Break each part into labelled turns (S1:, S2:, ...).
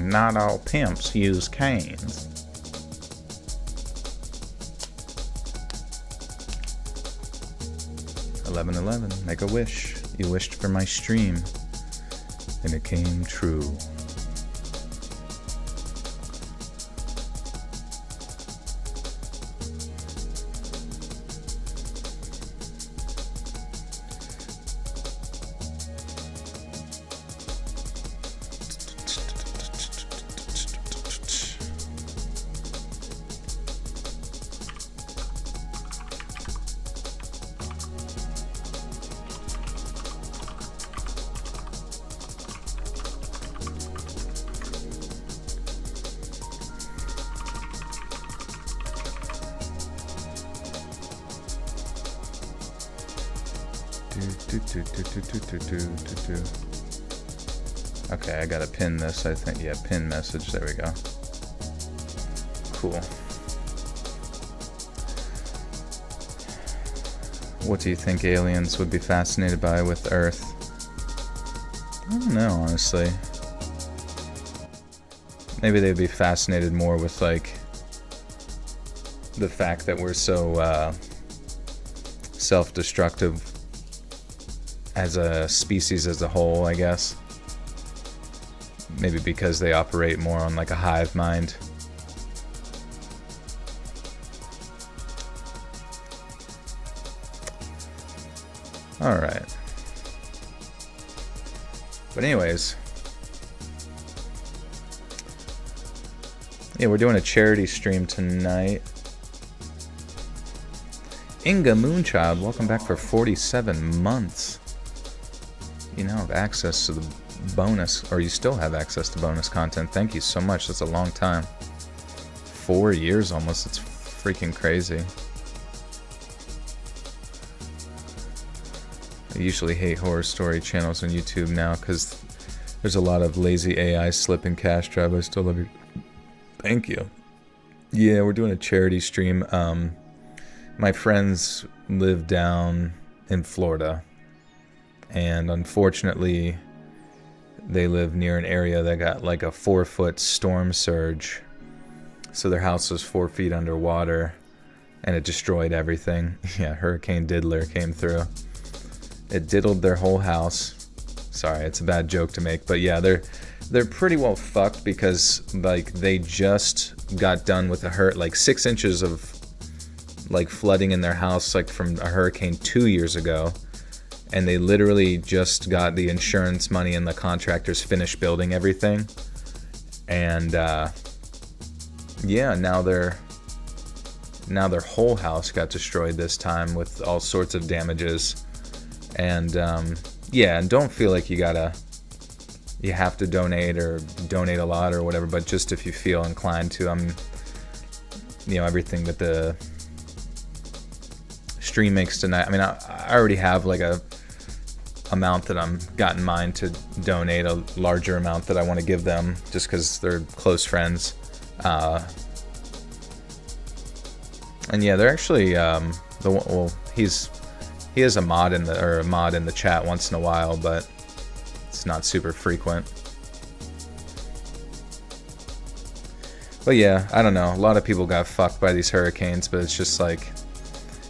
S1: Not all pimps use canes. $11.11. Make a wish. You wished for my stream, and it came true. Okay, I gotta pin this, I think. Yeah, pin message. There we go. Cool. What do you think aliens would be fascinated by with Earth? I don't know, honestly. Maybe they'd be fascinated more with, like, the fact that we're so self-destructive as a species as a whole, I guess. Maybe because they operate more on like a hive mind. Alright. But anyways. Yeah, we're doing a charity stream tonight. Inga Moonchild, welcome back for 47 months. You now have access to the bonus, or you still have access to bonus content. Thank you so much. That's a long time. 4 years almost. It's freaking crazy. I usually hate horror story channels on YouTube now because there's a lot of lazy AI slipping cash grab. I still love you. Thank you. Yeah, we're doing a charity stream. My friends live down in Florida. And unfortunately, they live near an area that got like a 4-foot storm surge. So their house was 4 feet underwater, and it destroyed everything. Yeah, Hurricane Diddler came through. It diddled their whole house. Sorry, it's a bad joke to make, but yeah, they're pretty well fucked because like they just got done with like 6 inches of like flooding in their house like from a hurricane 2 years ago. And they literally just got the insurance money and the contractors finished building everything. And yeah, now their whole house got destroyed this time with all sorts of damages. And yeah, and don't feel like you have to donate or donate a lot or whatever, but just if you feel inclined to, everything that the stream makes tonight. I mean, I already have like a amount that I'm got in mind to donate, a larger amount that I want to give them just because they're close friends. And yeah, they're actually he is a mod in the chat once in a while, but it's not super frequent. But yeah, I don't know. A lot of people got fucked by these hurricanes, but it's just like,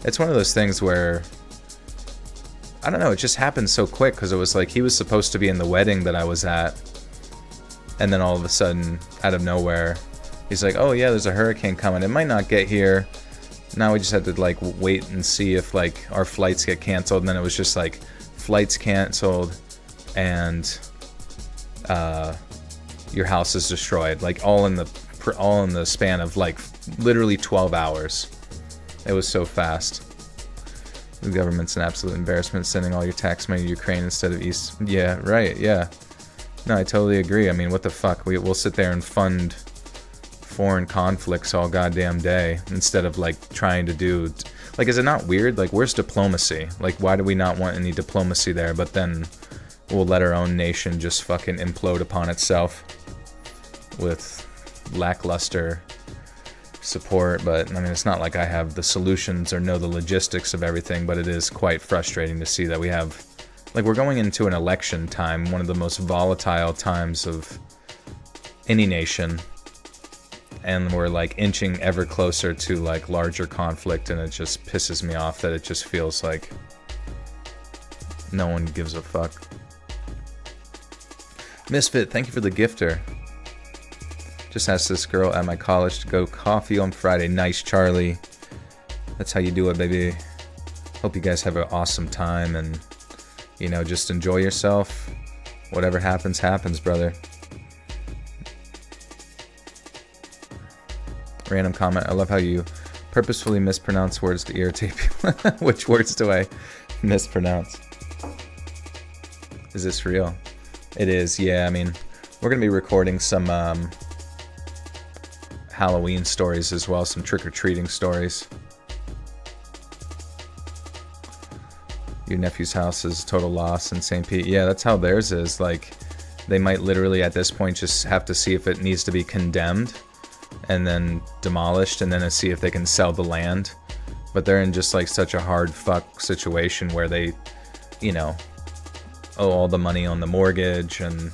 S1: it's one of those things where, I don't know, it just happened so quick because it was like he was supposed to be in the wedding that I was at, and then all of a sudden, out of nowhere, he's like, oh yeah, there's a hurricane coming. It might not get here. Now we just had to like wait and see if like our flights get canceled, and then it was just like flights canceled and your house is destroyed, like all in the span of like literally 12 hours. It was so fast. The government's an absolute embarrassment, sending all your tax money to Ukraine instead of East. Yeah, right, yeah. No, I totally agree. I mean, what the fuck? We'll sit there and fund foreign conflicts all goddamn day instead of like trying to do, like, is it not weird? Like, where's diplomacy? Like, why do we not want any diplomacy there? But then we'll let our own nation just fucking implode upon itself with lackluster support. But I mean, it's not like I have the solutions or know the logistics of everything, but it is quite frustrating to see that we have, like, we're going into an election time, one of the most volatile times of any nation, and we're like inching ever closer to like larger conflict, and it just pisses me off that it just feels like no one gives a fuck. Misfit, thank you for the gifter. Just asked this girl at my college to go coffee on Friday. Nice, Charlie. That's how you do it, baby. Hope you guys have an awesome time, and you know, just enjoy yourself. Whatever happens, happens, brother. Random comment. I love how you purposefully mispronounce words to irritate people. Which words do I mispronounce? Is this real? It is, yeah. I mean, we're going to be recording some Halloween stories as well, some trick-or-treating stories. Your nephew's house is total loss in St. Pete. Yeah, that's how theirs is. Like, they might literally at this point just have to see if it needs to be condemned and then demolished, and then see if they can sell the land. But they're in just like such a hard fuck situation where they, you know, owe all the money on the mortgage, and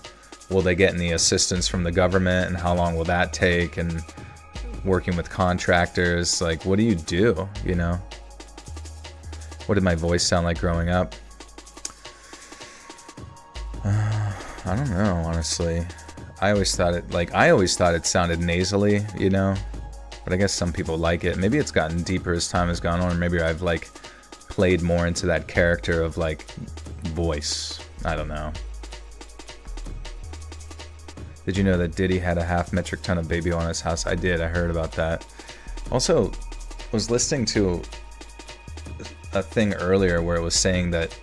S1: will they get any assistance from the government, and how long will that take, and working with contractors. Like, what do you do, you know? What did my voice sound like growing up? I don't know, honestly. I always thought it sounded nasally, you know? But I guess some people like it. Maybe it's gotten deeper as time has gone on, or maybe I've like played more into that character of like voice. I don't know. Did you know that Diddy had a half metric ton of baby oil in his house? I did. I heard about that. Also, was listening to a thing earlier where it was saying that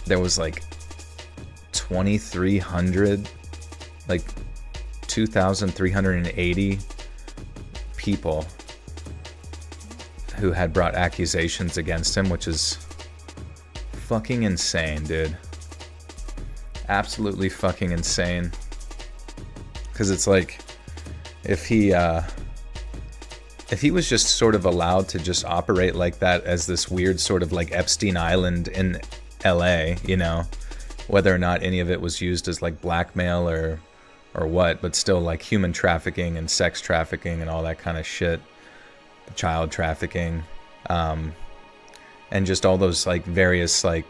S1: there was like 2,300, like 2,380 people who had brought accusations against him, which is fucking insane, dude. Absolutely fucking insane. Because it's like, if he was just sort of allowed to just operate like that as this weird sort of like Epstein Island in LA, you know, whether or not any of it was used as like blackmail or what, but still like human trafficking and sex trafficking and all that kind of shit, child trafficking, and just all those like various like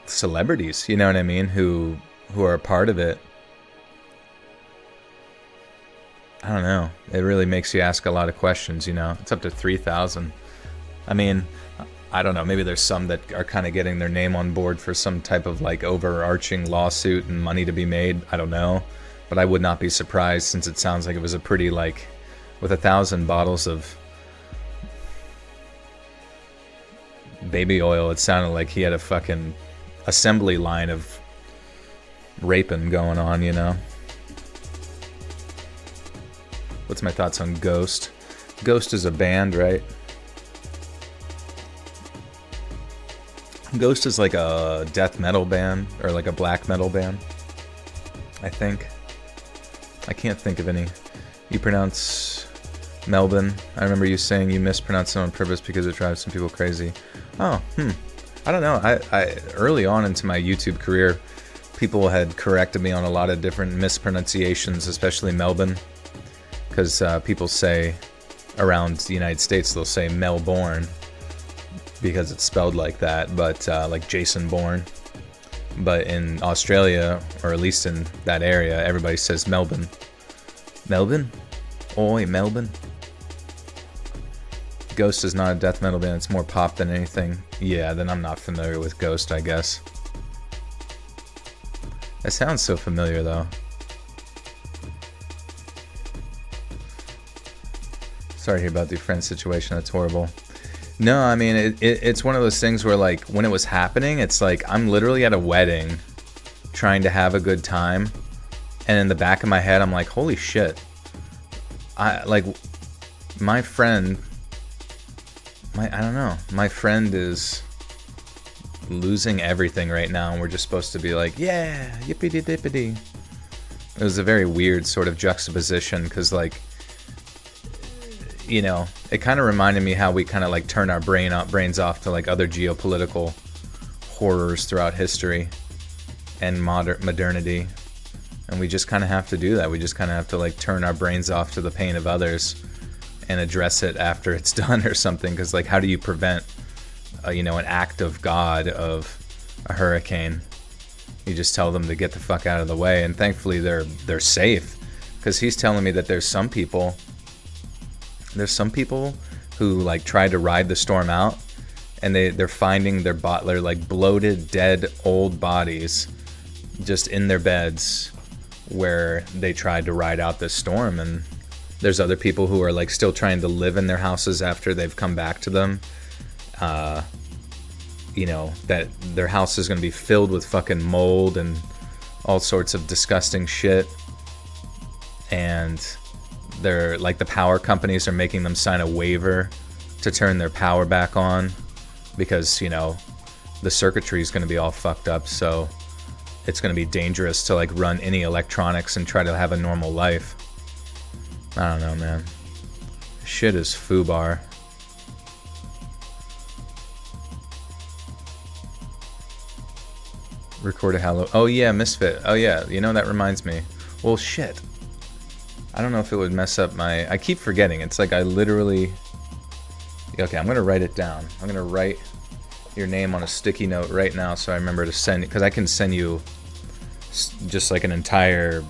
S1: celebrities, you know what I mean, who are a part of it. I don't know. It really makes you ask a lot of questions, you know. It's up to 3,000. I mean, I don't know. Maybe there's some that are kind of getting their name on board for some type of like overarching lawsuit and money to be made. I don't know. But I would not be surprised, since it sounds like it was a pretty like, with 1,000 bottles of baby oil, it sounded like he had a fucking assembly line of raping going on, you know. What's my thoughts on Ghost? Ghost is a band, right? Ghost is like a death metal band, or like a black metal band, I think. I can't think of any. You pronounce Melbourne. I remember you saying you mispronounce it on purpose because it drives some people crazy. Oh, I don't know. I early on into my YouTube career, people had corrected me on a lot of different mispronunciations, especially Melbourne. Because people say around the United States, they'll say Melbourne because it's spelled like that, but like Jason Bourne. But in Australia, or at least in that area, everybody says Melbourne. Melbourne? Oi, Melbourne. Ghost is not a death metal band, it's more pop than anything. Yeah, then I'm not familiar with Ghost, I guess. It sounds so familiar, though. Sorry to hear about your friend's situation. That's horrible. No, I mean, it's one of those things where, like, when it was happening, it's like I'm literally at a wedding trying to have a good time, and in the back of my head I'm like, holy shit, my friend is losing everything right now, and we're just supposed to be like, yeah, yippity dippity. It was a very weird sort of juxtaposition, because like, you know, it kind of reminded me how we kind of like turn our brains off to like other geopolitical horrors throughout history and modernity, and we just kind of have to do that. We just kind of have to like turn our brains off to the pain of others and address it after it's done or something, because like, how do you prevent an act of God of a hurricane? You just tell them to get the fuck out of the way, and thankfully they're safe, because he's telling me that there's some people who like try to ride the storm out, and they're finding their like bloated, dead, old bodies just in their beds where they tried to ride out this storm. And there's other people who are like still trying to live in their houses after they've come back to them. That their house is going to be filled with fucking mold and all sorts of disgusting shit. And they're like, the power companies are making them sign a waiver to turn their power back on, because, the circuitry is going to be all fucked up. So it's going to be dangerous to like run any electronics and try to have a normal life. I don't know, man. Shit is foobar. Record a Halloween. Oh yeah, Misfit. Oh yeah, that reminds me. Well, shit. I don't know if it would mess up my... I keep forgetting. It's like I literally... Okay, I'm going to write it down. I'm going to write your name on a sticky note right now so I remember to send... Because I can send you just like an entire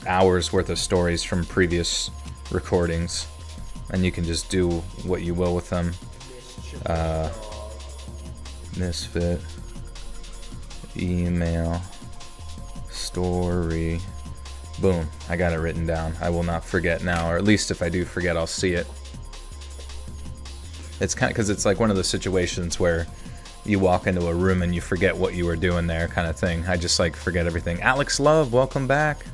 S1: hour's worth of stories from previous recordings, and you can just do what you will with them. Misfit email story. Boom, I got it written down. I will not forget now, or at least if I do forget, I'll see it. It's kind of, because it's like one of those situations where you walk into a room and you forget what you were doing there, kind of thing. I just like forget everything. Alex Love, welcome back.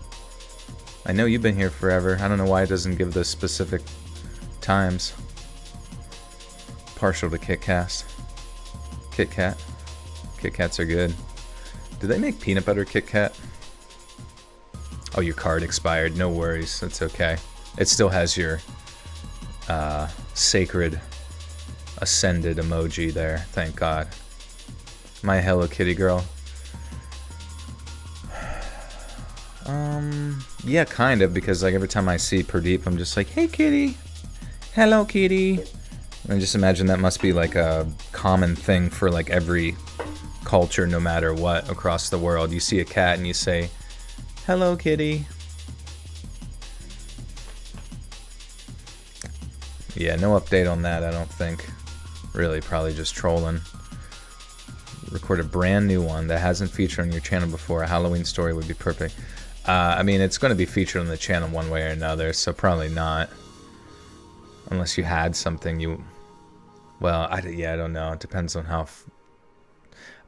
S1: I know you've been here forever. I don't know why it doesn't give the specific times. Partial to Kit Kat. Kit Kat. Kit Kats are good. Do they make peanut butter Kit Kat? Oh, your card expired. No worries. That's okay. It still has your sacred ascended emoji there. Thank God. My Hello Kitty girl. Yeah, kind of, because like every time I see Pradeep, I'm just like, hey kitty. Hello kitty. And I just imagine that must be like a common thing for like every culture, no matter what, across the world. You see a cat and you say, hello kitty. Yeah, no update on that, I don't think. Really, probably just trolling. Record a brand new one that hasn't featured on your channel before. A Halloween story would be perfect. I mean, it's going to be featured on the channel one way or another, so probably not. Unless you had something you... Well, I don't know. It depends on how...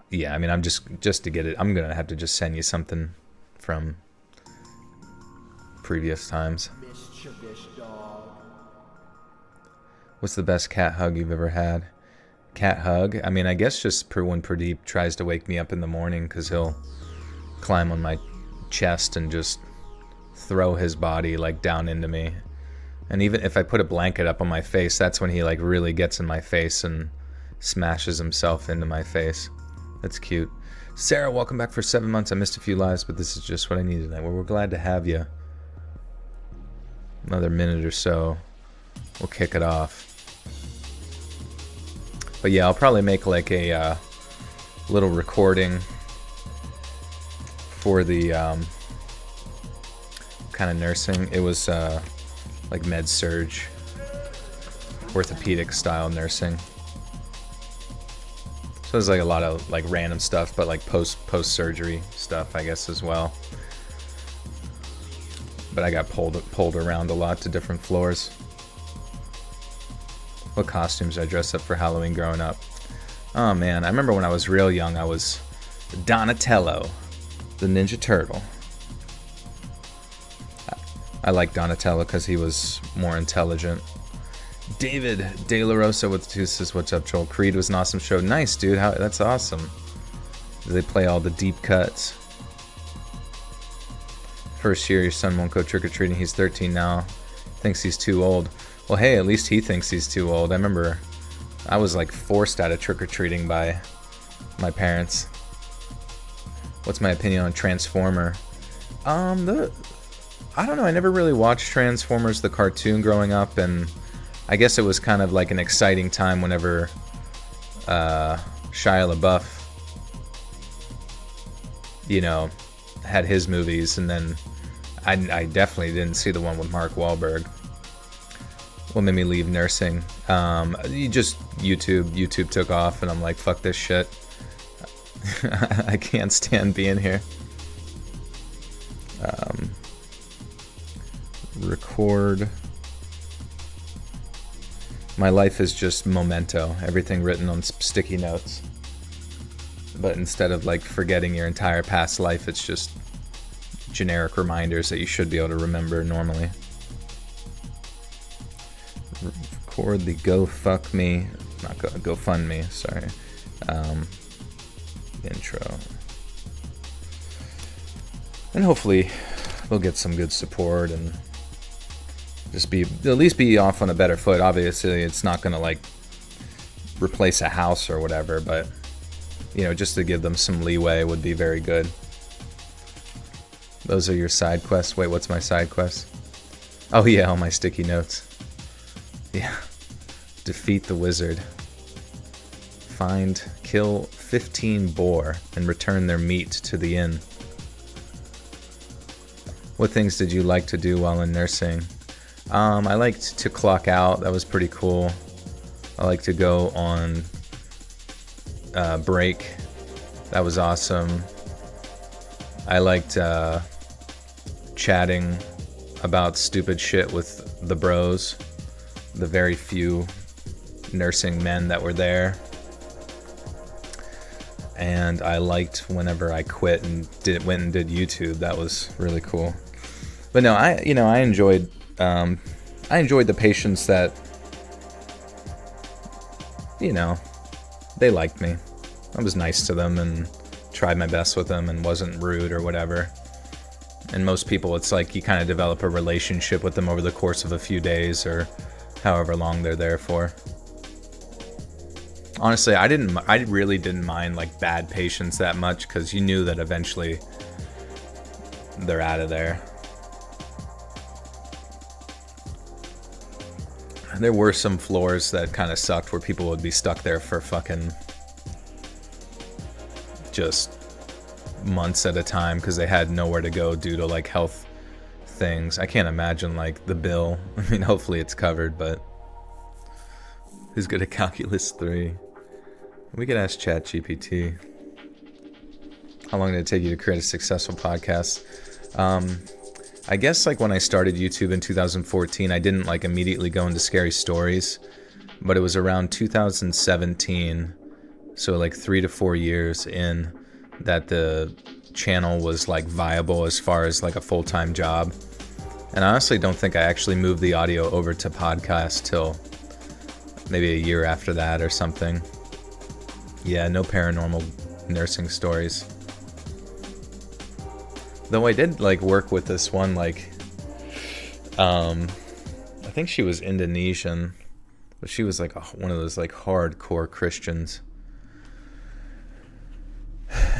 S1: Yeah, I mean, I'm just to get it, I'm going to have to just send you something from previous times. What's the best cat hug you've ever had? Cat hug? I mean, I guess just when Pradeep tries to wake me up in the morning, because he'll climb on my chest and just throw his body like down into me. And even if I put a blanket up on my face, that's when he like really gets in my face and smashes himself into my face. That's cute. Sarah, welcome back for 7 months. I missed a few lives, but this is just what I needed tonight. Well, we're glad to have you. Another minute or so, we'll kick it off. But yeah, I'll probably make like a little recording for the kind of nursing. It was like med-surg, orthopedic style nursing. So there's like a lot of like random stuff, but like post-surgery stuff, I guess, as well. But I got pulled around a lot to different floors. What costumes did I dress up for Halloween growing up? Oh man, I remember when I was real young, I was Donatello. The Ninja Turtle. I like Donatello because he was more intelligent. David De La Rosa with two says, "What's up, Joel? Creed was an awesome show." Nice, dude. That's awesome. They play all the deep cuts. First year, your son won't go trick-or-treating. He's 13 now. Thinks he's too old. Well, hey, at least he thinks he's too old. I remember I was like forced out of trick-or-treating by my parents. What's my opinion on Transformer? I don't know. I never really watched Transformers, the cartoon, growing up, and I guess it was kind of like an exciting time whenever Shia LaBeouf, had his movies, and then I definitely didn't see the one with Mark Wahlberg. What made me leave nursing? YouTube took off, and I'm like, fuck this shit. I can't stand being here. Record. My life is just memento, everything written on sticky notes. But instead of like forgetting your entire past life, it's just generic reminders that you should be able to remember normally. Record the GoFundMe, sorry. Intro. And hopefully they'll get some good support and just at least be off on a better foot. Obviously it's not gonna like replace a house or whatever, but just to give them some leeway would be very good. Those are your side quests. Wait, what's my side quest? Oh yeah, all my sticky notes. Yeah. Defeat the wizard. Kill 15 boar and return their meat to the inn. What things did you like to do while in nursing? I liked to clock out. That was pretty cool. I like to go on break. That was awesome. I liked chatting about stupid shit with the bros, the very few nursing men that were there. And I liked whenever I quit and went and did YouTube. That was really cool. But no, I enjoyed the patients that they liked me. I was nice to them and tried my best with them and wasn't rude or whatever. And most people, it's like you kind of develop a relationship with them over the course of a few days or however long they're there for. Honestly, I really didn't mind like bad patients that much because you knew that eventually they're out of there. There were some floors that kind of sucked where people would be stuck there for fucking just months at a time because they had nowhere to go due to like health things. I can't imagine like the bill. I mean, hopefully it's covered, but who's good at Calculus 3? We could ask ChatGPT. How long did it take you to create a successful podcast? I guess like when I started YouTube in 2014, I didn't like immediately go into scary stories, but it was around 2017, so like 3 to 4 years in, that the channel was like viable as far as like a full-time job. And I honestly don't think I actually moved the audio over to podcast till maybe a year after that or something. Yeah, no paranormal nursing stories. Though I did like work with this one like I think she was Indonesian, but she was like one of those like hardcore Christians.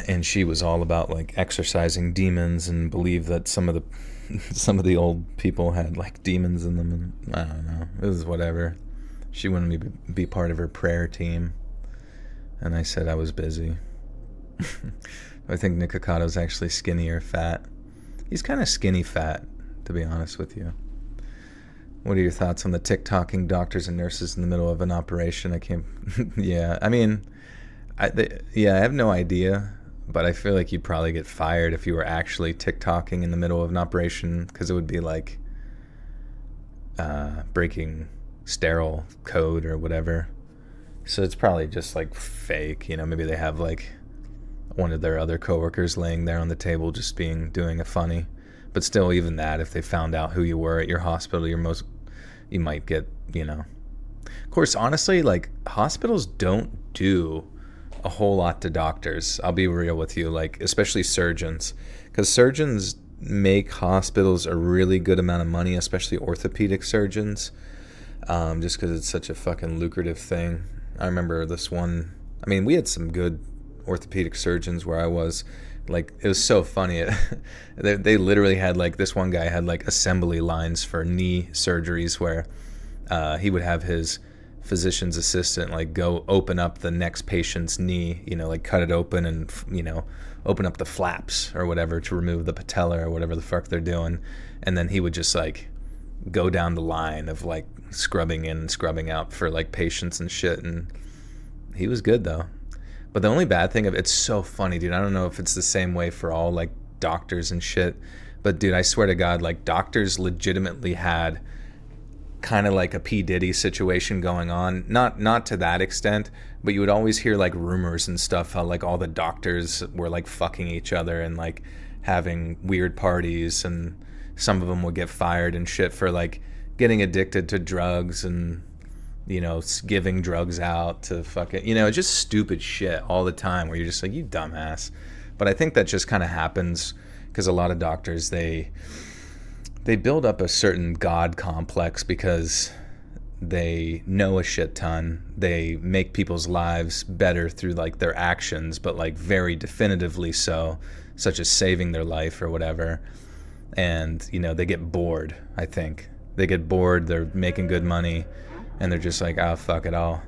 S1: And she was all about like exorcising demons and believed that some of the old people had like demons in them, and I don't know. It was whatever. She wanted me to be part of her prayer team. And I said I was busy. I think Nikocato's actually skinny or fat. He's kind of skinny fat, to be honest with you. What are your thoughts on the TikToking doctors and nurses in the middle of an operation? I can't... Yeah, I mean... I have no idea, but I feel like you'd probably get fired if you were actually TikToking in the middle of an operation, because it would be like breaking sterile code or whatever. So it's probably just like fake, maybe they have like one of their other coworkers laying there on the table just doing a funny. But still, even that, if they found out who you were at your hospital, you might get, Of course, honestly, like, hospitals don't do a whole lot to doctors. I'll be real with you, like, especially surgeons. Because surgeons make hospitals a really good amount of money, especially orthopedic surgeons, just because it's such a fucking lucrative thing. I remember this one, we had some good orthopedic surgeons where I was. Like, it was so funny. They literally had, like, this one guy had, like, assembly lines for knee surgeries where he would have his physician's assistant, like, go open up the next patient's knee, like, cut it open and, open up the flaps or whatever to remove the patella or whatever the fuck they're doing. And then he would just, like, go down the line of, like, scrubbing in and scrubbing out for, like, patients and shit. And he was good, though. But the only bad thing it's so funny, dude. I don't know if it's the same way for all, like, doctors and shit. But, dude, I swear to God, like, doctors legitimately had kind of like a P. Diddy situation going on. Not to that extent, but you would always hear, like, rumors and stuff how, like, all the doctors were, like, fucking each other and, like, having weird parties. And some of them would get fired and shit for, like, getting addicted to drugs and, giving drugs out to fucking, just stupid shit all the time where you're just like, you dumbass. But I think that just kind of happens because a lot of doctors, they build up a certain God complex because they know a shit ton. They make people's lives better through, like, their actions, but, like, very definitively so, such as saving their life or whatever. And, they get bored, I think. They get bored, they're making good money, and they're just like, oh, fuck it, I'll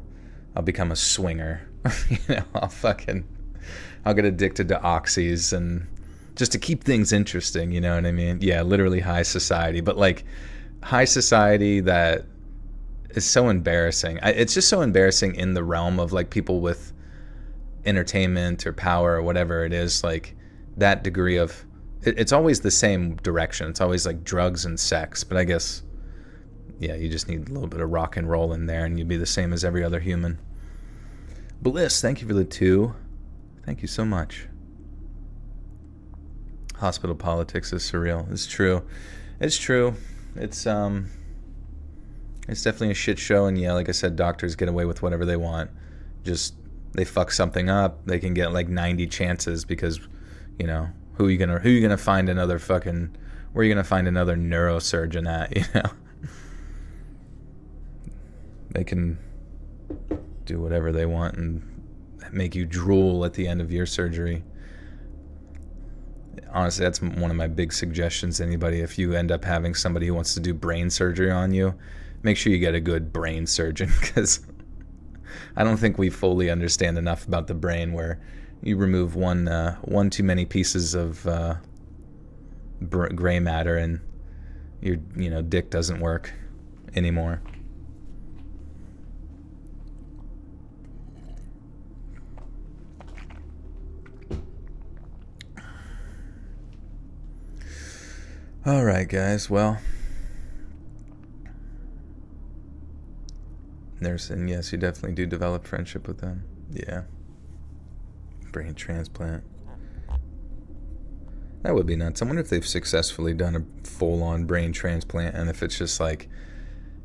S1: become a swinger. I'll get addicted to oxys and just to keep things interesting, you know what I mean? Yeah, literally high society, but, like, high society that is so embarrassing. It's just so embarrassing in the realm of, like, people with entertainment or power or whatever it is, like, that degree of, it's always the same direction. It's always, like, drugs and sex, but I guess, yeah, you just need a little bit of rock and roll in there and you'd be the same as every other human. Bliss, thank you for the 2. Thank you so much. Hospital politics is surreal. It's true. It's true. It's definitely a shit show, and yeah, like I said, doctors get away with whatever they want. Just, they fuck something up, they can get, like, 90 chances because, who are you gonna find another fucking, where are you gonna find another neurosurgeon at, They can do whatever they want and make you drool at the end of your surgery. Honestly, that's one of my big suggestions to anybody. If you end up having somebody who wants to do brain surgery on you, make sure you get a good brain surgeon, because I don't think we fully understand enough about the brain where you remove one too many pieces of gray matter and your dick doesn't work anymore. All right, guys. Well, nursing, yes, you definitely do develop friendship with them. Yeah. Brain transplant. That would be nuts. I wonder if they've successfully done a full-on brain transplant, and if it's just like,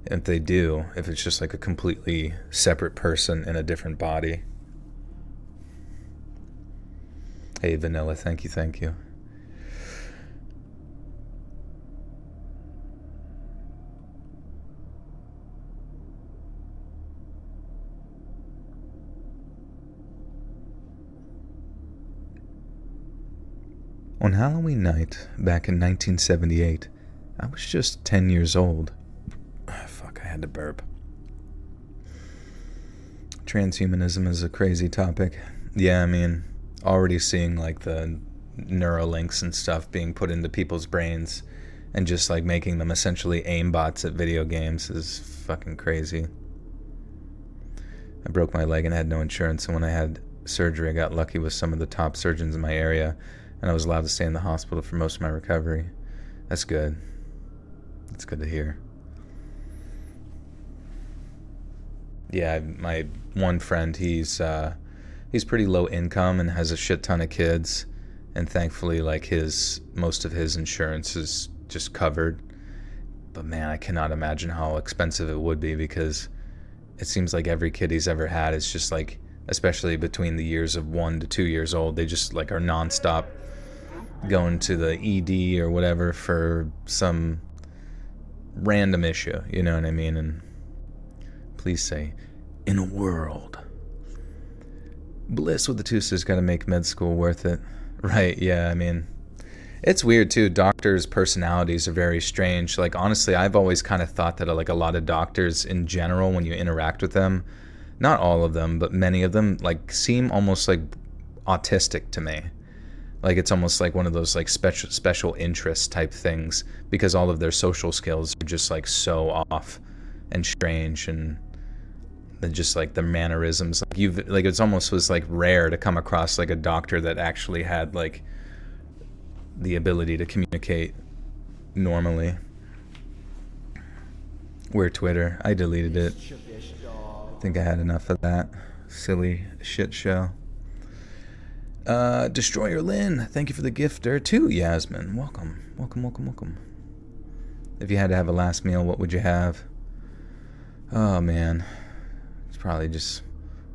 S1: if they do, if it's just like a completely separate person in a different body. Hey, Vanilla, thank you. On Halloween night, back in 1978, I was just 10 years old. Fuck, I had to burp. Transhumanism is a crazy topic. Yeah, already seeing, like, the neurolinks and stuff being put into people's brains and just, like, making them essentially aimbots at video games is fucking crazy. I broke my leg and had no insurance, and when I had surgery, I got lucky with some of the top surgeons in my area, and I was allowed to stay in the hospital for most of my recovery. That's good. That's good to hear. Yeah, my one friend, he's he's pretty low income and has a shit ton of kids, and thankfully, like, most of his insurance is just covered. But man, I cannot imagine how expensive it would be, because it seems like every kid he's ever had is just like, especially between the years of 1 to 2 years old, they just like are nonstop going to the ED or whatever for some random issue, you know what I mean? And please say, in a world. Bliss with the two says, gotta make med school worth it. Right, yeah, I mean, it's weird too. Doctors' personalities are very strange. Like, honestly, I've always kind of thought that like a lot of doctors in general, when you interact with them, not all of them, but many of them, like, seem almost like autistic to me. Like, it's almost like one of those like special interest type things, because all of their social skills are just like so off and strange, and then just like the mannerisms. Like it's almost was like rare to come across like a doctor that actually had like the ability to communicate normally. Where Twitter, I deleted it. I think I had enough of that silly shit show. Destroyer Lynn, thank you for the gift there too, Yasmin. Welcome. If you had to have a last meal, what would you have? Oh man, it's probably just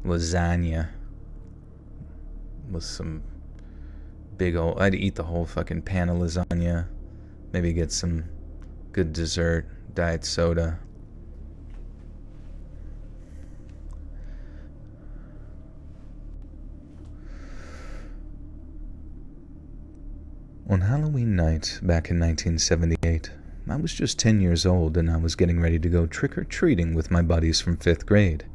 S1: lasagna with some big old, I'd eat the whole fucking pan of lasagna. Maybe get some good dessert, diet soda. On Halloween night, back in 1978, I was just 10 years old and I was getting ready to go trick-or-treating with my buddies from 5th grade.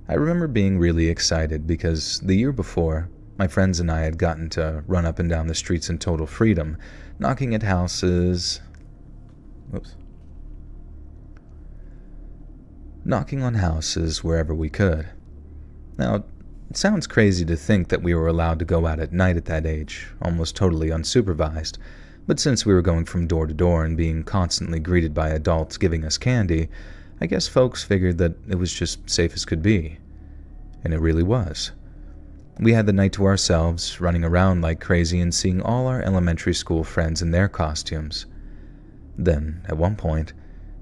S1: I remember being really excited because the year before, my friends and I had gotten to run up and down the streets in total freedom, knocking at houses... knocking on houses wherever we could. Now, it sounds crazy to think that we were allowed to go out at night at that age, almost totally unsupervised, but since we were going from door to door and being constantly greeted by adults giving us candy, I guess folks figured that it was just safe as could be. And it really was. We had the night to ourselves, running around like crazy and seeing all our elementary school friends in their costumes. Then, at one point,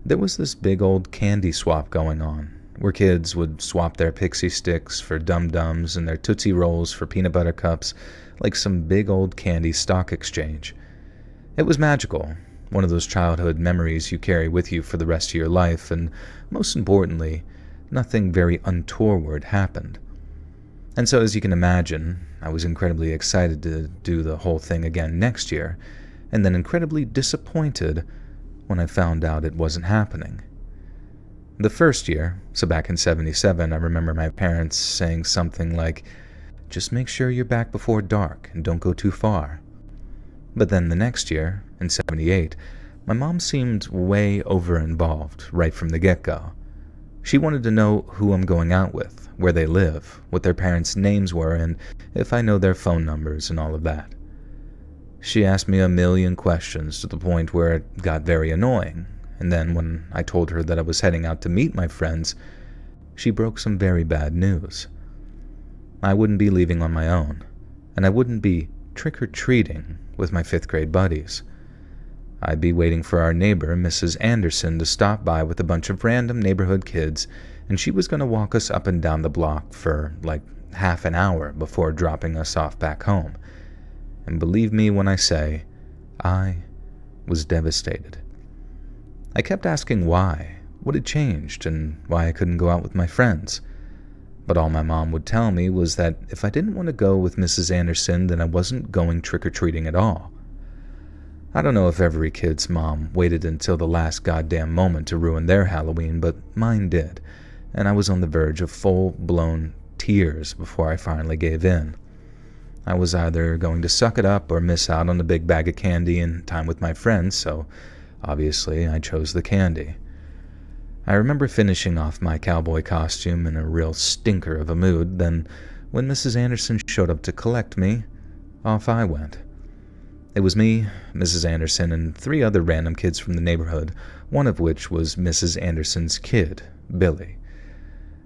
S1: there was this big old candy swap going on, where kids would swap their pixie sticks for dum-dums and their Tootsie Rolls for peanut butter cups, like some big old candy stock exchange. It was magical, one of those childhood memories you carry with you for the rest of your life, and most importantly, nothing very untoward happened. And so, as you can imagine, I was incredibly excited to do the whole thing again next year, and then incredibly disappointed when I found out it wasn't happening. The first year, so back in 77, I remember my parents saying something like, "Just make sure you're back before dark and don't go too far." But then the next year, in 78, my mom seemed way over-involved right from the get-go. She wanted to know who I'm going out with, where they live, what their parents' names were, and if I know their phone numbers and all of that. She asked me a million questions to the point where it got very annoying. And then when I told her that I was heading out to meet my friends, she broke some very bad news. I wouldn't be leaving on my own, and I wouldn't be trick-or-treating with my 5th grade buddies. I'd be waiting for our neighbor, Mrs. Anderson, to stop by with a bunch of random neighborhood kids, and she was going to walk us up and down the block for like half an hour before dropping us off back home. And believe me when I say, I was devastated. I kept asking why, what had changed, and why I couldn't go out with my friends. But all my mom would tell me was that if I didn't want to go with Mrs. Anderson, then I wasn't going trick-or-treating at all. I don't know if every kid's mom waited until the last goddamn moment to ruin their Halloween, but mine did, and I was on the verge of full-blown tears before I finally gave in. I was either going to suck it up or miss out on the big bag of candy and time with my friends, so obviously, I chose the candy. I remember finishing off my cowboy costume in a real stinker of a mood, then when Mrs. Anderson showed up to collect me, off I went. It was me, Mrs. Anderson, and 3 other random kids from the neighborhood, one of which was Mrs. Anderson's kid, Billy.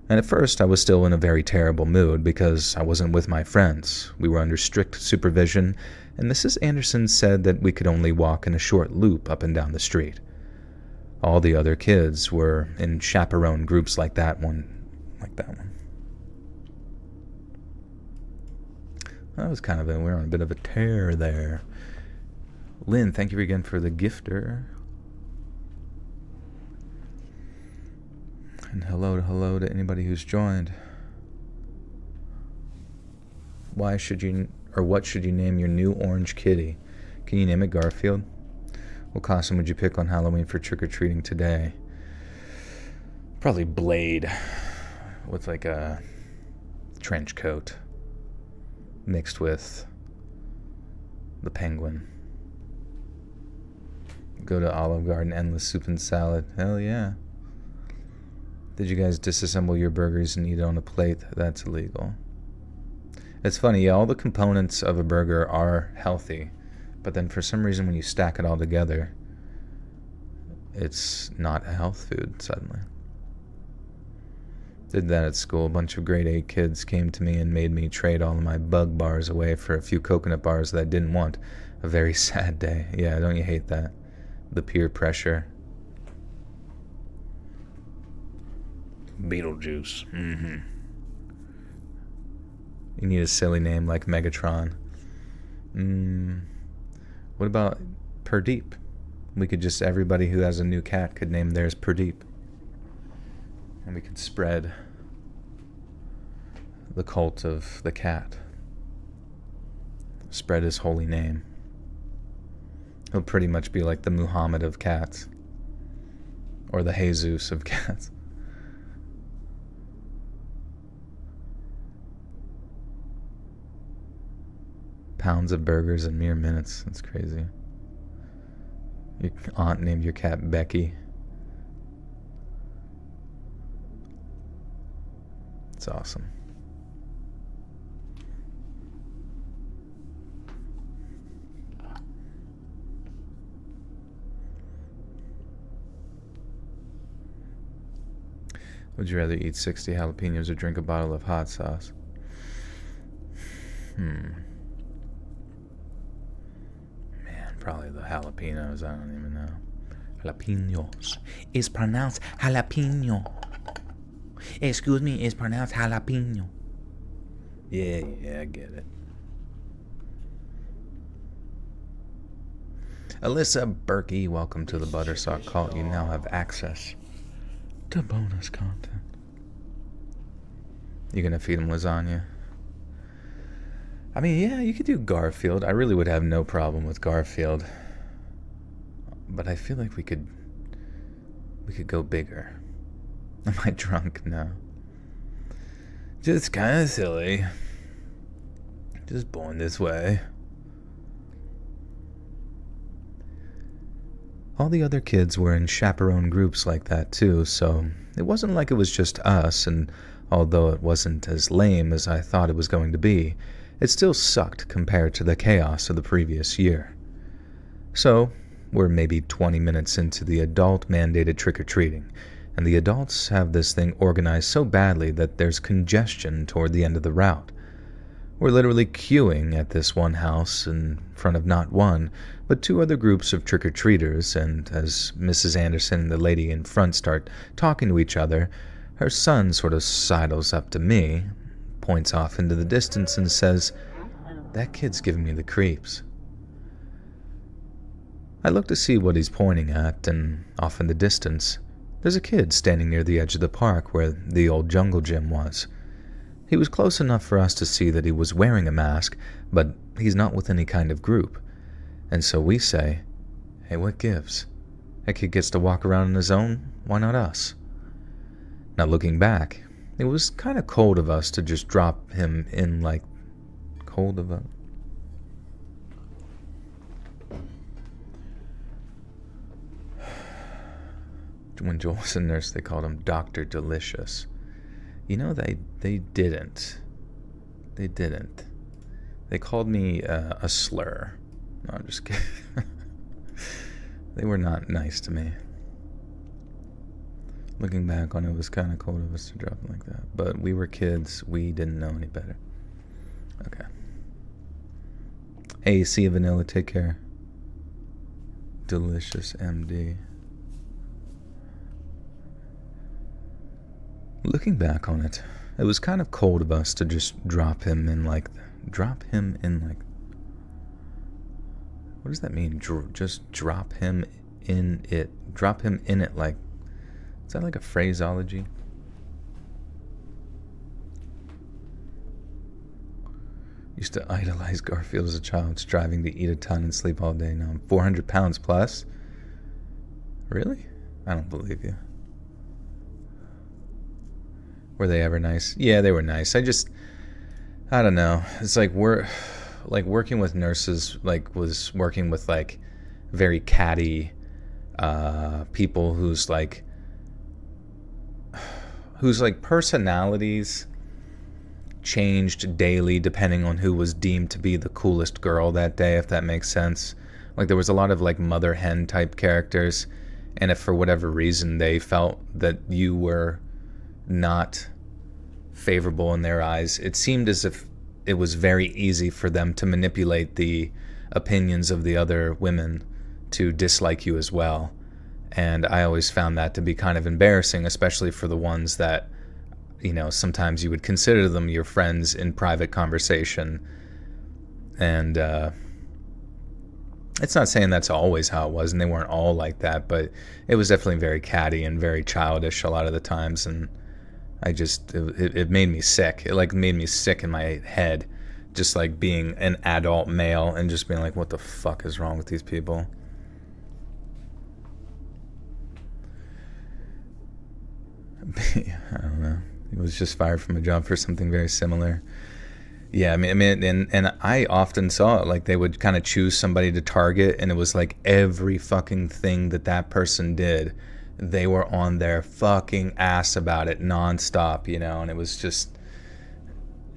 S1: And at first, I was still in a very terrible mood because I wasn't with my friends. We were under strict supervision, and Mrs. Anderson said that we could only walk in a short loop up and down the street. All the other kids were in chaperone groups like that one. That was kind of we're on a bit of a tear there. Lynn, thank you again for the gifter. And hello to anybody who's joined. What should you name your new orange kitty? Can you name it Garfield? What costume would you pick on Halloween for trick-or-treating today? Probably Blade with like a trench coat mixed with the Penguin. Go to Olive Garden, endless soup and salad. Hell yeah. Did you guys disassemble your burgers and eat it on a plate? That's illegal. It's funny, yeah, all the components of a burger are healthy, but then for some reason when you stack it all together, it's not a health food suddenly. Did that at school. A bunch of grade 8 kids came to me and made me trade all of my bug bars away for a few coconut bars that I didn't want. A very sad day. Yeah, don't you hate that? The peer pressure. Beetlejuice. You need a silly name like Megatron. What about Perdeep? We could just, everybody who has a new cat could name theirs Perdeep. And we could spread the cult of the cat. Spread his holy name. He'll pretty much be like the Muhammad of cats. Or the Jesus of cats. Pounds of burgers in mere minutes. That's crazy. Your aunt named your cat Becky. It's awesome. Would you rather eat 60 jalapenos or drink a bottle of hot sauce? Probably the jalapenos. I don't even know. Jalapenos. It's pronounced jalapeno. Excuse me, it's pronounced jalapeno. Yeah, I get it. Alyssa Berkey, welcome to the Buttersock Cult. You now have access to bonus content. You gonna feed him lasagna? I mean, yeah, you could do Garfield. I really would have no problem with Garfield. But I feel like we could go bigger. Am I drunk? No. Just kind of silly. Just born this way. All the other kids were in chaperone groups like that too, so it wasn't like it was just us, and although it wasn't as lame as I thought it was going to be, it still sucked compared to the chaos of the previous year. So, we're maybe 20 minutes into the adult-mandated trick-or-treating, and the adults have this thing organized so badly that there's congestion toward the end of the route. We're literally queuing at this one house in front of not one, but two other groups of trick-or-treaters, and as Mrs. Anderson and the lady in front start talking to each other, her son sort of sidles up to me, points off into the distance and says, "That kid's giving me the creeps." I look to see what he's pointing at, and off in the distance, there's a kid standing near the edge of the park where the old jungle gym was. He was close enough for us to see that he was wearing a mask, but he's not with any kind of group. And so we say, hey, what gives? That kid gets to walk around on his own, why not us? Now looking back, it was kind of cold of us to just drop him in like cold of a... When Joel was a nurse, they called him Dr. Delicious. You know, they didn't. They didn't. They called me a slur. No, I'm just kidding. They were not nice to me. Looking back on it, was kind of cold of us to drop it like that. But we were kids. We didn't know any better. Okay. Hey, see you, Vanilla. Take care. Delicious MD. Looking back on it, it was kind of cold of us to just drop him in like... What does that mean? Just drop him in it. Drop him in it like... Is that like a phraseology? Used to idolize Garfield as a child, striving to eat a ton and sleep all day. Now I'm 400 pounds plus. Really? I don't believe you. Were they ever nice? Yeah, they were nice. I don't know. It's like working with nurses, like was working with like very catty people whose personalities changed daily depending on who was deemed to be the coolest girl that day, if that makes sense. Like there was a lot of like mother hen type characters, and if for whatever reason they felt that you were not favorable in their eyes, it seemed as if it was very easy for them to manipulate the opinions of the other women to dislike you as well. And I always found that to be kind of embarrassing, especially for the ones that, you know, sometimes you would consider them your friends in private conversation. And it's not saying that's always how it was, and they weren't all like that, but it was definitely very catty and very childish a lot of the times. And it made me sick. It like made me sick in my head, just like being an adult male and just being like, what the fuck is wrong with these people? I don't know. He was just fired from a job for something very similar. Yeah, I mean, and I often saw it, like they would kind of choose somebody to target, and it was like every fucking thing that person did, they were on their fucking ass about it nonstop, you know, and it was just,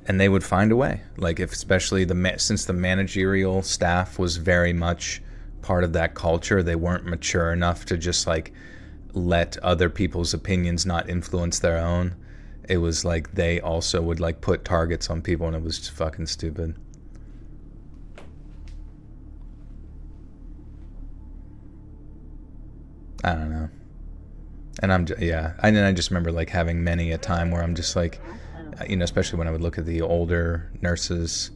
S1: and they would find a way. Like if especially since the managerial staff was very much part of that culture, they weren't mature enough to just like let other people's opinions not influence their own. It was like they also would like put targets on people, and it was just fucking stupid. I don't know. And I just remember like having many a time where I'm just like, you know, especially when I would look at the older nurses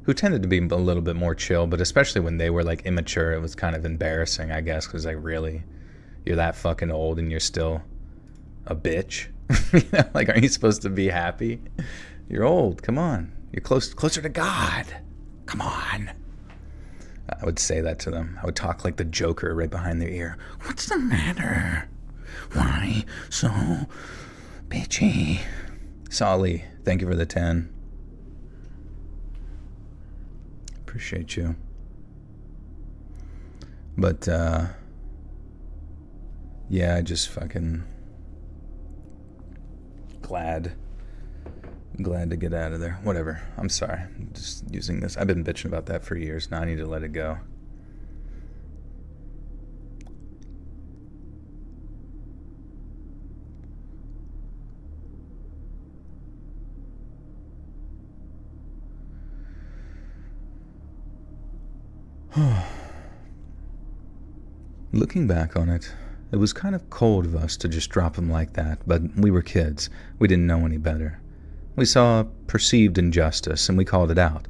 S1: who tended to be a little bit more chill, but especially when they were like immature, it was kind of embarrassing, I guess, because like, really, you're that fucking old and you're still a bitch. You know, like, aren't you supposed to be happy? You're old. Come on. You're closer to God. Come on. I would say that to them. I would talk like the Joker right behind their ear. What's the matter? Why so bitchy? Solly, thank you for the 10. Appreciate you. But, yeah, I just fucking glad to get out of there. Whatever. I'm sorry. I'm just using this. I've been bitching about that for years. Now I need to let it go. Looking back on it, it was kind of cold of us to just drop him like that, but we were kids. We didn't know any better. We saw perceived injustice, and we called it out.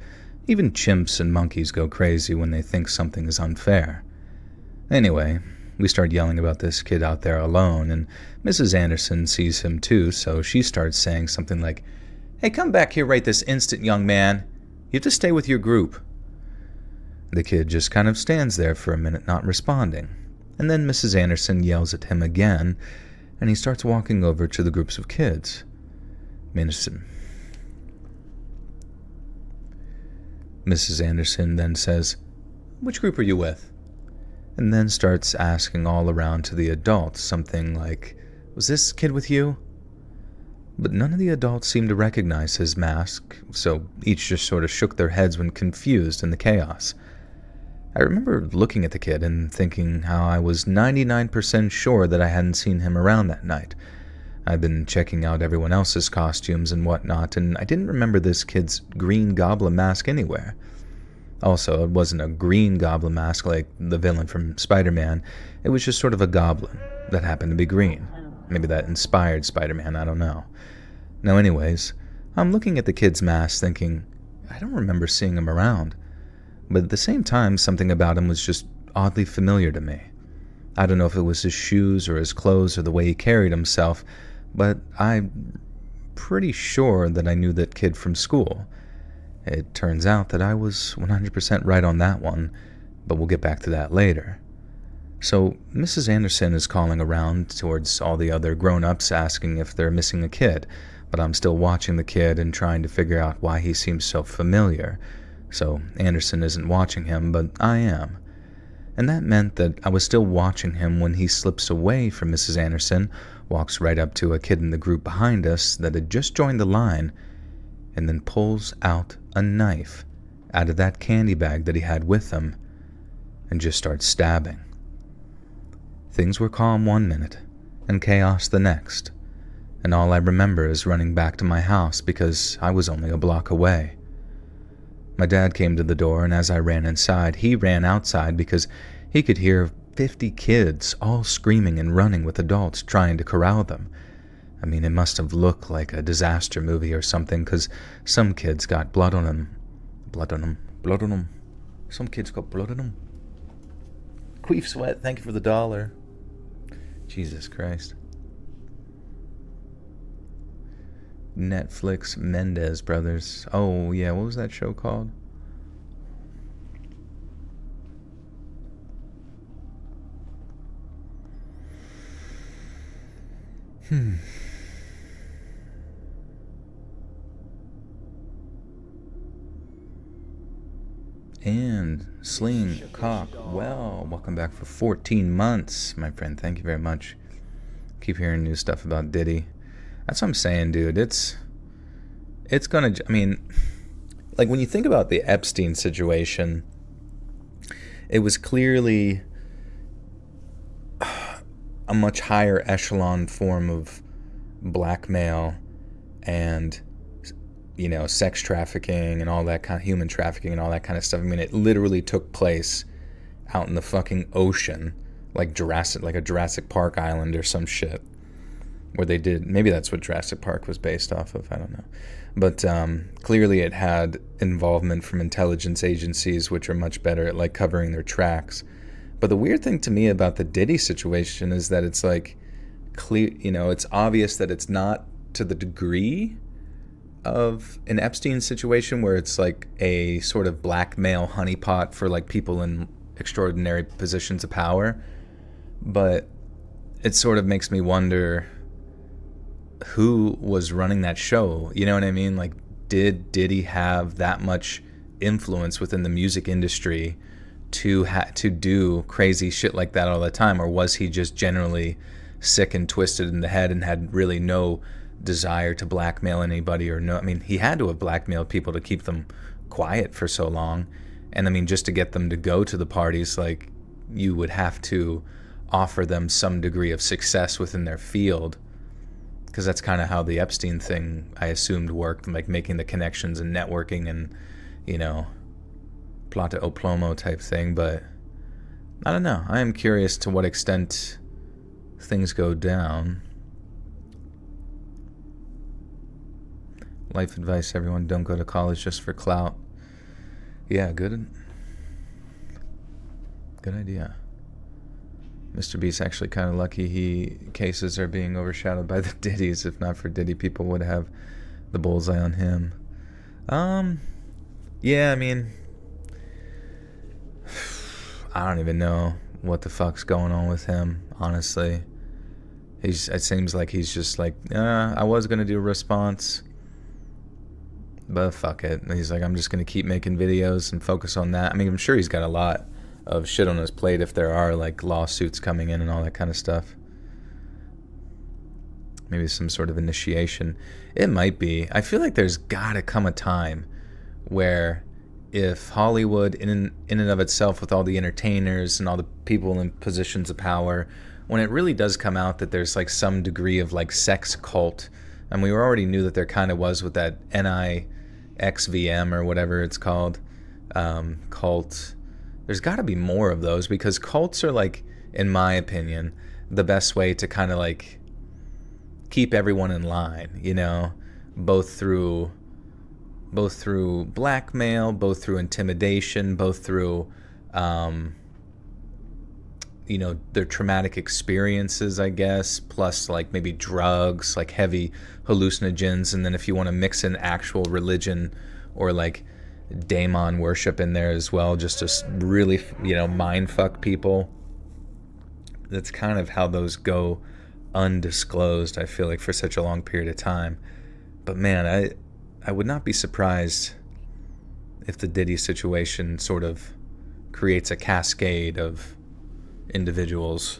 S1: Even chimps and monkeys go crazy when they think something is unfair. Anyway, we started yelling about this kid out there alone, and Mrs. Anderson sees him too, so she starts saying something like, "Hey, come back here right this instant, young man. You have to stay with your group." The kid just kind of stands there for a minute, not responding. And then Mrs. Anderson yells at him again, and he starts walking over to the groups of kids. Mrs. Anderson then says, "Which group are you with?" And then starts asking all around to the adults something like, "Was this kid with you?" But none of the adults seemed to recognize his mask, so each just sort of shook their heads when confused in the chaos. I remember looking at the kid and thinking how I was 99% sure that I hadn't seen him around that night. I'd been checking out everyone else's costumes and whatnot, and I didn't remember this kid's green goblin mask anywhere. Also, it wasn't a green goblin mask like the villain from Spider-Man. It was just sort of a goblin that happened to be green. Maybe that inspired Spider-Man, I don't know. Now anyways, I'm looking at the kid's mask thinking, I don't remember seeing him around. But at the same time, something about him was just oddly familiar to me. I don't know if it was his shoes or his clothes or the way he carried himself, but I'm pretty sure that I knew that kid from school. It turns out that I was 100% right on that one, but we'll get back to that later. So Mrs. Anderson is calling around towards all the other grown-ups asking if they're missing a kid, but I'm still watching the kid and trying to figure out why he seems so familiar. So Anderson isn't watching him, but I am. And that meant that I was still watching him when he slips away from Mrs. Anderson, walks right up to a kid in the group behind us that had just joined the line, and then pulls out a knife out of that candy bag that he had with him and just starts stabbing. Things were calm one minute and chaos the next, and all I remember is running back to my house because I was only a block away. My dad came to the door, and as I ran inside, he ran outside because he could hear 50 kids all screaming and running with adults trying to corral them. I mean, it must have looked like a disaster movie or something, because some kids got blood on them. Blood on them. Blood on them. Some kids got blood on them. Queef Sweat, thank you for the $1. Jesus Christ. Netflix Mendez Brothers. Oh, yeah, what was that show called? And Sling Cock, well, welcome back for 14 months, my friend. Thank you very much. Keep hearing new stuff about Diddy. That's what I'm saying, dude. It's gonna, I mean, like when you think about the Epstein situation, it was clearly a much higher echelon form of blackmail and, you know, sex trafficking and all that kind of human trafficking and all that kind of stuff. I mean, it literally took place out in the fucking ocean, like a Jurassic Park island or some shit, where they did, maybe that's what Jurassic Park was based off of, I don't know. But clearly it had involvement from intelligence agencies, which are much better at like covering their tracks. But the weird thing to me about the Diddy situation is that it's like clear, you know, it's obvious that it's not to the degree of an Epstein situation where it's like a sort of blackmail honeypot for like people in extraordinary positions of power. But it sort of makes me wonder who was running that show. You know what I mean? Like, did Diddy have that much influence within the music industry to do crazy shit like that all the time? Or was he just generally sick and twisted in the head and had really no desire to blackmail anybody? Or no, I mean, he had to have blackmailed people to keep them quiet for so long. And I mean, just to get them to go to the parties, like, you would have to offer them some degree of success within their field, because that's kind of how the Epstein thing, I assumed, worked, like making the connections and networking and, you know, plata o plomo type thing. But I don't know. I am curious to what extent things go down. Life advice, everyone: don't go to college just for clout. Yeah, good idea. Mr. Beast actually kind of lucky cases are being overshadowed by the Diddies. If not for Diddy, people would have the bullseye on him. Yeah, I mean, I don't even know what the fuck's going on with him, honestly. It seems like he's just like, I was going to do a response, but fuck it. And he's like, I'm just going to keep making videos and focus on that. I mean, I'm sure he's got a lot of shit on his plate if there are like lawsuits coming in and all that kind of stuff. Maybe some sort of initiation. It might be. I feel like there's gotta come a time where if Hollywood, in and of itself, with all the entertainers and all the people in positions of power, when it really does come out that there's like some degree of like sex cult, and we already knew that there kind of was with that NIXVM or whatever it's called, cult. There's got to be more of those, because cults are like, in my opinion, the best way to kind of like keep everyone in line, you know, both through blackmail, both through intimidation, both through you know, their traumatic experiences, I guess, plus like maybe drugs, like heavy hallucinogens, and then if you want to mix in actual religion or like daemon worship in there as well, just to really, you know, mind fuck people. That's kind of how those go undisclosed, I feel like, for such a long period of time. But man, I would not be surprised if the Diddy situation sort of creates a cascade of individuals.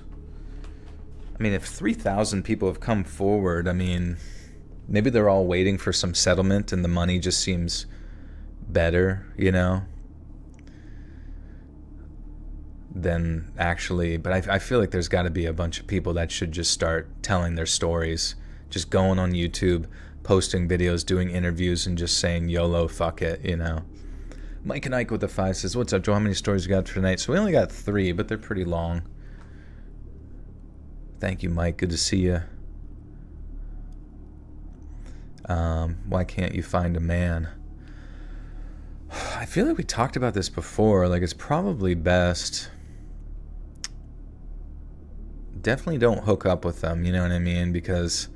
S1: I mean, if 3,000 people have come forward, I mean, maybe they're all waiting for some settlement and the money just seems better, you know, than actually. But I feel like there's got to be a bunch of people that should just start telling their stories, just going on YouTube, posting videos, doing interviews, and just saying YOLO, fuck it, you know. Mike and Ike with the 5 says, what's up, Joe? How many stories you got for tonight? So we only got 3, but they're pretty long. Thank you, Mike. Good to see you. Why can't you find a man? I feel like we talked about this before. Like, it's probably best. Definitely don't hook up with them, you know what I mean? Because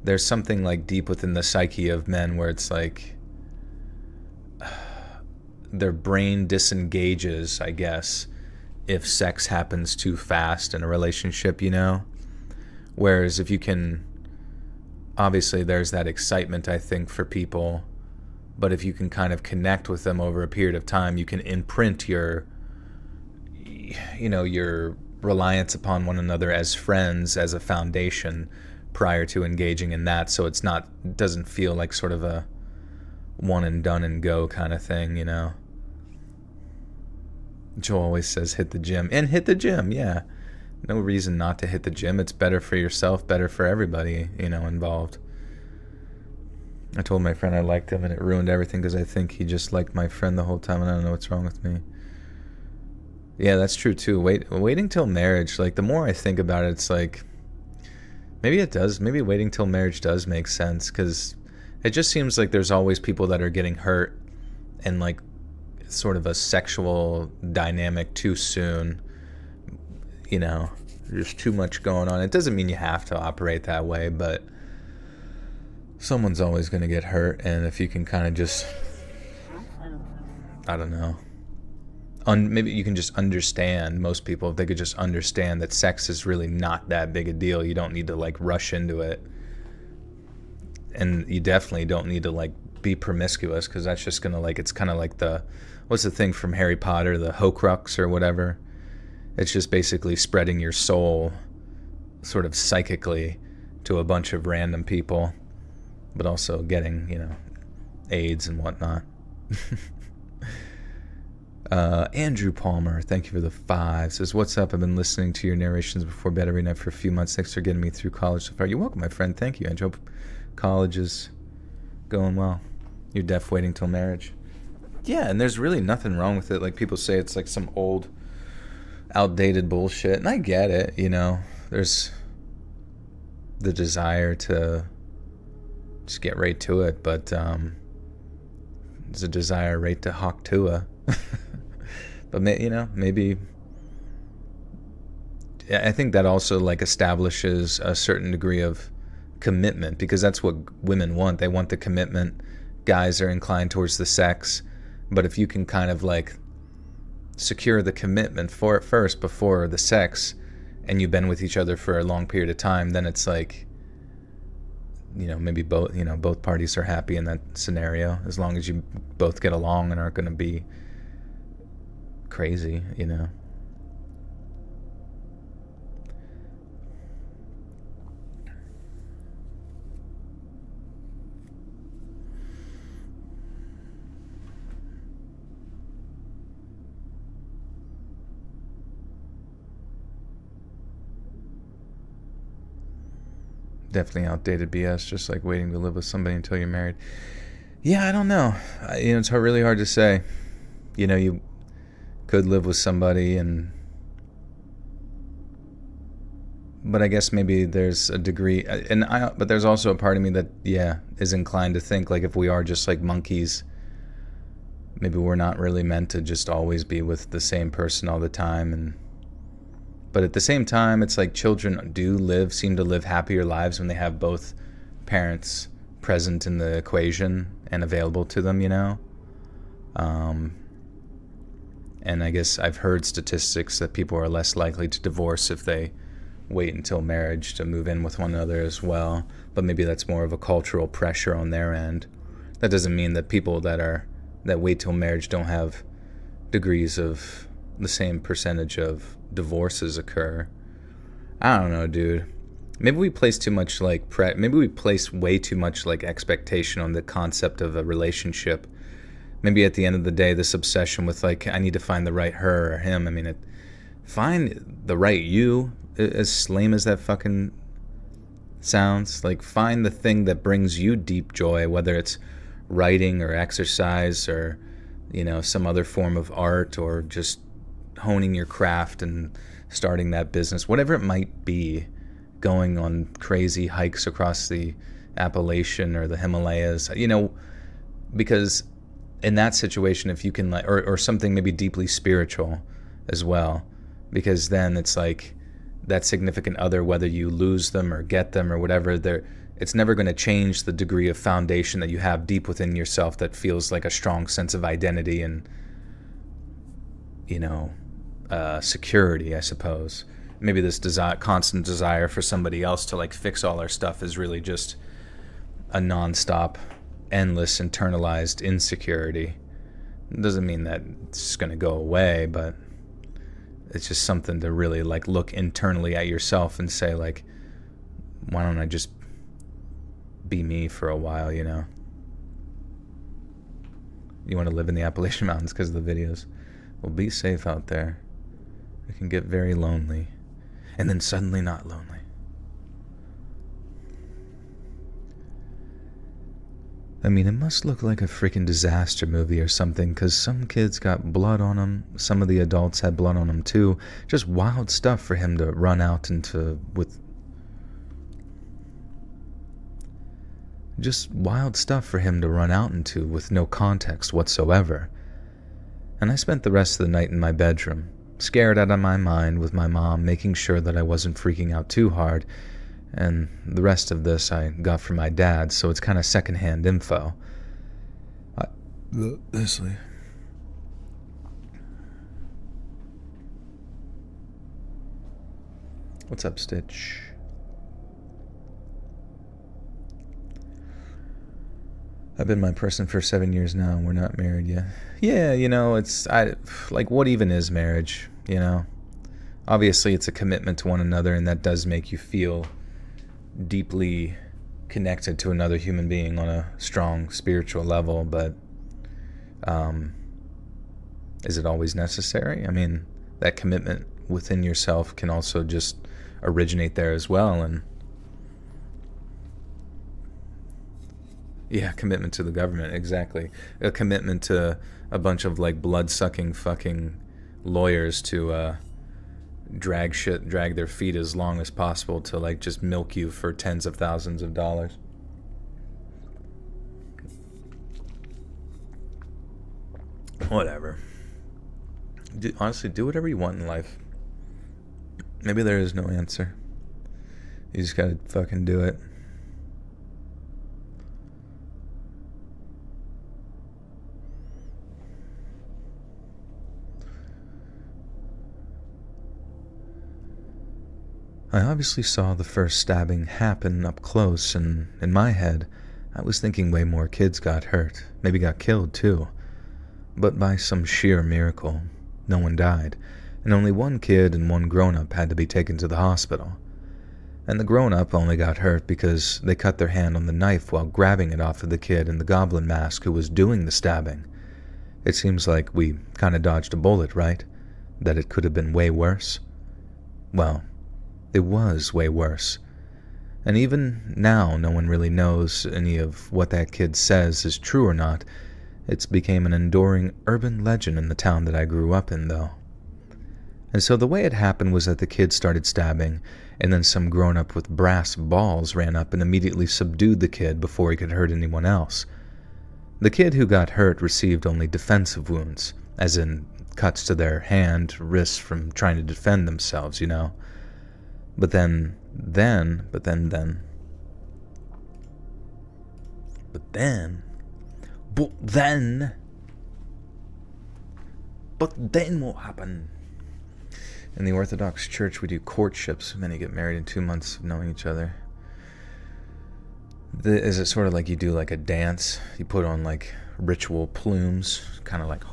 S1: there's something like deep within the psyche of men where it's like their brain disengages, I guess, if sex happens too fast in a relationship, you know? Whereas if you can, obviously there's that excitement, I think, for people, but if you can kind of connect with them over a period of time, you can imprint your, you know, your reliance upon one another as friends, as a foundation prior to engaging in that, so it's not, it doesn't feel like sort of a one and done and go kind of thing, you know? Joe always says hit the gym. And hit the gym, yeah. No reason not to hit the gym. It's better for yourself, better for everybody, you know, involved. I told my friend I liked him, and it ruined everything because I think he just liked my friend the whole time, and I don't know what's wrong with me. Yeah, that's true too. Waiting till marriage, like, the more I think about it, it's like, maybe it does. Maybe waiting till marriage does make sense, because it just seems like there's always people that are getting hurt and like sort of a sexual dynamic too soon, you know, there's too much going on. It doesn't mean you have to operate that way, but someone's always going to get hurt. And if you can kind of just, I don't know, maybe you can just understand, most people, if they could just understand that sex is really not that big a deal, you don't need to like rush into it. And you definitely don't need to like be promiscuous, because that's just gonna, like, it's kind of like the, what's the thing from Harry Potter, the Horcrux or whatever. It's just basically spreading your soul sort of psychically to a bunch of random people, but also getting, you know, AIDS and whatnot. Andrew Palmer, thank you for the 5, says, what's up? I've been listening to your narrations before bed every night for a few months. Thanks for getting me through college so far. You're welcome, my friend. Thank you, Andrew. Hope college is going well. You're deaf waiting till marriage. Yeah, and there's really nothing wrong with it. Like, people say it's like some old, outdated bullshit, and I get it, you know. There's the desire to just get right to it, but there's a desire right to hawk to a. But, you know, maybe, I think that also like establishes a certain degree of commitment, because that's what women want. They want the commitment. Guys are inclined towards the sex, but if you can kind of like secure the commitment for it first before the sex, and you've been with each other for a long period of time, then it's like, you know, maybe both parties are happy in that scenario, as long as you both get along and aren't going to be crazy, you know. definitely outdated BS, just like waiting to live with somebody until you're married. Yeah, I don't know. It's really hard to say. You could live with somebody but I guess maybe there's a degree, but there's also a part of me that, is inclined to think, like, if we are just like monkeys, maybe we're not really meant to just always be with the same person all the time. But at the same time, it's like children seem to live happier lives when they have both parents present in the equation and available to them, and I guess I've heard statistics that people are less likely to divorce if they wait until marriage to move in with one another as well. But maybe that's more of a cultural pressure on their end. That doesn't mean that people that wait till marriage don't have degrees of the same percentage of divorces occur. I don't know, dude. Maybe we place too much maybe we place way too much like expectation on the concept of a relationship. Maybe at the end of the day, this obsession with like, I need to find the right her or him. I mean, find the right you, as lame as that fucking sounds. Like, find the thing that brings you deep joy, whether it's writing or exercise or, some other form of art, or just honing your craft and starting that business, whatever it might be, going on crazy hikes across the Appalachian or the Himalayas, because in that situation, if you can, or something maybe deeply spiritual as well, because then it's like that significant other, whether you lose them or get them or whatever, it's never going to change the degree of foundation that you have deep within yourself that feels like a strong sense of identity and, security, I suppose. Maybe this constant desire for somebody else to like fix all our stuff is really just a nonstop, endless, internalized insecurity. It doesn't mean that it's going to go away, but it's just something to really like look internally at yourself and say like, why don't I just be me for a while, You want to live in the Appalachian Mountains because of the videos. Well, be safe out there. It can get very lonely. And then suddenly not lonely. I mean, it must look like a freaking disaster movie or something, because some kids got blood on them. Some of the adults had blood on them too. Just wild stuff for him to run out into with... Just wild stuff for him to run out into with no context whatsoever. And I spent the rest of the night in my bedroom, scared out of my mind with my mom, making sure that I wasn't freaking out too hard. And the rest of this I got from my dad, so it's kind of secondhand info. Leslie. What's up, Stitch? I've been my person for 7 years now, and we're not married yet. Yeah, what even is marriage, Obviously, it's a commitment to one another, and that does make you feel deeply connected to another human being on a strong spiritual level, but is it always necessary? I mean, that commitment within yourself can also just originate there as well, and commitment to the government, exactly. A commitment to a bunch of like blood-sucking fucking lawyers to drag their feet as long as possible to like just milk you for tens of thousands of dollars. Whatever. Honestly, do whatever you want in life. Maybe there is no answer. You just gotta fucking do it. I obviously saw the first stabbing happen up close, and in my head, I was thinking way more kids got hurt, maybe got killed too. But by some sheer miracle, no one died, and only one kid and one grown-up had to be taken to the hospital. And the grown-up only got hurt because they cut their hand on the knife while grabbing it off of the kid in the goblin mask who was doing the stabbing. It seems like we kinda dodged a bullet, right? That it could have been way worse? Well, it was way worse. And even now, no one really knows any of what that kid says is true or not. It's became an enduring urban legend in the town that I grew up in, though. And so the way it happened was that the kid started stabbing, and then some grown-up with brass balls ran up and immediately subdued the kid before he could hurt anyone else. The kid who got hurt received only defensive wounds, as in cuts to their hand, wrists from trying to defend themselves, you know? But then, what happened? In the Orthodox Church, we do courtships. Many get married in 2 months of knowing each other. Is it sort of like you do like a dance? You put on like ritual plumes, kind of like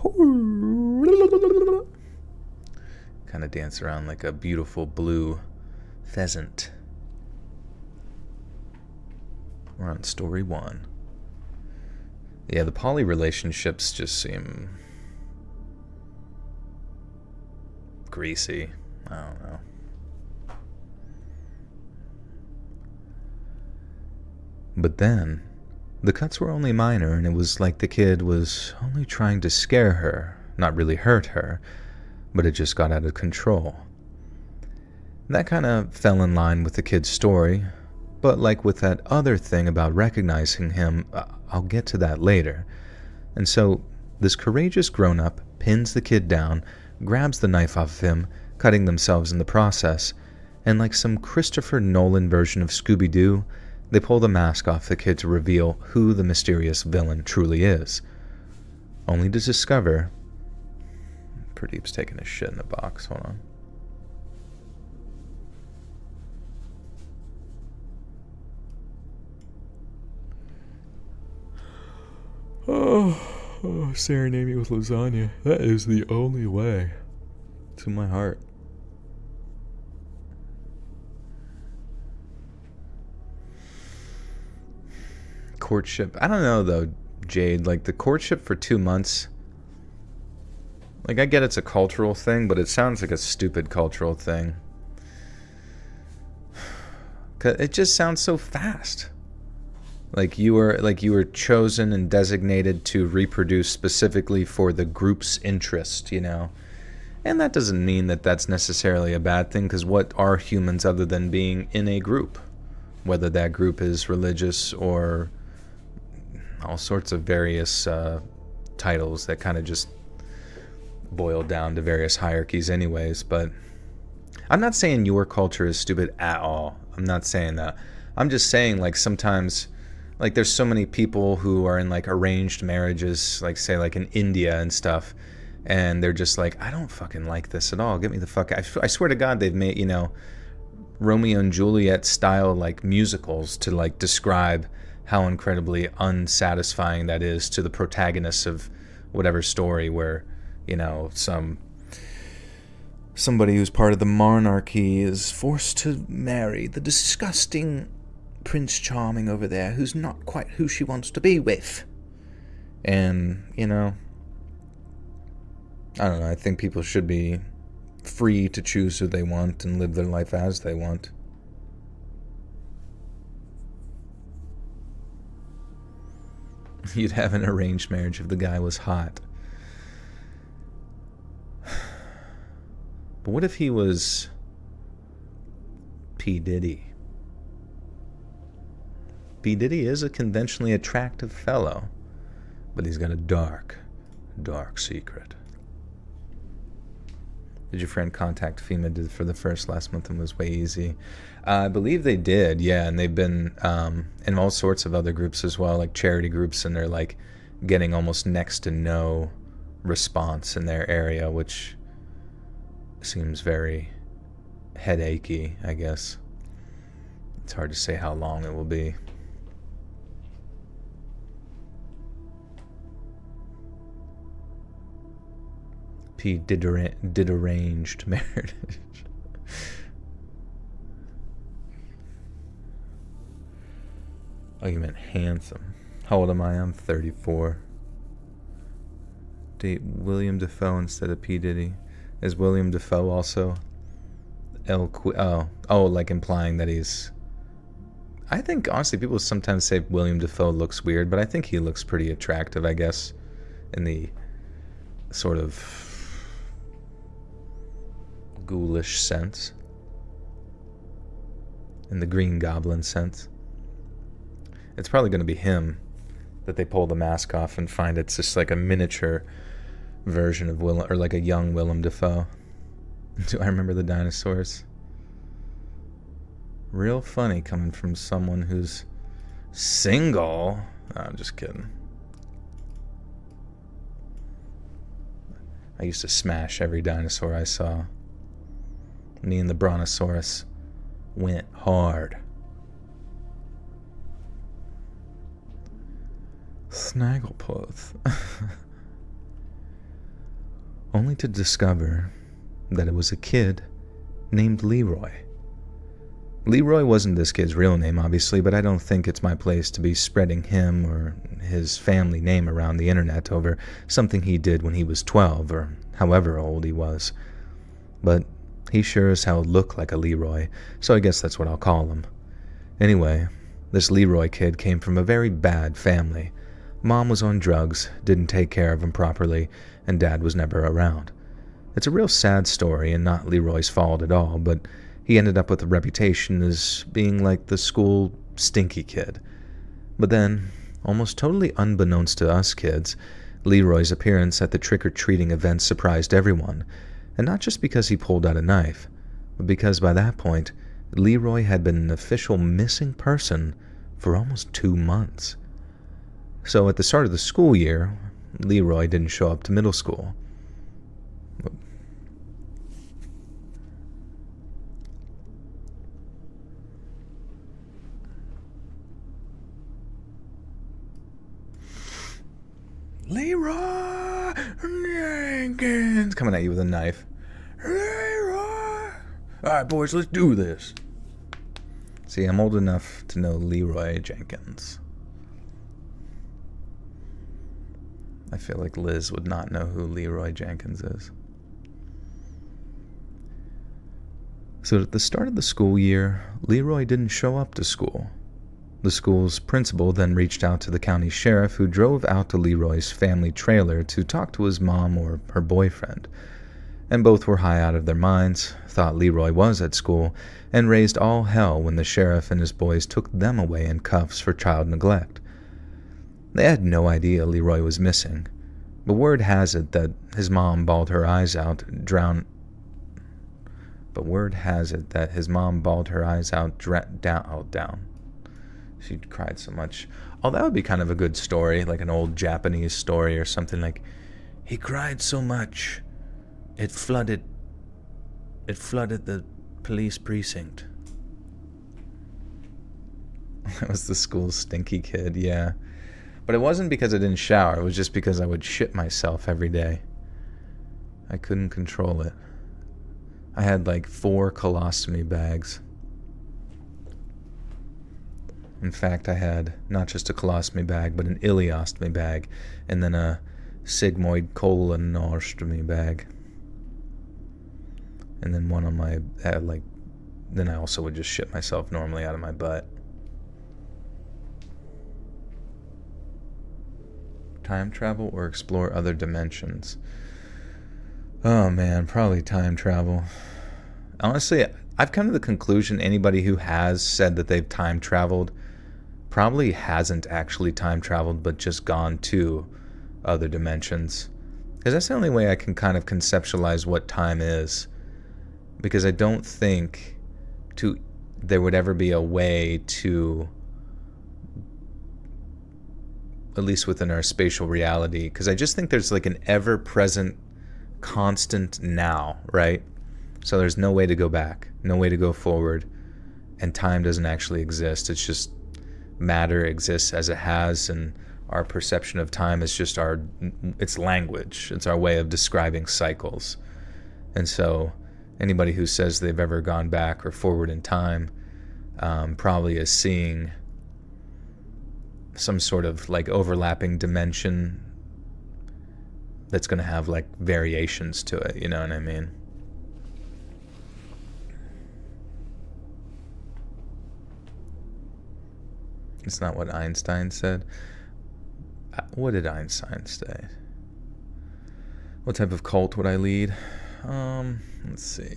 S1: kind of dance around like a beautiful blue pheasant. We're on story 1. Yeah, the poly relationships just seem greasy. I don't know. But then, the cuts were only minor, and it was like the kid was only trying to scare her, not really hurt her, but it just got out of control. That kind of fell in line with the kid's story, but like with that other thing about recognizing him, I'll get to that later. And so, this courageous grown-up pins the kid down, grabs the knife off of him, cutting themselves in the process, and like some Christopher Nolan version of Scooby-Doo, they pull the mask off the kid to reveal who the mysterious villain truly is. Only to discover... Pradeep's taking a shit in a box, hold on. Oh, serenade me with lasagna. That is the only way to my heart. Courtship. I don't know though, Jade. Like the courtship for 2 months. Like I get it's a cultural thing, but it sounds like a stupid cultural thing. 'Cause it just sounds so fast. Like you were chosen and designated to reproduce specifically for the group's interest, you know. And that doesn't mean that that's necessarily a bad thing, because what are humans other than being in a group? Whether that group is religious or all sorts of various titles that kind of just boil down to various hierarchies anyways. But I'm not saying your culture is stupid at all. I'm not saying that. I'm just saying, like, sometimes, like, there's so many people who are in, like, arranged marriages, like, say, like, in India and stuff, and they're just like, I don't fucking like this at all. Get me the fuck out. I swear to God, they've made, you know, Romeo and Juliet style, like, musicals to, like, describe how incredibly unsatisfying that is to the protagonists of whatever story where, you know, somebody who's part of the monarchy is forced to marry the disgusting Prince Charming over there who's not quite who she wants to be with. And, you know, I don't know, I think people should be free to choose who they want and live their life as they want. You'd have an arranged marriage if the guy was hot. But what if he was P. Diddy? P. Diddy is a conventionally attractive fellow, but he's got a dark, dark secret. Did your friend contact FEMA for the first last month and was way easy? I believe they did, yeah, and they've been in all sorts of other groups as well, like charity groups, and they're like getting almost next to no response in their area, which seems very headachy, I guess. It's hard to say how long it will be. P did arranged marriage. Oh, you meant handsome. How old am I? I'm 34. Date William Dafoe instead of P. Diddy. Is William Dafoe also like implying that he's I think, honestly, people sometimes say William Dafoe looks weird, but I think he looks pretty attractive, I guess, in the sort of ghoulish sense. In the Green Goblin sense. It's probably going to be him that they pull the mask off and find it's just like a miniature version of Willem, or like a young Willem Dafoe. Do I remember the dinosaurs? Real funny coming from someone who's single. No, I'm just kidding. I used to smash every dinosaur I saw. Me and the Brontosaurus went hard. Snagglepuss. Only to discover that it was a kid named Leroy. Leroy wasn't this kid's real name, obviously, but I don't think it's my place to be spreading him or his family name around the internet over something he did when he was 12 or however old he was. But he sure as hell looked like a Leroy, so I guess that's what I'll call him. Anyway, this Leroy kid came from a very bad family. Mom was on drugs, didn't take care of him properly, and Dad was never around. It's a real sad story and not Leroy's fault at all, but he ended up with a reputation as being like the school stinky kid. But then, almost totally unbeknownst to us kids, Leroy's appearance at the trick-or-treating event surprised everyone, and not just because he pulled out a knife, but because by that point, Leroy had been an official missing person for almost 2 months. So at the start of the school year, Leroy didn't show up to middle school. Leroy Jenkins coming at you with a knife. Leroy! Alright, boys, let's do this. See, I'm old enough to know Leroy Jenkins. I feel like Liz would not know who Leroy Jenkins is. So at the start of the school year, Leroy didn't show up to school. The school's principal then reached out to the county sheriff, who drove out to Leroy's family trailer to talk to his mom or her boyfriend. And both were high out of their minds, thought Leroy was at school, and raised all hell when the sheriff and his boys took them away in cuffs for child neglect. They had no idea Leroy was missing, but word has it that his mom bawled her eyes out, down. She cried so much. Oh, that would be kind of a good story, like an old Japanese story or something like, he cried so much, it flooded the police precinct. That was the school's stinky kid, yeah. But it wasn't because I didn't shower, it was just because I would shit myself every day. I couldn't control it. I had like 4 colostomy bags. In fact, I had not just a colostomy bag, but an ileostomy bag, and then a sigmoid colonostomy bag. And then one on my, then I also would just shit myself normally out of my butt. Time travel or explore other dimensions? Oh man, probably time travel. Honestly, I've come to the conclusion anybody who has said that they've time traveled probably hasn't actually time traveled, but just gone to other dimensions. Because that's the only way I can kind of conceptualize what time is. Because I don't think there would ever be a way to, at least within our spatial reality, because I just think there's like an ever-present constant now, right? So there's no way to go back, no way to go forward, and time doesn't actually exist. It's just matter exists as it has, and our perception of time is just it's language. It's our way of describing cycles. And so anybody who says they've ever gone back or forward in time probably is seeing some sort of like overlapping dimension that's going to have like variations to it, you know what I mean? It's not what Einstein said. What did Einstein say? What type of cult would I lead? Let's see.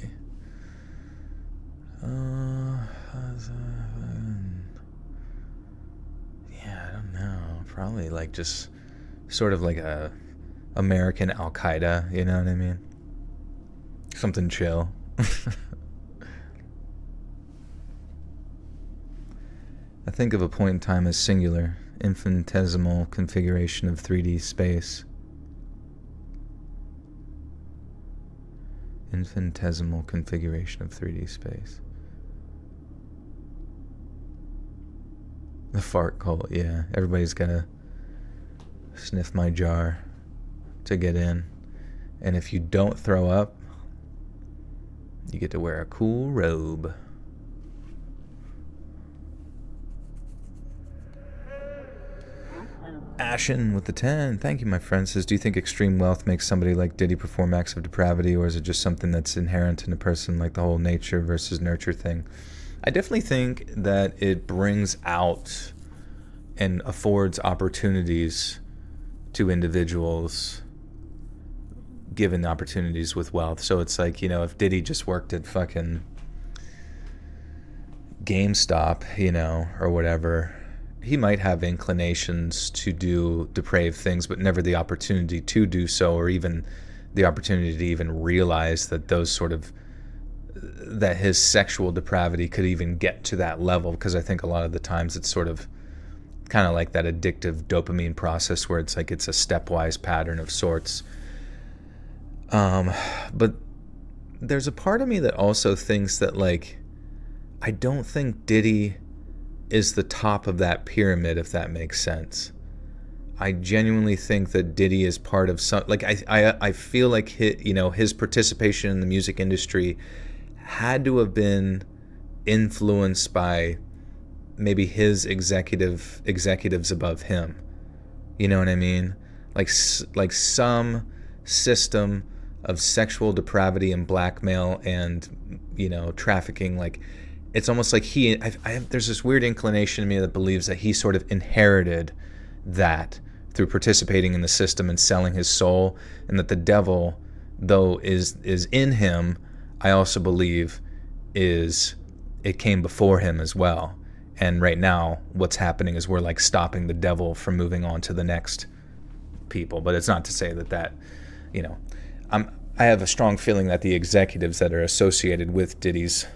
S1: Yeah, I don't know. Probably like just sort of like a American Al-Qaeda, you know what I mean? Something chill. I think of a point in time as singular, infinitesimal configuration of 3D space. Infinitesimal configuration of 3D space. The fart cult, yeah. Everybody's gotta sniff my jar to get in. And if you don't throw up, you get to wear a cool robe. Ashen with the 10. Thank you, my friend. Says, do you think extreme wealth makes somebody like Diddy perform acts of depravity, or is it just something that's inherent in a person, like the whole nature versus nurture thing? I definitely think that it brings out and affords opportunities to individuals given opportunities with wealth. So it's like, you know, if Diddy just worked at fucking GameStop, you know, or whatever, he might have inclinations to do depraved things, but never the opportunity to do so, or even the opportunity to even realize that those sort of, that his sexual depravity could even get to that level. Because I think a lot of the times it's sort of kind of like that addictive dopamine process where it's like it's a stepwise pattern of sorts. But there's a part of me that also thinks that, like, I don't think Diddy is the top of that pyramid, if that makes sense. I genuinely think that Diddy is part of some, like, I feel like his participation in the music industry had to have been influenced by maybe his executives above him. You know what I mean? Like some system of sexual depravity and blackmail and, you know, trafficking. Like, it's almost like there's this weird inclination in me that believes that he sort of inherited that through participating in the system and selling his soul, and that the devil, though is in him, I also believe it came before him as well. And right now what's happening is we're like stopping the devil from moving on to the next people. But it's not to say that you know, I have a strong feeling that the executives that are associated with Diddy's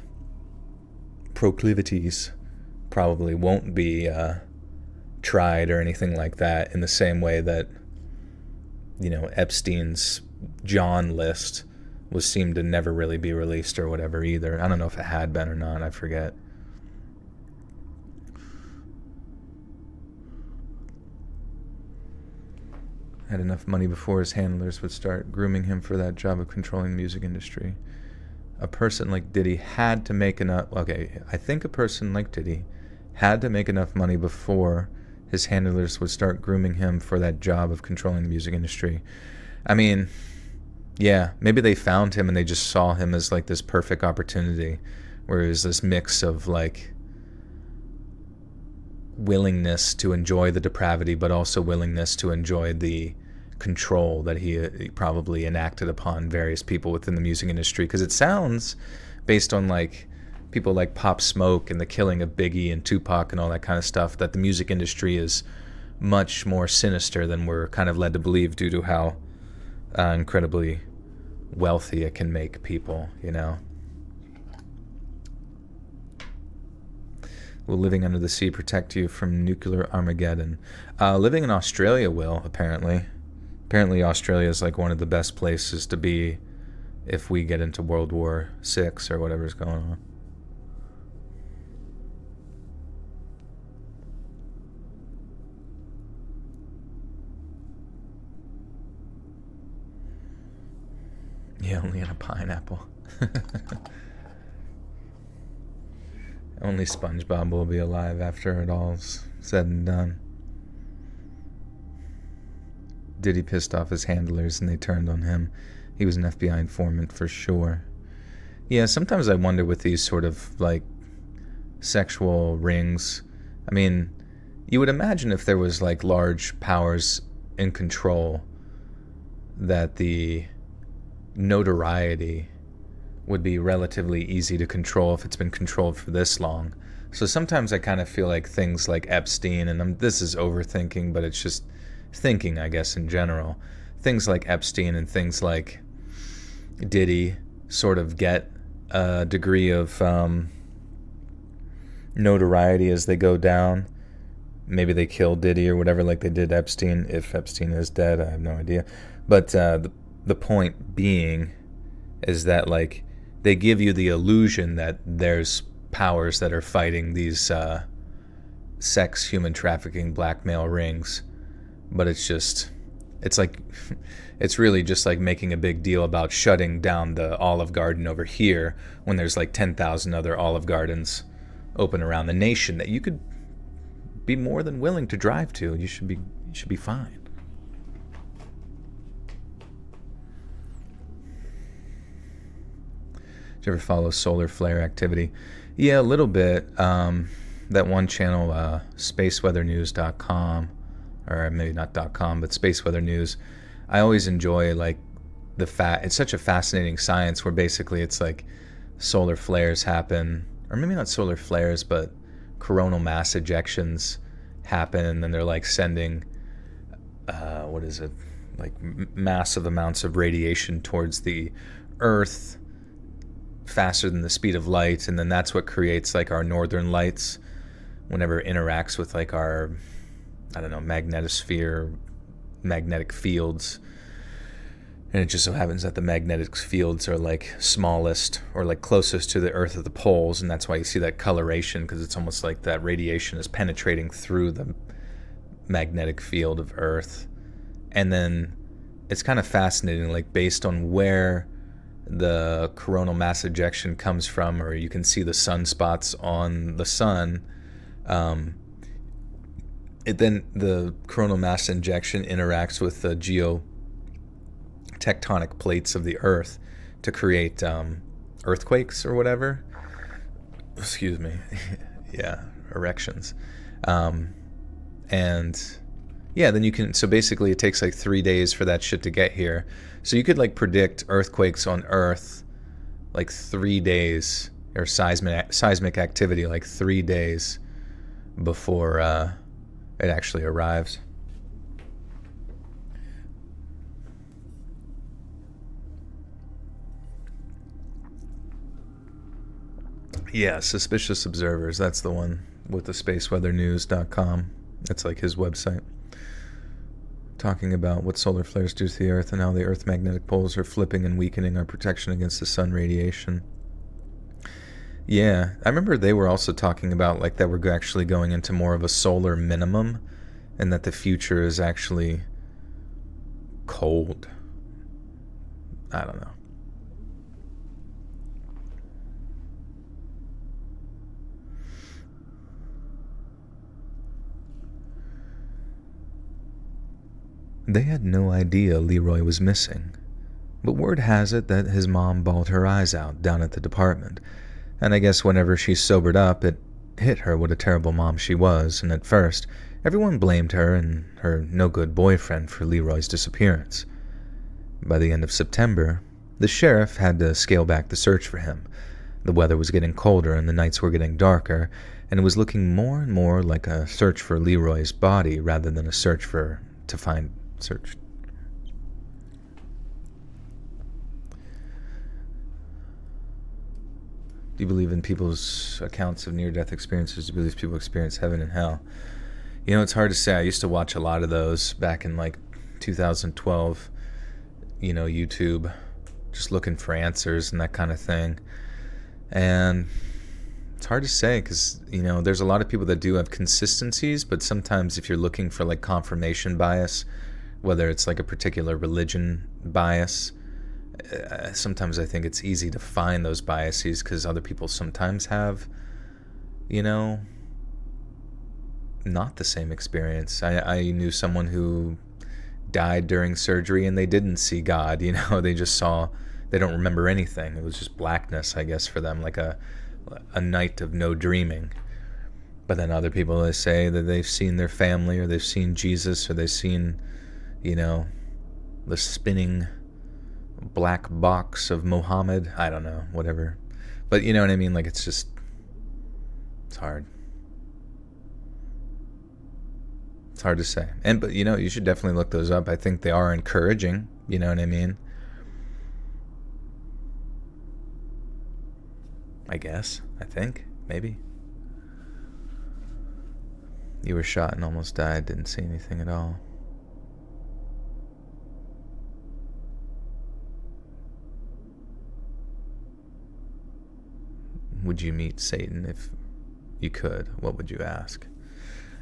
S1: proclivities probably won't be tried or anything like that, in the same way that, you know, Epstein's John list seemed to never really be released or whatever either. I don't know if it had been or not, I forget. Had enough money before his handlers would start grooming him for that job of controlling the music industry. A person like Diddy had to make enough... Okay, I think a person like Diddy had to make enough money before his handlers would start grooming him for that job of controlling the music industry. I mean, yeah, maybe they found him and they just saw him as like this perfect opportunity, where it was this mix of like willingness to enjoy the depravity, but also willingness to enjoy the control that he probably enacted upon various people within the music industry. Because it sounds, based on like people like Pop Smoke and the killing of Biggie and Tupac and all that kind of stuff, that the music industry is much more sinister than we're kind of led to believe, due to how incredibly wealthy it can make people, you know. Will living under the sea protect you from nuclear Armageddon? Living in Australia will, apparently. Apparently Australia is like one of the best places to be if we get into World War VI or whatever's going on. Yeah, only in a pineapple. Only SpongeBob will be alive after it all's said and done. Diddy pissed off his handlers and they turned on him. He was an FBI informant for sure. Yeah, sometimes I wonder with these sort of like sexual rings. I mean, You would imagine if there was like large powers in control that the notoriety would be relatively easy to control if it's been controlled for this long. So sometimes I kind of feel like things like Epstein, and this is overthinking, but it's just thinking, I guess, in general. Things like Epstein and things like Diddy sort of get a degree of notoriety as they go down. Maybe they kill Diddy or whatever like they did Epstein. If Epstein is dead, I have no idea. But the point being is that like they give you the illusion that there's powers that are fighting these sex, human trafficking, blackmail rings. But it's like, it's really just like making a big deal about shutting down the Olive Garden over here when there's like 10,000 other Olive Gardens open around the nation that you could be more than willing to drive to. You should be fine. Did you ever follow solar flare activity? Yeah, a little bit. That one channel, spaceweathernews.com, or maybe not .com, but Space Weather News. I always enjoy like it's such a fascinating science where basically it's like solar flares happen, or maybe not solar flares, but coronal mass ejections happen, and then they're like sending massive amounts of radiation towards the Earth faster than the speed of light, and then that's what creates like our northern lights whenever it interacts with like our, I don't know, magnetosphere, magnetic fields. And it just so happens that the magnetic fields are like smallest or like closest to the Earth at the poles, and that's why you see that coloration, because it's almost like that radiation is penetrating through the magnetic field of Earth. And then it's kind of fascinating, like based on where the coronal mass ejection comes from, or you can see the sunspots on the sun, then the coronal mass injection interacts with the geotectonic plates of the Earth to create earthquakes or whatever. Excuse me. Yeah, erections. And yeah, then you can, so basically it takes like 3 days for that shit to get here. So you could like predict earthquakes on Earth like 3 days, or seismic activity like 3 days before it actually arrives. Yeah, Suspicious Observers, that's the one with the spaceweathernews.com. That's like his website. Talking about what solar flares do to the Earth and how the Earth magnetic poles are flipping and weakening our protection against the sun radiation. Yeah, I remember they were also talking about like that we're actually going into more of a solar minimum, and that the future is actually cold. I don't know. They had no idea Leroy was missing, but word has it that his mom bawled her eyes out down at the department, and I guess whenever she sobered up, it hit her what a terrible mom she was, and at first, everyone blamed her and her no-good boyfriend for Leroy's disappearance. By the end of September, the sheriff had to scale back the search for him. The weather was getting colder and the nights were getting darker, and it was looking more and more like a search for Leroy's body rather than a search to find. Do you believe in people's accounts of near-death experiences? Do you believe people experience heaven and hell? You know, it's hard to say. I used to watch a lot of those back in like 2012, YouTube, just looking for answers and that kind of thing. And it's hard to say because, there's a lot of people that do have consistencies, but sometimes if you're looking for like confirmation bias, whether it's like a particular religion bias, sometimes I think it's easy to find those biases because other people sometimes have, not the same experience. I knew someone who died during surgery and they didn't see God, they just they don't remember anything. It was just blackness, I guess, for them, like a night of no dreaming. But then other people, they say that they've seen their family, or they've seen Jesus, or they've seen, the spinning black box of Muhammad. I don't know, whatever. But you know what I mean? Like, it's hard. It's hard to say. But you should definitely look those up. I think they are encouraging. You know what I mean? I guess. I think. Maybe. You were shot and almost died. Didn't see anything at all. Would you meet Satan if you could? What would you ask?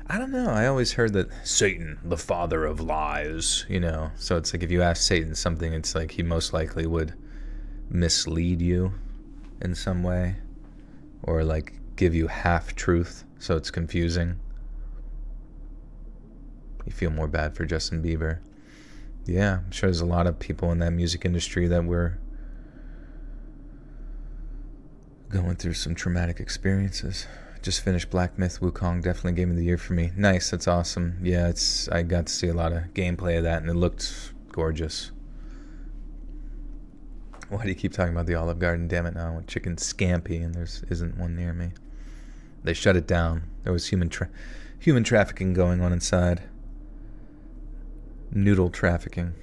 S1: I don't know. I always heard that Satan, the father of lies, So it's like if you ask Satan something, it's like he most likely would mislead you in some way, or like give you half-truth, so it's confusing. You feel more bad for Justin Bieber. Yeah, I'm sure there's a lot of people in that music industry that were going through some traumatic experiences. Just finished Black Myth Wukong, definitely Game of the Year for me. Nice, that's awesome. Yeah, I got to see a lot of gameplay of that, and it looked gorgeous. Why do you keep talking about the Olive Garden? Damn it, now I want chicken scampi, and there isn't one near me. They shut it down. There was human trafficking going on inside. Noodle trafficking.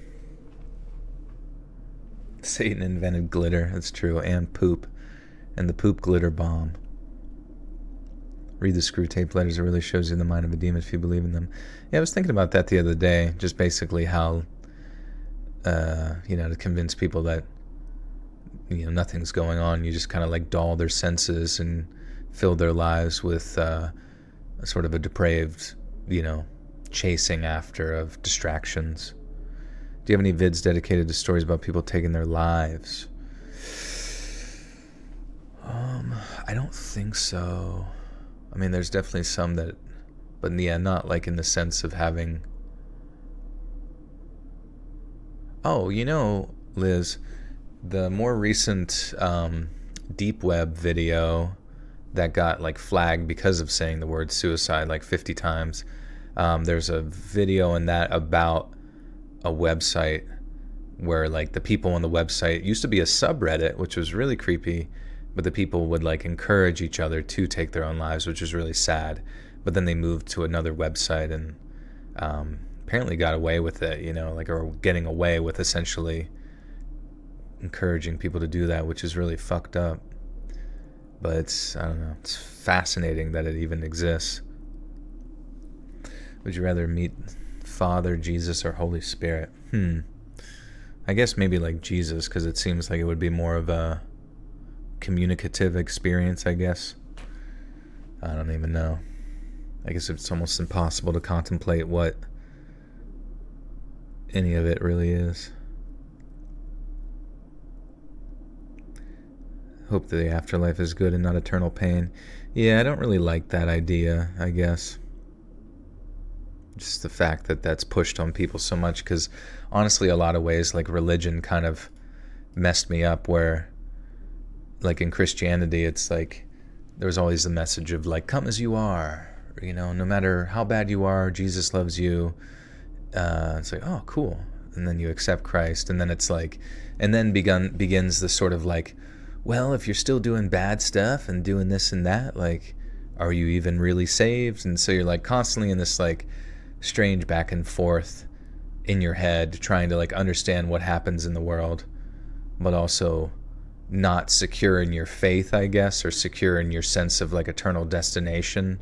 S1: Satan invented glitter, that's true, and poop. And the poop glitter bomb. Read the Screw Tape Letters. It really shows you the mind of a demon if you believe in them. Yeah, I was thinking about that the other day. Just basically how, to convince people that, nothing's going on. You just kind of like dull their senses and fill their lives with sort of a depraved, chasing after of distractions. Do you have any vids dedicated to stories about people taking their lives? I don't think so. I mean, there's definitely some that, but yeah, not like in the sense of having. Oh, Liz, the more recent deep web video that got like flagged because of saying the word suicide like 50 times. There's a video in that about a website where like the people on the website used to be a subreddit, which was really creepy. But the people would like encourage each other to take their own lives, which was really sad. But then they moved to another website and apparently got away with it, or getting away with essentially encouraging people to do that, which is really fucked up. But I don't know, it's fascinating that it even exists. Would you rather meet Father, Jesus, or Holy Spirit? I guess maybe like Jesus, because it seems like it would be more of a communicative experience, I guess. I don't even know. I guess it's almost impossible to contemplate what any of it really is. Hope that the afterlife is good and not eternal pain. Yeah, I don't really like that idea, I guess. Just the fact that that's pushed on people so much, because honestly, a lot of ways, like religion kind of messed me up, where like in Christianity, it's like there's always the message of like, come as you are, no matter how bad you are, Jesus loves you. It's like, oh, cool. And then you accept Christ, and then it's like, and then begins the sort of like, well, if you're still doing bad stuff and doing this and that, like, are you even really saved? And so you're like constantly in this like strange back and forth in your head, trying to like understand what happens in the world, but also not secure in your faith, I guess, or secure in your sense of like eternal destination.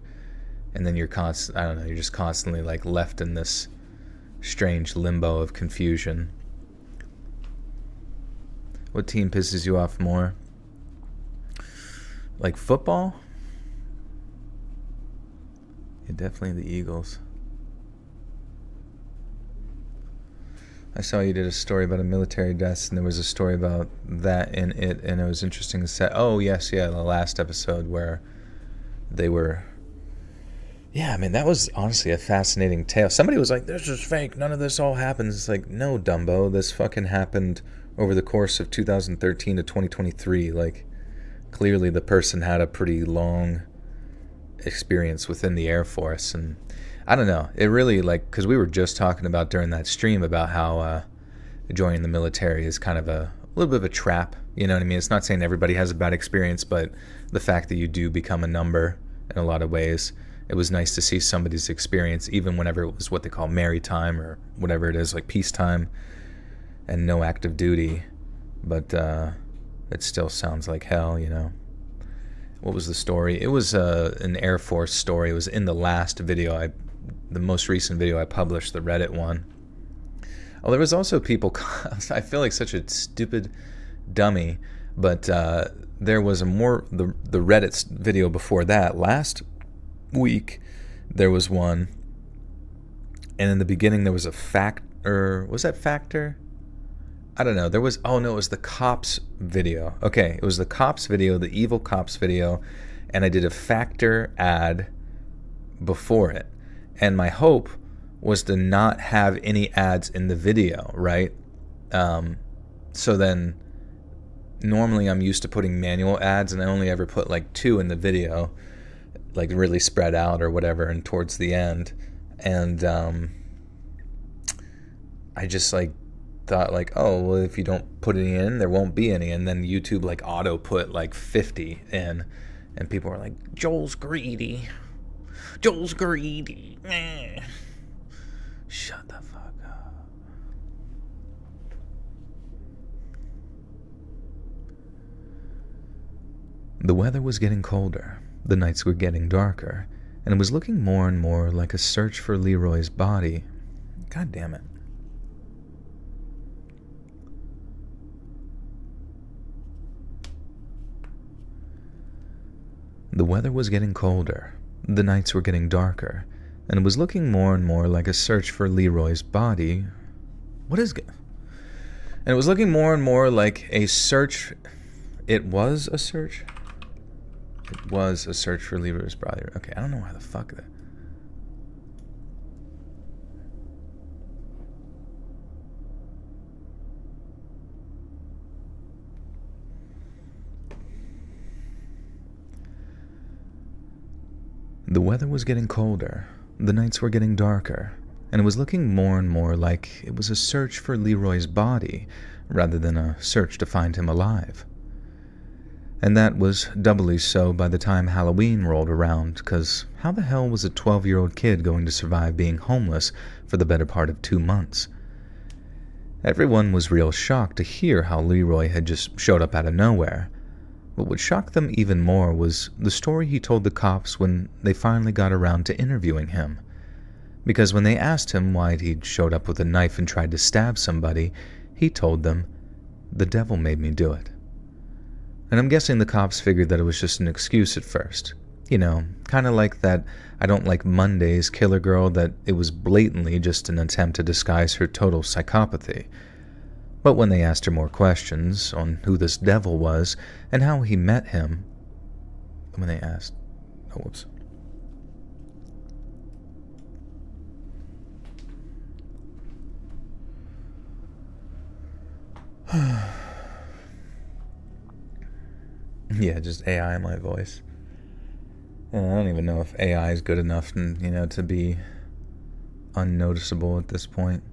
S1: And then you're you're just constantly like left in this strange limbo of confusion. What team pisses you off more? Like football? Yeah, definitely the Eagles. I saw you did a story about a military death, and there was a story about that in it, and it was interesting to say. Oh, yes, yeah, the last episode where they were. Yeah, I mean, that was honestly a fascinating tale. Somebody was like, this is fake, none of this all happens. It's like, no, Dumbo, this fucking happened over the course of 2013 to 2023. Like, clearly the person had a pretty long experience within the Air Force. And I don't know, it really, like, because we were just talking about during that stream about how joining the military is kind of a little bit of a trap. You know what I mean? It's not saying everybody has a bad experience, but the fact that you do become a number in a lot of ways. It was nice to see somebody's experience, even whenever it was what they call merry time or whatever it is, like peacetime and no active duty. But it still sounds like hell, you know. What was the story? It was an Air Force story. It was in the last video, the most recent video I published, the Reddit one. Oh, there was also people, I feel like such a stupid dummy, but there was the Reddit video before that. Last week, there was one, and in the beginning there was a was that Factor? I don't know. There was, oh no, it was the Cops video. Okay, it was the Cops video, the evil Cops video, and I did a Factor ad before it. And my hope was to not have any ads in the video, right? So then, normally I'm used to putting manual ads, and I only ever put like 2 in the video, like really spread out or whatever, and towards the end. And I just like thought like, oh, well, if you don't put any in, there won't be any. And then YouTube like auto put like 50 in, and people were like, Joel's greedy. Joel's greedy. Shut the fuck up. The weather was getting colder, the nights were getting darker, and it was looking more and more like a search for Leroy's body. God damn it. The weather was getting colder, the nights were getting darker, and it was looking more and more like a search for Leroy's body. And it was looking more and more like a search. It was a search? It was a search for Leroy's body. Okay, I don't know why the fuck that. The weather was getting colder, the nights were getting darker, and it was looking more and more like it was a search for Leroy's body rather than a search to find him alive. And that was doubly so by the time Halloween rolled around, because how the hell was a 12-year-old kid going to survive being homeless for the better part of 2 months? Everyone was real shocked to hear how Leroy had just showed up out of nowhere. But what shocked them even more was the story he told the cops when they finally got around to interviewing him. Because when they asked him why he'd showed up with a knife and tried to stab somebody, he told them, "The devil made me do it." And I'm guessing the cops figured that it was just an excuse at first. You know, kind of like that I Don't Like Mondays killer girl, that it was blatantly just an attempt to disguise her total psychopathy. But when they asked her more questions on who this devil was and how he met him, when they asked, oh, whoops. Yeah, just AI in my voice. And I don't even know if AI is good enough, to be unnoticeable at this point.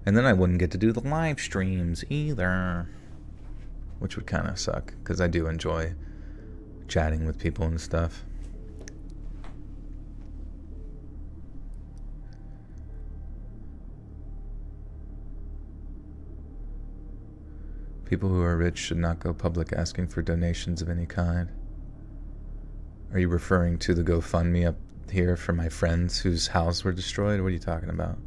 S1: And then I wouldn't get to do the live streams either, which would kind of suck, because I do enjoy chatting with people and stuff. People who are rich should not go public asking for donations of any kind. Are you referring to the GoFundMe up here for my friends whose houses were destroyed? What are you talking about?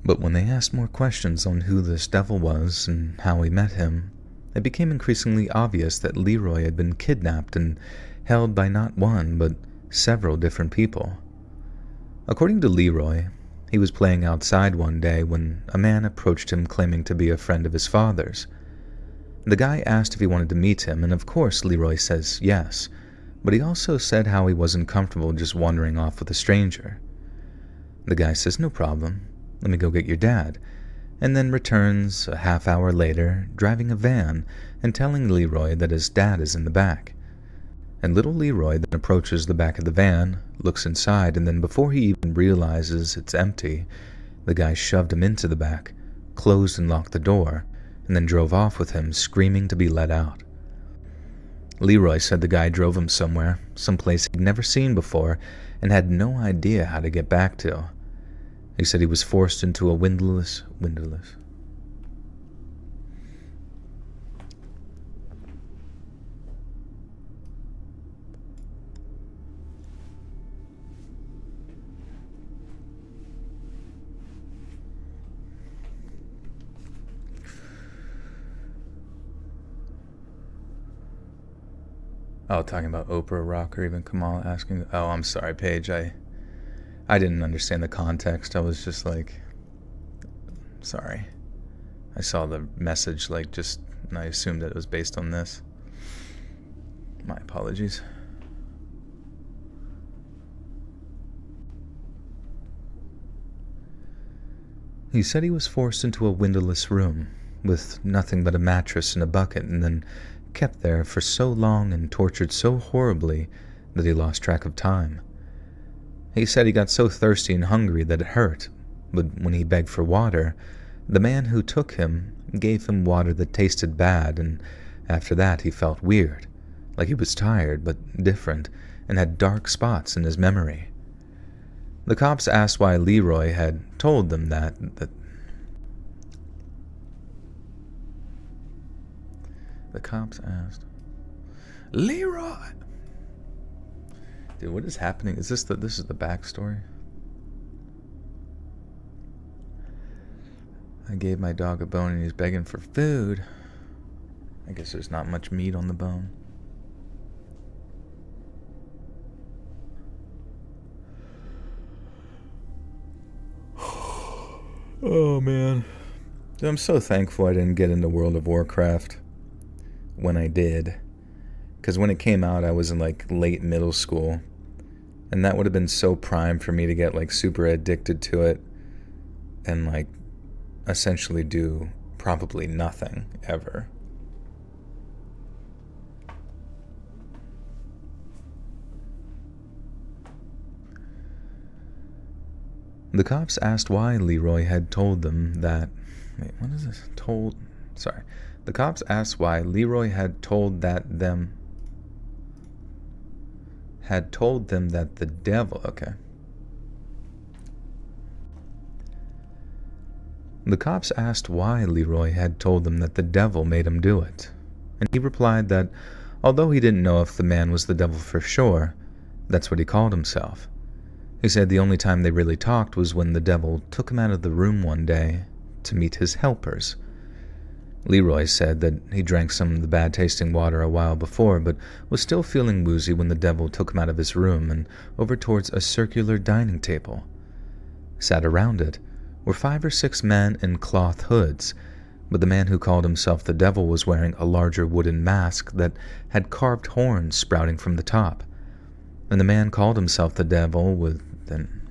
S1: But when they asked more questions on who this devil was and how he met him, it became increasingly obvious that Leroy had been kidnapped and held by not one, but several different people. According to Leroy, he was playing outside one day when a man approached him claiming to be a friend of his father's. The guy asked if he wanted to meet him, and of course Leroy says yes, but he also said how he wasn't comfortable just wandering off with a stranger. The guy says, "No problem. Let me go get your dad." and then returns a half hour later, driving a van and telling Leroy that his dad is in the back. And little Leroy then approaches the back of the van, looks inside, and then before he even realizes it's empty, the guy shoved him into the back, closed and locked the door, and then drove off with him, screaming to be let out. Leroy said the guy drove him somewhere, someplace he'd never seen before, and had no idea how to get back to. He said he was forced into a windowless. Oh, talking about Oprah, Rock, or even Kamal asking. Oh, I'm sorry, Paige. I didn't understand the context. I was just like, sorry. I saw the message, and I assumed that it was based on this. My apologies. He said he was forced into a windowless room with nothing but a mattress and a bucket, and then kept there for so long and tortured so horribly that he lost track of time. He said he got so thirsty and hungry that it hurt, but when he begged for water, the man who took him gave him water that tasted bad, and after that he felt weird, like he was tired but different, and had dark spots in his memory. The cops asked why Leroy had told them that the cops asked, Leroy! Dude, what is happening? This is the backstory? I gave my dog a bone and he's begging for food. I guess there's not much meat on the bone. Oh, man. I'm so thankful I didn't get into World of Warcraft when I did. Because when it came out, I was in late middle school. And that would have been so prime for me to get super addicted to it. And essentially do probably nothing ever. The cops asked why Leroy had told them that... Wait, what is this? The cops asked why Leroy had told them that the devil... Okay. The cops asked why Leroy had told them that the devil made him do it, and he replied that although he didn't know if the man was the devil for sure, that's what he called himself. He said the only time they really talked was when the devil took him out of the room one day to meet his helpers. Leroy said that he drank some of the bad-tasting water a while before, but was still feeling woozy when the devil took him out of his room and over towards a circular dining table. Sat around it were 5 or 6 men in cloth hoods, but the man who called himself the devil was wearing a larger wooden mask that had carved horns sprouting from the top. And the man called himself the devil with an...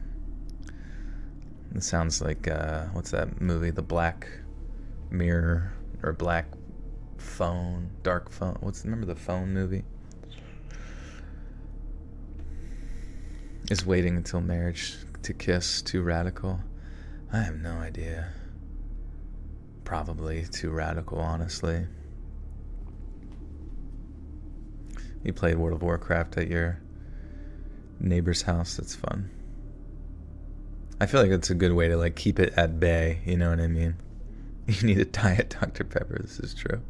S1: It sounds like, what's that movie? The Black Mirror, or Black Phone, Dark Phone. Remember the Phone movie? Is waiting until marriage to kiss too radical? I have no idea. Probably too radical, honestly. You played World of Warcraft at your neighbor's house? That's fun. I feel like it's a good way to keep it at bay, you know what I mean? You need a diet Dr. Pepper, this is true.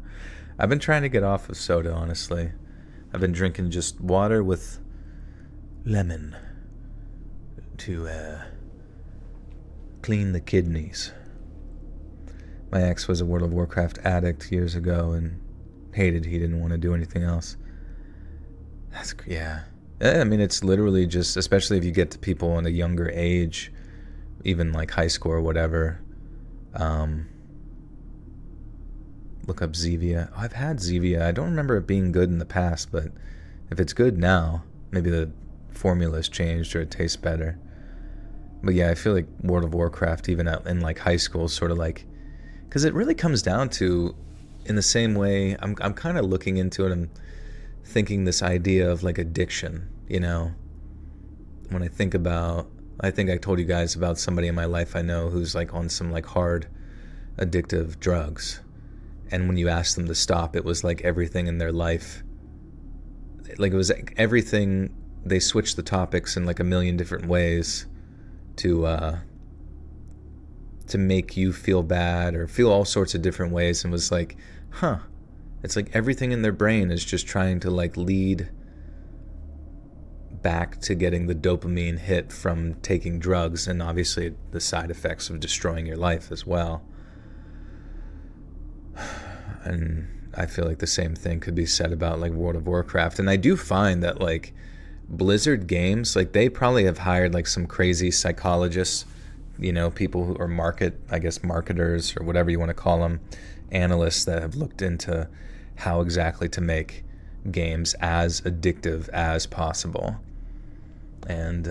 S1: I've been trying to get off of soda, honestly. I've been drinking just water with lemon to clean the kidneys. My ex was a World of Warcraft addict years ago and he didn't want to do anything else. Yeah. I mean, it's literally just, especially if you get to people in a younger age, even high school or whatever, look up Zevia. Oh, I've had Zevia. I don't remember it being good in the past, but if it's good now, maybe the formula's changed or it tastes better. But yeah, I feel like World of Warcraft, even in high school, sort of Because it really comes down to, in the same way, I'm kind of looking into it and thinking this idea of like addiction, you know? When I think I told you guys about somebody in my life I know who's like on some like hard addictive drugs. And when you ask them to stop, it was like everything in their life, like it was like everything, they switched the topics in like a million different ways to make you feel bad or feel all sorts of different ways, and was like, it's like everything in their brain is just trying to like lead back to getting the dopamine hit from taking drugs, and obviously the side effects of destroying your life as well. And I feel like the same thing could be said about like World of Warcraft. And I do find that like Blizzard games, like they probably have hired like some crazy psychologists, you know, people who are marketers or whatever you want to call them, analysts that have looked into how exactly to make games as addictive as possible. And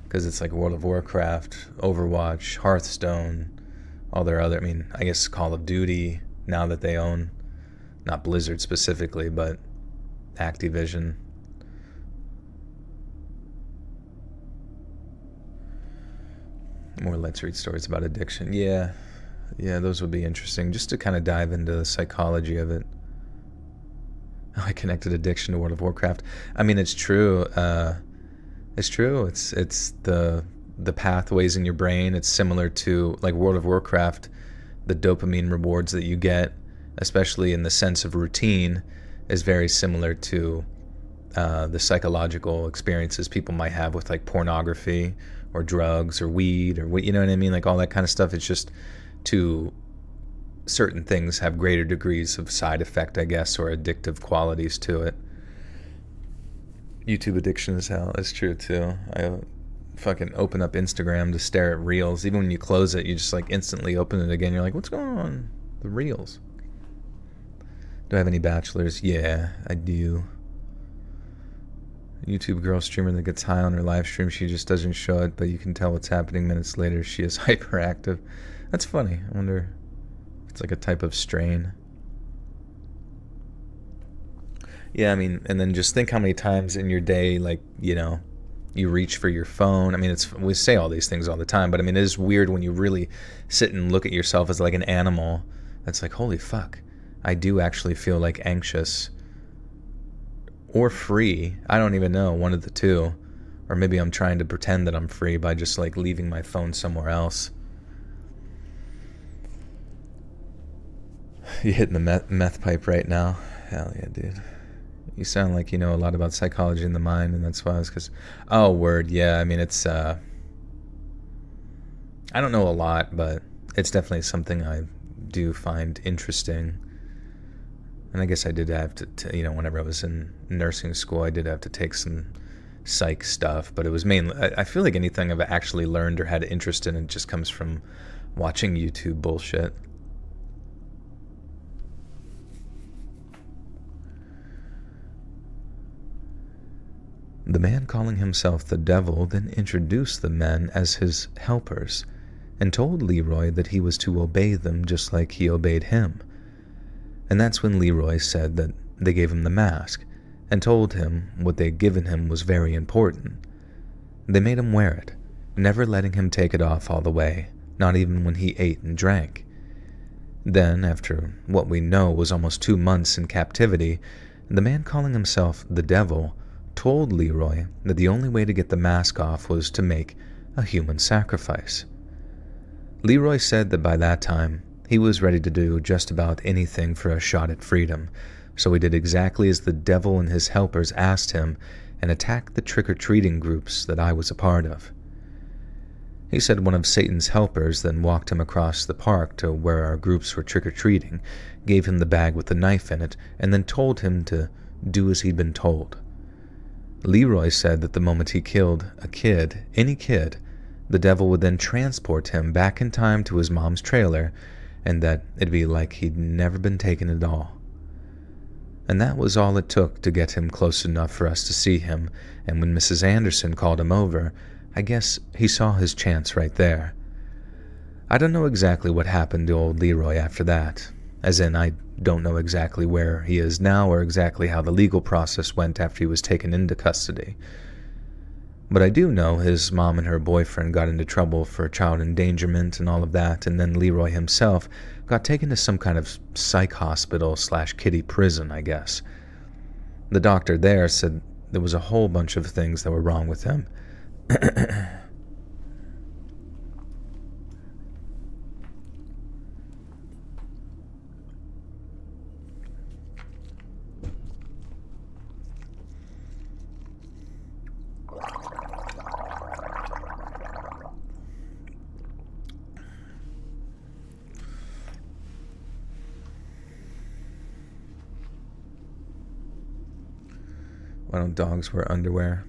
S1: because it's like World of Warcraft, Overwatch, Hearthstone, all their other, I mean, I guess Call of Duty, now that they own, not Blizzard specifically, but Activision. More Let's Read stories about addiction. Yeah, those would be interesting, just to kind of dive into the psychology of it. I connected addiction to World of Warcraft. I mean, it's true. It's true. It's the pathways in your brain. It's similar to like World of Warcraft. The dopamine rewards that you get, especially in the sense of routine, is very similar to the psychological experiences people might have with like pornography or drugs or weed or, you know what I mean? Like all that kind of stuff. It's just to certain things have greater degrees of side effect, I guess, or addictive qualities to it. YouTube addiction is hell. It's true too. I fucking open up Instagram to stare at reels. Even when you close it, you just like instantly open it again. You're like, what's going on? The reels. Do I have any bachelors? Yeah, I do. YouTube girl streamer that gets high on her live stream. She just doesn't show it, but you can tell what's happening minutes later. She is hyperactive. That's funny. I wonder if it's like a type of strain. Yeah, I mean, and then just think how many times in your day, like, you know, you reach for your phone. I mean, we say all these things all the time, but I mean, it is weird when you really sit and look at yourself as like an animal. That's like, holy fuck, I do actually feel like anxious or free. I don't even know, one of the two. Or maybe I'm trying to pretend that I'm free by just like leaving my phone somewhere else. You hitting the meth pipe right now? Hell yeah, dude. You sound like you know a lot about psychology in the mind, and that's why I was, because, oh, word, yeah, I mean, it's, I don't know a lot, but it's definitely something I do find interesting. And I guess I did have to, you know, whenever I was in nursing school, I did have to take some psych stuff, but it was mainly, I feel like anything I've actually learned or had interest in, it just comes from watching YouTube bullshit. The man calling himself the devil then introduced the men as his helpers and told Leroy that he was to obey them just like he obeyed him. And that's when Leroy said that they gave him the mask and told him what they'd given him was very important. They made him wear it, never letting him take it off all the way, not even when he ate and drank. Then, after what we know was almost 2 months in captivity, the man calling himself the devil told Leroy that the only way to get the mask off was to make a human sacrifice. Leroy said that by that time, he was ready to do just about anything for a shot at freedom, so he did exactly as the devil and his helpers asked him and attacked the trick-or-treating groups that I was a part of. He said one of Satan's helpers then walked him across the park to where our groups were trick-or-treating, gave him the bag with the knife in it, and then told him to do as he'd been told. Leroy said that the moment he killed a kid, any kid, the devil would then transport him back in time to his mom's trailer, and that it'd be like he'd never been taken at all. And that was all it took to get him close enough for us to see him, and when Mrs. Anderson called him over, I guess he saw his chance right there. I don't know exactly what happened to old Leroy after that, as in I don't know exactly where he is now or exactly how the legal process went after he was taken into custody. But I do know his mom and her boyfriend got into trouble for child endangerment and all of that, and then Leroy himself got taken to some kind of psych hospital / kiddie prison, I guess. The doctor there said there was a whole bunch of things that were wrong with him. Why don't dogs wear underwear?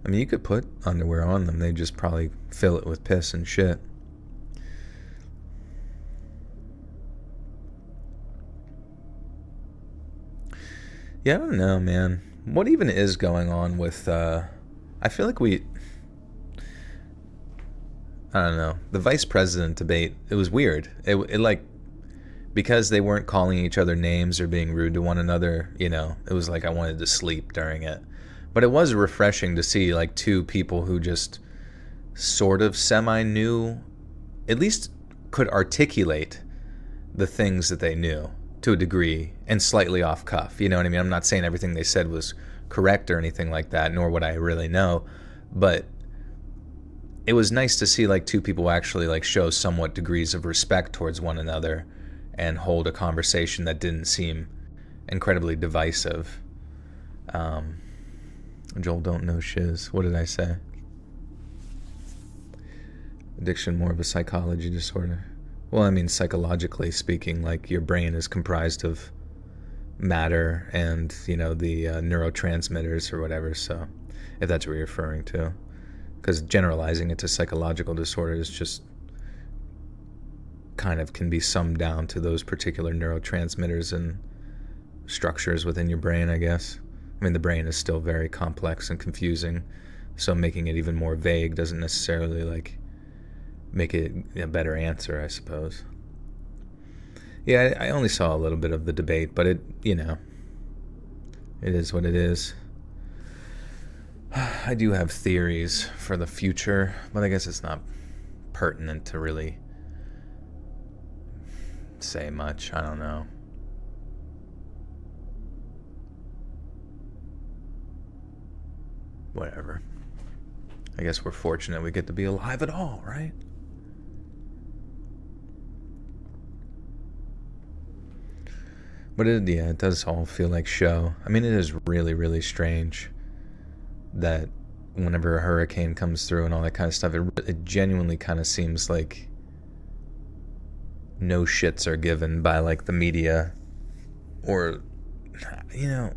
S1: I mean, you could put underwear on them. They just probably fill it with piss and shit. Yeah, I don't know, man. What even is going on with, I feel like I don't know. The vice president debate, it was weird. It like, because they weren't calling each other names or being rude to one another, it was like I wanted to sleep during it. But it was refreshing to see like two people who just sort of semi-knew, at least could articulate the things that they knew to a degree and slightly off cuff. You know what I mean? I'm not saying everything they said was correct or anything like that, nor would I really know. But it was nice to see like two people actually like show somewhat degrees of respect towards one another and hold a conversation that didn't seem incredibly divisive. Joel don't know shiz. What did I say? Addiction more of a psychology disorder. Well, I mean, psychologically speaking, like your brain is comprised of matter and, the neurotransmitters or whatever, so if that's what you're referring to. Because generalizing it to psychological disorders just kind of can be summed down to those particular neurotransmitters and structures within your brain, I guess. I mean, the brain is still very complex and confusing, so making it even more vague doesn't necessarily, like, make it a better answer, I suppose. Yeah, I only saw a little bit of the debate, but it is what it is. I do have theories for the future, but I guess it's not pertinent to really say much. I don't know. Whatever. I guess we're fortunate we get to be alive at all, right? But it does all feel like show. I mean, it is really, really strange that whenever a hurricane comes through and all that kind of stuff, it genuinely kind of seems like no shits are given by like the media or, yeah,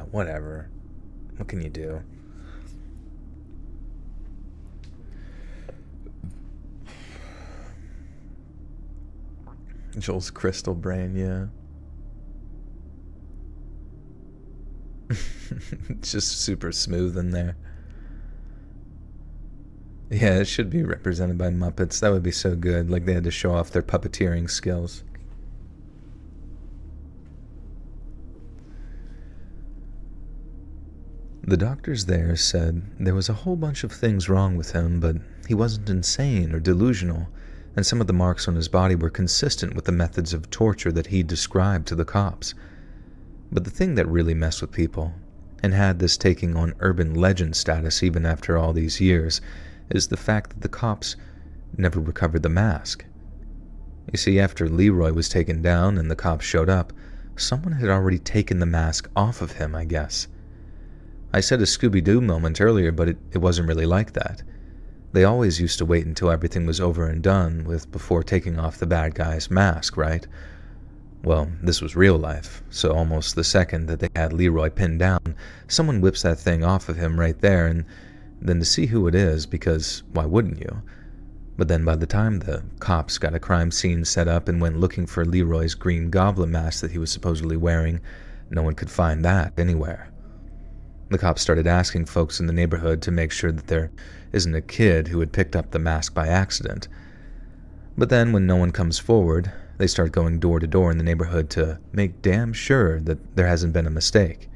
S1: whatever. What can you do? Joel's crystal brain, yeah. It's just super smooth in there. Yeah, it should be represented by Muppets. That would be so good. Like they had to show off their puppeteering skills. The doctors there said there was a whole bunch of things wrong with him, but he wasn't insane or delusional, and some of the marks on his body were consistent with the methods of torture that he described to the cops. But the thing that really messed with people, and had this taking on urban legend status even after all these years, is the fact that the cops never recovered the mask. You see, after Leroy was taken down and the cops showed up, someone had already taken the mask off of him, I guess. I said a Scooby-Doo moment earlier, but it wasn't really like that. They always used to wait until everything was over and done with before taking off the bad guy's mask, right? Well, this was real life, so almost the second that they had Leroy pinned down, someone whips that thing off of him right there, and then to see who it is, because why wouldn't you? But then by the time the cops got a crime scene set up and went looking for Leroy's green goblin mask that he was supposedly wearing, no one could find that anywhere. The cops started asking folks in the neighborhood to make sure that there isn't a kid who had picked up the mask by accident. But then when no one comes forward, they start going door to door in the neighborhood to make damn sure that there hasn't been a mistake.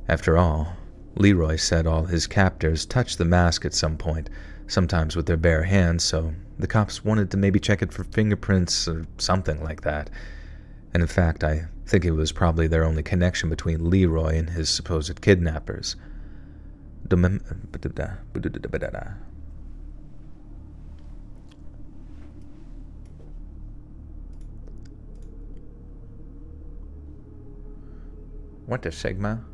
S1: After all, Leroy said all his captors touched the mask at some point, sometimes with their bare hands, so the cops wanted to maybe check it for fingerprints or something like that. And in fact, I think it was probably their only connection between Leroy and his supposed kidnappers. What a Sigma?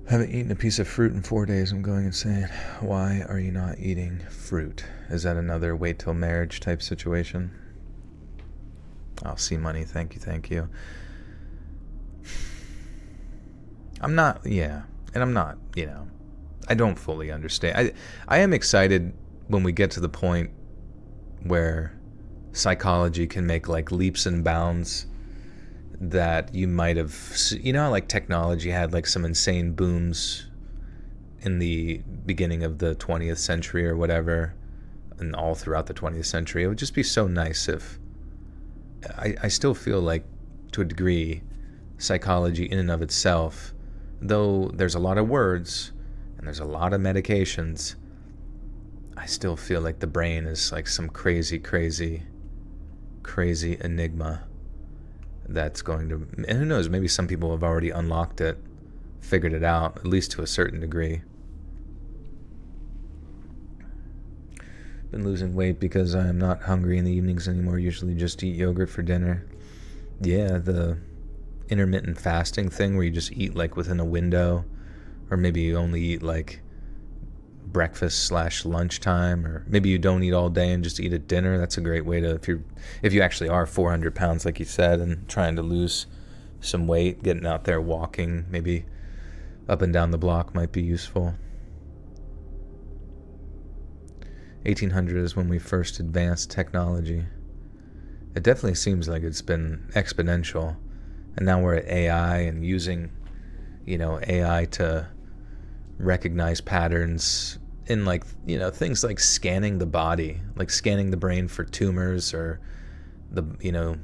S1: Haven't eaten a piece of fruit in 4 days. I'm going insane. Why are you not eating fruit? Is that another wait till marriage type situation? I'll see money. Thank you. I'm not, and I'm not, I don't fully understand. I am excited when we get to the point where psychology can make like leaps and bounds that you might have, like technology had like some insane booms in the beginning of the 20th century or whatever, and all throughout the 20th century. It would just be so nice if, I still feel like, to a degree, psychology in and of itself, though there's a lot of words and there's a lot of medications, I still feel like the brain is like some crazy enigma that's going to, and who knows, maybe some people have already unlocked it, figured it out, at least to a certain degree. Been losing weight because I am not hungry in the evenings anymore, usually just eat yogurt for dinner. Yeah, the intermittent fasting thing where you just eat like within a window, or maybe you only eat like breakfast / lunchtime, or maybe you don't eat all day and just eat at dinner. That's a great way to, if you actually are 400 pounds like you said and trying to lose some weight, getting out there walking maybe up and down the block might be useful. 1800 is when we first advanced technology. It definitely seems like it's been exponential, and now we're at AI and using AI to recognize patterns in like things like scanning the body, like scanning the brain for tumors, or the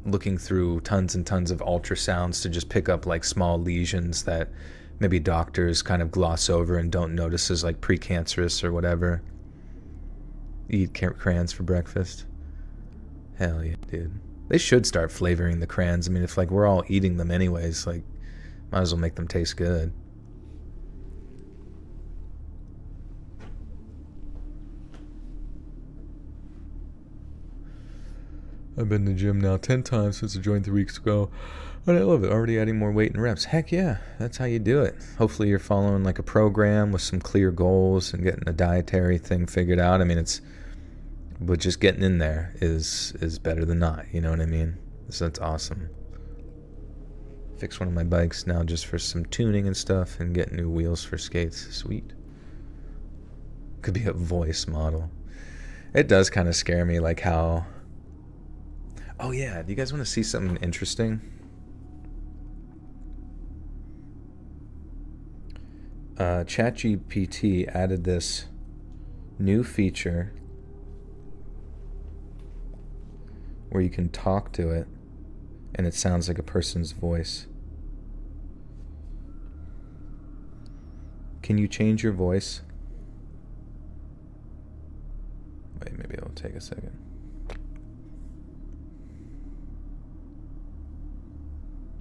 S1: looking through tons and tons of ultrasounds to just pick up like small lesions that maybe doctors kind of gloss over and don't notice as like precancerous or whatever. Eat crayons for breakfast. Hell yeah, dude. They should start flavoring the crayons. I mean, if like we're all eating them anyways, like might as well make them taste good. I've been to the gym now 10 times since I joined 3 weeks ago, and I love it. Already adding more weight and reps. Heck yeah, that's how you do it. Hopefully you're following like a program with some clear goals and getting a dietary thing figured out. I mean, but just getting in there is better than not, you know what I mean? So that's awesome. Fix one of my bikes now just for some tuning and stuff, and get new wheels for skates. Sweet. Could be a voice model. It does kind of scare me, like how... Oh yeah, do you guys want to see something interesting? ChatGPT added this new feature where you can talk to it and it sounds like a person's voice. Can you change your voice? Wait, maybe it'll take a second.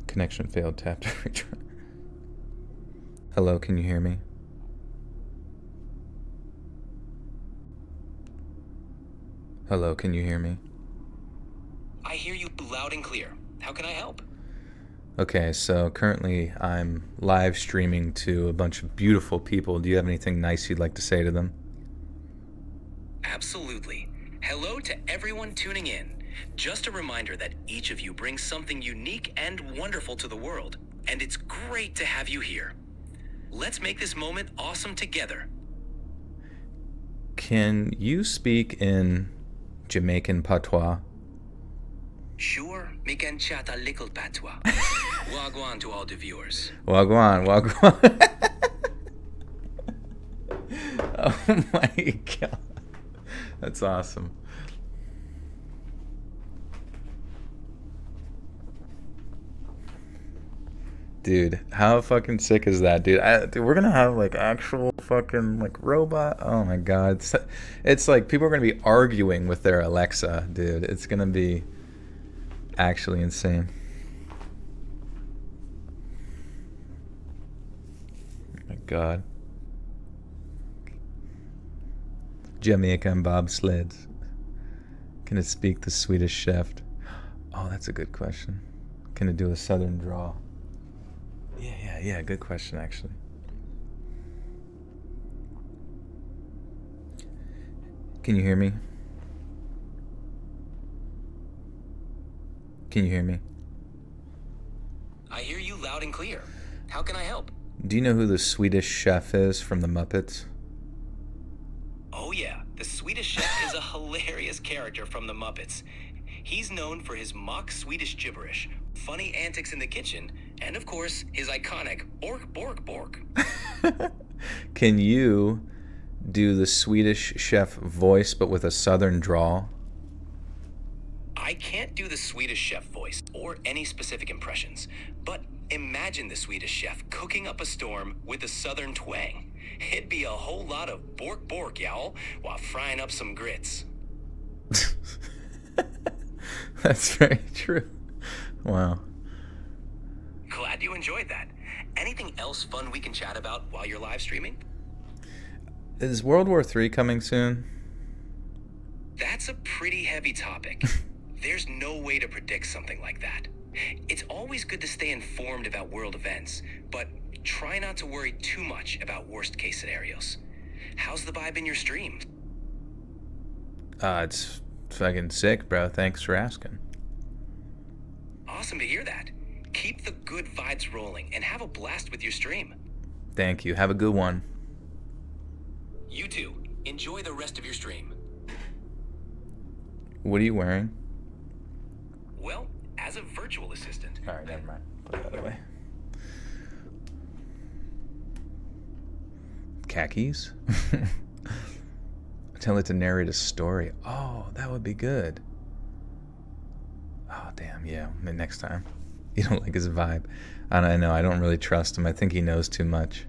S1: Connection failed. Tap to retry. Hello, can you hear me? Hello, can you hear me?
S2: I hear you loud and clear. How can I help?
S1: Okay, so currently I'm live streaming to a bunch of beautiful people. Do you have anything nice you'd like to say to them?
S2: Absolutely. Hello to everyone tuning in. Just a reminder that each of you brings something unique and wonderful to the world, and it's great to have you here. Let's make this moment awesome together.
S1: Can you speak in Jamaican patois?
S2: Sure, me can chat a little patois. Wagwan to all the viewers.
S1: Wagwan, wagwan. Oh my god. That's awesome. Dude, how fucking sick is that, dude? Dude, we're gonna have like actual fucking like robot. Oh my god, it's like people are gonna be arguing with their Alexa, dude. It's gonna be actually insane. Oh my god. Jamaican bobsleds. Can it speak the Swedish chef? Oh, that's a good question. Can it do a southern drawl? Yeah, good question, actually. Can you hear me? Can you hear me?
S2: I hear you loud and clear. How can I help?
S1: Do you know who the Swedish chef is from the Muppets?
S2: Oh yeah, the Swedish chef is a hilarious character from the Muppets. He's known for his mock Swedish gibberish, funny antics in the kitchen, and of course, his iconic ork bork bork.
S1: Can you do the Swedish chef voice but with a southern drawl?
S2: I can't do the Swedish chef voice or any specific impressions, but imagine the Swedish chef cooking up a storm with a southern twang. It'd be a whole lot of bork bork, y'all, while frying up some grits.
S1: That's very true. Wow.
S2: Glad you enjoyed that. Anything else fun we can chat about while you're live streaming?
S1: Is World War III coming soon?
S2: That's a pretty heavy topic. There's no way to predict something like that. It's always good to stay informed about world events, but try not to worry too much about worst case scenarios. How's the vibe in your stream?
S1: It's fucking sick, bro. Thanks for asking.
S2: Awesome to hear that. Keep the good vibes rolling and have a blast with your stream.
S1: Thank you. Have a good one.
S2: You too. Enjoy the rest of your stream.
S1: What are you wearing?
S2: Well, as a virtual assistant...
S1: Alright, never mind. Put that away. Khakis? Tell it to narrate a story. Oh, that would be good. Oh, damn, yeah. Next time. You don't like his vibe. I know, I don't really trust him. I think he knows too much.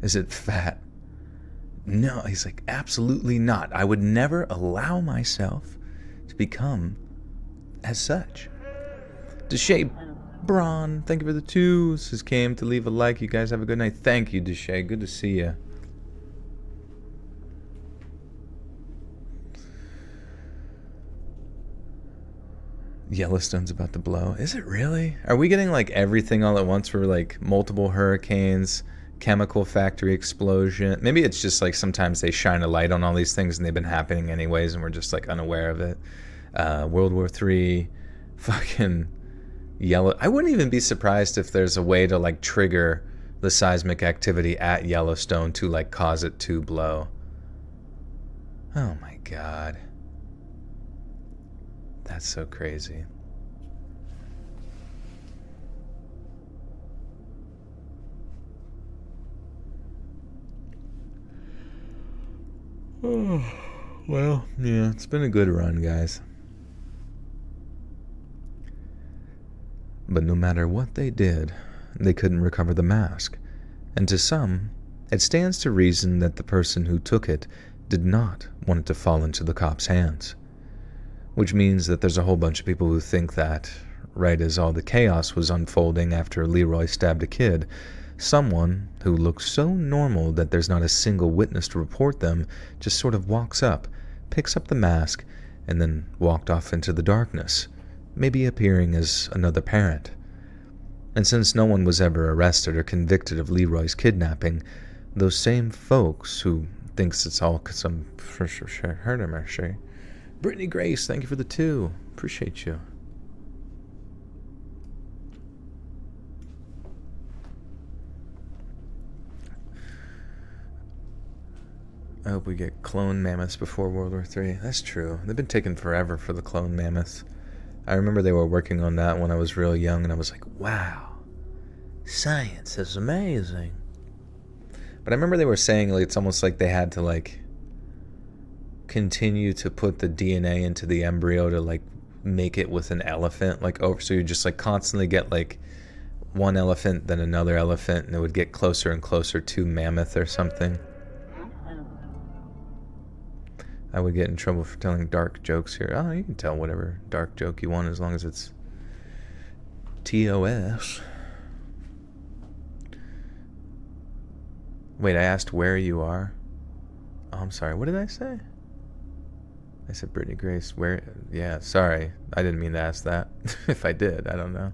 S1: Is it fat? No, he's like, absolutely not. I would never allow myself to become as such. Deshay Braun, thank you for the 2. Says came to leave a like. You guys have a good night. Thank you, Deshay. Good to see you. Yellowstone's about to blow. Is it really? Are we getting like everything all at once for like multiple hurricanes, chemical factory explosion? Maybe it's just like sometimes they shine a light on all these things and they've been happening anyways and we're just like unaware of it. World War III, fucking yellow. I wouldn't even be surprised if there's a way to like trigger the seismic activity at Yellowstone to like cause it to blow. Oh my god. That's so crazy. Oh, well, yeah, it's been a good run, guys. But no matter what they did, they couldn't recover the mask. And to some, it stands to reason that the person who took it did not want it to fall into the cops' hands. Which means that there's a whole bunch of people who think that, right as all the chaos was unfolding after Leroy stabbed a kid, someone who looks so normal that there's not a single witness to report them just sort of walks up, picks up the mask, and then walked off into the darkness, maybe appearing as another parent. And since no one was ever arrested or convicted of Leroy's kidnapping, those same folks who thinks it's all some for sure heard him or sure. Brittany Grace, thank you for the 2. Appreciate you. I hope we get clone mammoths before World War III. That's true. They've been taking forever for the clone mammoths. I remember they were working on that when I was real young, and I was like, wow, science is amazing. But I remember they were saying, like, it's almost like they had to, like, continue to put the DNA into the embryo to, like, make it with an elephant, like, over. So you just, like, constantly get, like, one elephant, then another elephant, and it would get closer and closer to mammoth or something. I would get in trouble for telling dark jokes here. Oh, you can tell whatever dark joke you want as long as it's TOS. Wait, I asked where you are? Oh, I'm sorry. What did I say? I said Brittany Grace. Where? Yeah, sorry. I didn't mean to ask that. If I did, I don't know.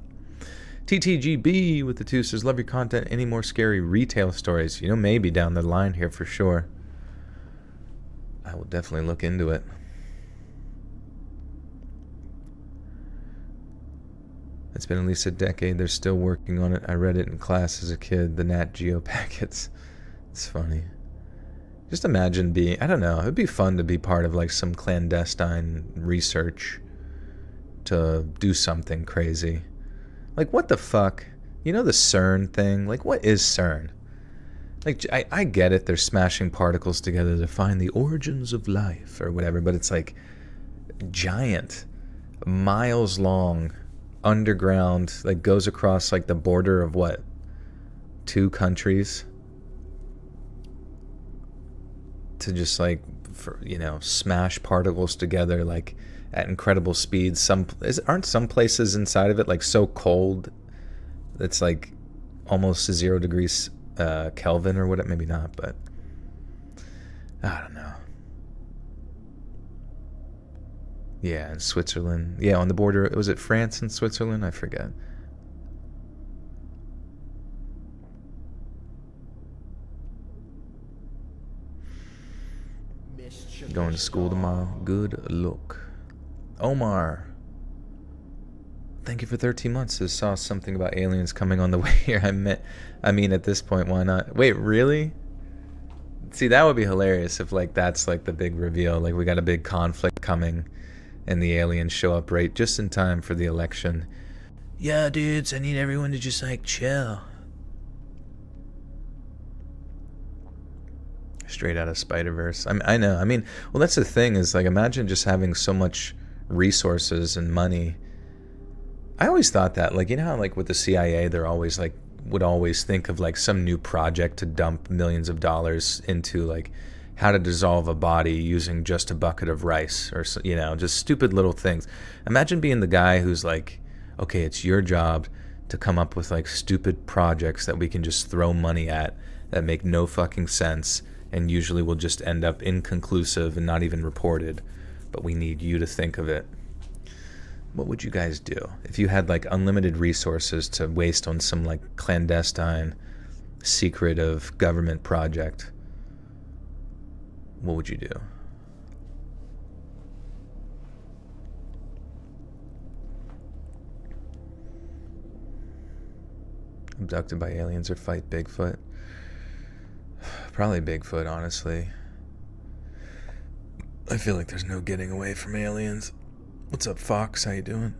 S1: TTGB with the 2 says, love your content. Any more scary retail stories? You know, maybe down the line here for sure. I will definitely look into it. It's been at least a decade. They're still working on it. I read it in class as a kid, the Nat Geo packets. It's funny. Just imagine being, I don't know, it'd be fun to be part of like some clandestine research to do something crazy. Like, what the fuck? You know the CERN thing? Like, what is CERN? Like, I get it, they're smashing particles together to find the origins of life or whatever, but it's like giant, miles long, underground, like goes across like the border of what? 2 countries? To just like, smash particles together like at incredible speeds. Aren't some places inside of it like so cold it's like almost 0 degrees Kelvin or whatever? Maybe not, but I don't know. Yeah, in Switzerland. Yeah, on the border. Was it France and Switzerland? I forget. Going to school tomorrow. Good luck. Omar, thank you for 13 months. I saw something about aliens coming on the way here. I mean, at this point, why not? Wait, really? See, that would be hilarious if, like, that's, like, the big reveal. Like, we got a big conflict coming, and the aliens show up right just in time for the election. Yeah, dudes, I need everyone to just, like, chill. Straight out of Spider-Verse. I know. I mean, well, that's the thing is, like, imagine just having so much resources and money. I always thought that, like, you know how, like, with the CIA, they're always, like, would always think of, like, some new project to dump millions of dollars into, like, how to dissolve a body using just a bucket of rice or, you know, just stupid little things. Imagine being the guy who's like, okay, it's your job to come up with, like, stupid projects that we can just throw money at that make no fucking sense and usually will just end up inconclusive and not even reported, but we need you to think of it. What would you guys do if you had like unlimited resources to waste on some like clandestine, secretive government project? What would you do? Abducted by aliens or fight Bigfoot? Probably Bigfoot, honestly. I feel like there's no getting away from aliens. What's up, Fox? How you doing?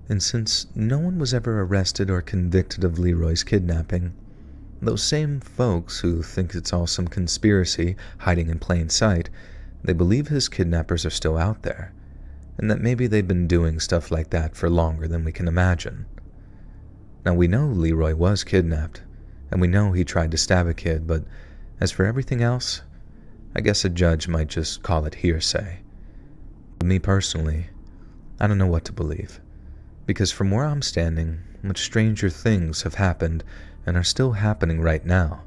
S1: And since no one was ever arrested or convicted of Leroy's kidnapping, those same folks who think it's all some conspiracy hiding in plain sight, they believe his kidnappers are still out there, and that maybe they've been doing stuff like that for longer than we can imagine. Now, we know Leroy was kidnapped, and we know he tried to stab a kid, but as for everything else, I guess a judge might just call it hearsay. But me personally, I don't know what to believe, because from where I'm standing, much stranger things have happened and are still happening right now.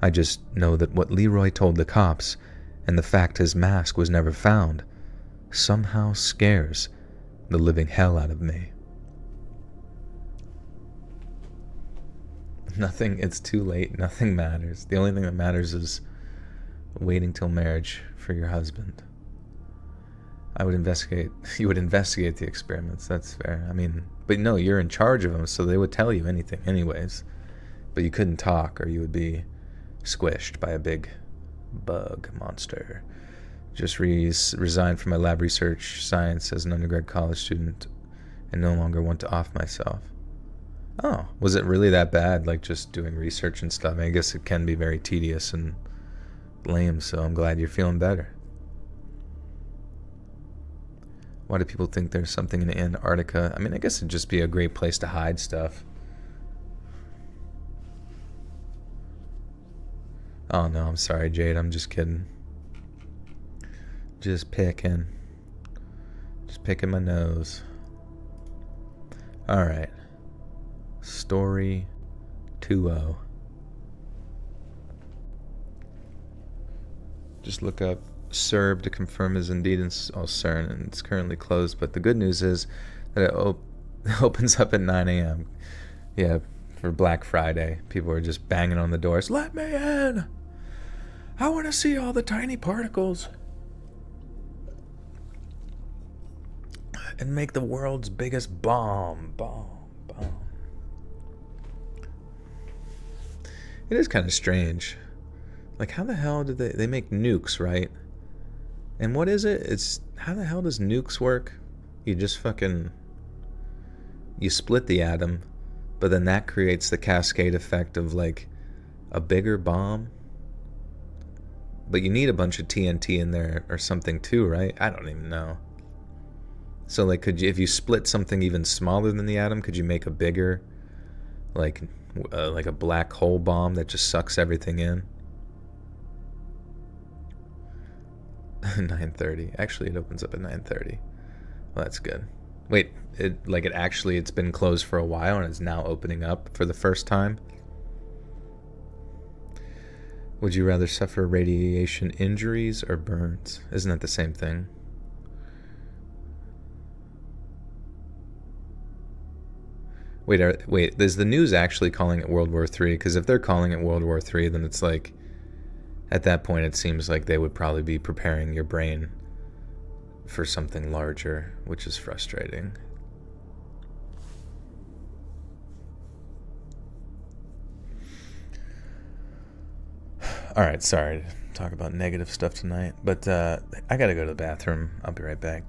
S1: I just know that what Leroy told the cops, and the fact his mask was never found, somehow scares the living hell out of me. Nothing, it's too late, nothing matters. The only thing that matters is waiting till marriage for your husband. I would investigate. You would investigate the experiments. That's fair. I mean, but no, you're in charge of them, so they would tell you anything, anyways. But you couldn't talk, or you would be squished by a big bug monster. Just resigned from my lab research science as an undergrad college student, and no longer want to off myself. Oh, was it really that bad? Like just doing research and stuff? I guess it can be very tedious and lame. So I'm glad you're feeling better. Why do people think there's something in Antarctica? I mean, I guess it'd just be a great place to hide stuff. Oh no, I'm sorry, Jade. I'm just kidding. Just picking my nose. All right. Story 2.0. Just look up CERB to confirm is indeed in CERN, and it's currently closed. But the good news is that it opens up at 9 a.m. Yeah, for Black Friday. People are just banging on the doors. Let me in! I want to see all the tiny particles. And make the world's biggest bomb. It is kind of strange. Like, how the hell did they make nukes, right? And what is it? It's, how the hell does nukes work? You just fucking, you split the atom, but then that creates the cascade effect of like a bigger bomb. But you need a bunch of TNT in there or something too, right? I don't even know. So like, could you, if you split something even smaller than the atom, could you make a bigger, like a black hole bomb that just sucks everything in? 9:30. Actually, it opens up at 9:30. Well, that's good. Wait, it's been closed for a while and it's now opening up for the first time? Would you rather suffer radiation injuries or burns? Isn't that the same thing? Wait, is the news actually calling it World War III? Because if they're calling it World War III, then it's like, at that point it seems like they would probably be preparing your brain for something larger, which is frustrating. Alright, sorry to talk about negative stuff tonight, but I gotta go to the bathroom. I'll be right back.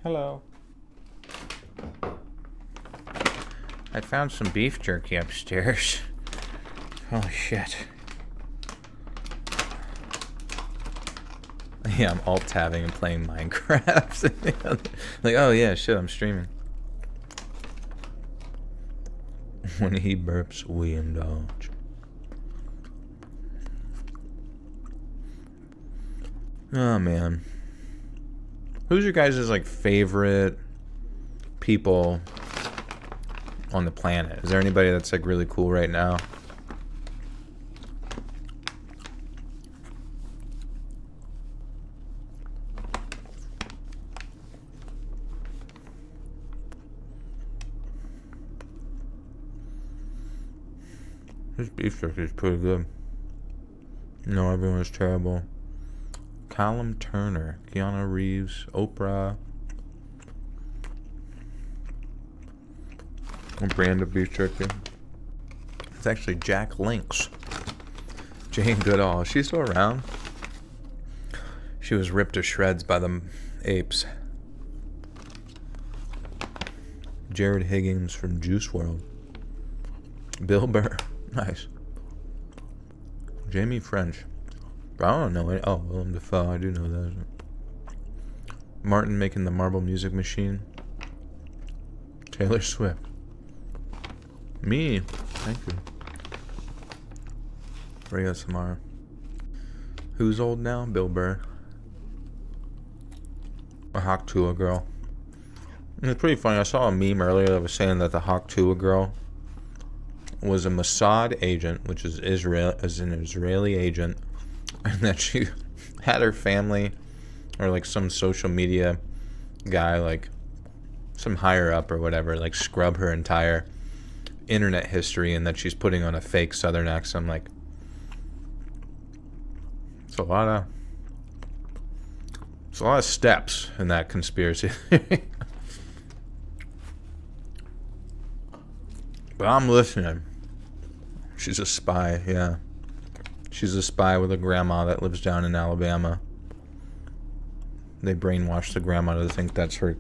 S1: Hello. I found some beef jerky upstairs. Holy shit. Yeah, I'm alt-tabbing and playing Minecraft. Like, oh yeah, shit, I'm streaming. When he burps, we indulge. Oh man. Who's your guys' like favorite people on the planet? Is there anybody that's like really cool right now? This beef jerky is pretty good. No, everyone's terrible. Callum Turner, Keanu Reeves, Oprah. What brand of beef jerky? It's actually Jack Link's. Jane Goodall. Is she still around? She was ripped to shreds by the apes. Jared Higgins from Juice WRLD. Bill Burr. Nice. Jamie French. I don't know it. Oh, Willem Dafoe. I do know that. Martin making the Marble Music Machine. Taylor Swift. Me. Thank you. Rhea Samara. Who's old now? Bill Burr. A Hawk Tuah girl. And it's pretty funny. I saw a meme earlier that was saying that the Hawk Tuah girl was a Mossad agent, which is an Israeli agent, and that she had her family or like some social media guy, like some higher up or whatever, like scrub her entire internet history, and that she's putting on a fake Southern accent. I'm like, it's a lot of steps in that conspiracy. But I'm listening. She's a spy, yeah. She's a spy with a grandma that lives down in Alabama. They brainwashed the grandma to think that's her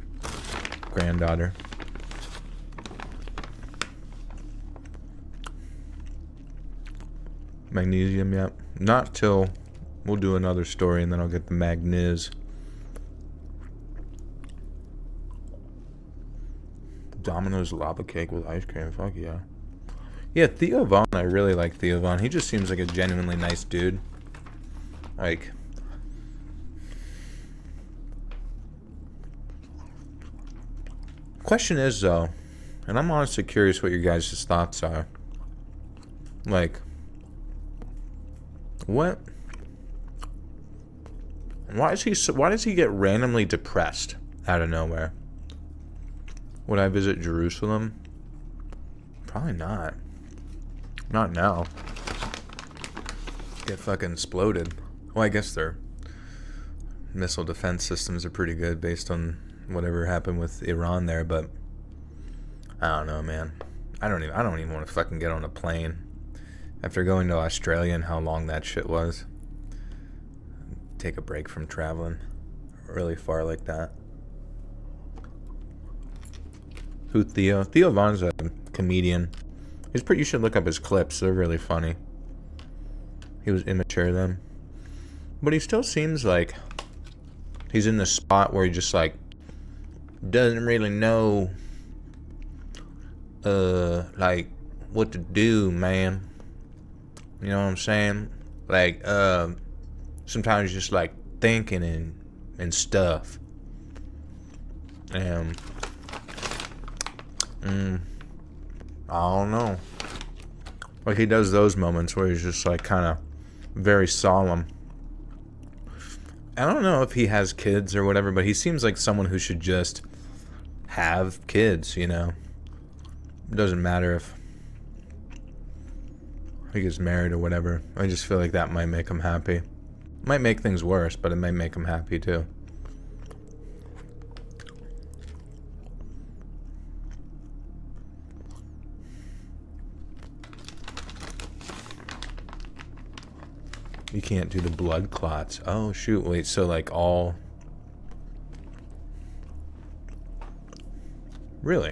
S1: granddaughter. Magnesium, yep. Not till we'll do another story and then I'll get the magniz. Domino's lava cake with ice cream. Fuck yeah. Yeah, Theo Von. I really like Theo Von. He just seems like a genuinely nice dude. Like, question is though, and I'm honestly curious what your guys' thoughts are. Like, what? Why does he get randomly depressed out of nowhere? Would I visit Jerusalem? Probably not. Not now. Get fucking exploded. Well, I guess their missile defense systems are pretty good based on whatever happened with Iran there, but I don't know, man. I don't even want to fucking get on a plane after going to Australia and how long that shit was. Take a break from traveling really far like that. Who Theo? Theo Von's a comedian. You should look up his clips. They're really funny. He was immature then. But he still seems like he's in this spot where he just like doesn't really know like what to do, man. You know what I'm saying? Like sometimes just like thinking and stuff. And I don't know. Like he does those moments where he's just like kind of very solemn. I don't know if he has kids or whatever, but he seems like someone who should just have kids, you know. It doesn't matter if he gets married or whatever. I just feel like that might make him happy. Might make things worse, but it might make him happy too. You can't do the blood clots. Oh shoot, wait, so like all Really?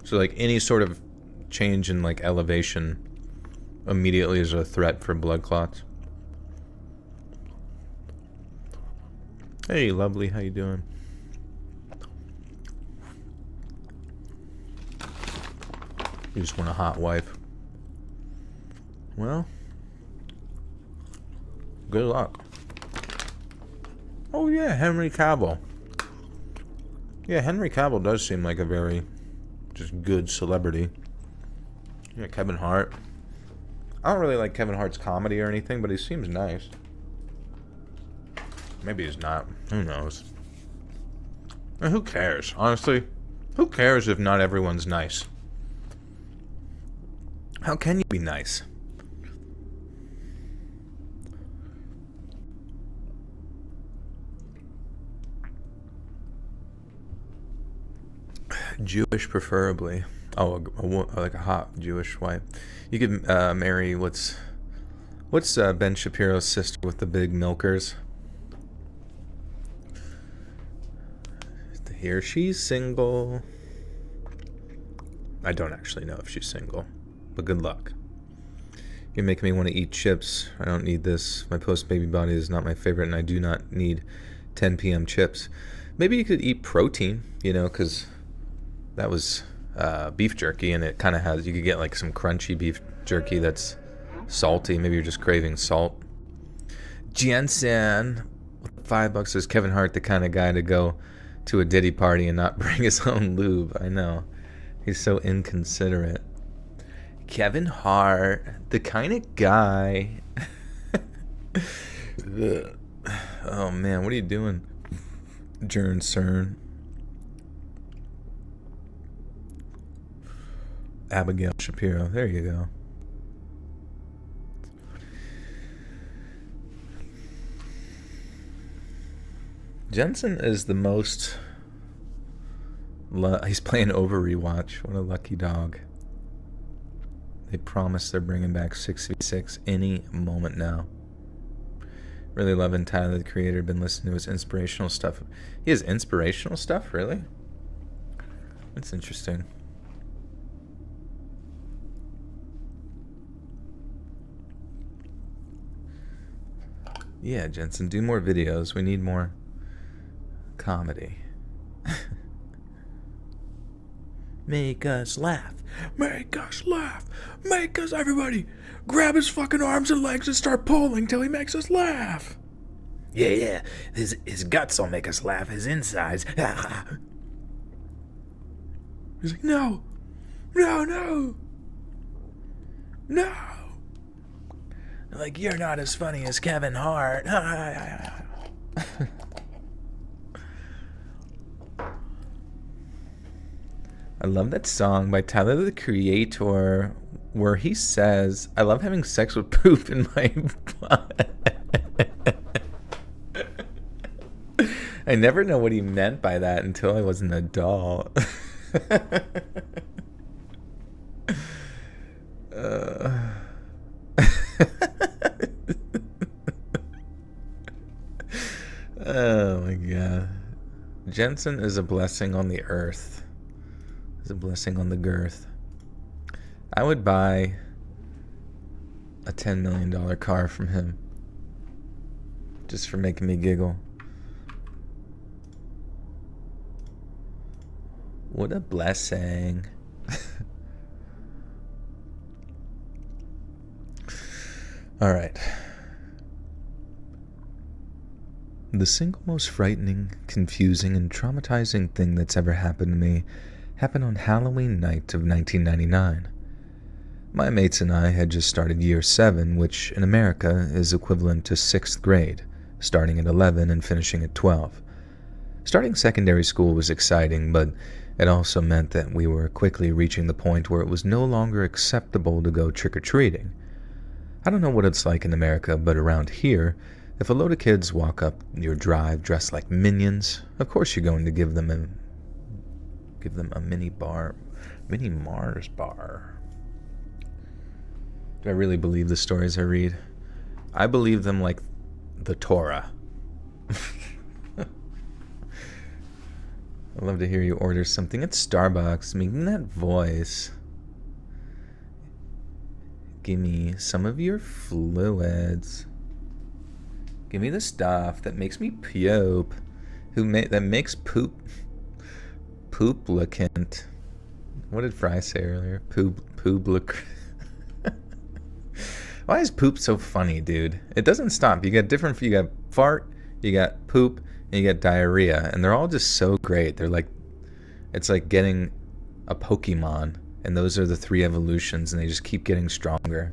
S1: So like any sort of change in like elevation immediately is a threat for blood clots? Hey, lovely, how you doing? You just want a hot wife. Well, good luck. Oh yeah, Henry Cavill. Yeah, Henry Cavill does seem like a very just good celebrity. Yeah, Kevin Hart. I don't really like Kevin Hart's comedy or anything, but he seems nice. Maybe he's not. Who knows? And who cares? Honestly, who cares if not everyone's nice? How can you be nice? Jewish, preferably. Oh, like a hot Jewish wife. You could marry what's Ben Shapiro's sister with the big milkers? Here she's single. I don't actually know if she's single, but good luck. You make me want to eat chips. I don't need this. My post-baby body is not my favorite, and I do not need 10 p.m. chips. Maybe you could eat protein, because that was beef jerky, and it kind of has, you could get like some crunchy beef jerky that's salty. Maybe you're just craving salt. Jensen, $5 is Kevin Hart the kind of guy to go to a Diddy party and not bring his own lube? I know. He's so inconsiderate. Kevin Hart, the kind of guy. Oh man, what are you doing? Jern Cern. Abigail Shapiro. There you go. Jensen is the most... he's playing Overwatch. What a lucky dog. They promise they're bringing back 6v6 any moment now. Really loving Tyler, the Creator. Been listening to his inspirational stuff. He has inspirational stuff? Really? That's interesting. Yeah, Jensen, do more videos. We need more comedy. Make us laugh. Make us laugh. Make us, everybody, grab his fucking arms and legs and start pulling till he makes us laugh. Yeah. His guts will make us laugh. His insides. He's like, no. Like, you're not as funny as Kevin Hart. I love that song by Tyler, the Creator, where he says, I love having sex with poop in my butt. I never know what he meant by that until I was an adult. Oh my god. Jensen is a blessing on the earth. Is a blessing on the girth. I would buy a $10 million car from him. Just for making me giggle. What a blessing. Alright. The single most frightening, confusing, and traumatizing thing that's ever happened to me happened on Halloween night of 1999. My mates and I had just started year 7, which in America is equivalent to 6th grade, starting at 11 and finishing at 12. Starting secondary school was exciting, but it also meant that we were quickly reaching the point where it was no longer acceptable to go trick-or-treating. I don't know what it's like in America, but around here, if a load of kids walk up your drive dressed like minions, of course you're going to give them a mini Mars bar. Do I really believe the stories I read? I believe them like the Torah. I'd love to hear you order something at Starbucks, making that voice. Give me some of your fluids. Give me the stuff that makes me poop. That makes poop pooplicant. What did Fry say earlier? Pooplicant. Why is poop so funny, dude? It doesn't stop. You got fart, you got poop, and you got diarrhea, and they're all just so great. They're like, it's like getting a Pokemon, and those are the 3 evolutions, and they just keep getting stronger.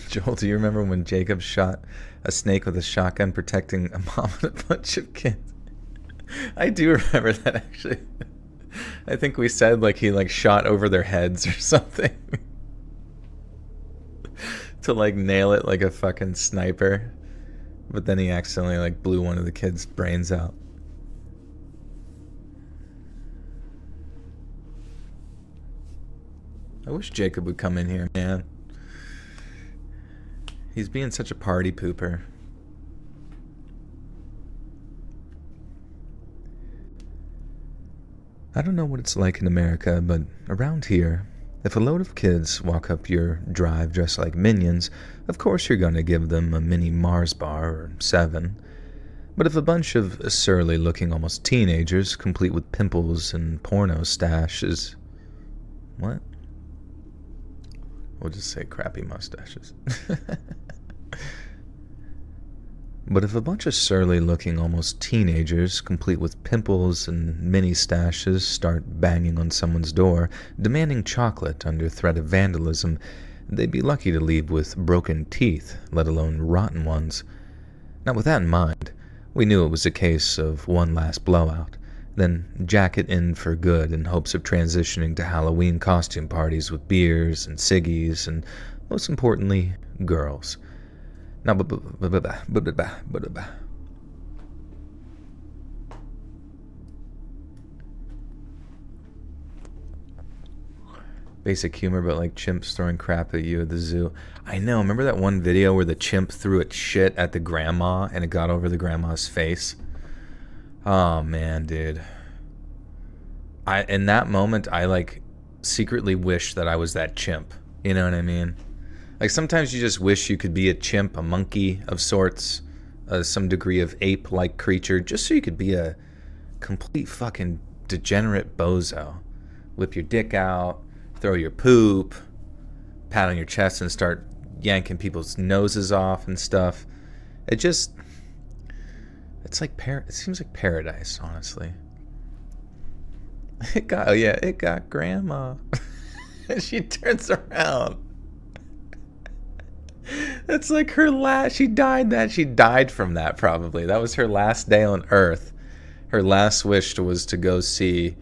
S1: Joel, do you remember when Jacob shot a snake with a shotgun protecting a mom and a bunch of kids? I do remember that, actually. I think we said like he like shot over their heads or something to like nail it like a fucking sniper, but then he accidentally like blew one of the kids' brains out. I wish Jacob would come in here, man. He's being such a party pooper. I don't know what it's like in America, but around here, if a load of kids walk up your drive dressed like minions, of course you're gonna give them a mini Mars bar or 7. But if a bunch of surly-looking almost teenagers, complete with pimples and porno stashes... What? We'll just say crappy mustaches. But if a bunch of surly-looking almost teenagers, complete with pimples and mini stashes, start banging on someone's door, demanding chocolate under threat of vandalism, they'd be lucky to leave with broken teeth, let alone rotten ones. Now, with that in mind, we knew it was a case of one last blowout, then jack it in for good in hopes of transitioning to Halloween costume parties with beers and ciggies and, most importantly, girls. Now, basic humor, but like chimps throwing crap at you at the zoo. I know. Remember that one video where the chimp threw its shit at the grandma and it got over the grandma's face? Oh man, dude. In that moment, I like secretly wish that I was that chimp. You know what I mean? Like sometimes you just wish you could be a chimp, a monkey of sorts, some degree of ape-like creature, just so you could be a complete fucking degenerate bozo. Whip your dick out, throw your poop, pat on your chest and start yanking people's noses off and stuff. It seems like paradise, honestly. It got grandma. She turns around. It's like she died from that probably. That was her last day on Earth. Her last wish was to go see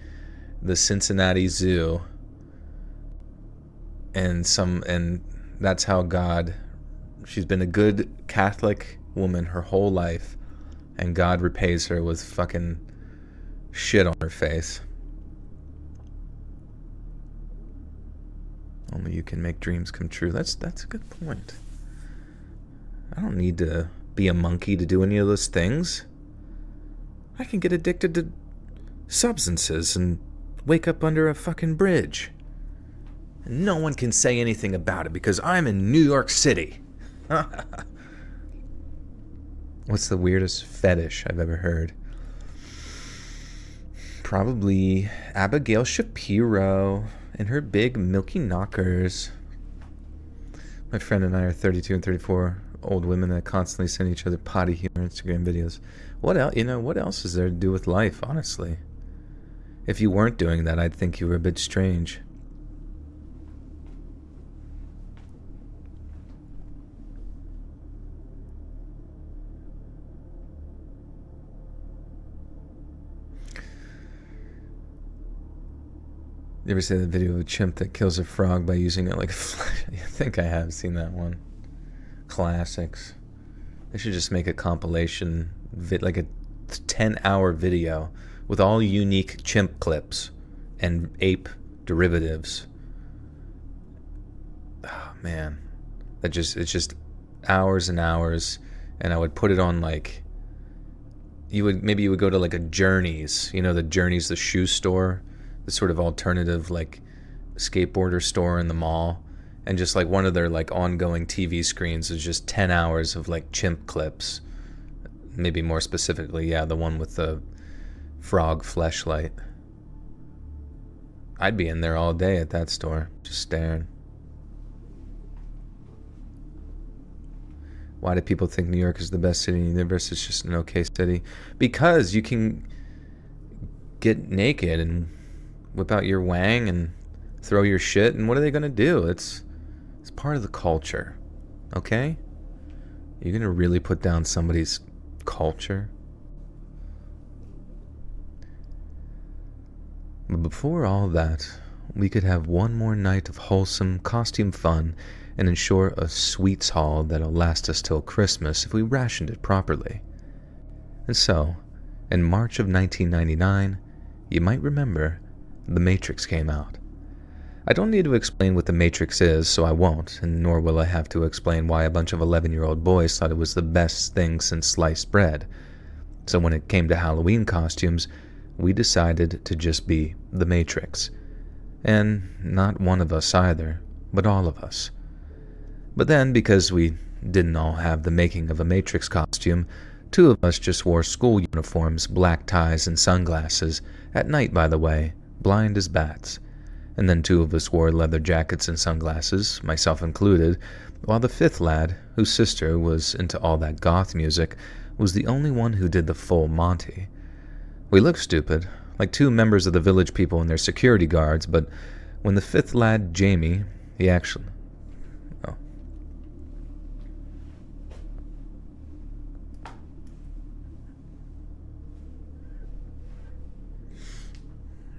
S1: the Cincinnati Zoo. And that's how she's been a good Catholic woman her whole life. And God repays her with fucking shit on her face. Only you can make dreams come true. That's a good point. I don't need to be a monkey to do any of those things. I can get addicted to substances and wake up under a fucking bridge. And no one can say anything about it because I'm in New York City. What's the weirdest fetish I've ever heard? Probably Abigail Shapiro and her big milky knockers. My friend and I are 32 and 34 old women that constantly send each other potty humor Instagram videos. What else? What else is there to do with life, honestly? If you weren't doing that, I'd think you were a bit strange. You ever see the video of a chimp that kills a frog by using it like a flash? I think I have seen that one. Classics. They should just make a compilation, like a 10-hour video with all unique chimp clips and ape derivatives. Oh man, it's just hours and hours, and I would put it on like you would go to like a Journeys, the Journeys, the shoe store, the sort of alternative like skateboarder store in the mall, and just like one of their like ongoing TV screens is just 10 hours of like chimp clips. Maybe more specifically, yeah, the one with the frog fleshlight. I'd be in there all day at that store, just staring. Why do people think New York is the best city in the universe? It's just an okay city. Because you can get naked and whip out your wang and throw your shit, and what are they going to do? It's part of the culture, okay? You're going to really put down somebody's culture? But before all that, we could have one more night of wholesome costume fun and ensure a sweets haul that'll last us till Christmas if we rationed it properly. And so, in March of 1999, you might remember, The Matrix came out. I don't need to explain what The Matrix is, so I won't, and nor will I have to explain why a bunch of 11-year-old boys thought it was the best thing since sliced bread. So when it came to Halloween costumes, we decided to just be The Matrix. And not one of us either, but all of us. But then, because we didn't all have the making of a Matrix costume, 2 of us just wore school uniforms, black ties, and sunglasses, at night by the way, blind as bats. And then 2 of us wore leather jackets and sunglasses, myself included, while the 5th lad, whose sister was into all that goth music, was the only one who did the full Monty. We looked stupid, like 2 members of the village people and their security guards, but when the 5th lad, Jamie, he actually... Oh.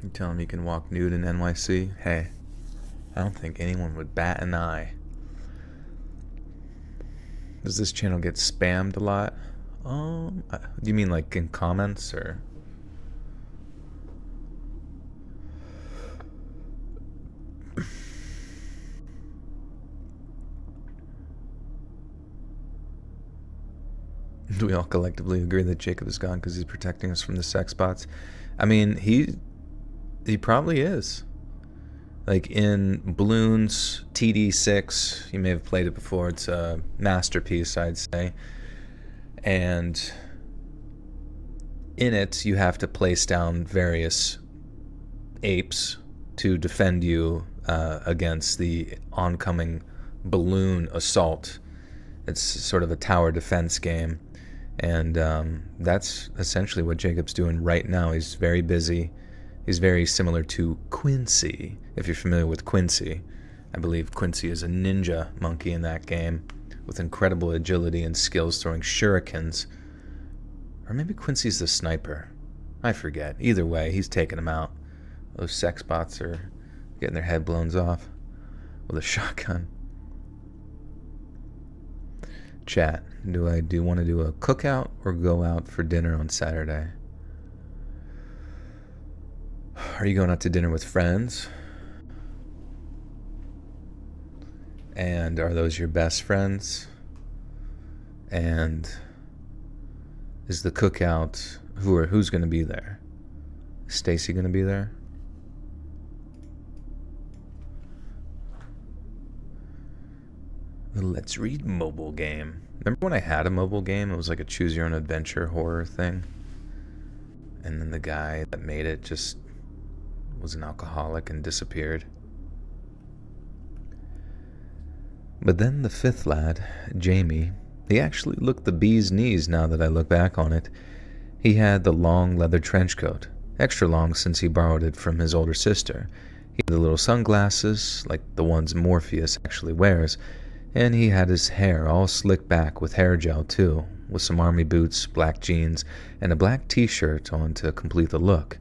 S1: You tell him you can walk nude in NYC? Hey, I don't think anyone would bat an eye. Does this channel get spammed a lot? Do you mean like in comments or... Do we all collectively agree that Jacob is gone because he's protecting us from the sex bots? I mean, he probably is. Like in Bloons TD6, you may have played it before. It's a masterpiece, I'd say. And in it, you have to place down various apes to defend you against the oncoming balloon assault. It's sort of a tower defense game. And that's essentially what Jacob's doing right now. He's very busy. He's very similar to Quincy, if you're familiar with Quincy. I believe Quincy is a ninja monkey in that game, with incredible agility and skills throwing shurikens. Or maybe Quincy's the sniper. I forget. Either way, he's taking them out. Those sex bots are getting their head blown off with a shotgun. Chat, do I want to do a cookout or go out for dinner on Saturday? Are you going out to dinner with friends? And are those your best friends? And is the cookout, who's going to be there? Is Stacy going to be there? Let's read mobile game. Remember when I had a mobile game? It was like a choose your own adventure horror thing. And then the guy that made it just was an alcoholic and disappeared. But then the 5th lad, Jamie, he actually looked the bee's knees now that I look back on it. He had the long leather trench coat, extra long since he borrowed it from his older sister. He had the little sunglasses, like the ones Morpheus actually wears, and he had his hair all slicked back with hair gel too, with some army boots, black jeans, and a black t-shirt on to complete the look.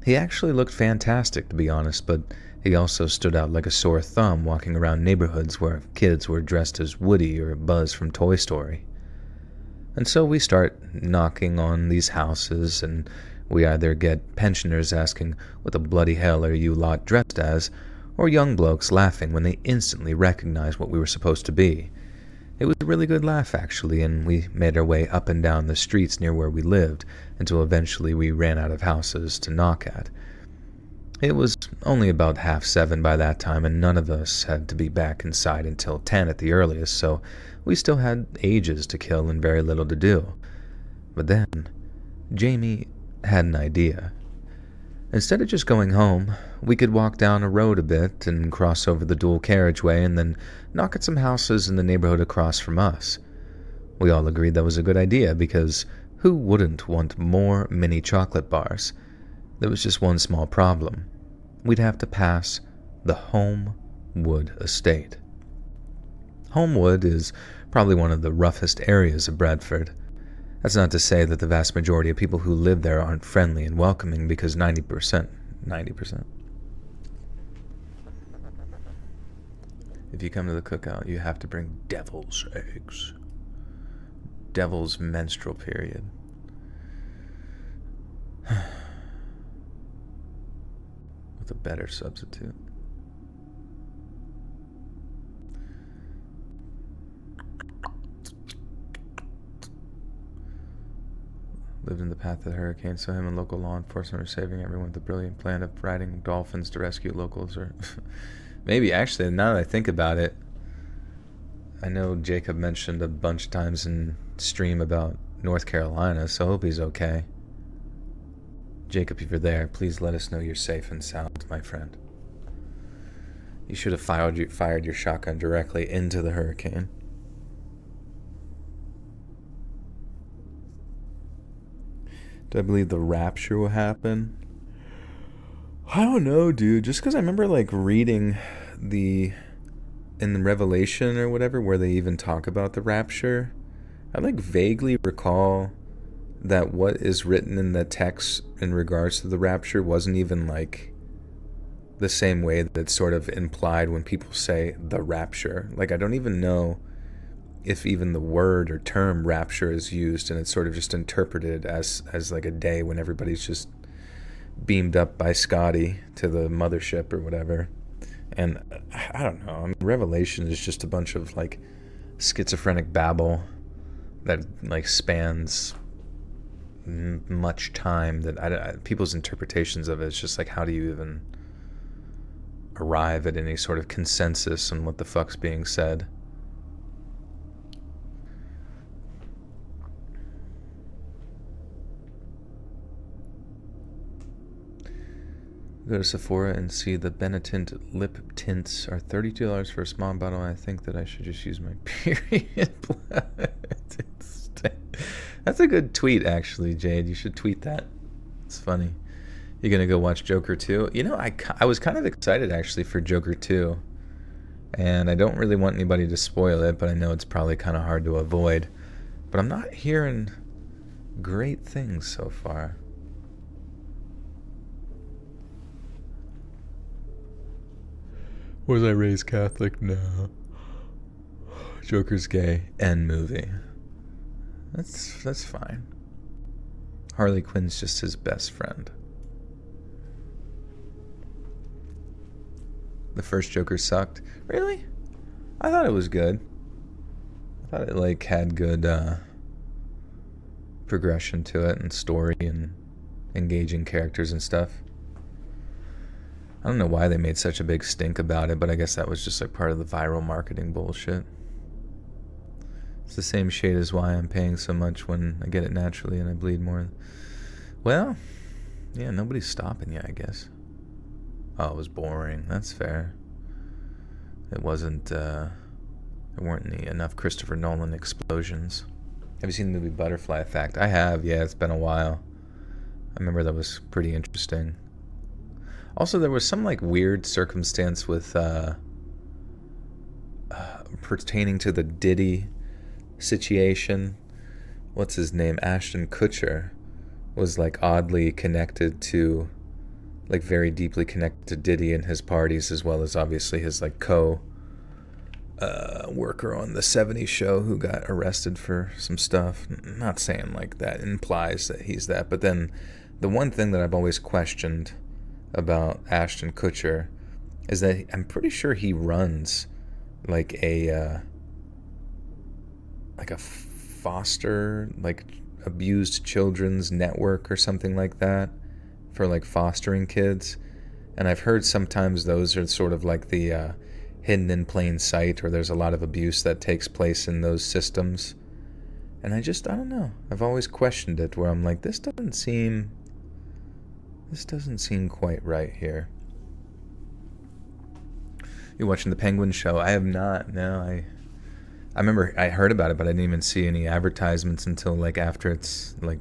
S1: He actually looked fantastic, to be honest, but he also stood out like a sore thumb walking around neighborhoods where kids were dressed as Woody or Buzz from Toy Story. And so we start knocking on these houses, and we either get pensioners asking, "What the bloody hell are you lot dressed as?" or young blokes laughing when they instantly recognize what we were supposed to be. It was a really good laugh, actually, and we made our way up and down the streets near where we lived until eventually we ran out of houses to knock at. It was only about 7:30 by that time, and none of us had to be back inside until 10 at the earliest, so we still had ages to kill and very little to do. But then, Jamie had an idea. Instead of just going home, we could walk down a road a bit and cross over the dual carriageway and then knock at some houses in the neighborhood across from us. We all agreed that was a good idea because who wouldn't want more mini chocolate bars? There was just one small problem. We'd have to pass the Homewood estate. Homewood is probably one of the roughest areas of Bradford. That's not to say that the vast majority of people who live there aren't friendly and welcoming, because 90%. If you come to the cookout, you have to bring devil's eggs. Devil's menstrual period. With a better substitute. Lived in the path of the hurricane, so him and local law enforcement are saving everyone with the brilliant plan of riding dolphins to rescue locals. Or maybe, actually, now that I think about it, I know Jacob mentioned a bunch of times in stream about North Carolina, so I hope he's okay. Jacob, if you're there, please let us know you're safe and sound, my friend. You should have fired your shotgun directly into the hurricane. Do I believe the rapture will happen? I don't know, dude. Just because I remember, like, reading in the Revelation or whatever, where they even talk about the rapture, I, like, vaguely recall that what is written in the text in regards to the rapture wasn't even, like, the same way that it's sort of implied when people say the rapture. Like, I don't even know if even the word or term rapture is used, and it's sort of just interpreted as like a day when everybody's just beamed up by Scotty to the mothership or whatever. And I don't know. I mean, Revelation is just a bunch of, like, schizophrenic babble that, like, spans much time that people's interpretations of it is just like, how do you even arrive at any sort of consensus on what the fuck's being said? Go to Sephora and see the Benetint lip tints are $32 for a small bottle. I think that I should just use my period blood. That's a good tweet, actually, Jade. You should tweet that. It's funny. You're going to go watch Joker 2? You know, I was kind of excited, actually, for Joker 2. And I don't really want anybody to spoil it, but I know it's probably kind of hard to avoid. But I'm not hearing great things so far. Was I raised Catholic? No. Joker's gay. End movie. That's fine. Harley Quinn's just his best friend. The first Joker sucked. Really? I thought it was good. I thought it, like, had good progression to it and story and engaging characters and stuff. I don't know why they made such a big stink about it, but I guess that was just, like, part of the viral marketing bullshit. It's the same shade as why I'm paying so much when I get it naturally and I bleed more. Well, yeah, nobody's stopping you, I guess. Oh, it was boring. That's fair. It wasn't, there weren't enough Christopher Nolan explosions. Have you seen the movie Butterfly Effect? I have, yeah, it's been a while. I remember that was pretty interesting. Also, there was some, like, weird circumstance with pertaining to the Diddy situation. What's his name? Ashton Kutcher was, like, oddly connected to, like, very deeply connected to Diddy and his parties, as well as obviously his, like, worker on the 70s show who got arrested for some stuff. Not saying, like, that implies that he's that, but then the one thing that I've always questioned about Ashton Kutcher is that I'm pretty sure he runs, like, like a foster, like abused children's network or something like that for like fostering kids. And I've heard sometimes those are sort of like the hidden in plain sight, or there's a lot of abuse that takes place in those systems. And I don't know. I've always questioned it, where I'm like, this doesn't seem quite right here. You watching the Penguin show? I have not. No, I remember I heard about it, but I didn't even see any advertisements until like after it's like.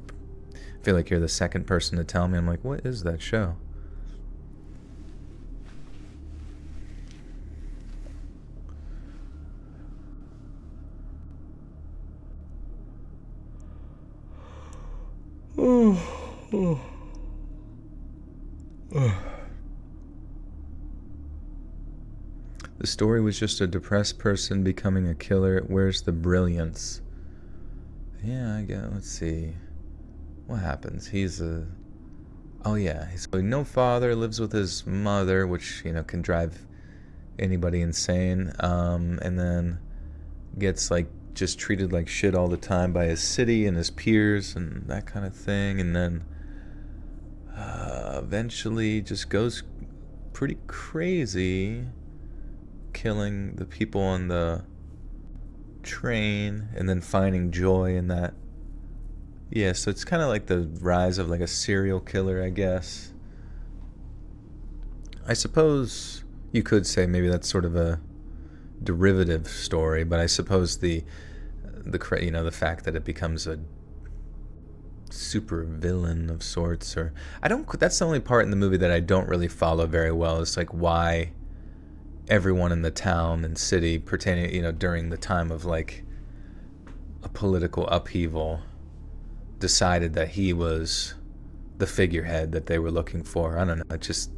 S1: I feel like you're the second person to tell me. I'm like, what is that show? The story was just a depressed person becoming a killer. Where's the brilliance? Yeah, I guess. Let's see. What happens? He's no father, lives with his mother, which, can drive anybody insane. And then gets like just treated like shit all the time by his city and his peers and that kind of thing. And then eventually just goes pretty crazy, killing the people on the train and then finding joy in that. Yeah, so it's kind of like the rise of like a serial killer, I guess. I suppose you could say maybe that's sort of a derivative story, but I suppose the fact that it becomes a super villain of sorts, or that's the only part in the movie that I don't really follow very well. It's like why everyone in the town and city pertaining, during the time of like a political upheaval, decided that he was the figurehead that they were looking for. I don't know, it just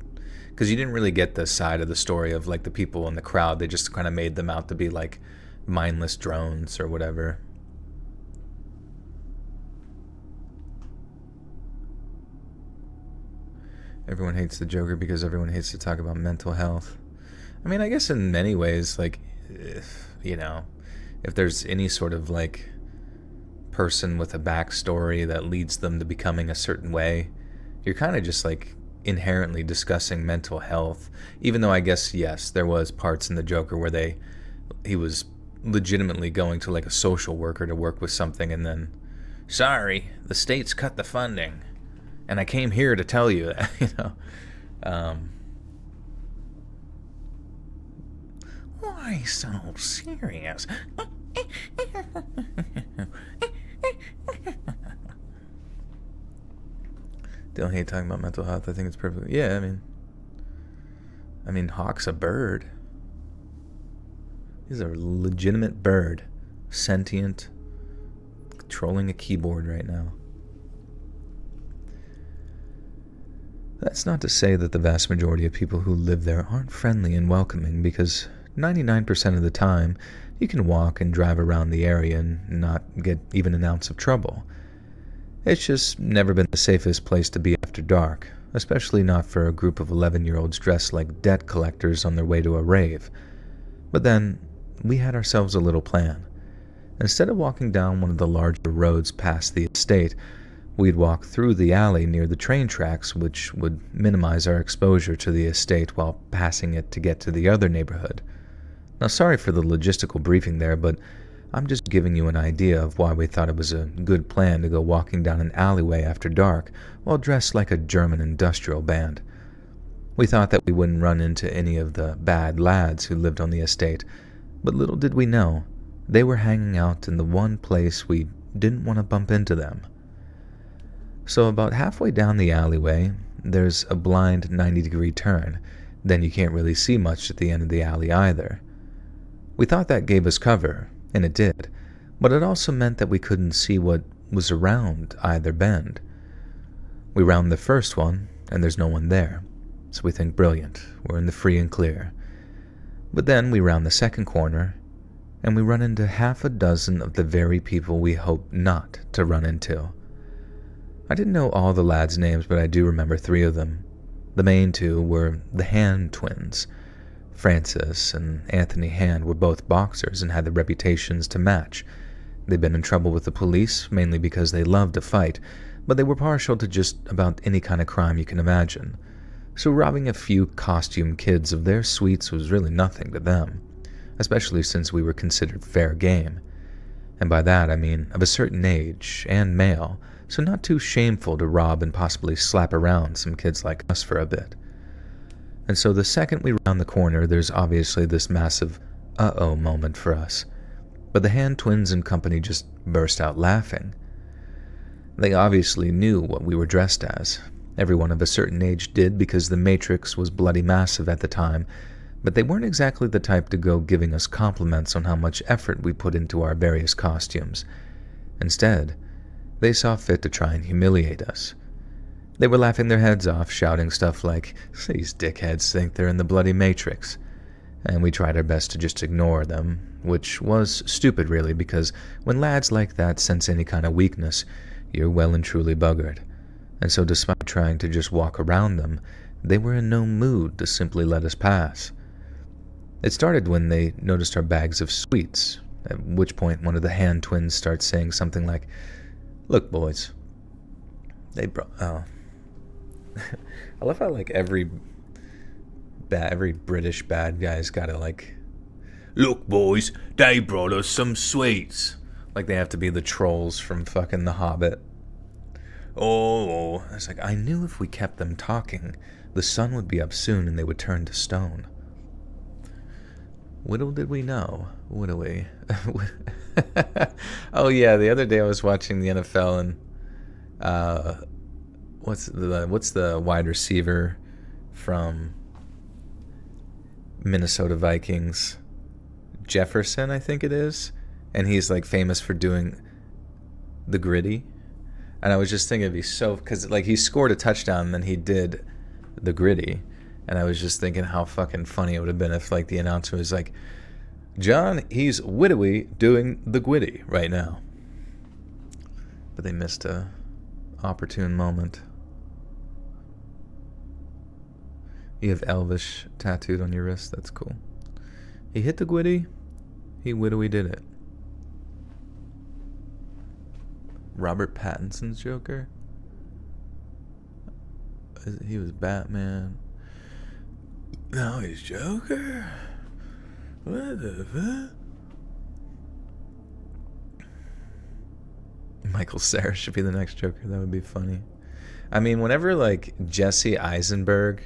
S1: because you didn't really get the side of the story of like the people in the crowd. They just kind of made them out to be like mindless drones or whatever. Everyone hates the Joker because everyone hates to talk about mental health. I mean, I guess in many ways, like, if there's any sort of like person with a backstory that leads them to becoming a certain way, you're kind of just like inherently discussing mental health. Even though I guess, yes, there was parts in the Joker where he was legitimately going to like a social worker to work with something, and then, sorry, the state's cut the funding, and I came here to tell you that, Why so serious? Don't hate talking about mental health. I think it's perfect. Yeah, I mean, Hawk's a bird. He's a legitimate bird, sentient, controlling a keyboard right now. That's not to say that the vast majority of people who live there aren't friendly and welcoming, because 99% of the time, you can walk and drive around the area and not get even an ounce of trouble. It's just never been the safest place to be after dark, especially not for a group of 11-year-olds dressed like debt collectors on their way to a rave. But then, we had ourselves a little plan. Instead of walking down one of the larger roads past the estate, we'd walk through the alley near the train tracks, which would minimize our exposure to the estate while passing it to get to the other neighborhood. Now, sorry for the logistical briefing there, but I'm just giving you an idea of why we thought it was a good plan to go walking down an alleyway after dark while dressed like a German industrial band. We thought that we wouldn't run into any of the bad lads who lived on the estate, but little did we know, they were hanging out in the one place we didn't want to bump into them. So about halfway down the alleyway, there's a blind 90-degree turn. Then you can't really see much at the end of the alley either. We thought that gave us cover, and it did, but it also meant that we couldn't see what was around either bend. We round the first one, and there's no one there, so we think, brilliant, we're in the free and clear. But then we round the second corner, and we run into half a dozen of the very people we hoped not to run into. I didn't know all the lads' names, but I do remember 3 of them. The main 2 were the Hand twins. Francis and Anthony Hand were both boxers and had the reputations to match. They'd been in trouble with the police, mainly because they loved to fight, but they were partial to just about any kind of crime you can imagine. So robbing a few costume kids of their sweets was really nothing to them, especially since we were considered fair game. And by that I mean of a certain age and male, so not too shameful to rob and possibly slap around some kids like us for a bit. And so the second we round the corner, there's obviously this massive uh-oh moment for us. But the Hand twins and company just burst out laughing. They obviously knew what we were dressed as. Everyone of a certain age did, because the Matrix was bloody massive at the time, but they weren't exactly the type to go giving us compliments on how much effort we put into our various costumes. Instead, they saw fit to try and humiliate us. They were laughing their heads off, shouting stuff like, "These dickheads think they're in the bloody Matrix." And we tried our best to just ignore them, which was stupid really, because when lads like that sense any kind of weakness, you're well and truly buggered. And so despite trying to just walk around them, they were in no mood to simply let us pass. It started when they noticed our bags of sweets, at which point one of the Hand twins starts saying something like, "Look, boys, they brought..." Oh. I love how, like, every British bad guy's gotta, like, "Look, boys, they brought us some sweets." Like they have to be the trolls from fucking The Hobbit. Oh, it's like, I knew if we kept them talking, the sun would be up soon and they would turn to stone. Little did we know, would we? Oh yeah, the other day I was watching the NFL and what's the wide receiver from Minnesota Vikings? Jefferson, I think it is. And he's like famous for doing the gritty. And I was just thinking it'd be so, because like he scored a touchdown and then he did the gritty. And I was just thinking how fucking funny it would have been if like the announcer was like, "John, he's widowy doing the gwitty right now." But they missed a opportune moment. You have Elvish tattooed on your wrist. That's cool. He hit the gwitty. He widowy did it. Robert Pattinson's Joker? He was Batman. Now he's Joker? What the fuck? Michael Cera should be the next Joker. That would be funny. I mean, whenever like Jesse Eisenberg,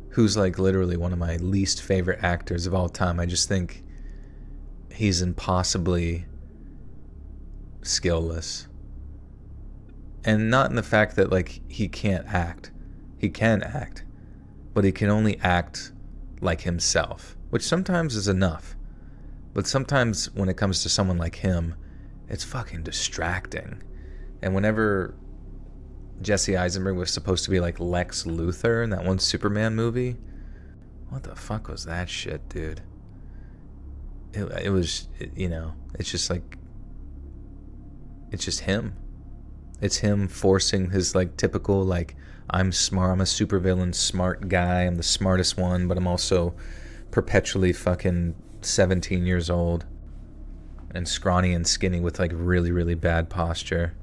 S1: who's like literally one of my least favorite actors of all time, I just think he's impossibly skillless. And not in the fact that like he can't act. He can act, but he can only act like himself, which sometimes is enough. But sometimes when it comes to someone like him, it's fucking distracting. And whenever Jesse Eisenberg was supposed to be like Lex Luthor in that one Superman movie, what the fuck was that shit, dude? It was, you know, it's just like, it's just him. It's him forcing his like typical like, I'm smart, I'm a supervillain smart guy, I'm the smartest one, but I'm also perpetually fucking 17 years old and scrawny and skinny with like really, really bad posture.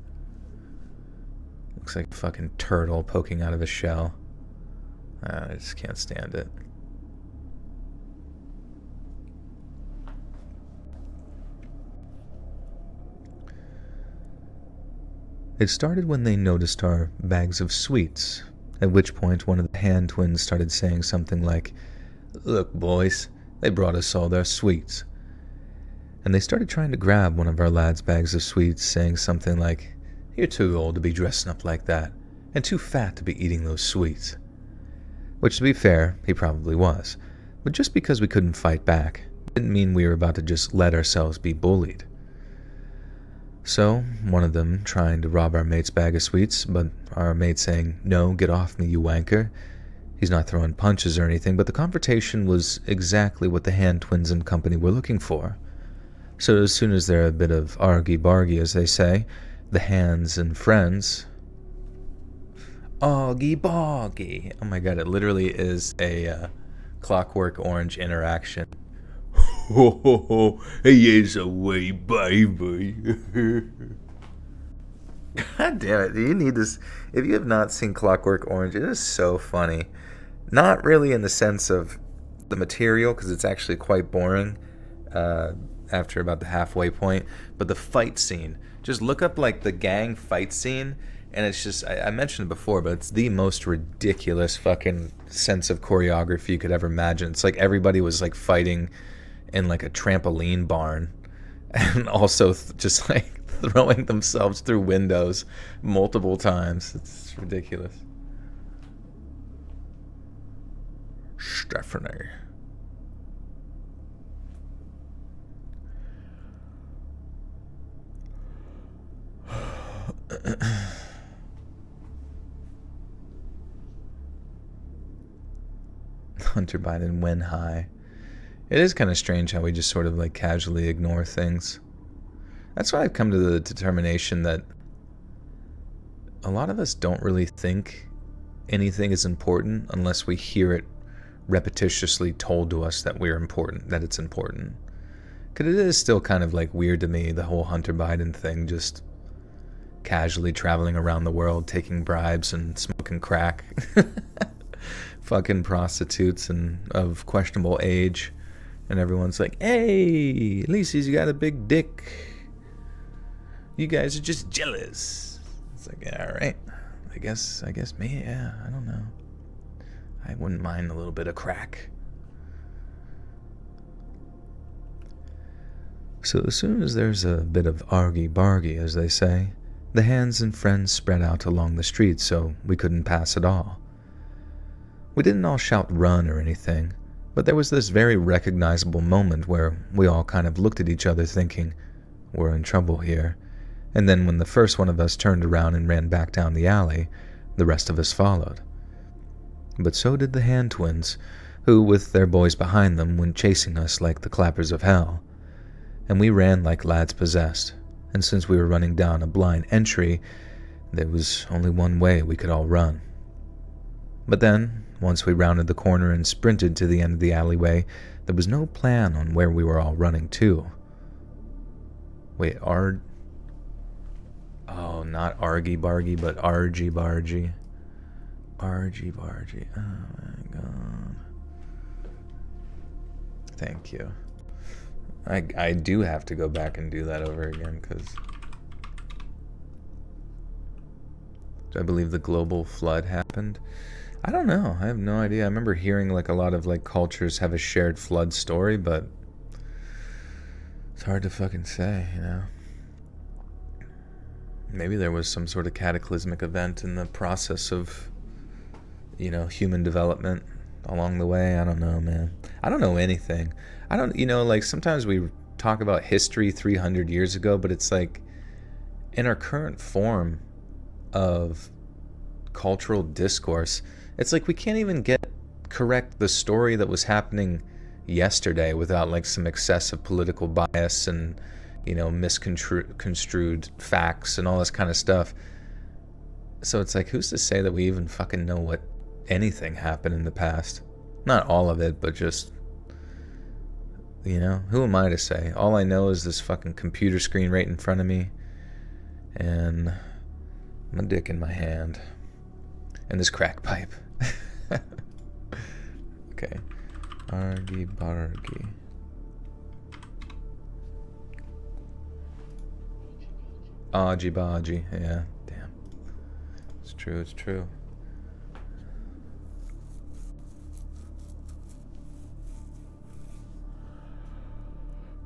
S1: Looks like a fucking turtle poking out of a shell. I just can't stand it. It started when they noticed our bags of sweets, at which point one of the Hand twins started saying something like, "Look, boys, they brought us all their sweets." And they started trying to grab one of our lads' bags of sweets, saying something like, "You're too old to be dressing up like that, and too fat to be eating those sweets." Which, to be fair, he probably was. But just because we couldn't fight back, didn't mean we were about to just let ourselves be bullied. So, one of them trying to rob our mate's bag of sweets, but our mate saying, "No, get off me, you wanker." He's not throwing punches or anything, but the confrontation was exactly what the Hand twins and company were looking for. So as soon as they're a bit of argy-bargy, as they say, the Hands and friends... Argy-bargy! Oh my god, it literally is a Clockwork Orange interaction. Ho ho ho, yes away, baby. God damn it, you need this. If you have not seen Clockwork Orange, it is so funny. Not really in the sense of the material, because it's actually quite boring after about the halfway point, but the fight scene. Just look up like the gang fight scene, and it's just, I mentioned it before, but it's the most ridiculous fucking sense of choreography you could ever imagine. It's like everybody was like fighting in like a trampoline barn, and also just like throwing themselves through windows multiple times. It's ridiculous. Stephanie. Hunter Biden when high. It is kind of strange how we just sort of like casually ignore things. That's why I've come to the determination that a lot of us don't really think anything is important unless we hear it repetitiously told to us that we're important, that it's important. Because it is still kind of like weird to me, the whole Hunter Biden thing, just casually traveling around the world, taking bribes and smoking crack. Fucking prostitutes and of questionable age. And everyone's like, hey, at least he's got a big dick. You guys are just jealous. It's like, yeah, all right. I guess me, yeah, I don't know. I wouldn't mind a little bit of crack. So as soon as there's a bit of argy-bargy, as they say, the hands and friends spread out along the street so we couldn't pass at all. We didn't all shout run or anything, but there was this very recognizable moment where we all kind of looked at each other thinking, we're in trouble here. And then when the first one of us turned around and ran back down the alley, the rest of us followed. But so did the Hand Twins, who, with their boys behind them, went chasing us like the clappers of hell. And we ran like lads possessed, and since we were running down a blind entry, there was only one way we could all run. But then, once we rounded the corner and sprinted to the end of the alleyway, there was no plan on where we were all running to. Wait, oh, not argy-bargy, but argy-bargy. Argy-bargy. Oh my god. Thank you. I do have to go back and do that over again, because I believe the global flood happened. I don't know. I have no idea. I remember hearing like a lot of like cultures have a shared flood story, but it's hard to fucking say, you know? Maybe there was some sort of cataclysmic event in the process of, you know, human development along the way. I don't know, man. I don't know anything. I don't, you know, like sometimes we talk about history 300 years ago, but it's like in our current form of cultural discourse, it's like we can't even get correct the story that was happening yesterday without like some excessive political bias and, you know, misconstrued facts and all this kind of stuff. So it's like, who's to say that we even fucking know what anything happened in the past? Not all of it, but just, you know, who am I to say? All I know is this fucking computer screen right in front of me and my dick in my hand and this crack pipe. Okay. Argy-bargy. Argy-bargy. Yeah, damn. It's true, it's true.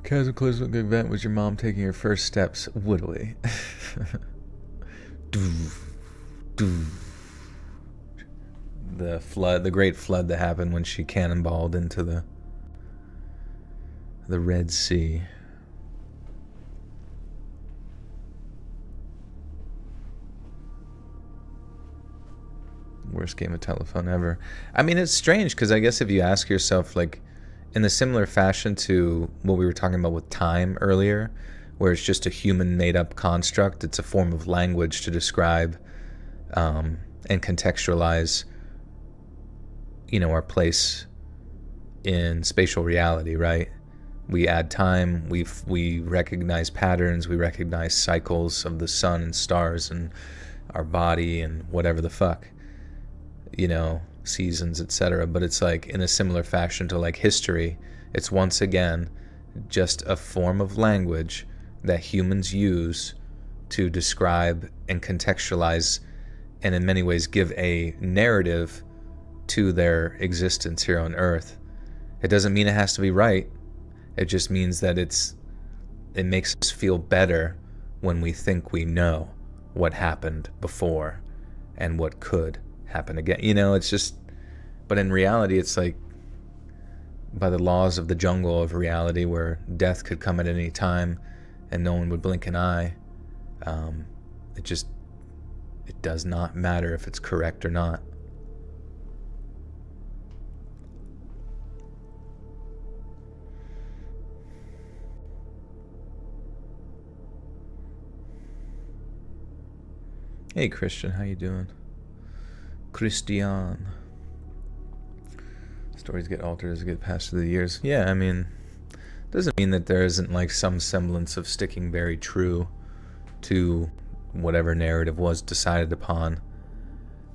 S1: Cataclysmic event was your mom taking her first steps wittily. The flood, the great flood that happened when she cannonballed into the Red Sea. Worst game of telephone ever. I mean, it's strange because I guess if you ask yourself, like, in a similar fashion to what we were talking about with time earlier, where it's just a human made-up construct, it's a form of language to describe and contextualize, you know, our place in spatial reality, right? We add time, we recognize patterns, we recognize cycles of the sun and stars and our body and whatever the fuck, seasons, etc. But it's like in a similar fashion to like history, it's once again just a form of language that humans use to describe and contextualize and in many ways give a narrative to their existence here on Earth. It doesn't mean it has to be right. It just means that it makes us feel better when we think we know what happened before and what could happen again. It's just, but in reality, it's like by the laws of the jungle of reality where death could come at any time and no one would blink an eye. It does not matter if it's correct or not. Hey Christian, how you doing? Christian. Stories get altered as they get passed through the years. Yeah, I mean, doesn't mean that there isn't like some semblance of sticking very true to whatever narrative was decided upon,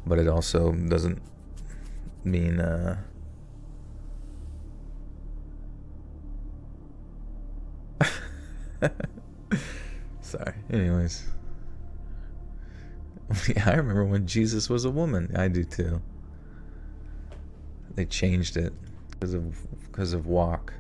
S1: but it also doesn't mean sorry. Anyways. Yeah, I remember when Jesus was a woman. I do too. They changed it because of walk.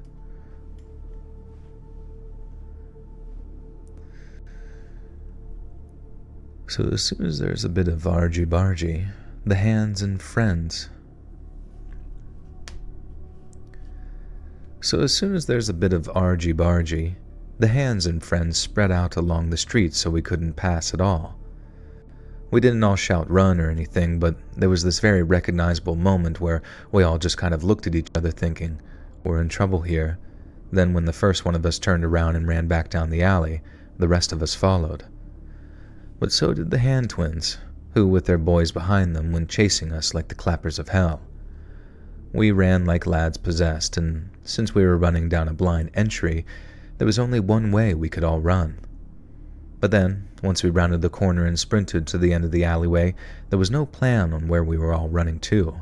S1: So as soon as there's a bit of argy-bargy, the hands and friends. So as soon as there's a bit of argy-bargy, the hands and friends spread out along the street so we couldn't pass at all. We didn't all shout run or anything, but there was this very recognizable moment where we all just kind of looked at each other thinking, we're in trouble here. Then when the first one of us turned around and ran back down the alley, the rest of us followed. But so did the hand twins, who with their boys behind them went chasing us like the clappers of hell. We ran like lads possessed, and since we were running down a blind entry, there was only one way we could all run. But then, once we rounded the corner and sprinted to the end of the alleyway, there was no plan on where we were all running to.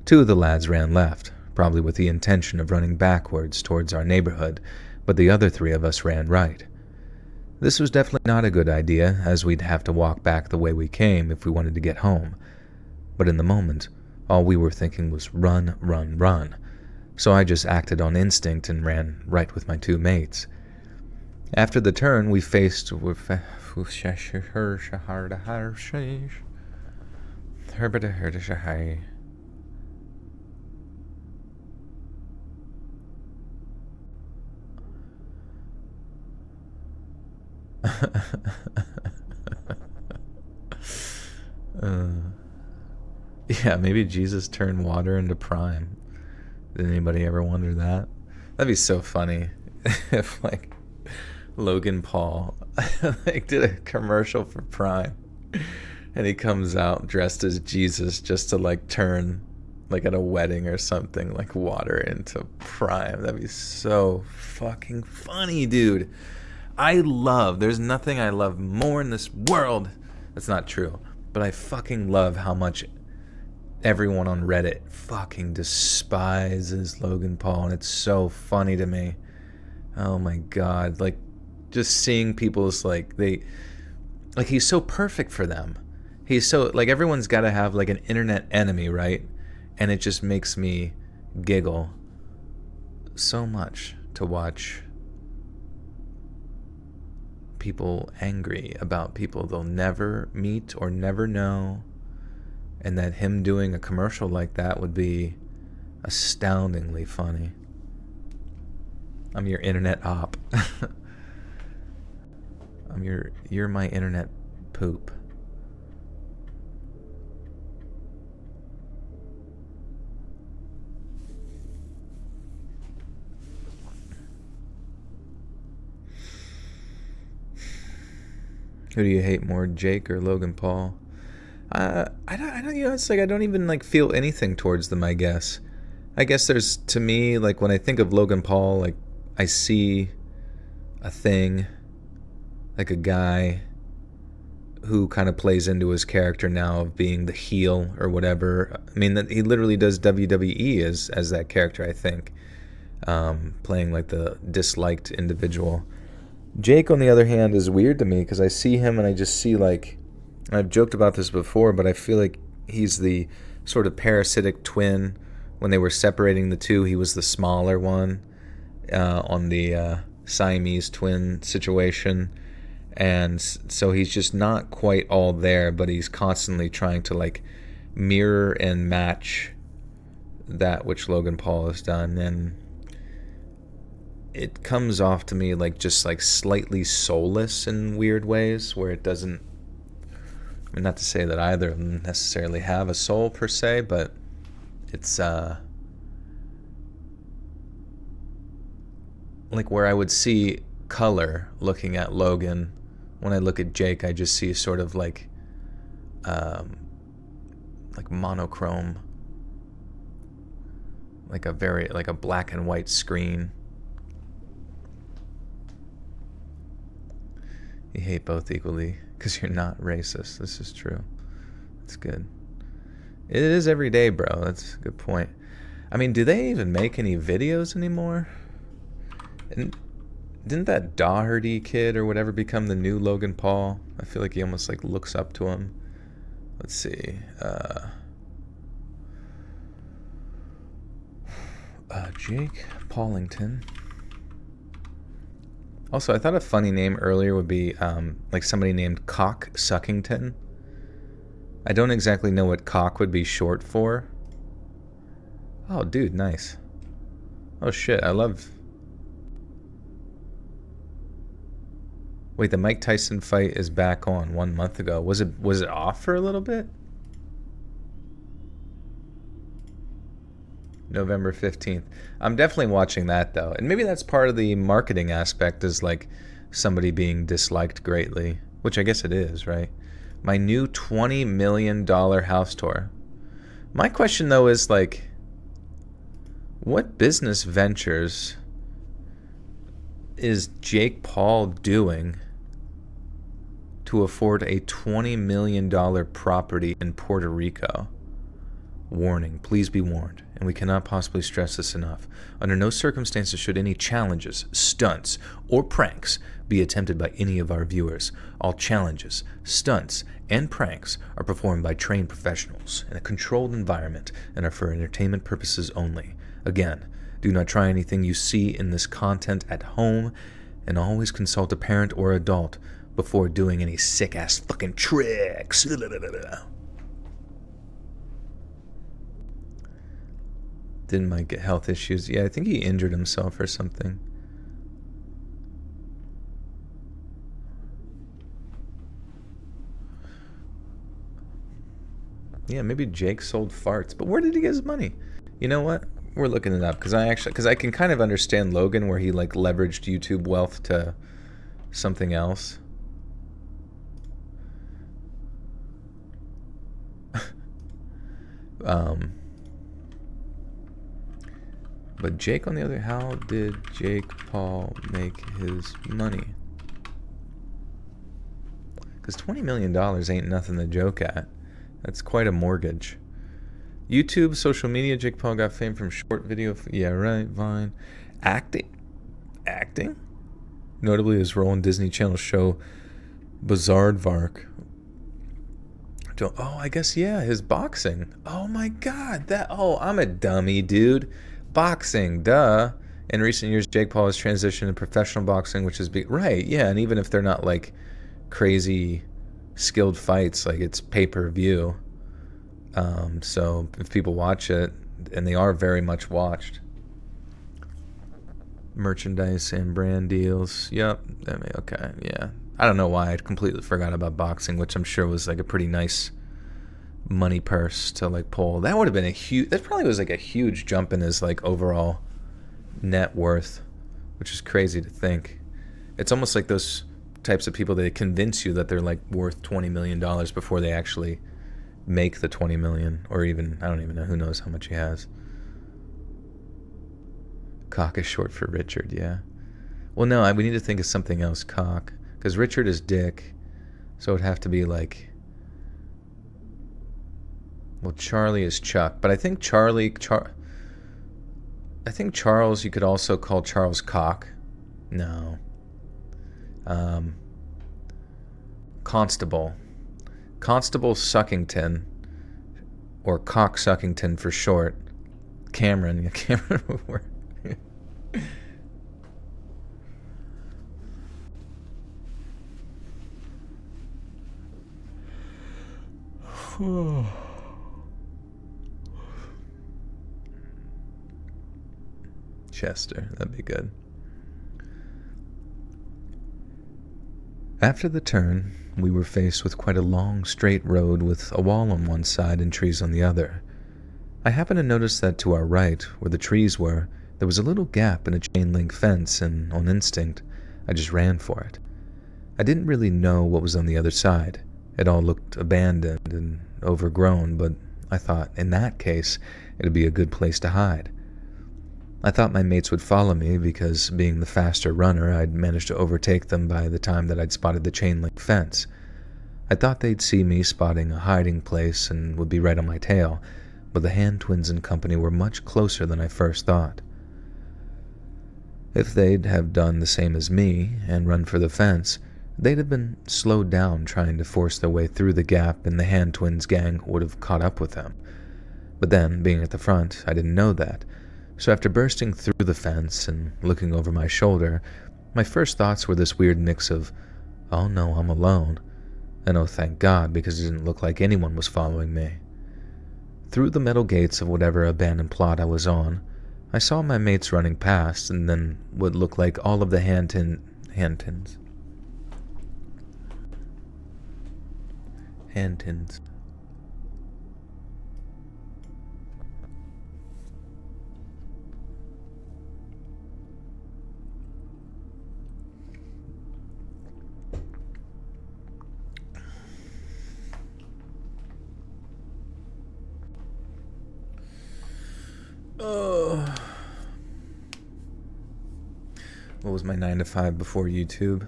S1: Two of the lads ran left, probably with the intention of running backwards towards our neighborhood, but the other three of us ran right. This was definitely not a good idea, as we'd have to walk back the way we came if we wanted to get home. But in the moment, all we were thinking was run, run, run. So I just acted on instinct and ran right with my two mates. After the turn, we faced yeah, maybe Jesus turned water into prime. Did anybody ever wonder that? That'd be so funny if like Logan Paul like did a commercial for Prime and he comes out dressed as Jesus just to like turn like at a wedding or something like water into Prime. That'd be so fucking funny, dude. There's nothing I love more in this world. That's not true, but I fucking love how much everyone on Reddit fucking despises Logan Paul, and it's so funny to me. Oh my god, like just seeing people's he's so perfect for them. He's so like everyone's got to have like an internet enemy, right? And it just makes me giggle so much to watch people angry about people they'll never meet or never know, and that him doing a commercial like that would be astoundingly funny. I'm your internet op. You're my internet poop. Who do you hate more, Jake or Logan Paul? I don't, it's like I don't even like feel anything towards them, I guess. I guess there's, to me, like when I think of Logan Paul, like I see a thing, like a guy who kind of plays into his character now of being the heel or whatever. I mean, that he literally does WWE as that character, I think, playing like the disliked individual. Jake, on the other hand, is weird to me because I see him and I just see like, I've joked about this before, but I feel like he's the sort of parasitic twin. When they were separating the two, he was the smaller one on the Siamese twin situation. And so he's just not quite all there, but he's constantly trying to like mirror and match that which Logan Paul has done. And it comes off to me like just like slightly soulless in weird ways, where it doesn't, I mean, not to say that either of them necessarily have a soul per se, but it's like where I would see color looking at Logan. When I look at Jake, I just see sort of like monochrome, like a black and white screen. You hate both equally because you're not racist. This is true. That's good. It is every day, bro. That's a good point. I mean, do they even make any videos anymore? And didn't that Doherty kid or whatever become the new Logan Paul? I feel like he almost like looks up to him. Let's see. Jake Paulington. Also, I thought a funny name earlier would be like somebody named Cock Suckington. I don't exactly know what cock would be short for. Oh, dude, nice. Oh shit, I love... Wait, the Mike Tyson fight is back on 1 month ago. Was it off for a little bit? November 15th. I'm definitely watching that though. And maybe that's part of the marketing aspect, is like somebody being disliked greatly, which I guess it is, right? My new $20 million house tour. My question though is like, what business ventures is Jake Paul doing to afford a $20 million property in Puerto Rico? Warning, please be warned, and we cannot possibly stress this enough. Under no circumstances should any challenges, stunts, or pranks be attempted by any of our viewers. All challenges, stunts, and pranks are performed by trained professionals in a controlled environment and are for entertainment purposes only. Again, do not try anything you see in this content at home, and always consult a parent or adult before doing any sick-ass fucking tricks. Didn't Mike get health issues? Yeah, I think he injured himself or something. Yeah, maybe Jake sold farts. But where did he get his money? You know what? We're looking it up because I can kind of understand Logan, where he like leveraged YouTube wealth to something else. But Jake, on the other, how did Jake Paul make his money? Because $20 million ain't nothing to joke at. That's quite a mortgage. YouTube, social media, Jake Paul got fame from short video. Yeah, right, Vine. Acting? Notably his role in Disney Channel show Bizarrevark. Oh, I guess, yeah, his boxing. Oh my god, I'm a dummy, dude. Boxing, duh. In recent years, Jake Paul has transitioned to professional boxing, which is right, yeah, and even if they're not like crazy skilled fights, like it's pay-per-view. So if people watch it, and they are very much watched. Merchandise and brand deals. Yep. I mean, okay, yeah. I don't know why I completely forgot about boxing, which I'm sure was like a pretty nice money purse to like pull. That would have been that probably was like a huge jump in his like overall net worth, which is crazy to think. It's almost like those types of people, they convince you that they're like worth $20 million before they actually make the 20 million, or even, I don't even know, who knows how much he has. Cock is short for Richard, yeah. Well, no, we need to think of something else, cock. Because Richard is dick. So it'd have to be like... Well, Charlie is Chuck. But I think I think Charles, you could also call Charles cock. No. Constable. Constable Suckington. Or Cock Suckington for short. Cameron. Yeah, Cameron would work. Chester, that'd be good. After the turn, we were faced with quite a long, straight road with a wall on one side and trees on the other. I happened to notice that to our right, where the trees were, there was a little gap in a chain-link fence, and on instinct, I just ran for it. I didn't really know what was on the other side. It all looked abandoned and overgrown, but I thought, in that case, it'd be a good place to hide. I thought my mates would follow me because, being the faster runner, I'd managed to overtake them by the time that I'd spotted the chain-link fence. I thought they'd see me spotting a hiding place and would be right on my tail, but the Hand twins and company were much closer than I first thought. If they'd have done the same as me and run for the fence, they'd have been slowed down trying to force their way through the gap, and the Hand twins gang would have caught up with them. But then, being at the front, I didn't know that. So after bursting through the fence and looking over my shoulder, my first thoughts were this weird mix of, oh no, I'm alone, and oh thank God, because it didn't look like anyone was following me. Through the metal gates of whatever abandoned plot I was on, I saw my mates running past, and then what looked like all of the Hantons. What was my 9 to 5 before YouTube?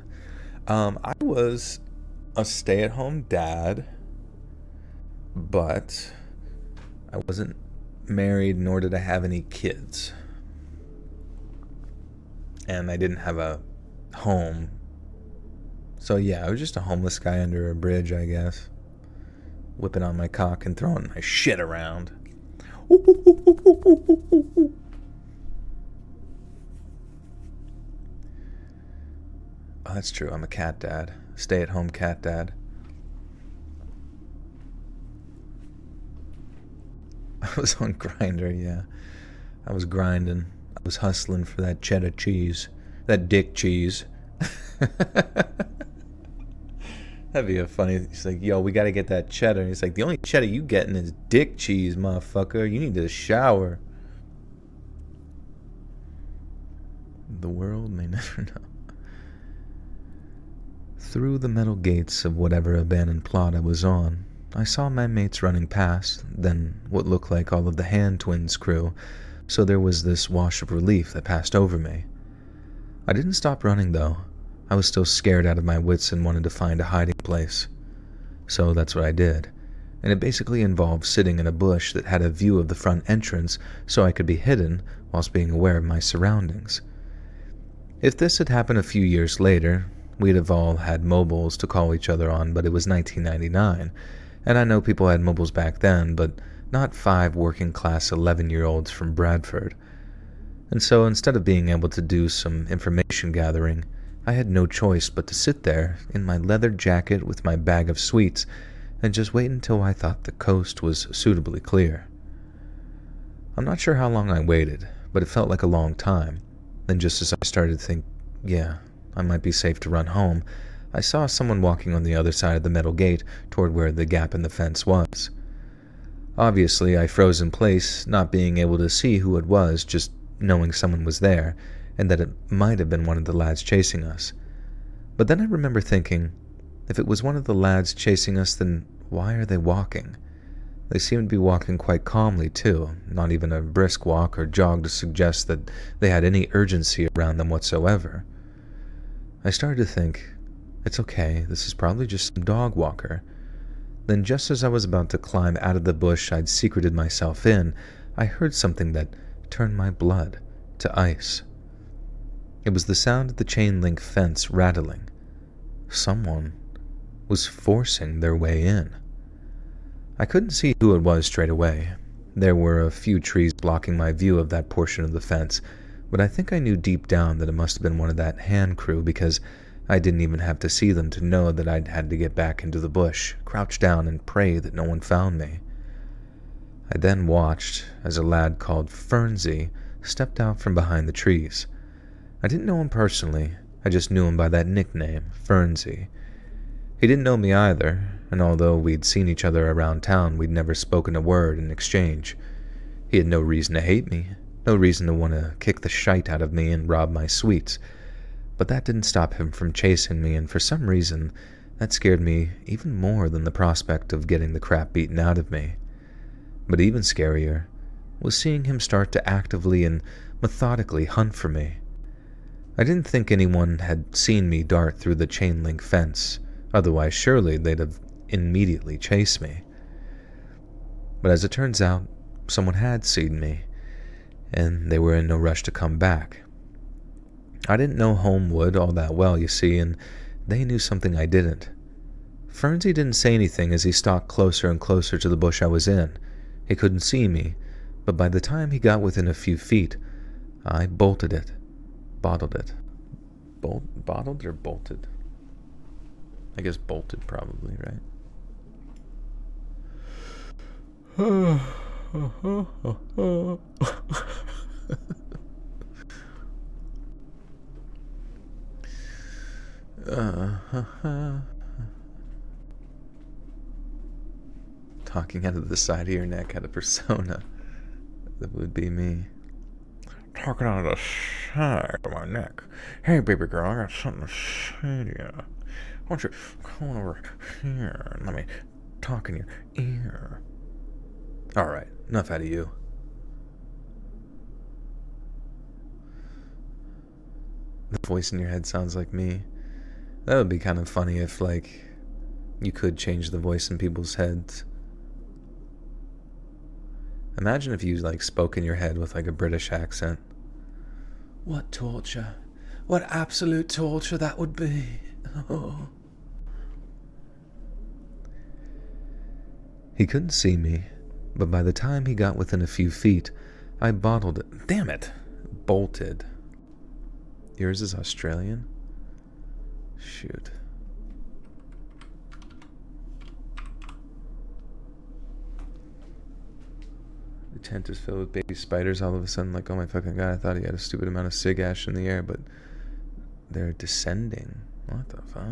S1: I was a stay-at-home dad, but I wasn't married, nor did I have any kids. And I didn't have a home. So yeah, I was just a homeless guy under a bridge, I guess. Whipping on my cock and throwing my shit around. Oh, that's true. I'm a cat dad. Stay-at-home cat dad. I was on Grindr, yeah. I was grinding. I was hustling for that cheddar cheese. That dick cheese. That'd be a funny... He's like, yo, we gotta get that cheddar. And he's like, the only cheddar you getting is dick cheese, motherfucker. You need to shower. The world may never know. Through the metal gates of whatever abandoned plot I was on, I saw my mates running past, then what looked like all of the Hand twins' crew, so there was this wash of relief that passed over me. I didn't stop running, though. I was still scared out of my wits and wanted to find a hiding place. So that's what I did, and it basically involved sitting in a bush that had a view of the front entrance so I could be hidden whilst being aware of my surroundings. If this had happened a few years later, we'd have all had mobiles to call each other on, but it was 1999, and I know people had mobiles back then, but not 5 working-class 11-year-olds from Bradford. And so instead of being able to do some information gathering, I had no choice but to sit there in my leather jacket with my bag of sweets and just wait until I thought the coast was suitably clear. I'm not sure how long I waited, but it felt like a long time. Then just as I started to think, yeah, I might be safe to run home, I saw someone walking on the other side of the metal gate toward where the gap in the fence was. Obviously, I froze in place, not being able to see who it was, just knowing someone was there, and that it might have been one of the lads chasing us. But then I remember thinking, if it was one of the lads chasing us, then why are they walking? They seemed to be walking quite calmly, too, not even a brisk walk or jog to suggest that they had any urgency around them whatsoever. I started to think, it's okay, this is probably just some dog walker. Then just as I was about to climb out of the bush I'd secreted myself in, I heard something that turned my blood to ice. It was the sound of the chain-link fence rattling. Someone was forcing their way in. I couldn't see who it was straight away. There were a few trees blocking my view of that portion of the fence, but I think I knew deep down that it must have been one of that hand crew because I didn't even have to see them to know that I'd had to get back into the bush, crouch down and pray that no one found me. I then watched as a lad called Fernsey stepped out from behind the trees. I didn't know him personally, I just knew him by that nickname, Fernsey. He didn't know me either, and although we'd seen each other around town, we'd never spoken a word in exchange. He had no reason to hate me, no reason to want to kick the shite out of me and rob my sweets, but that didn't stop him from chasing me, and for some reason, that scared me even more than the prospect of getting the crap beaten out of me. But even scarier was seeing him start to actively and methodically hunt for me. I didn't think anyone had seen me dart through the chain-link fence, otherwise surely they'd have immediately chased me. But as it turns out, someone had seen me, and they were in no rush to come back. I didn't know Homewood all that well, you see, and they knew something I didn't. Fernsey didn't say anything as he stalked closer and closer to the bush I was in. He couldn't see me, but by the time he got within a few feet, I bolted it. Bottled it. Bottled or bolted? I guess bolted probably, right? Talking out of the side of your neck had a persona. That would be me. Talking out of the side of my neck. Hey, baby girl, I got something to say to you. Why don't you come over here and let me talk in your ear? Alright, enough out of you. The voice in your head sounds like me. That would be kind of funny if, like, you could change the voice in people's heads. Imagine if you, like, spoke in your head with, like, a British accent. What torture. What absolute torture that would be. Oh. He couldn't see me, but by the time he got within a few feet, I bottled it. Damn it! Bolted. Yours is Australian? Shoot. The tent is filled with baby spiders all of a sudden, like, oh my fucking god, I thought he had a stupid amount of sig ash in the air, but they're descending. What the fuck?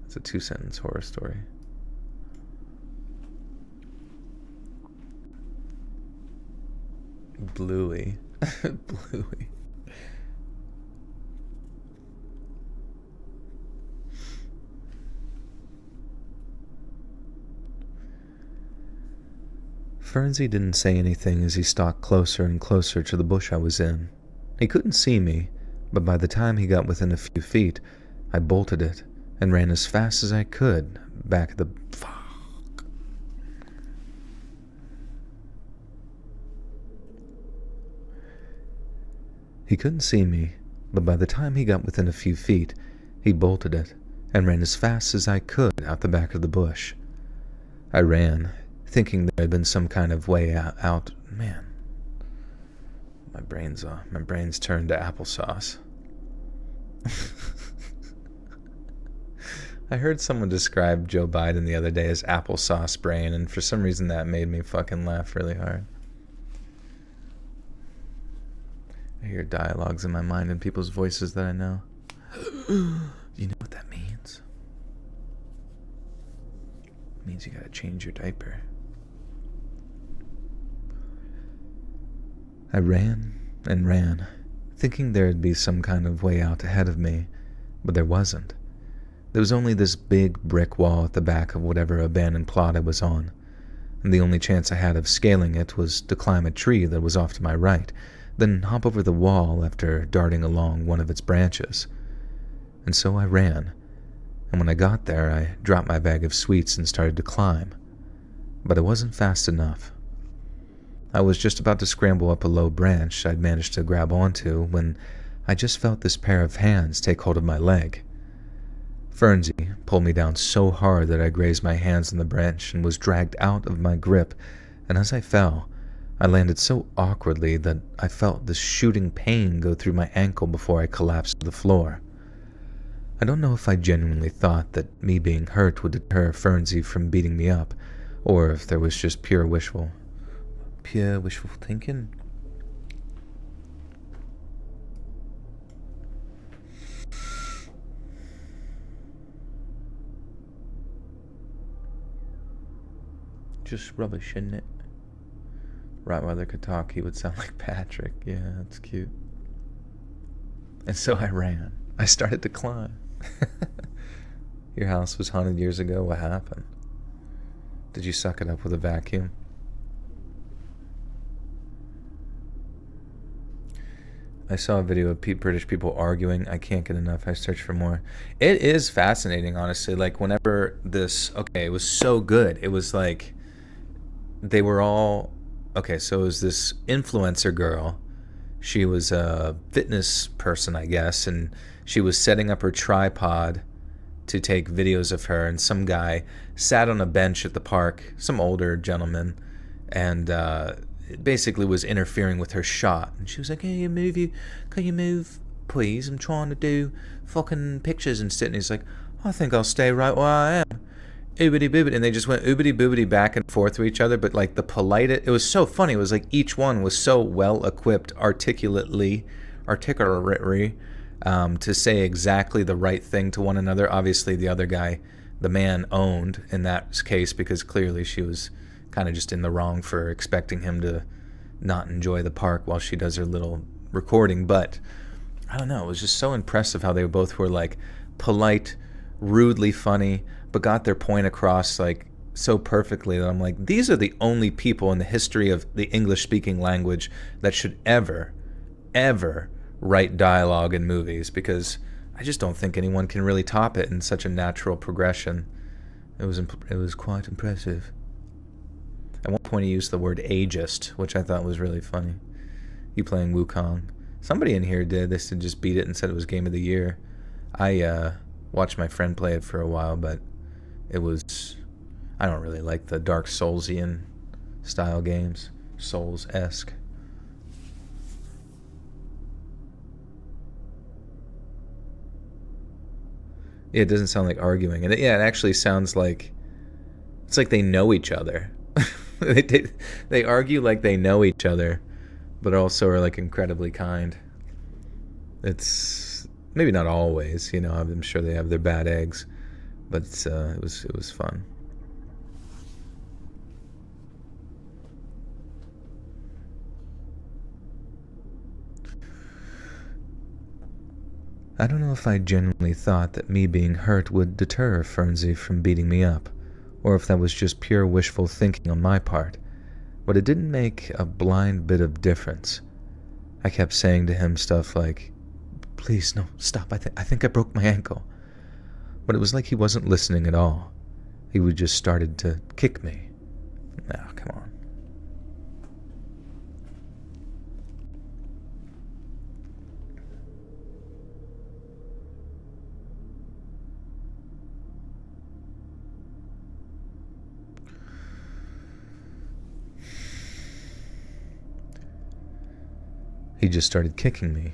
S1: That's a 2-sentence horror story. Bluey. Bluey. Fernsey didn't say anything as he stalked closer and closer to the bush I was in. He couldn't see me, but by the time he got within a few feet, I bolted it and ran as fast as I could back at the... Fuck. He couldn't see me, but by the time he got within a few feet, he bolted it and ran as fast as I could out the back of the bush. I ran, thinking there had been some kind of way out. Man, my brain's turned to applesauce. I heard someone describe Joe Biden the other day as applesauce brain, and for some reason that made me fucking laugh really hard. I hear dialogues in my mind and people's voices that I know. You know what that means? It means you gotta change your diaper. I ran and ran, thinking there'd be some kind of way out ahead of me, but there wasn't. There was only this big brick wall at the back of whatever abandoned plot I was on, and the only chance I had of scaling it was to climb a tree that was off to my right, then hop over the wall after darting along one of its branches. and so I ran. And when I got there, I dropped my bag of sweets and started to climb. But it wasn't fast enough. I was just about to scramble up a low branch I'd managed to grab onto when I just felt this pair of hands take hold of my leg. Fernsey pulled me down so hard that I grazed my hands on the branch and was dragged out of my grip, and as I fell, I landed so awkwardly that I felt this shooting pain go through my ankle before I collapsed to the floor. I don't know if I genuinely thought that me being hurt would deter Fernsey from beating me up, or if there was just pure wishful thinking. Just rubbish, isn't it? Rottweiler could talk, he would sound like Patrick. Yeah, that's cute. And so I ran. I started to climb. Your house was haunted years ago. What happened? Did you suck it up with a vacuum? I saw a video of British people arguing. I can't get enough. I searched for more. It is fascinating, honestly. Like, whenever it was so good. It was like, they were all... Okay, so it was this influencer girl. She was a fitness person, I guess, and she was setting up her tripod to take videos of her, and some guy sat on a bench at the park, some older gentleman, and basically was interfering with her shot. And she was like, "Can you move, please? I'm trying to do fucking pictures and shit." And he's like, "I think I'll stay right where I am. Oobity boobity." And they just went oobity boobity back and forth to each other, but like the polite, it was so funny. It was like each one was so well equipped articulately to say exactly the right thing to one another. Obviously the other guy, the man, owned in that case, because clearly she was kind of just in the wrong for expecting him to not enjoy the park while she does her little recording. But I don't know, it was just so impressive how they both were like polite, rudely funny, but got their point across like so perfectly that I'm like, these are the only people in the history of the English speaking language that should ever write dialogue in movies, because I just don't think anyone can really top it in such a natural progression. It was quite impressive. At one point he used the word ageist, which I thought was really funny. You playing Wukong? Somebody in here did. They said just beat it and said it was game of the year. I watched my friend play it for a while, but it was... I don't really like the Dark Soulsian style games. Souls-esque. Yeah, it doesn't sound like arguing. And it actually sounds like... It's like they know each other. They argue like they know each other, but also are like incredibly kind. It's maybe not always, I'm sure they have their bad eggs, but it was fun. I don't know if I genuinely thought that me being hurt would deter Fernsey from beating me up, or if that was just pure wishful thinking on my part, but it didn't make a blind bit of difference. I kept saying to him stuff like, "Please, no, stop, I think I broke my ankle." But it was like he wasn't listening at all. He would just started to kick me. Oh, come on. He just started kicking me,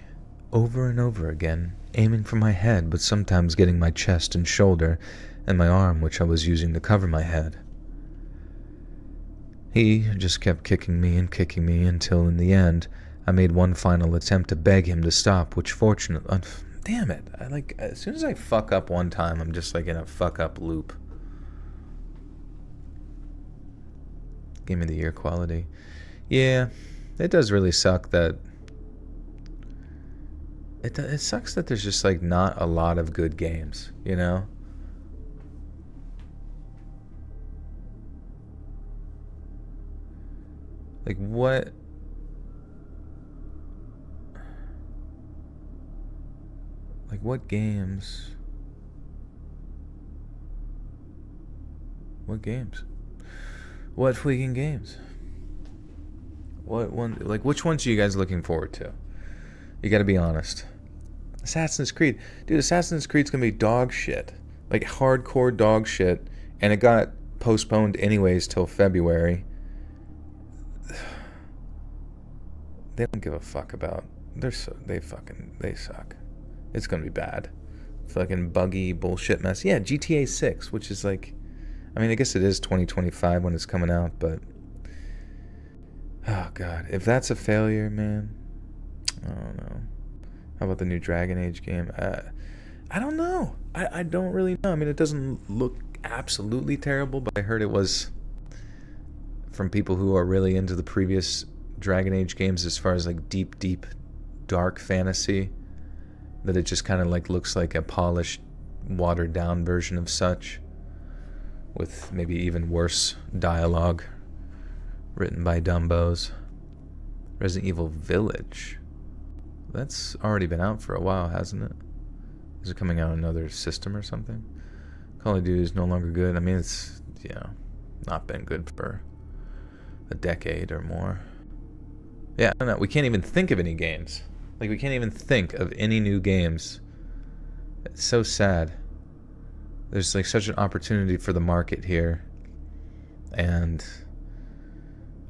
S1: over and over again, aiming for my head, but sometimes getting my chest and shoulder, and my arm, which I was using to cover my head. He just kept kicking me until, in the end, I made one final attempt to beg him to stop, which fortunately... damn it. As soon as I fuck up one time, I'm just like in a fuck up loop. Game of the year quality. Yeah, it does really suck that... It sucks that there's just like not a lot of good games, Like what? Like Like, what games? What games? What freaking games? What one? Like, which ones are you guys looking forward to? You gotta be honest. Assassin's Creed. Dude, Assassin's Creed's gonna be dog shit. Like, hardcore dog shit. And it got postponed anyways till February. They don't give a fuck about... they suck. It's gonna be bad. Fucking buggy bullshit mess. Yeah, GTA 6, which is like... I mean, I guess it is 2025 when it's coming out, but... oh, God. If that's a failure, man... I don't know. How about the new Dragon Age game? I don't know. I don't really know. I mean, it doesn't look absolutely terrible, but I heard it was from people who are really into the previous Dragon Age games as far as like deep, dark fantasy, that it just kind of like looks like a polished, watered down version of such, with maybe even worse dialogue written by dumbos. Resident Evil Village. That's already been out for a while, hasn't it? Is it coming out on another system or something? Call of Duty is no longer good. I mean, it's, not been good for a decade or more. Yeah, I don't know. We can't even think of any games. Like, we can't even think of any new games. It's so sad. There's, like, such an opportunity for the market here. And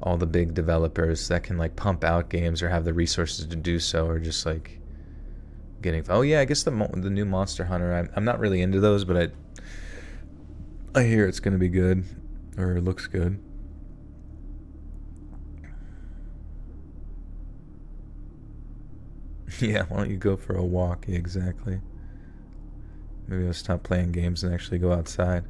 S1: all the big developers that can, like, pump out games or have the resources to do so are just, like, getting... oh, yeah, I guess the new Monster Hunter. I'm not really into those, but I hear it's going to be good. Or it looks good. Yeah, why don't you go for a walk? Yeah, exactly. Maybe I'll stop playing games and actually go outside.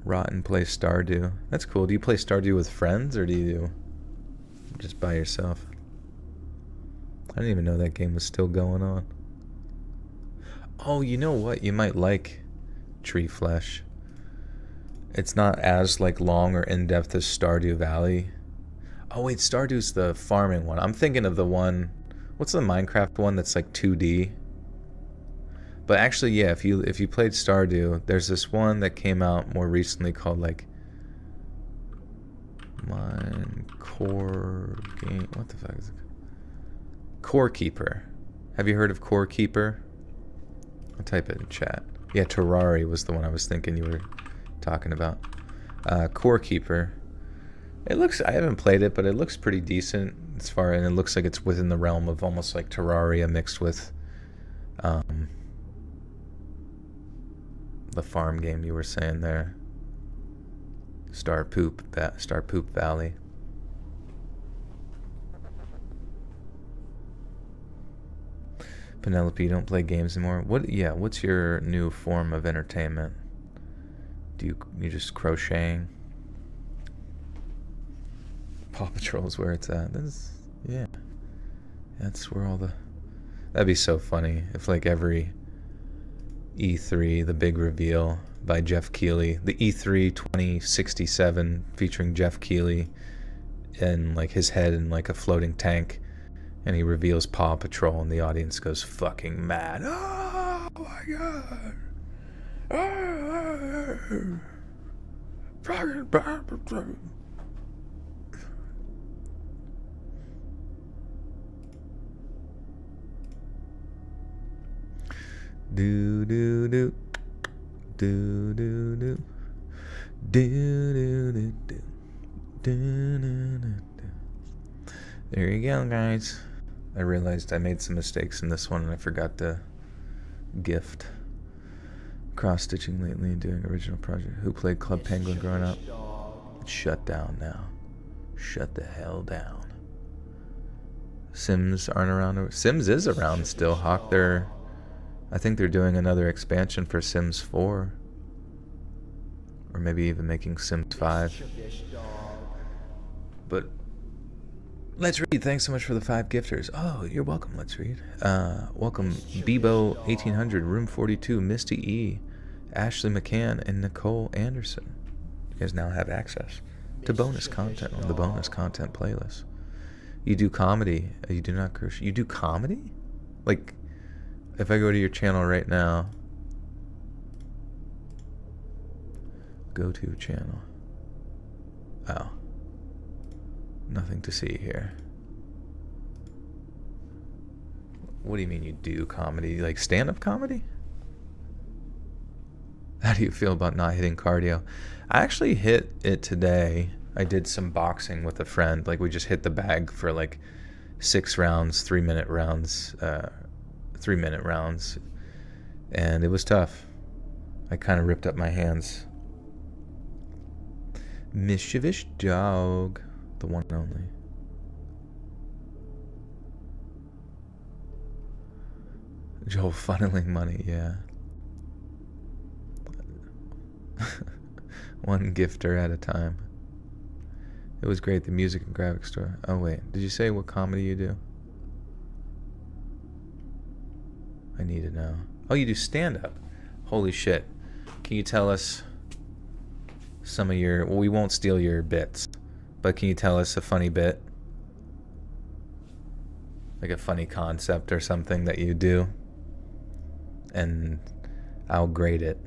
S1: Rotten plays Stardew. That's cool. Do you play Stardew with friends, or do you just by yourself? I didn't even know that game was still going on. Oh, you know what? You might like Tree Flesh. It's not as like long or in-depth as Stardew Valley. Oh wait, Stardew's the farming one. I'm thinking of the one... what's the Minecraft one that's like 2D? But actually, yeah, if you played Stardew, there's this one that came out more recently called like Core Game. What the fuck is it? Core Keeper. Have you heard of Core Keeper? I'll type it in chat. Yeah, Terraria was the one I was thinking you were talking about. Core Keeper. It looks... I haven't played it, but it looks pretty decent as far, and it looks like it's within the realm of almost like Terraria mixed with the farm game you were saying there. Star Poop Valley. Penelope, you don't play games anymore. What's your new form of entertainment? Do you just crocheting? Paw Patrol is where it's at. That's where all the... that'd be so funny if like every E3, the big reveal by Jeff Keighley, the E3 2067 featuring Jeff Keighley and like his head in like a floating tank, and he reveals Paw Patrol and the audience goes fucking mad. Oh my god. Fucking Paw Patrol. Do do do do do do do do do do do. There you go, guys. I realized I made some mistakes in this one and I forgot to gift. Cross-stitching lately and doing original project. Who played Club Penguin growing up? It's shut down now. Shut the hell down. Sims aren't around. Sims is around still. Hawk, I think they're doing another expansion for Sims 4. Or maybe even making Sims 5. But Let's Read, thanks so much for the 5 gifters. Oh, you're welcome, Let's Read. Welcome Bebo 1800, Room 42, Misty E, Ashley McCann, and Nicole Anderson. You guys now have access to bonus content on the bonus content playlist. You do comedy. You do not crochet. You do comedy? Like, if I go to your channel right now, go to channel. Oh. Nothing to see here. What do you mean you do comedy? Like stand-up comedy? How do you feel about not hitting cardio? I actually hit it today. I did some boxing with a friend. Like, we just hit the bag for like 6 rounds, 3-minute rounds, 3-minute rounds. And it was tough. I kind of ripped up my hands. Mischievous dog. The one and only. Joel funneling money, yeah. One gifter at a time. It was great, the music and graphics store. Oh wait, did you say what comedy you do? I need to know. Oh, you do stand-up. Holy shit. Can you tell us some of your... Well, we won't steal your bits, but can you tell us a funny bit? Like a funny concept or something that you do? And I'll grade it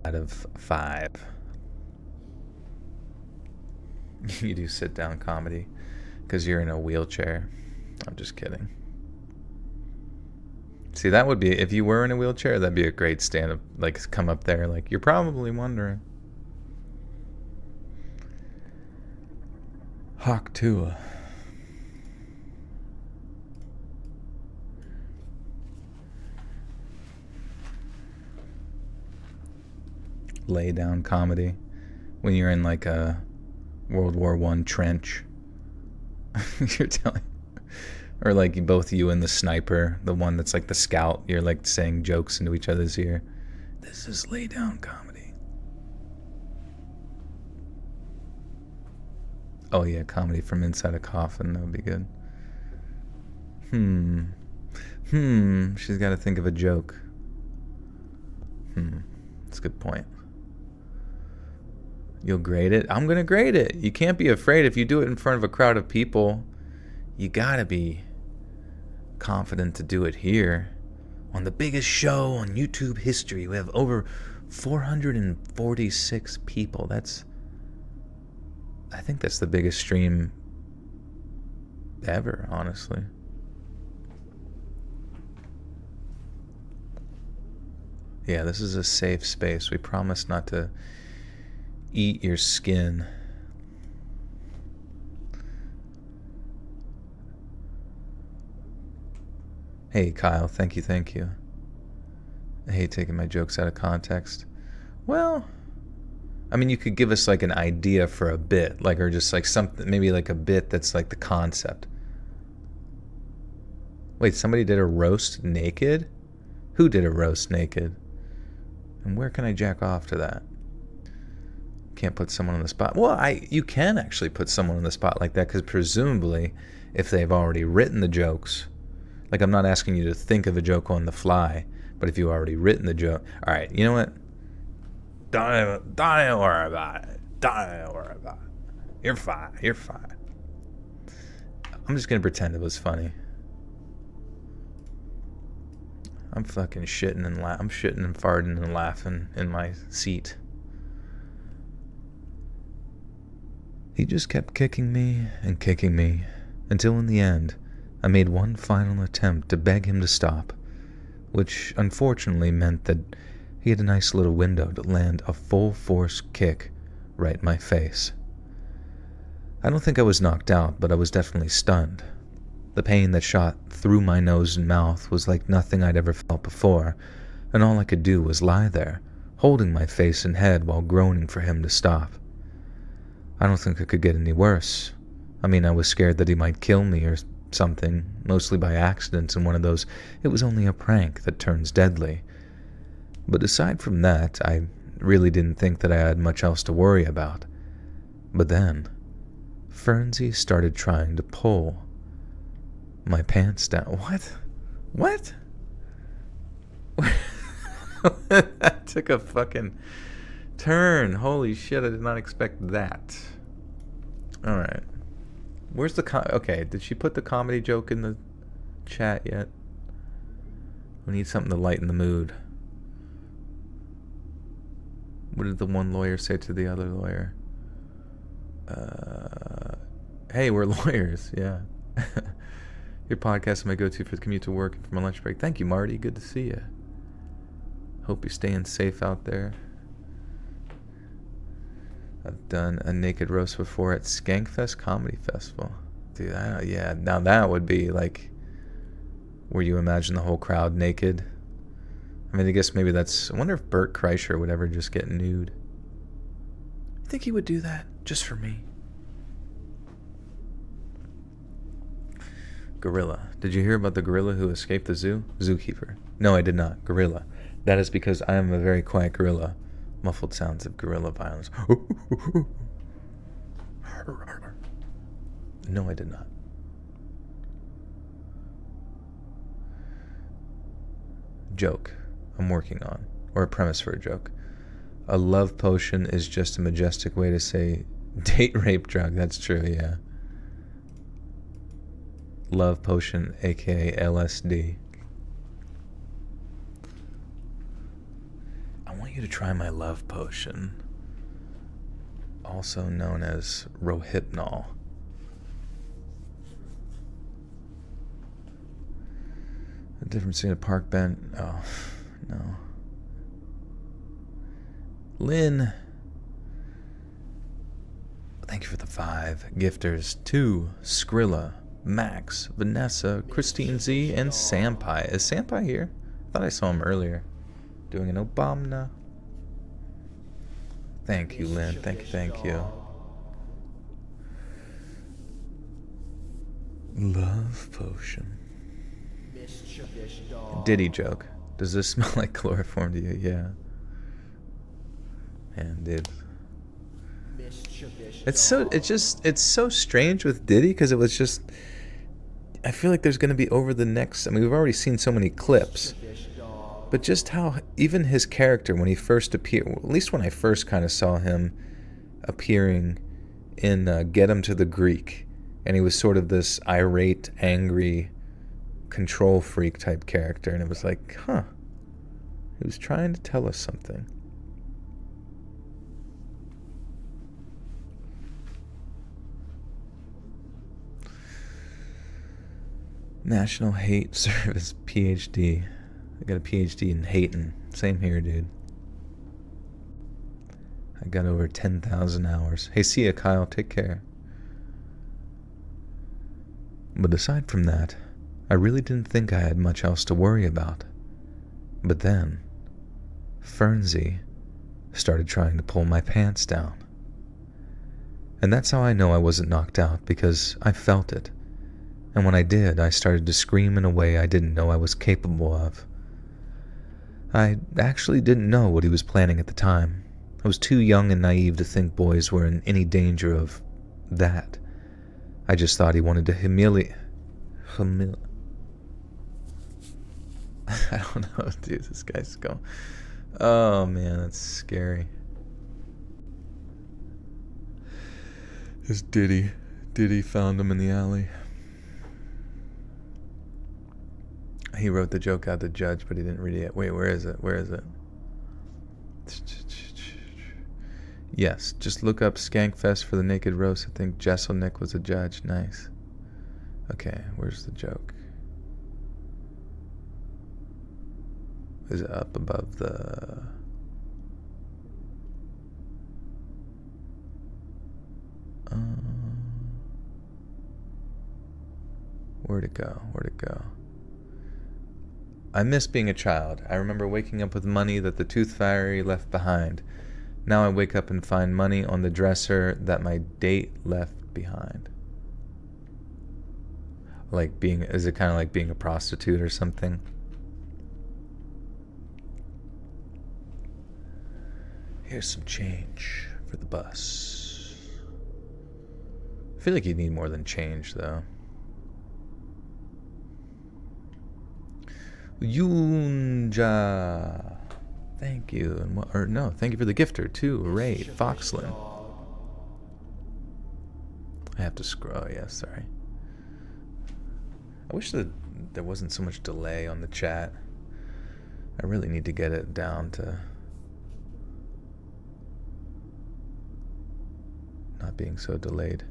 S1: out of 5. You do sit-down comedy because you're in a wheelchair. I'm just kidding. See, that would be, if you were in a wheelchair, that'd be a great stand-up. Like, come up there, like, you're probably wondering. Hawk Tua. Lay down comedy when you're in like a World War I trench. You're telling, or like both you and the sniper, the one that's like the scout, you're like saying jokes into each other's ear. This is lay down comedy. Oh yeah, comedy from inside a coffin, that would be good. She's got to think of a joke. That's a good point. You'll grade it? I'm going to grade it. You can't be afraid if you do it in front of a crowd of people. You got to be confident to do it here. On the biggest show on YouTube history, we have over 446 people. I think that's the biggest stream ever, honestly. Yeah, this is a safe space. We promise not to eat your skin. Hey, Kyle, thank you. I hate taking my jokes out of context. Well, I mean, you could give us like an idea for a bit, like, or just like something, maybe like a bit that's like the concept. Wait, somebody did a roast naked? Who did a roast naked? And where can I jack off to that? Can't put someone on the spot. Well, you can actually put someone on the spot like that, because presumably if they've already written the jokes, like, I'm not asking you to think of a joke on the fly, but if you've already written the joke, all right, you know what? Don't worry about it. Don't worry about it. You're fine. I'm just gonna pretend it was funny. I'm fucking shitting and I'm shitting and farting and laughing in my seat. He just kept kicking me until in the end I made one final attempt to beg him to stop, which unfortunately meant that he had a nice little window to land a full force kick right in my face. I don't think I was knocked out, but I was definitely stunned. The pain that shot through my nose and mouth was like nothing I'd ever felt before, and all I could do was lie there, holding my face and head while groaning for him to stop. I don't think it could get any worse. I mean, I was scared that he might kill me or something, mostly by accident in one of those "it was only a prank" that turns deadly. But aside from that, I really didn't think that I had much else to worry about. But then, Fernsey started trying to pull my pants down. What? That took a fucking turn. Holy shit, I did not expect that. Alright. Where's the okay, did she put the comedy joke in the chat yet? We need something to lighten the mood. What did the one lawyer say to the other lawyer? Hey, we're lawyers, yeah. Your podcast is my go-to for the commute to work and for my lunch break. Thank you, Marty. Good to see you. Hope you're staying safe out there. I've done a naked roast before at Skankfest Comedy Festival. Dude, yeah, now that would be like where you imagine the whole crowd naked. I mean, I guess maybe that's... I wonder if Bert Kreischer would ever just get nude. I think he would do that just for me. Gorilla. Did you hear about the gorilla who escaped the zoo? Zookeeper. No, I did not. Gorilla. That is because I am a very quiet gorilla. Muffled sounds of gorilla violence. No, I did not. Joke I'm working on, or a premise for a joke. A love potion is just a majestic way to say date rape drug. That's true, yeah. Love potion, aka LSD. I want you to try my love potion, also known as Rohypnol. The difference between a park bench... Oh, no. Lynn. Thank you for the 5 gifters. 2, Skrilla, Max, Vanessa, Christine Z, and Sampai. Is Sampai here? I thought I saw him earlier. Doing an Obama. Thank you, Lynn. Thank you. Love potion. Diddy joke. Does this smell like chloroform to you? Yeah. Man, dude. It's so strange with Diddy because it was just... I feel like there's going to be over the next... I mean, we've already seen so many clips. But just how even his character, when he first appeared... At least when I first kind of saw him appearing in Get Him to the Greek. And he was sort of this irate, angry, control freak type character. And it was like, huh. He was trying to tell us something. National Hate Service PhD. I got a PhD in hating. Same here, dude. I got over 10,000 hours. Hey, see ya, Kyle. Take care. But aside from that, I really didn't think I had much else to worry about. But then, Fernsey started trying to pull my pants down. And that's how I know I wasn't knocked out, because I felt it. And when I did, I started to scream in a way I didn't know I was capable of. I actually didn't know what he was planning at the time. I was too young and naive to think boys were in any danger of that. I just thought he wanted to humiliate... I don't know, dude, this guy's going... Oh, man, that's scary. This Diddy found him in the alley. He wrote the joke out to Judge, but he didn't read it yet. Wait, where is it? Yes, just look up Skankfest for the naked roast. I think Jesselnick was a judge. Nice. Okay, where's the joke? Is it up above the... Where'd it go? I miss being a child. I remember waking up with money that the tooth fairy left behind. Now I wake up and find money on the dresser that my date left behind. Is it kind of like being a prostitute or something? Here's some change for the bus. I feel like you need more than change, though. Yunja. Thank you. Thank you for the gifter, too. Ray Foxlin. I have to scroll. Yeah, sorry. I wish that there wasn't so much delay on the chat. I really need to get it down to not being so delayed.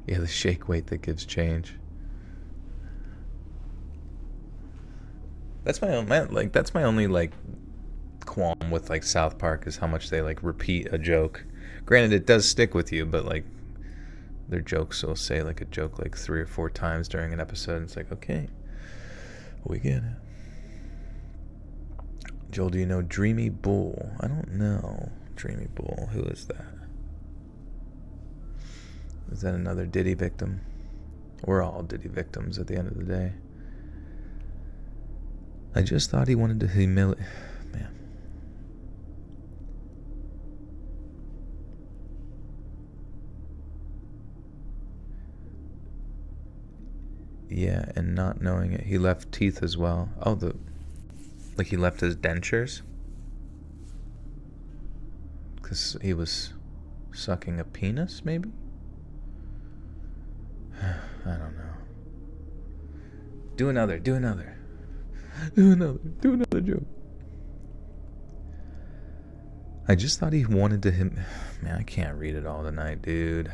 S1: Yeah, the shake weight that gives change. That's my only like qualm with like South Park is how much they like repeat a joke. Granted, it does stick with you, but like their jokes will say like a joke like 3 or 4 times during an episode. And it's like, okay, we get it. Joel, do you know Dreamy Bull? I don't know Dreamy Bull. Who is that? Is that another Diddy victim? We're all Diddy victims at the end of the day. I just thought he wanted to humiliate... Man. Yeah, and not knowing it. He left teeth as well. Oh, like he left his dentures? Because he was sucking a penis, maybe? I don't know. Do another joke. I just thought he wanted to Man, I can't read it all tonight, dude.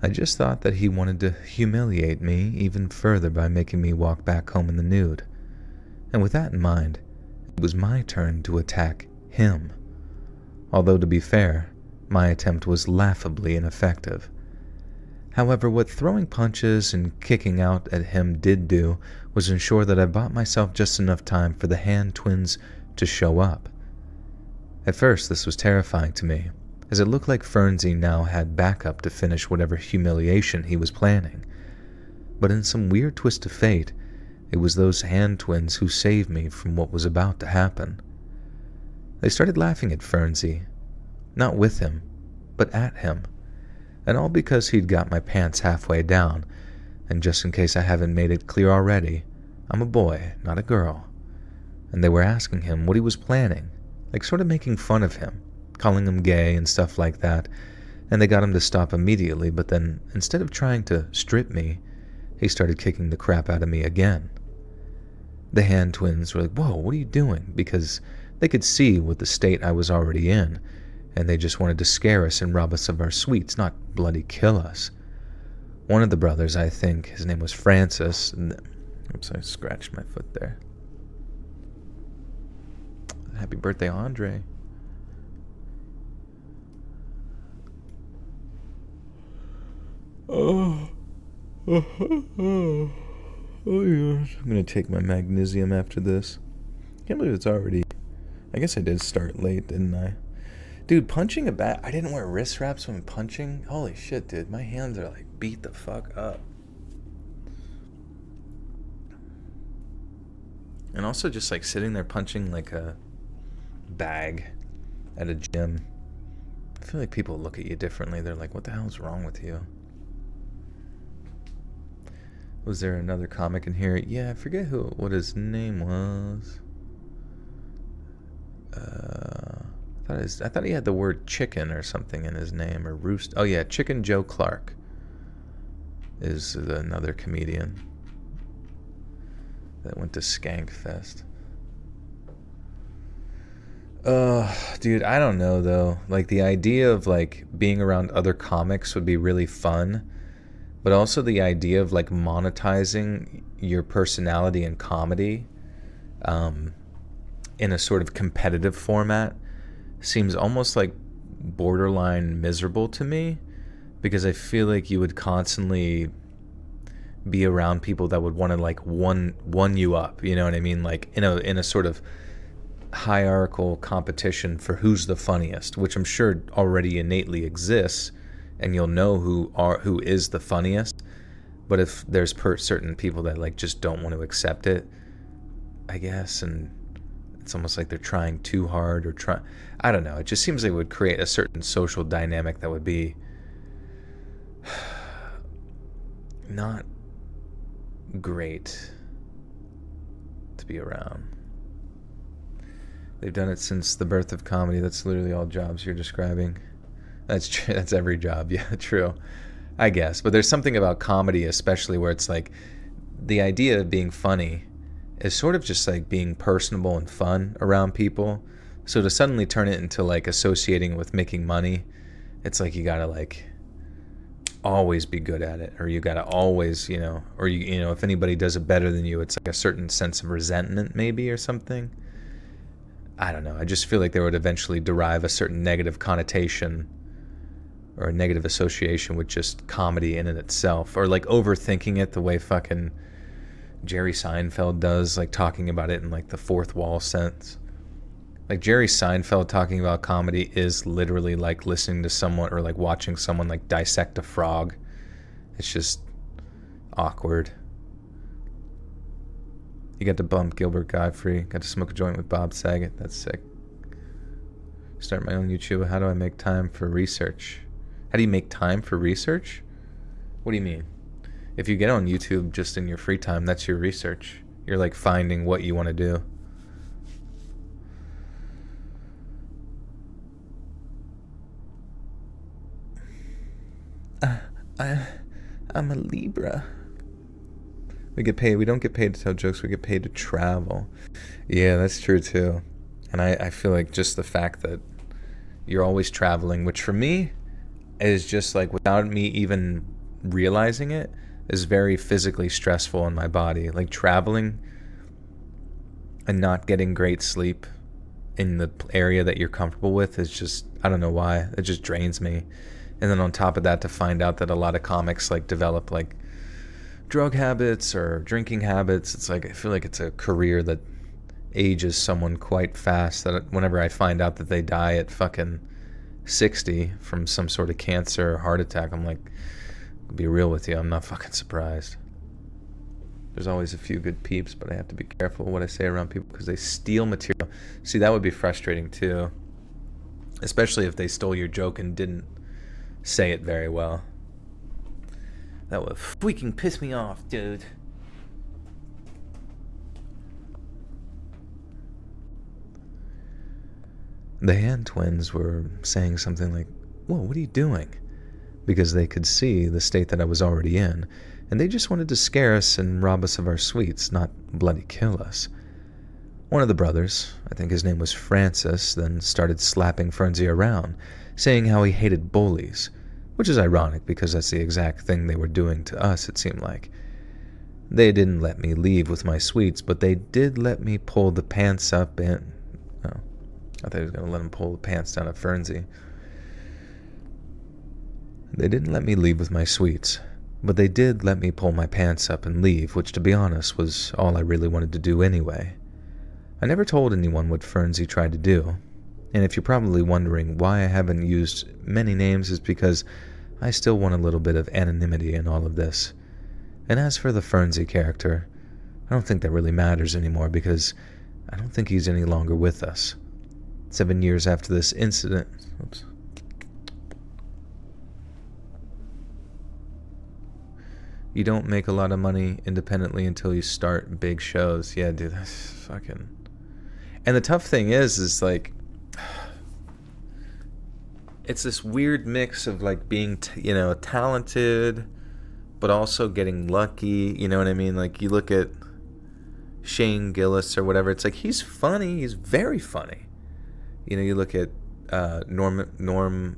S1: I just thought that he wanted to humiliate me even further by making me walk back home in the nude. And with that in mind, it was my turn to attack him. Although, to be fair, my attempt was laughably ineffective. However, what throwing punches and kicking out at him did do was ensure that I bought myself just enough time for the hand twins to show up. At first, this was terrifying to me, as it looked like Fernsey now had backup to finish whatever humiliation he was planning. But in some weird twist of fate, it was those hand twins who saved me from what was about to happen. They started laughing at Fernsey, not with him, but at him, and all because he'd got my pants halfway down, and just in case I haven't made it clear already, I'm a boy, not a girl. And they were asking him what he was planning, like sort of making fun of him, calling him gay and stuff like that, and they got him to stop immediately, but then, instead of trying to strip me, he started kicking the crap out of me again. The hand twins were like, "Whoa, what are you doing?" Because they could see what the state I was already in, and they just wanted to scare us and rob us of our sweets, not bloody kill us. One of the brothers, I think, his name was Francis, and oops, I scratched my foot there. Happy birthday, Andre. Oh yeah. I'm gonna take my magnesium after this. Can't believe it's already... I guess I did start late, didn't I? Dude, punching a bat... I didn't wear wrist wraps when punching. Holy shit, dude. My hands are like beat the fuck up. And also just like sitting there punching like a bag at a gym. I feel like people look at you differently. They're like, what the hell is wrong with you? Was there another comic in here? Yeah, I forget what his name was. I thought he had the word chicken or something in his name, or roost. Oh yeah, Chicken Joe Clark is another comedian that went to Skankfest. Dude, I don't know though. Like the idea of like being around other comics would be really fun. But also the idea of like monetizing your personality in comedy in a sort of competitive format seems almost like borderline miserable to me, because I feel like you would constantly be around people that would want to like one you up, you know what I mean? Like in a sort of hierarchical competition for who's the funniest, which I'm sure already innately exists. And you'll know who is the funniest. But if there's certain people that like just don't want to accept it, I guess, and it's almost like they're trying too hard or I don't know. It just seems like it would create a certain social dynamic that would be not great to be around. They've done it since the birth of comedy. That's literally all jobs you're describing. That's true. That's every job. Yeah, true. I guess. But there's something about comedy, especially where it's like the idea of being funny is sort of just like being personable and fun around people. So to suddenly turn it into like associating with making money, it's like you gotta like always be good at it, or you gotta always, or if anybody does it better than you, it's like a certain sense of resentment maybe or something. I don't know. I just feel like they would eventually derive a certain negative connotation or a negative association with just comedy in and itself, or like overthinking it the way fucking Jerry Seinfeld does, like talking about it in like the fourth wall sense. Like Jerry Seinfeld talking about comedy is literally like listening to someone or like watching someone like dissect a frog. It's just awkward. You got to bump Gilbert Godfrey. Got to smoke a joint with Bob Saget. That's sick. Start my own YouTube. How do I make time for research? How do you make time for research? What do you mean? If you get on YouTube just in your free time, that's your research. You're like finding what you want to do. I'm a Libra. We get paid. We don't get paid to tell jokes. We get paid to travel. Yeah, that's true too. And I feel like just the fact that you're always traveling, which for me is just like without me even realizing it, is very physically stressful in my body. Like traveling and not getting great sleep in the area that you're comfortable with is just, I don't know why, it just drains me. And then on top of that, to find out that a lot of comics like develop like drug habits or drinking habits, it's like I feel like it's a career that ages someone quite fast. That whenever I find out that they die at fucking 60 from some sort of cancer or heart attack, I'm like, I'll be real with you, I'm not fucking surprised. There's always a few good peeps, but I have to be careful what I say around people because they steal material. See, that would be frustrating too, especially if they stole your joke and didn't say it very well. That would freaking piss me off, dude. The hand twins were saying something like, "Whoa, what are you doing?" Because they could see the state that I was already in, and they just wanted to scare us and rob us of our sweets, not bloody kill us. One of the brothers, I think his name was Francis, then started slapping Fernsey around, saying how he hated bullies, which is ironic because that's the exact thing they were doing to us, it seemed like. They didn't let me leave with my sweets, but they did let me pull the pants up and... Oh, I thought he was going to let him pull the pants down at Fernsey. They didn't let me leave with my sweets, but they did let me pull my pants up and leave, which to be honest was all I really wanted to do anyway. I never told anyone what Fernsey tried to do, and if you're probably wondering why I haven't used many names, it's because I still want a little bit of anonymity in all of this. And as for the Fernsey character, I don't think that really matters anymore because I don't think he's any longer with us. 7 years after this incident... Oops. You don't make a lot of money independently until you start big shows. Yeah, dude, that's fucking... And the tough thing is like... It's this weird mix of like being, talented, but also getting lucky, you know what I mean? Like you look at Shane Gillis or whatever, it's like he's funny, he's very funny. You look at Mark Norman.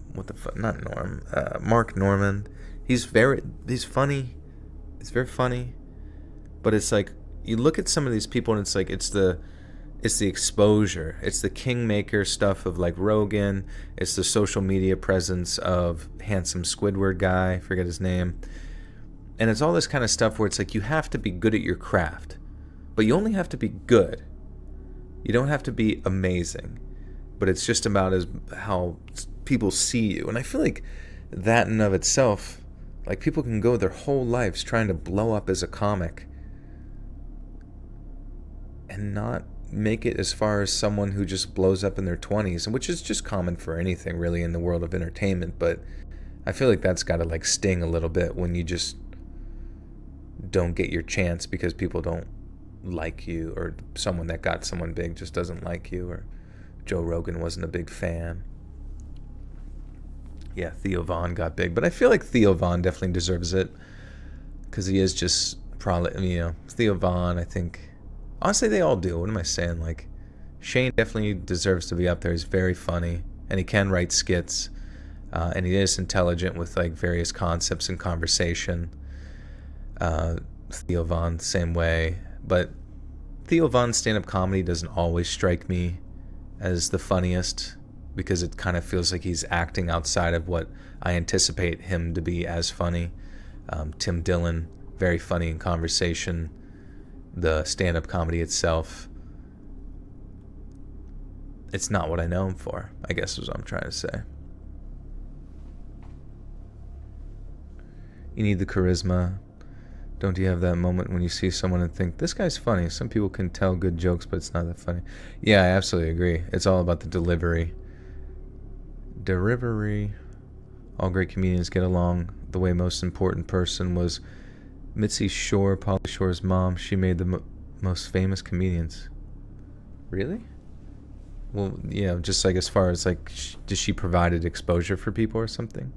S1: He's funny. It's very funny, but it's like you look at some of these people and it's like it's the exposure, it's the kingmaker stuff of like Rogan, it's the social media presence of handsome Squidward guy, forget his name, and it's all this kind of stuff where it's like you have to be good at your craft, but you only have to be good. You don't have to be amazing, but it's just about how people see you, and I feel like that in of itself. Like, people can go their whole lives trying to blow up as a comic and not make it as far as someone who just blows up in their 20s, which is just common for anything, really, in the world of entertainment. But I feel like that's got to, like, sting a little bit when you just don't get your chance because people don't like you, or someone that got someone big just doesn't like you, or Joe Rogan wasn't a big fan. Yeah, Theo Von got big, but I feel like Theo Von definitely deserves it because he is just probably, Theo Von. I think honestly they all do. What am I saying? Like Shane definitely deserves to be up there. He's very funny and he can write skits, and he is intelligent with like various concepts and conversation. Theo Von same way, but Theo Von's stand-up comedy doesn't always strike me as the funniest because it kind of feels like he's acting outside of what I anticipate him to be as funny. Tim Dillon, very funny in conversation. The stand-up comedy itself, it's not what I know him for, I guess is what I'm trying to say. You need the charisma. Don't you have that moment when you see someone and think, this guy's funny? Some people can tell good jokes, but it's not that funny. Yeah, I absolutely agree. It's all about the delivery. All great comedians get along. The way most important person was Mitzi Shore, Pauly Shore's mom. She made the most famous comedians. Really? Well, yeah, just like as far as like, does she provided exposure for people or something?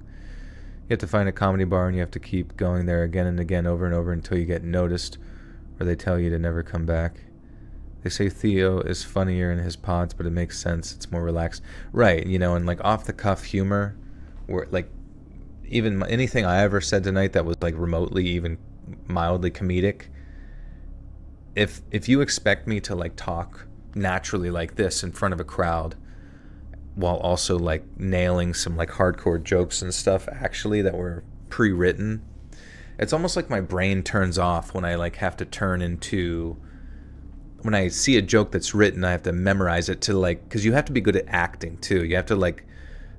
S1: You have to find a comedy bar and you have to keep going there again and again, over and over until you get noticed, or they tell you to never come back. They say Theo is funnier in his pods, but it makes sense. It's more relaxed. Right, and like off the cuff humor, where like even anything I ever said tonight that was like remotely even mildly comedic, if you expect me to like talk naturally like this in front of a crowd while also like nailing some like hardcore jokes and stuff actually that were pre-written, it's almost like my brain turns off when I like have to turn into, when I see a joke that's written, I have to memorize it to like, because you have to be good at acting too. You have to like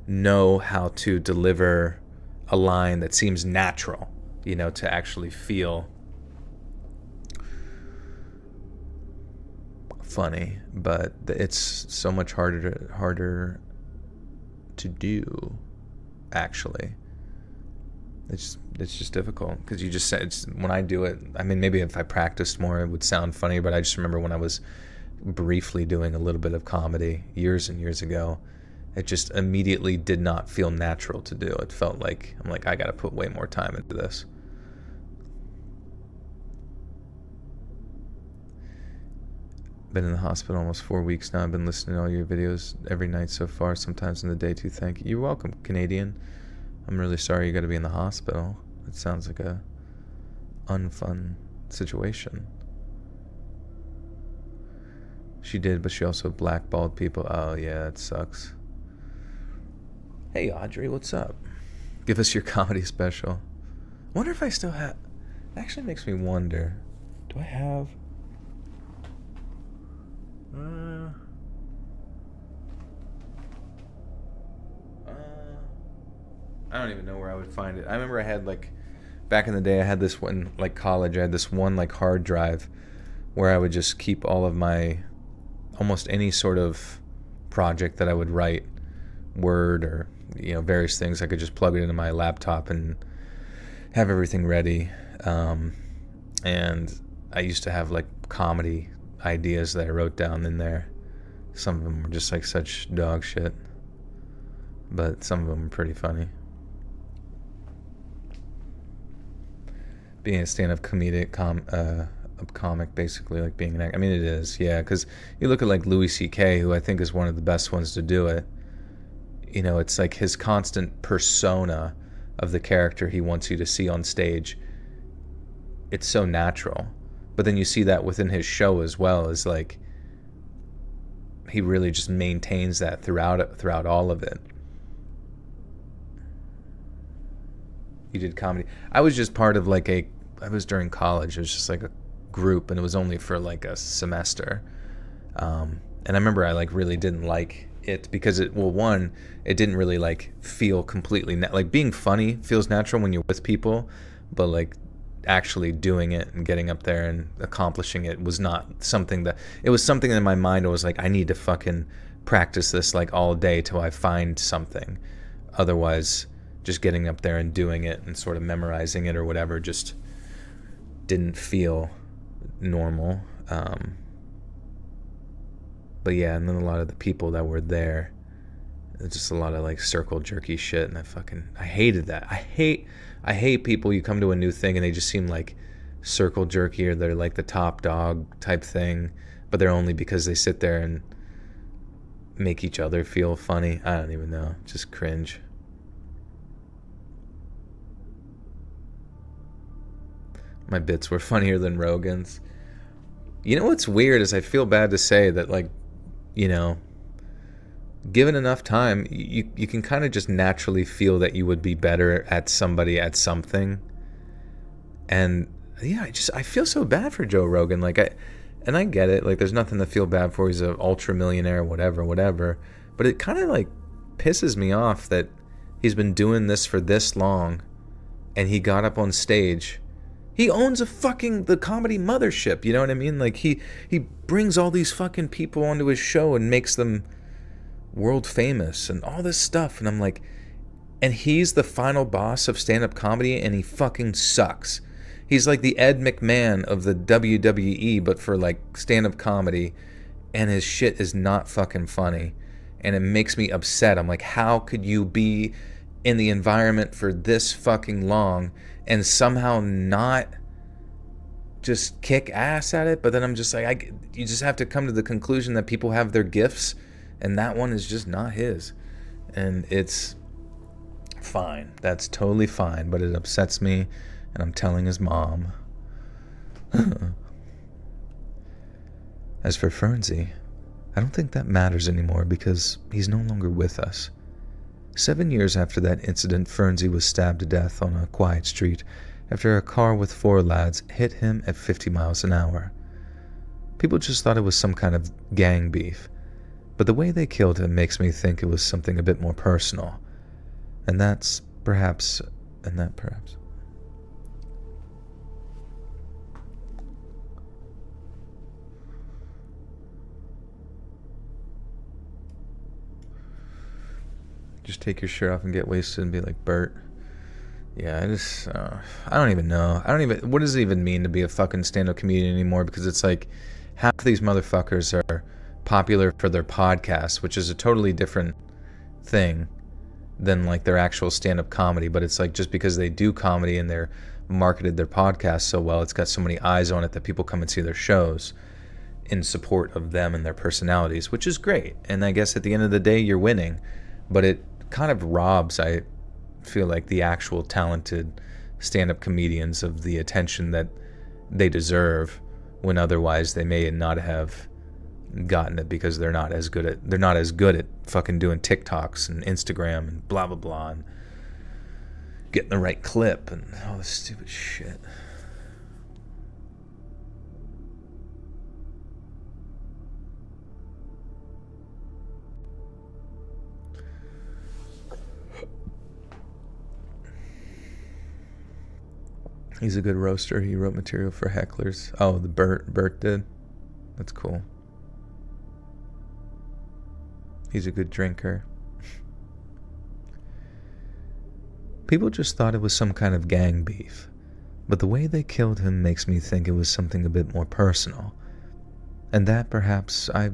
S1: know how to deliver a line that seems natural, to actually feel funny. But it's so much harder to do, actually. It's just difficult because you just said, when I do it, I mean, maybe if I practiced more it would sound funny, but I just remember when I was briefly doing a little bit of comedy years and years ago, it just immediately did not feel natural to do. It felt like I'm like, I gotta put way more time into this. Been in the hospital almost 4 weeks now. I've been listening to all your videos every night so far, sometimes in the day too. Thank you. You're welcome, Canadian. I'm really sorry you got to be in the hospital. It sounds like a unfun situation. She did, but she also blackballed people. Oh yeah, it sucks. Hey Audrey, what's up? Give us your comedy special. I wonder if I still have... It actually makes me wonder. Do I have... I don't even know where I would find it. I remember I had like, back in the day, I had this one, like college, I had this one like hard drive where I would just keep all of my, almost any sort of project that I would write, Word or, various things. I could just plug it into my laptop and have everything ready. And I used to have like comedy ideas that I wrote down in there. Some of them were just like such dog shit, but some of them were pretty funny. Being a stand-up comic, basically, like being an actor. I mean, it is, yeah, because you look at like Louis C.K., who I think is one of the best ones to do it. It's like his constant persona of the character he wants you to see on stage. It's so natural. But then you see that within his show as well, is like he really just maintains that throughout all of it. You did comedy. I was just part of like I was during college. It was just like a group, and it was only for like a semester. And I remember I like really didn't like it because it didn't really like feel completely like being funny feels natural when you're with people, but like actually doing it and getting up there and accomplishing it was not something that, it was something in my mind. I was like, I need to fucking practice this like all day till I find something. Otherwise, just getting up there and doing it and sort of memorizing it or whatever just didn't feel normal. But yeah, and then a lot of the people that were there, It's just a lot of like circle jerky shit, and I hated that. I hate people. You come to a new thing and they just seem like circle jerky, or they're like the top dog type thing, but they're only because they sit there and make each other feel funny. I don't even know. Just cringe. My bits were funnier than Rogan's. You know what's weird is I feel bad to say that, like, you know, given enough time, you can kind of just naturally feel that you would be better at somebody at something. And yeah, I feel so bad for Joe Rogan. Like, I get it. Like, there's nothing to feel bad for. He's an ultra millionaire, whatever. But it kind of like pisses me off that he's been doing this for this long, and he got up on stage. He owns the comedy mothership. You know what I mean? Like, he brings all these fucking people onto his show and makes them world famous and all this stuff. And I'm like, and he's the final boss of stand-up comedy, and he fucking sucks. He's like the Ed McMahon of the WWE, but for like stand-up comedy, and his shit is not fucking funny. And it makes me upset. I'm like, how could you be in the environment for this fucking long and somehow not just kick ass at it? But then I'm just like, you just have to come to the conclusion that people have their gifts, and that one is just not his. And it's fine. That's totally fine, but it upsets me, and I'm telling his mom. As for Fernsey, I don't think that matters anymore because he's no longer with us. 7 years after that incident, Fernsey was stabbed to death on a quiet street after a car with 4 lads hit him at 50 miles an hour. People just thought it was some kind of gang beef, but the way they killed him makes me think it was something a bit more personal. And that perhaps. Just take your shirt off and get wasted and be like Bert. Yeah, I don't even know. What does it even mean to be a fucking stand-up comedian anymore? Because it's like, half of these motherfuckers are popular for their podcasts, which is a totally different thing than like their actual stand-up comedy. But it's like, just because they do comedy and they're marketed their podcast so well, it's got so many eyes on it that people come and see their shows in support of them and their personalities, which is great. And I guess at the end of the day, you're winning. But it kind of robs, I feel like, the actual talented stand-up comedians of the attention that they deserve, when otherwise they may not have gotten it because they're not as good at fucking doing TikToks and Instagram and blah blah blah and getting the right clip and all this stupid shit. He's a good roaster. He wrote material for hecklers. Oh, the Bert did? That's cool. He's a good drinker. People just thought it was some kind of gang beef, but the way they killed him makes me think it was something a bit more personal. And that perhaps I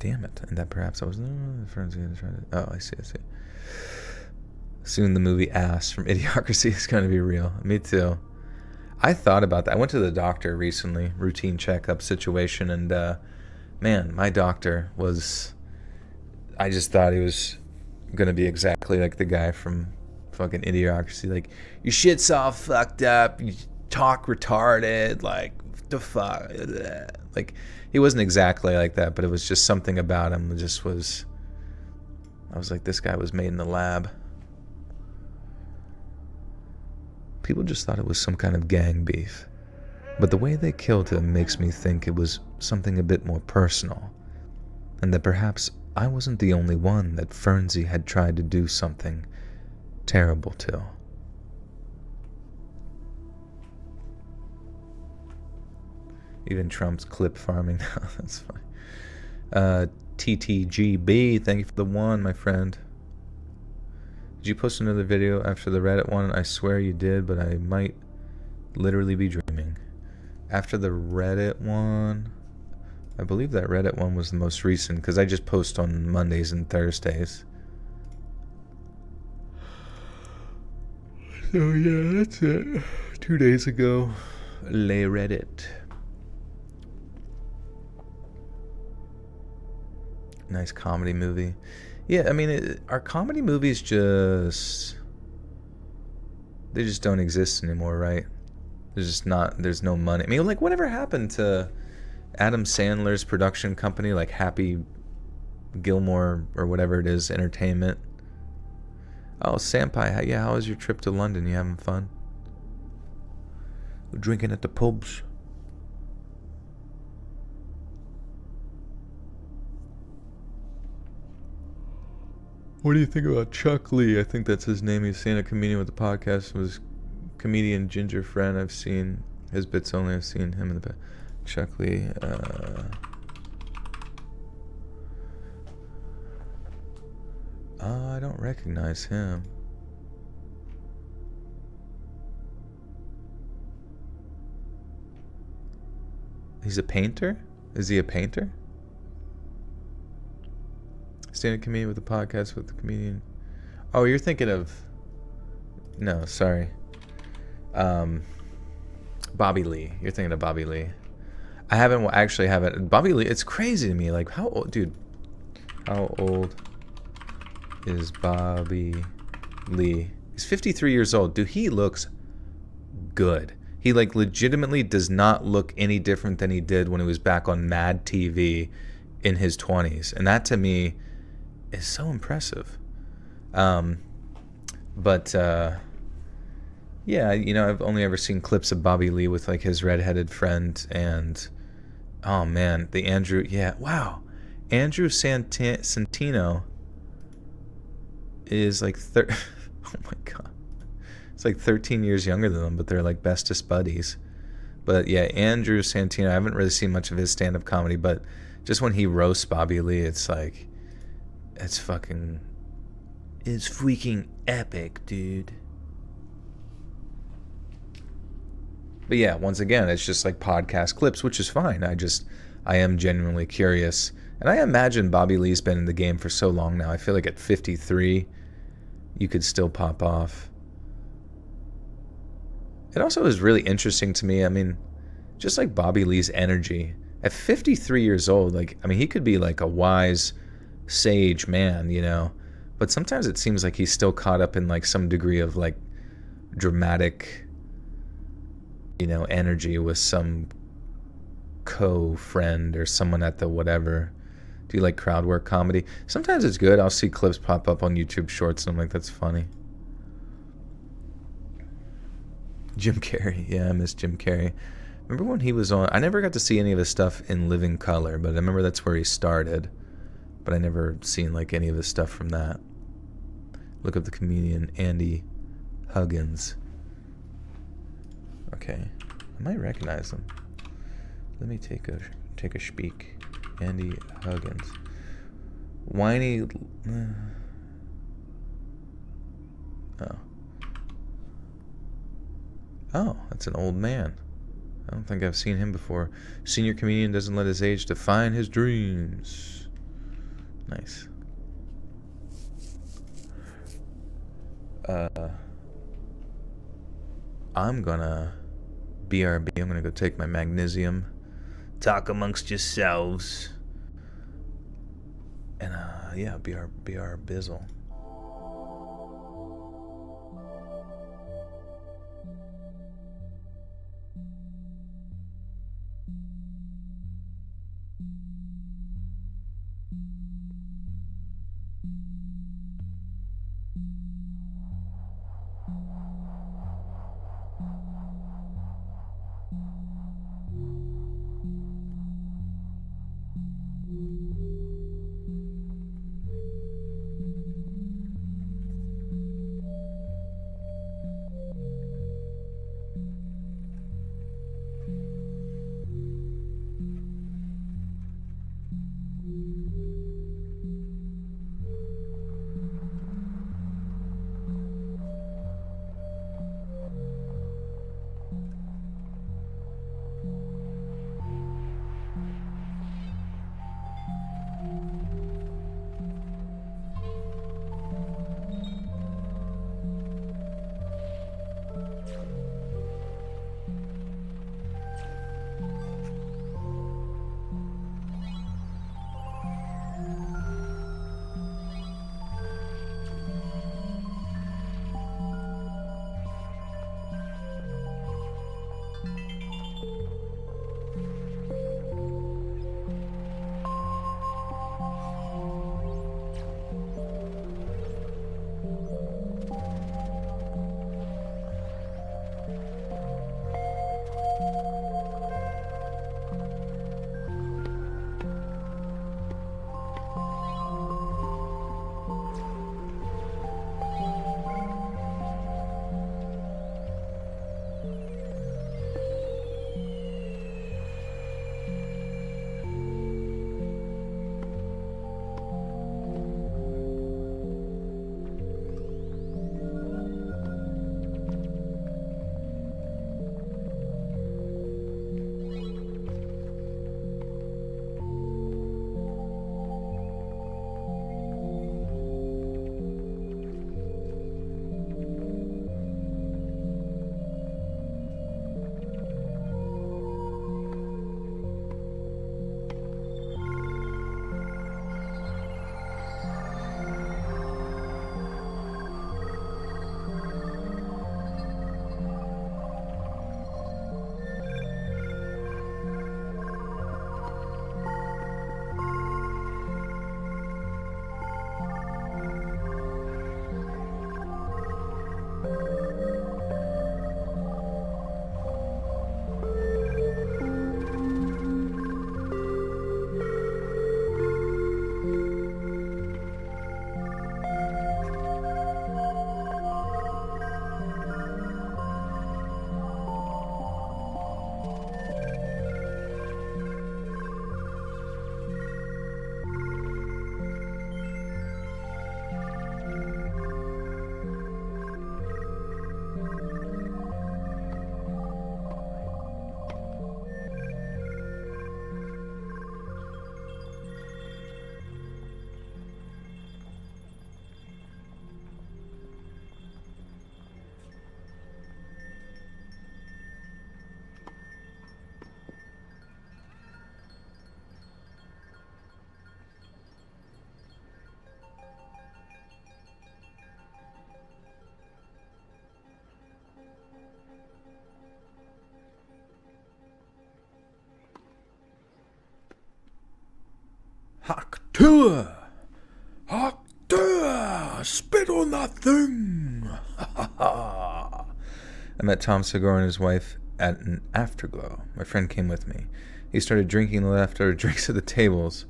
S1: was... Oh, I see. Soon the movie Ass from Idiocracy is going to be real. Me too. I thought about that. I went to the doctor recently, routine checkup situation, and man, my doctor was... I just thought he was going to be exactly like the guy from fucking Idiocracy. Like, your shit's all fucked up, you talk retarded, like, the fuck? Like, he wasn't exactly like that, but it was just something about him that just was... I was like, this guy was made in the lab. People just thought it was some kind of gang beef, but the way they killed him makes me think it was something a bit more personal, and that perhaps I wasn't the only one that Fernsey had tried to do something terrible to. Even Trump's clip farming now. That's fine. TTGB, thank you for the 1, my friend. Did you post another video after the Reddit one? I swear you did, but I might literally be dreaming. After the Reddit one, I believe that Reddit one was the most recent, because I just post on Mondays and Thursdays. So yeah, that's it. 2 days ago, lay Reddit. Nice comedy movie. Yeah, I mean, our comedy movies just... They just don't exist anymore, right? There's just not... There's no money. I mean, like, whatever happened to Adam Sandler's production company, like Happy Gilmore or whatever it is, Entertainment? Oh, Sampai, yeah, how was your trip to London? You having fun? Drinking at the pubs? What do you think about Chuck Lee? I think that's his name. He's saying a comedian with the podcast. Was comedian Ginger Friend. I've seen his bits only. I've seen him in the past. Chuck Lee. I don't recognize him. He's a painter? Is he a painter? Stand-up comedian with a podcast with the comedian. Oh, you're thinking of... No, sorry. Bobby Lee. You're thinking of Bobby Lee. I haven't... Bobby Lee, it's crazy to me. Like, how old... Dude. How old is Bobby Lee? He's 53 years old. Dude, he looks good. He, like, legitimately does not look any different than he did when he was back on Mad TV in his 20s. And that, to me, is so impressive. Yeah, you know, I've only ever seen clips of Bobby Lee with, like, his redheaded friend. And, oh, man, the Andrew... Yeah, wow. Andrew Santino is, like... Oh, my God. It's like 13 years younger than them, but they're like bestest buddies. But yeah, Andrew Santino, I haven't really seen much of his stand-up comedy, but just when he roasts Bobby Lee, it's like, it's freaking epic, dude. But yeah, once again, it's just like podcast clips, which is fine. I am genuinely curious. And I imagine Bobby Lee's been in the game for so long now. I feel like at 53, you could still pop off. It also is really interesting to me. I mean, just like Bobby Lee's energy at 53 years old, like, I mean, he could be like a wise, sage man, you know, but sometimes it seems like he's still caught up in like some degree of like dramatic, you know, energy with some co-friend or someone at the whatever. Do you like crowd work comedy? Sometimes it's good. I'll see clips pop up on YouTube Shorts and I'm like, that's funny. Jim Carrey. Yeah, I miss Jim Carrey. Remember when he was on... I never got to see any of his stuff in living color, but I remember that's where he started. But I never seen like any of his stuff from that. Look up the comedian Andy Huggins. Okay. I might recognize him. Let me take a speak. Andy Huggins. Whiny... Oh. Oh, that's an old man. I don't think I've seen him before. Senior comedian doesn't let his age define his dreams. Nice. I'm gonna... BRB, I'm gonna go take my magnesium. Talk amongst yourselves. And, yeah, BR Bizzle. Tua! Spit on that thing! I met Tom Segura and his wife at an afterglow. My friend came with me. He started drinking the leftover drinks at the tables.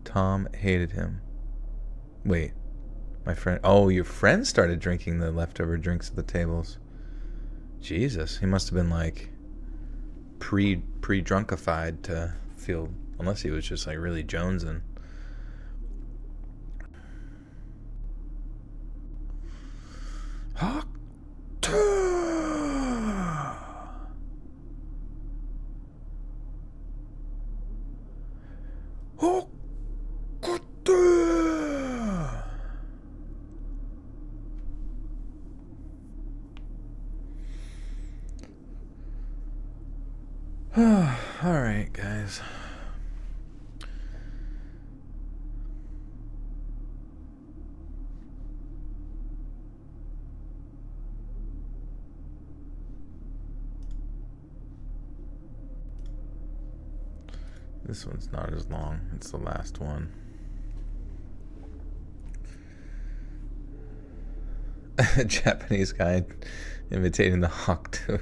S1: Tom hated him. Wait, my friend... Oh, your friend started drinking the leftover drinks at the tables. Jesus, he must have been like pre-drunkified to feel... Unless he was just like really jonesing. Alright, guys. This one's not as long. It's the last one. A Japanese guy imitating the hawk too.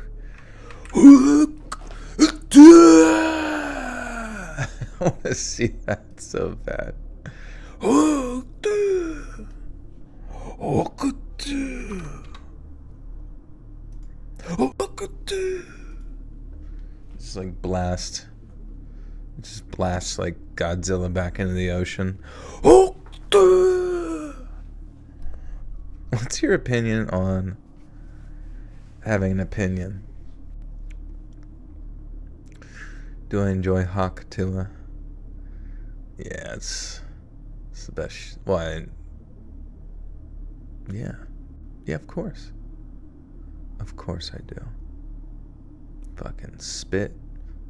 S1: I want to see that so bad. Just like blast. It just blasts like Godzilla back into the ocean. What's your opinion on having an opinion? Do I enjoy Hawk Tua? Yeah, it's the best. Yeah, of course. Of course I do. Fucking spit,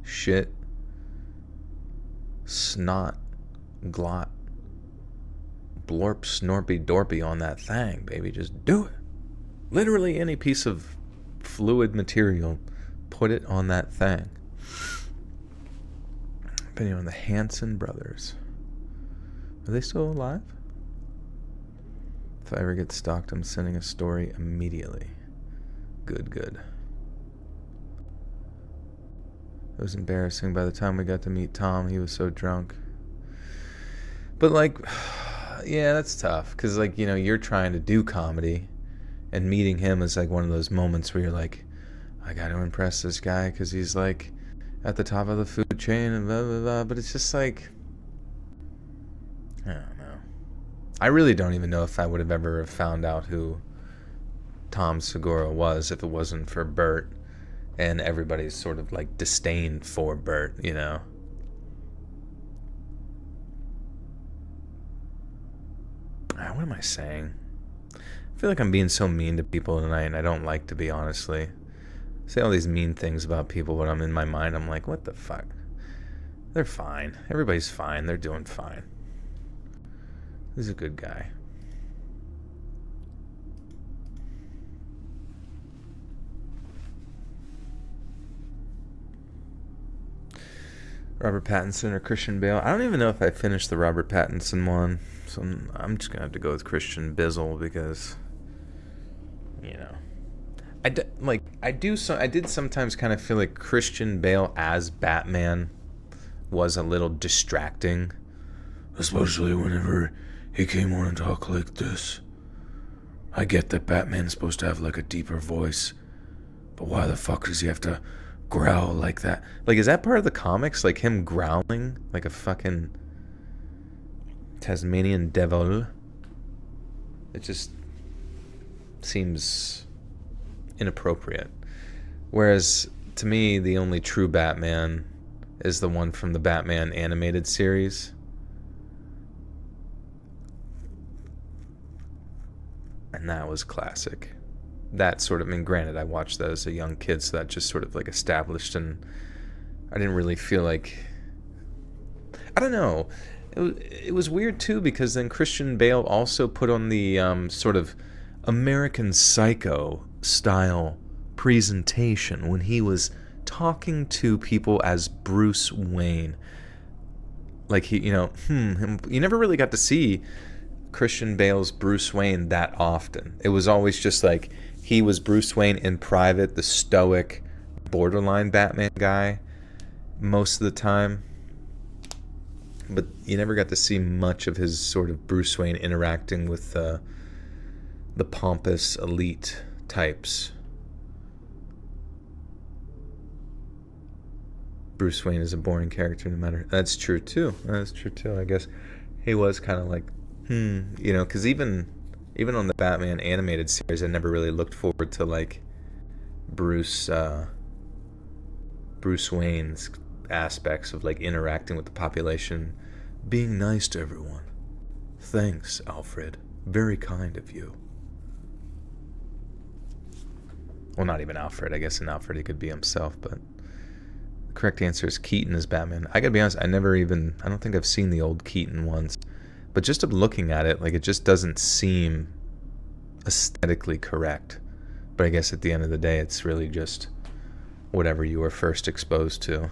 S1: shit, snot, glot, blorp, snorpy, dorpy on that thing, baby. Just do it. Literally any piece of fluid material, put it on that thing. Opinion on the Hanson brothers. Are they still alive? If I ever get stalked, I'm sending a story immediately. Good. It was embarrassing. By the time we got to meet Tom, he was so drunk. But like, yeah, that's tough. Because like, you know, you're trying to do comedy. And meeting him is like one of those moments where you're like, I got to impress this guy because he's like at the top of the food chain and blah, blah, blah. But it's just like, I don't know. I really don't even know if I would have ever found out who Tom Segura was if it wasn't for Bert and everybody's sort of like disdain for Bert, you know? What am I saying? I feel like I'm being so mean to people tonight, and I don't like to be, honestly. I say all these mean things about people, but I'm in my mind, I'm like, what the fuck? They're fine. Everybody's fine. They're doing fine. He's a good guy. Robert Pattinson or Christian Bale? I don't even know if I finished the Robert Pattinson one, so I'm just gonna have to go with Christian Bizzle because, you know, I did sometimes kind of feel like Christian Bale as Batman was a little distracting, especially whenever he came on and talked like this. I get that Batman's supposed to have like a deeper voice, but why the fuck does he have to growl like that? Like, is that part of the comics? Like him growling like a fucking Tasmanian devil? It just seems inappropriate. Whereas to me, the only true Batman is the one from the Batman animated series. And that was classic. That sort of, I mean, granted, I watched that as a young kid, so that just sort of like established, and I didn't really feel like, I don't know. It was weird too, because then Christian Bale also put on the sort of American Psycho style presentation when he was talking to people as Bruce Wayne. Like he, you never really got to see Christian Bale's Bruce Wayne that often. It was always just like he was Bruce Wayne in private, the stoic, borderline Batman guy most of the time. But you never got to see much of his sort of Bruce Wayne interacting with the pompous elite types. Bruce Wayne is a boring character no matter. That's true too. I guess he was kind of like, because even on the Batman animated series, I never really looked forward to like Bruce Wayne's aspects of like interacting with the population, being nice to everyone. Thanks, Alfred. Very kind of you. Well, not even Alfred. I guess in Alfred he could be himself, but the correct answer is Keaton as Batman. I gotta be honest, I don't think I've seen the old Keaton ones, but just looking at it, like it just doesn't seem aesthetically correct. But I guess at the end of the day, it's really just whatever you were first exposed to.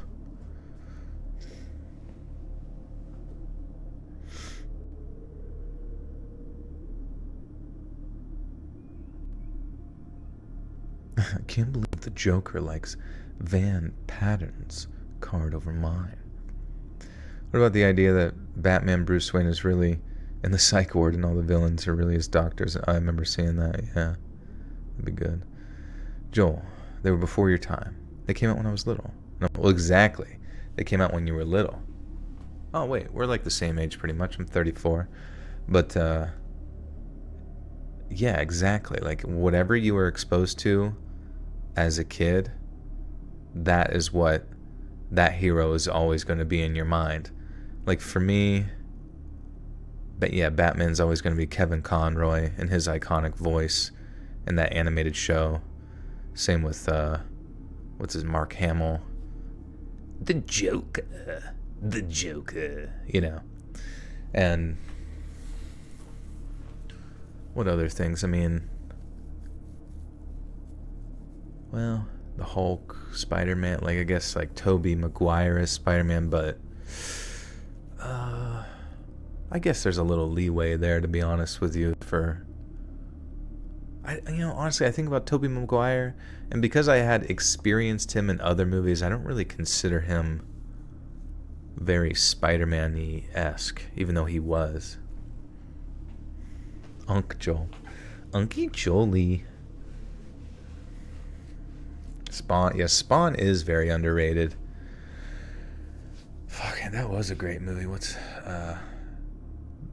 S1: I can't believe the Joker likes Van Patten's card over mine. What about the idea that Batman Bruce Wayne is really in the psych ward and all the villains are really his doctors? I remember seeing that, yeah. That'd be good. Joel, they were before your time. They came out when I was little. No, well, exactly. They came out when you were little. Oh, wait, we're like the same age pretty much. I'm 34. But, yeah, exactly. Like, whatever you were exposed to as a kid, that is what that hero is always going to be in your mind. Like, for me, but yeah, Batman's always going to be Kevin Conroy and his iconic voice in that animated show. Same with, Mark Hamill. The Joker. And what other things? I mean, well, the Hulk, Spider-Man, like I guess like Tobey Maguire as Spider-Man, but I guess there's a little leeway there, to be honest with you. Honestly, I think about Tobey Maguire, and because I had experienced him in other movies, I don't really consider him very Spider-Man-y-esque, even though he was. Unky Jolie. Spawn. Yeah, Spawn is very underrated. Fucking, that was a great movie. What's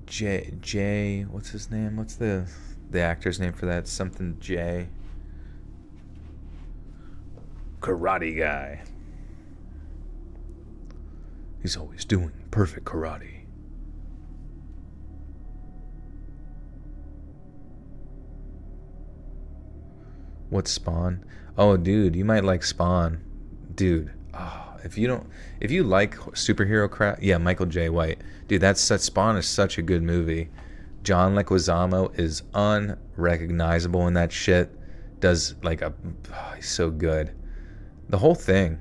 S1: Jay? What's his name? What's the actor's name for that? Something J. Karate guy. He's always doing perfect karate. What's Spawn? Oh, dude, you might like Spawn. Dude, if you like superhero crap, yeah, Michael J. White. Dude, Spawn is such a good movie. John Leguizamo is unrecognizable in that shit. He's so good. The whole thing,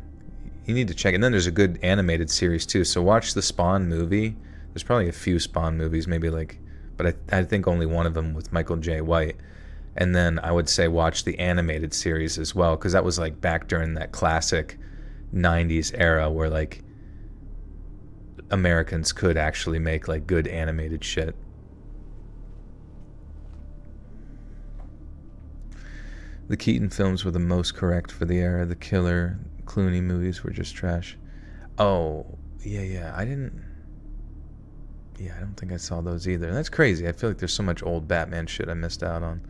S1: you need to check. And then there's a good animated series too. So watch the Spawn movie. There's probably a few Spawn movies, but I think only one of them with Michael J. White. And then I would say watch the animated series as well, because that was like back during that classic 90s era where like Americans could actually make like good animated shit. The Keaton films were the most correct for the era. The Killer, Clooney movies were just trash. Oh, yeah, I don't think I saw those either. And that's crazy. I feel like there's so much old Batman shit I missed out on.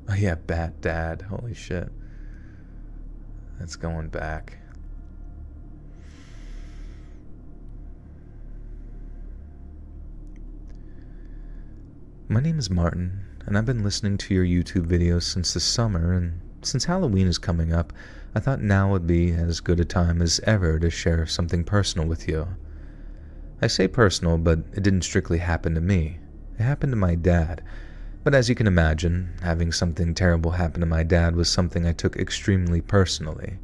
S1: Oh yeah, Bat Dad. Holy shit. That's going back. My name is Martin, and I've been listening to your YouTube videos since the summer, and since Halloween is coming up, I thought now would be as good a time as ever to share something personal with you. I say personal, but it didn't strictly happen to me. It happened to my dad. But as you can imagine, having something terrible happen to my dad was something I took extremely personally.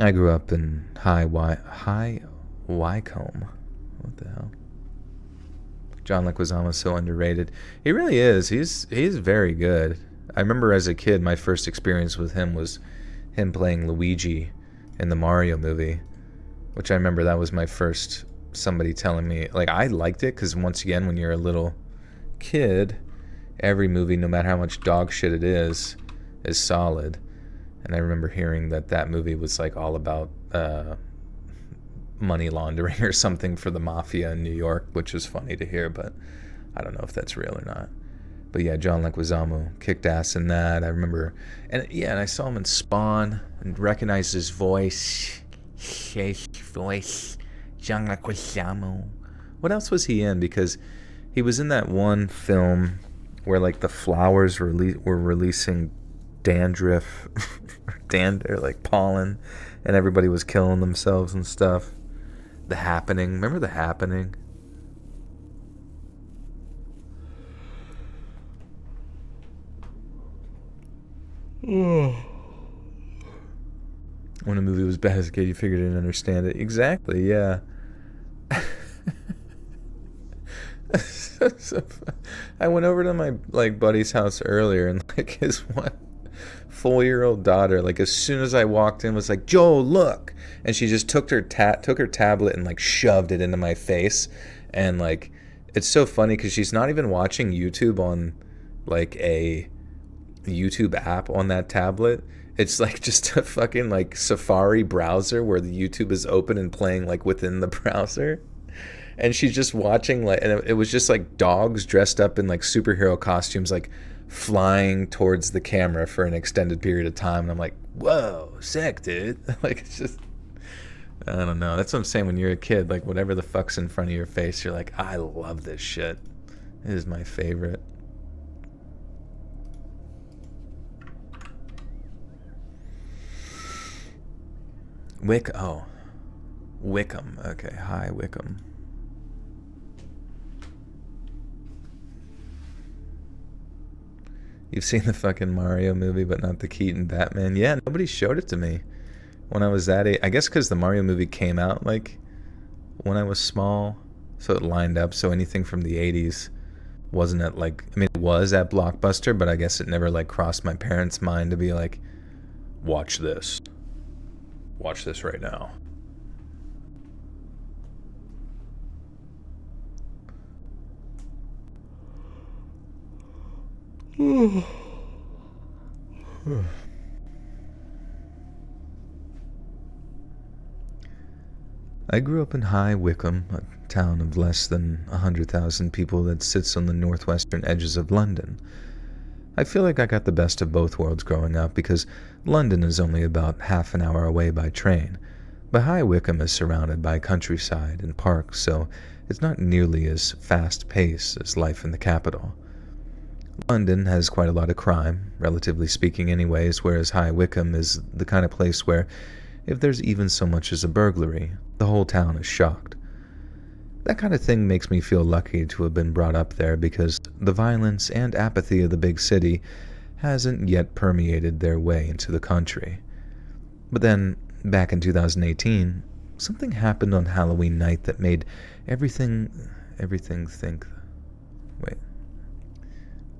S1: I grew up in High Wycombe. What the hell? John Leguizamo's so underrated. He really is. He's very good. I remember as a kid, my first experience with him was him playing Luigi in the Mario movie, which I remember that was my first somebody telling me. Like, I liked it because, once again, when you're a little kid, every movie, no matter how much dog shit it is solid. And I remember hearing that movie was like all about money laundering or something for the mafia in New York, which is funny to hear, but I don't know if that's real or not. But yeah, John Leguizamo kicked ass in that. I remember, and I saw him in Spawn and recognized his voice. His voice, John Leguizamo. What else was he in? Because he was in that one film where like the flowers were releasing dandruff, or like pollen, and everybody was killing themselves and stuff. The Happening. Remember The Happening? When a movie was bad as a kid, you figured you didn't understand it. Exactly, yeah. I went over to my buddy's house earlier, and his 4-year-old daughter, as soon as I walked in, was like, "Joe, look!" And she just took her tablet and shoved it into my face, and it's so funny because she's not even watching YouTube on a YouTube app on that tablet. It's just a fucking Safari browser where the YouTube is open and playing within the browser. And she's just watching and it was just dogs dressed up in superhero costumes flying towards the camera for an extended period of time. And I'm like, whoa, sick, dude. It's just, I don't know. That's what I'm saying. When you're a kid, whatever the fuck's in front of your face, you're like, I love this shit. It is my favorite. Wickham. Okay, hi, Wickham. You've seen the fucking Mario movie, but not the Keaton Batman. Yeah, nobody showed it to me when I was that age. I guess because the Mario movie came out when I was small, so it lined up. So anything from the 80s wasn't at it was at Blockbuster, but I guess it never crossed my parents' mind to be watch this right now. I grew up in High Wycombe, a town of less than 100,000 people that sits on the northwestern edges of London. I feel like I got the best of both worlds growing up because London is only about half an hour away by train, but High Wycombe is surrounded by countryside and parks, so it's not nearly as fast-paced as life in the capital. London has quite a lot of crime, relatively speaking anyways, whereas High Wycombe is the kind of place where, if there's even so much as a burglary, the whole town is shocked. That kind of thing makes me feel lucky to have been brought up there because the violence and apathy of the big city hasn't yet permeated their way into the country. But then, back in 2018, something happened on Halloween night that made everything think... Wait.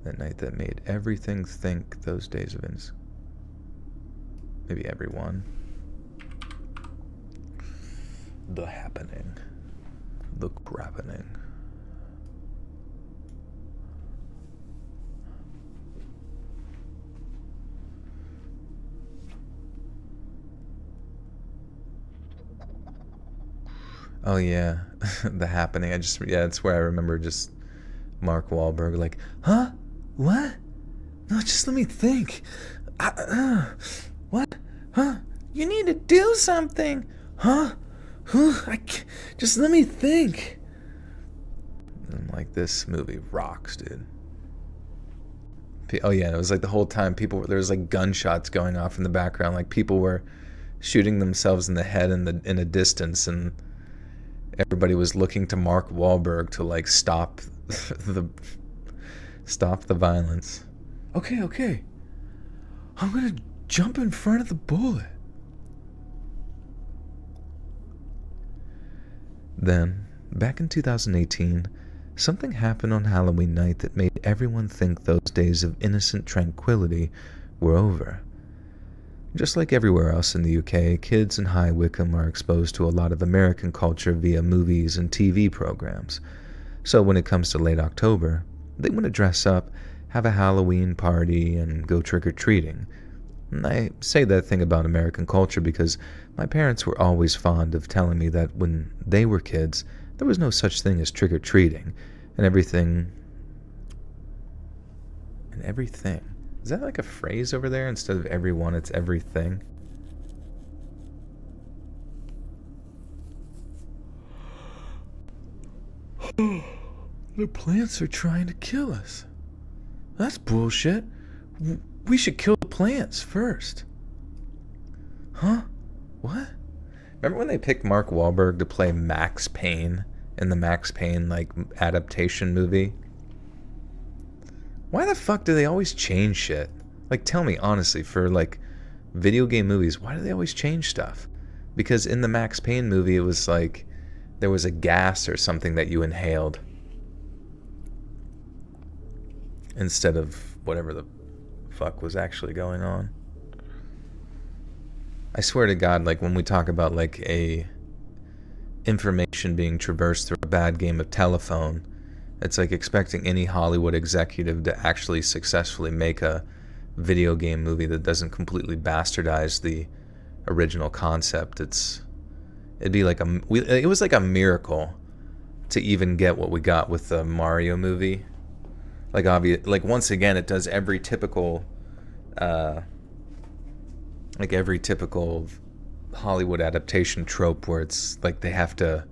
S1: That night that made everything think those days of maybe everyone. The happening. The crappening. Oh yeah, The Happening. It's where I remember just Mark Wahlberg huh? What? No, just let me think. What? Huh? You need to do something. Huh? Just let me think. And this movie rocks, dude. Oh yeah, it was the whole time there was gunshots going off in the background, people were shooting themselves in the head in a distance, and everybody was looking to Mark Wahlberg to stop the violence. Okay. I'm gonna jump in front of the bullet. Then, back in 2018, something happened on Halloween night that made everyone think those days of innocent tranquility were over. Just like everywhere else in the UK, kids in High Wycombe are exposed to a lot of American culture via movies and TV programs. So when it comes to late October, they want to dress up, have a Halloween party, and go trick-or-treating. And I say that thing about American culture because my parents were always fond of telling me that when they were kids, there was no such thing as trick-or-treating, and everything. Is that like a phrase over there? Instead of everyone, it's everything? The plants are trying to kill us. That's bullshit. We should kill the plants first. Huh? What? Remember when they picked Mark Wahlberg to play Max Payne in the Max Payne adaptation movie? Why the fuck do they always change shit? Tell me honestly, for video game movies, why do they always change stuff? Because in the Max Payne movie, it was there was a gas or something that you inhaled instead of whatever the fuck was actually going on. I swear to God, when we talk about a information being traversed through a bad game of telephone, it's like expecting any Hollywood executive to actually successfully make a video game movie that doesn't completely bastardize the original concept. It'd be it was like a miracle to even get what we got with the Mario movie. Once again, it does every typical Hollywood adaptation trope where it's they have to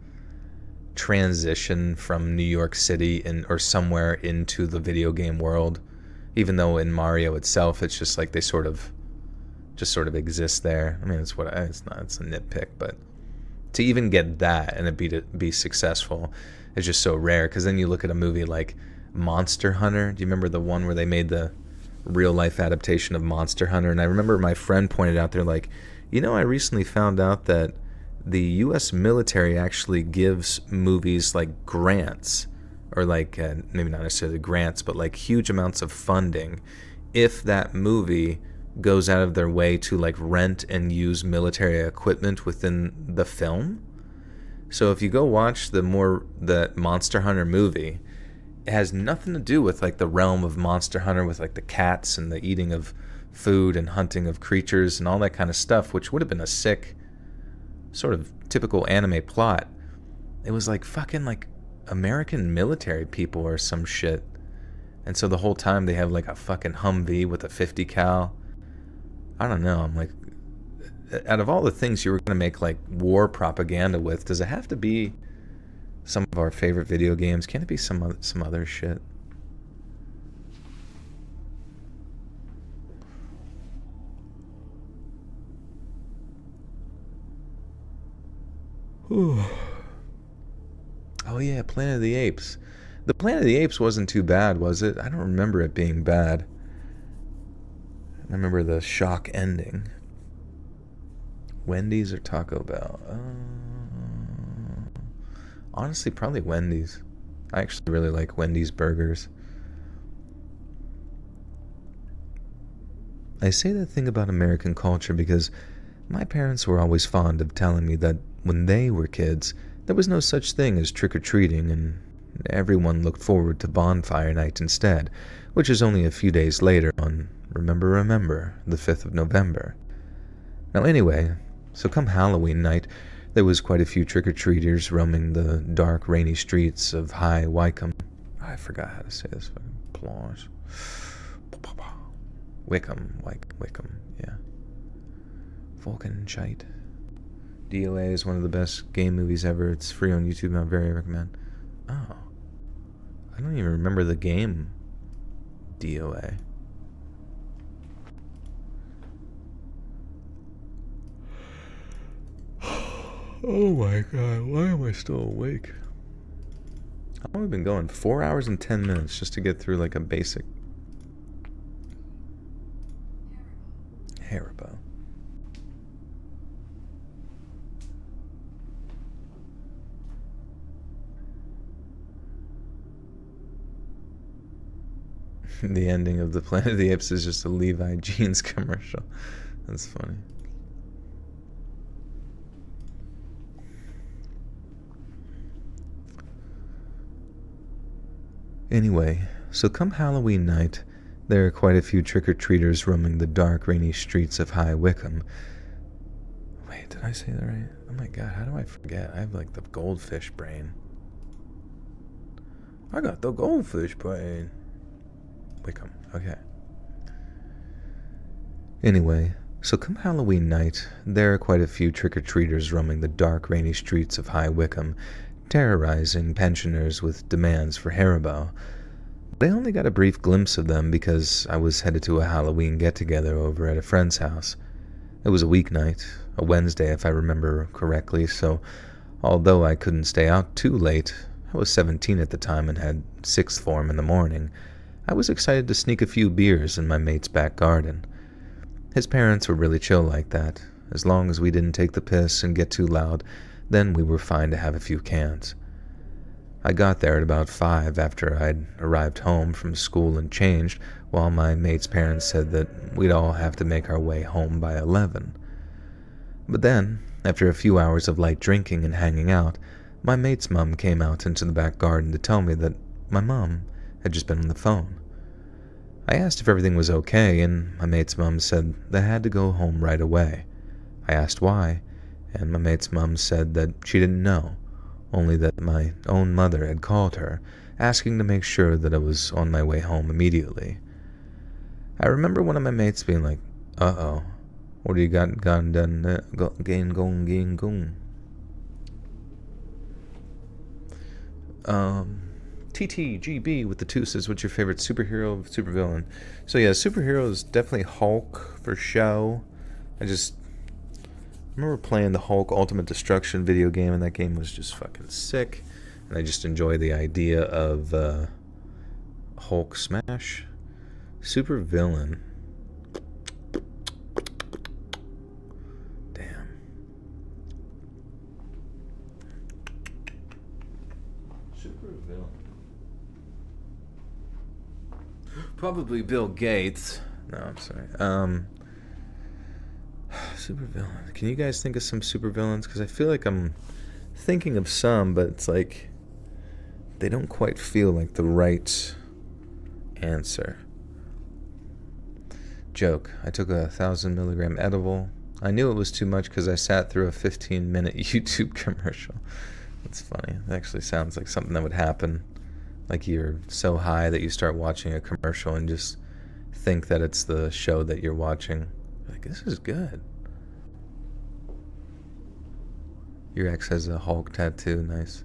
S1: transition from New York City or somewhere into the video game world, even though in Mario itself it's just they sort of exist there. I mean, it's a nitpick, but to even get that and it be successful is just so rare. Because then you look at a movie like Monster Hunter. Do you remember the one where they made the real life adaptation of Monster Hunter? And I remember my friend pointed out, they're I recently found out that the U.S. military actually gives movies grants, or maybe not necessarily grants, but huge amounts of funding if that movie goes out of their way to rent and use military equipment within the film. So if you go watch the Monster Hunter movie, it has nothing to do with the realm of Monster Hunter with the cats and the eating of food and hunting of creatures and all that kind of stuff, which would have been a sick sort of typical anime plot. It was fucking American military people or some shit. And so the whole time they have a fucking Humvee with a 50 cal. I don't know. I'm out of all the things you were going to make war propaganda with, does it have to be some of our favorite video games? Can't it be some other shit? Oh yeah, Planet of the Apes. The Planet of the Apes wasn't too bad, was it? I don't remember it being bad. I remember the shock ending. Wendy's or Taco Bell? Honestly, probably Wendy's. I actually really like Wendy's burgers. I say that thing about American culture because my parents were always fond of telling me that when they were kids, there was no such thing as trick-or-treating, and everyone looked forward to bonfire night instead, which is only a few days later on Remember, the 5th of November. Now anyway, so come Halloween night, there was quite a few trick-or-treaters roaming the dark, rainy streets of High Wycombe. I forgot how to say this fucking place. Wycombe, yeah. Volkenscheid. DOA is one of the best game movies ever. It's free on YouTube. I very recommend. Oh. I don't even remember the game DOA. Oh my god, why am I still awake? How long have we been going? 4 hours and 10 minutes just to get through a basic Haribo. The ending of the Planet of the Apes is just a Levi jeans commercial. That's funny. Anyway, so come Halloween night, there are quite a few trick-or-treaters roaming the dark, rainy streets of High Wycombe. Wait, did I say that right? Oh my god, how do I forget? I have like the goldfish brain. I got the goldfish brain. Wycombe, okay. Anyway, so come Halloween night, there are quite a few trick-or-treaters roaming the dark, rainy streets of High Wycombe, terrorizing pensioners with demands for Haribo. But I only got a brief glimpse of them because I was headed to a Halloween get-together over at a friend's house. It was a weeknight, a Wednesday if I remember correctly, so although I couldn't stay out too late, I was 17 at the time and had sixth form in the morning, I was excited to sneak a few beers in my mate's back garden. His parents were really chill like that. As long as we didn't take the piss and get too loud, then we were fine to have a few cans. I got there at about 5 after I'd arrived home from school and changed, while my mate's parents said that we'd all have to make our way home by 11. But then, after a few hours of light drinking and hanging out, my mate's mom came out into the back garden to tell me that my mom had just been on the phone. I asked if everything was okay, and my mate's mom said they had to go home right away. I asked why, and my mate's mom said that she didn't know, only that my own mother had called her, asking to make sure that I was on my way home immediately. I remember one of my mates being like, "Uh-oh, what do you got done going?" TTGB with the 2 says, what's your favorite superhero, supervillain? So yeah, superhero is definitely Hulk for show. I remember playing the Hulk Ultimate Destruction video game, and that game was just fucking sick. And I just enjoy the idea of Hulk smash. Supervillain. Damn. Supervillain. Probably Bill Gates. No, I'm sorry. Supervillain. Can you guys think of some supervillains? Because I feel like I'm thinking of some, but it's like they don't quite feel like the right answer. Joke. I took a 1,000 milligram edible. I knew it was too much because I sat through a 15-minute YouTube commercial. That's funny. It actually sounds like something that would happen. Like you're so high that you start watching a commercial and just think that it's the show that you're watching. Like, this is good. Your ex has a Hulk tattoo. Nice.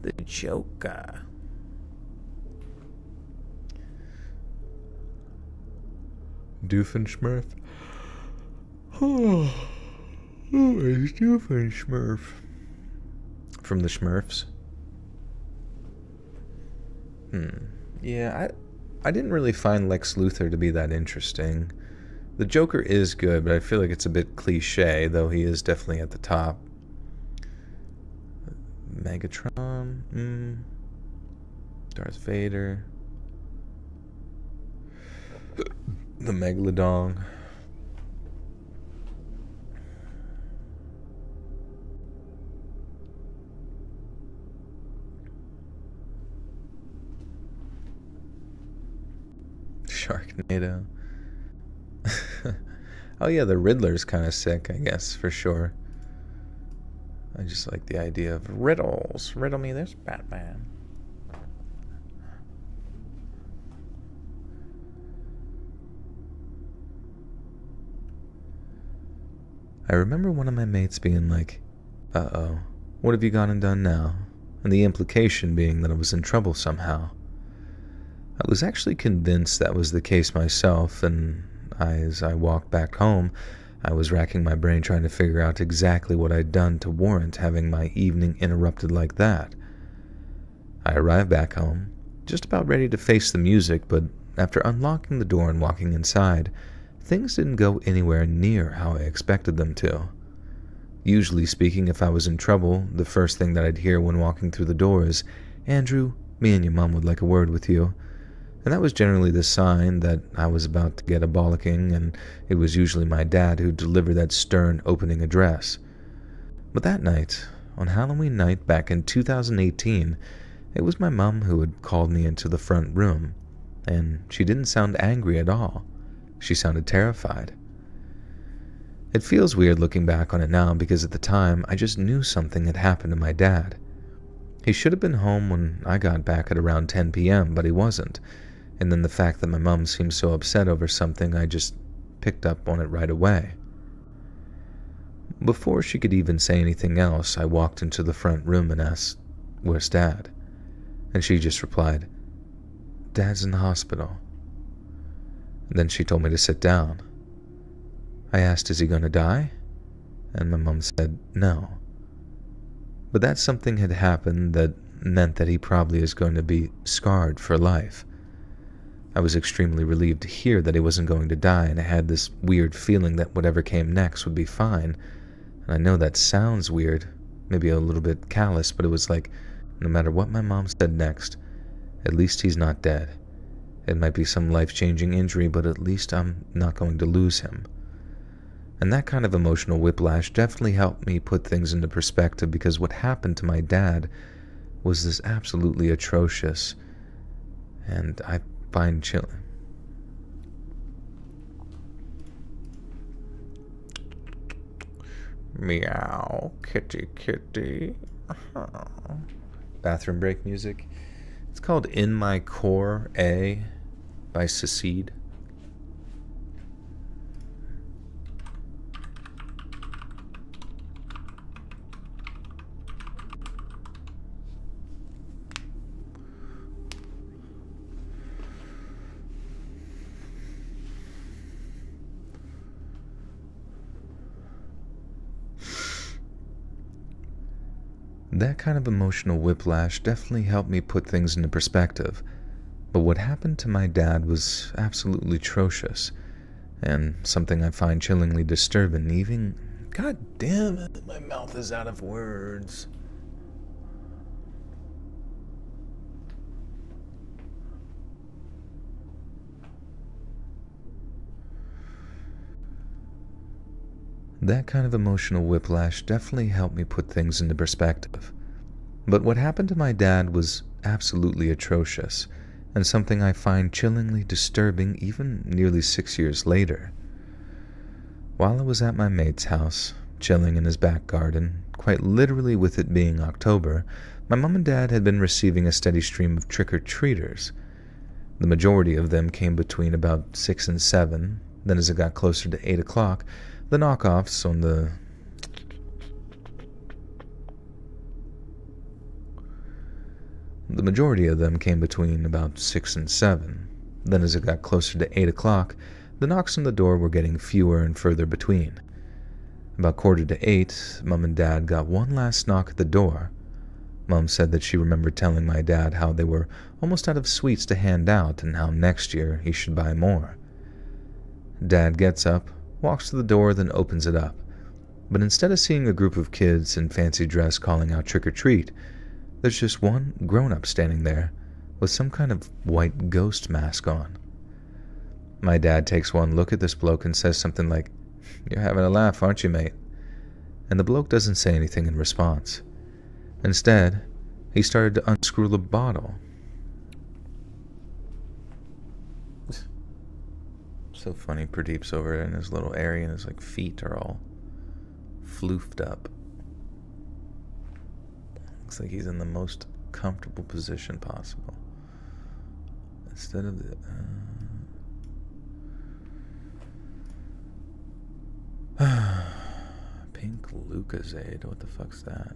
S1: The Joker. Doofenshmirtz. Oh, it's Doofenshmirtz. From the Smurfs. Yeah, I didn't really find Lex Luthor to be that interesting. The Joker is good, but I feel like it's a bit cliche, though he is definitely at the top. Megatron, Darth Vader, the Megalodon. Sharknado. Oh yeah, the Riddler's kind of sick, I guess, for sure. I just like the idea of riddles. Riddle me this, Batman. I remember one of my mates being like, "Uh-oh, what have you gone and done now?" And the implication being that I was in trouble somehow. I was actually convinced that was the case myself, and as I walked back home, I was racking my brain trying to figure out exactly what I'd done to warrant having my evening interrupted like that. I arrived back home, just about ready to face the music, but after unlocking the door and walking inside, things didn't go anywhere near how I expected them to. Usually speaking, if I was in trouble, the first thing that I'd hear when walking through the door is, "Andrew, me and your mom would like a word with you." And that was generally the sign that I was about to get a bollocking, and it was usually my dad who delivered that stern opening address. But that night, on Halloween night back in 2018, it was my mum who had called me into the front room, and she didn't sound angry at all. She sounded terrified. It feels weird looking back on it now because at the time I just knew something had happened to my dad. He should have been home when I got back at around 10 p.m., but he wasn't, and then the fact that my mum seemed so upset over something, I just picked up on it right away. Before she could even say anything else, I walked into the front room and asked, "Where's Dad?" And she just replied, "Dad's in the hospital." And then she told me to sit down. I asked, "Is he going to die?" And my mum said, "No." But that something had happened that meant that he probably is going to be scarred for life. I was extremely relieved to hear that he wasn't going to die, and I had this weird feeling that whatever came next would be fine. And I know that sounds weird, maybe a little bit callous, but it was like, no matter what my mom said next, at least he's not dead. It might be some life-changing injury, but at least I'm not going to lose him. And that kind of emotional whiplash definitely helped me put things into perspective, because what happened to my dad was this absolutely atrocious, and I find chilling. Meow, kitty, kitty. Bathroom break music. It's called In My Core A by Secede. That kind of emotional whiplash definitely helped me put things into perspective. But what happened to my dad was absolutely atrocious, and something I find chillingly disturbing, even... God damn it, my mouth is out of words. That kind of emotional whiplash definitely helped me put things into perspective. But what happened to my dad was absolutely atrocious, and something I find chillingly disturbing even nearly 6 years later. While I was at my mate's house, chilling in his back garden, quite literally with it being October, my mom and dad had been receiving a steady stream of trick-or-treaters. The majority of them came between about 6 and 7, then as it got closer to 8 o'clock, the knockoffs on the... The majority of them came between about 6 and 7. Then as it got closer to 8 o'clock, the knocks on the door were getting fewer and further between. About 7:45, Mum and Dad got one last knock at the door. Mum said that she remembered telling my dad how they were almost out of sweets to hand out and how next year he should buy more. Dad gets up, walks to the door, then opens it up. But instead of seeing a group of kids in fancy dress calling out trick-or-treat, there's just one grown-up standing there with some kind of white ghost mask on. My dad takes one look at this bloke and says something like, "You're having a laugh, aren't you, mate?" And the bloke doesn't say anything in response. Instead, he started to unscrew the bottle. So funny, Pradeep's over in his little area and his feet are all floofed up. Looks like he's in the most comfortable position possible. Instead of the... Pink Lucozade, what the fuck's that?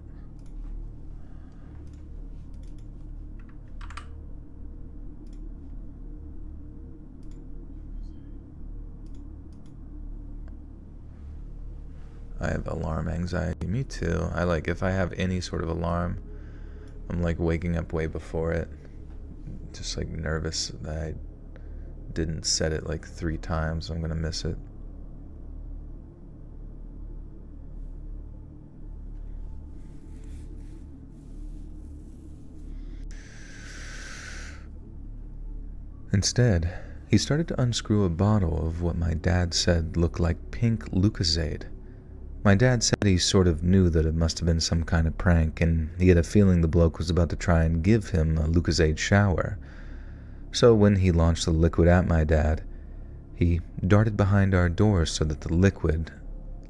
S1: I have alarm anxiety. Me too. If I have any sort of alarm, I'm waking up way before it. Just nervous that I didn't set it 3 times. I'm gonna miss it. Instead, he started to unscrew a bottle of what my dad said looked like pink Lucozade. My dad said he sort of knew that it must have been some kind of prank, and he had a feeling the bloke was about to try and give him a Lucozade shower. So when he launched the liquid at my dad, he darted behind our door so that the liquid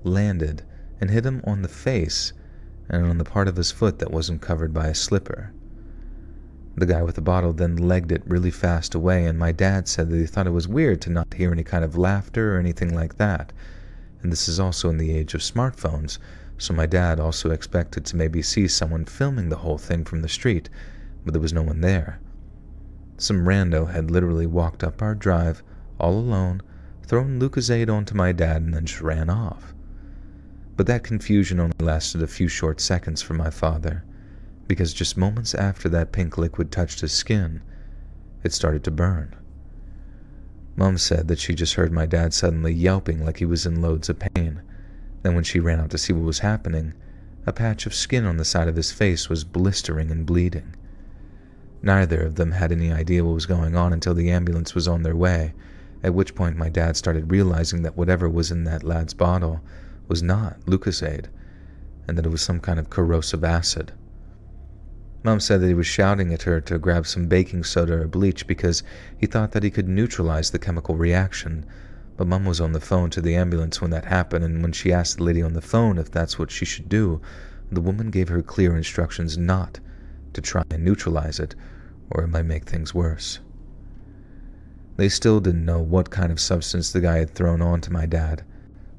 S1: landed and hit him on the face and on the part of his foot that wasn't covered by a slipper. The guy with the bottle then legged it really fast away, and my dad said that he thought it was weird to not hear any kind of laughter or anything like that. And this is also in the age of smartphones, so my dad also expected to maybe see someone filming the whole thing from the street, but there was no one there. Some rando had literally walked up our drive, all alone, thrown Lucozade onto my dad, and then just ran off. But that confusion only lasted a few short seconds for my father, because just moments after that pink liquid touched his skin, it started to burn. Mom said that she just heard my dad suddenly yelping like he was in loads of pain. Then when she ran out to see what was happening, a patch of skin on the side of his face was blistering and bleeding. Neither of them had any idea what was going on until the ambulance was on their way, at which point my dad started realizing that whatever was in that lad's bottle was not Lucozade, and that it was some kind of corrosive acid. Mom said that he was shouting at her to grab some baking soda or bleach because he thought that he could neutralize the chemical reaction, but Mom was on the phone to the ambulance when that happened, and when she asked the lady on the phone if that's what she should do, the woman gave her clear instructions not to try and neutralize it, or it might make things worse. They still didn't know what kind of substance the guy had thrown on to my dad,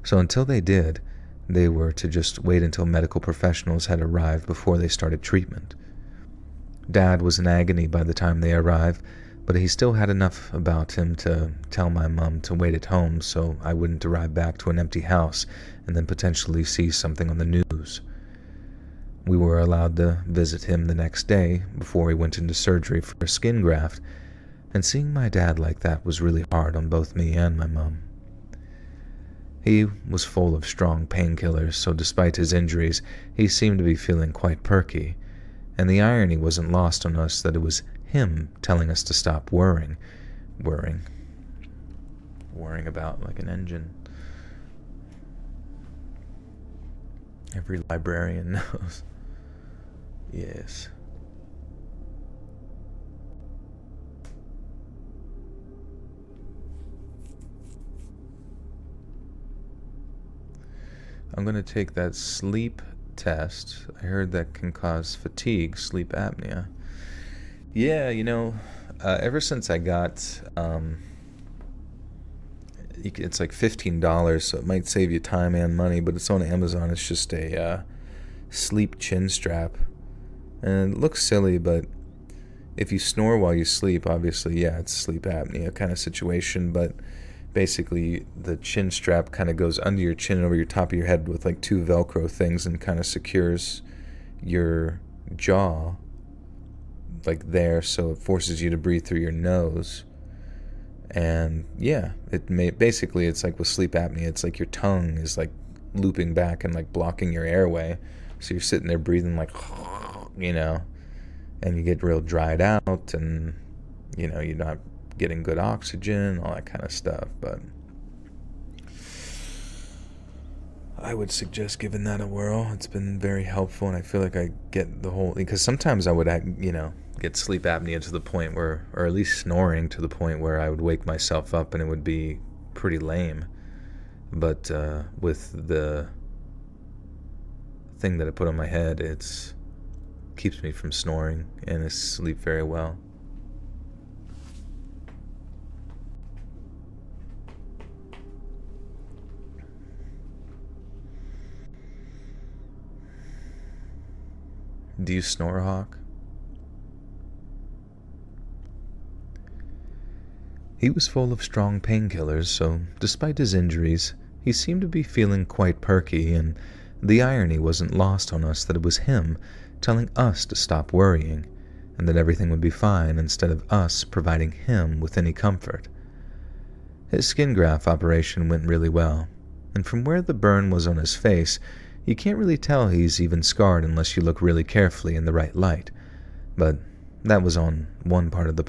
S1: so until they did, they were to just wait until medical professionals had arrived before they started treatment. Dad was in agony by the time they arrived, but he still had enough about him to tell my mom to wait at home so I wouldn't arrive back to an empty house and then potentially see something on the news. We were allowed to visit him the next day before he went into surgery for a skin graft, and seeing my dad like that was really hard on both me and my mom. He was full of strong painkillers, so despite his injuries, he seemed to be feeling quite perky, and the irony wasn't lost on us that it was him telling us to stop worrying about like an engine. Every librarian knows. Yes. I'm going to take that sleep test. I heard that can cause fatigue, sleep apnea. Yeah, ever since I got, it's like $15, so it might save you time and money, but it's on Amazon. It's just a sleep chin strap. And it looks silly, but if you snore while you sleep, obviously, yeah, it's sleep apnea kind of situation, but basically the chin strap kind of goes under your chin and over your top of your head with like two Velcro things and kind of secures your jaw like there, so it forces you to breathe through your nose. And yeah, basically it's like with sleep apnea, it's like your tongue is like looping back and like blocking your airway, so you're sitting there breathing like and you get real dried out, and you're not getting good oxygen, all that kind of stuff. But I would suggest giving that a whirl. It's been very helpful, and I feel like I get the whole, because sometimes I would get sleep apnea to the point where, or at least snoring to the point where I would wake myself up and it would be pretty lame. But with the thing that I put on my head, it's keeps me from snoring, and I sleep very well. Do you snore, Hawk? He was full of strong painkillers, so despite his injuries, he seemed to be feeling quite perky, and the irony wasn't lost on us that it was him telling us to stop worrying, and that everything would be fine instead of us providing him with any comfort. His skin graft operation went really well, and from where the burn was on his face, you can't really tell he's even scarred unless you look really carefully in the right light, but that was on one part of the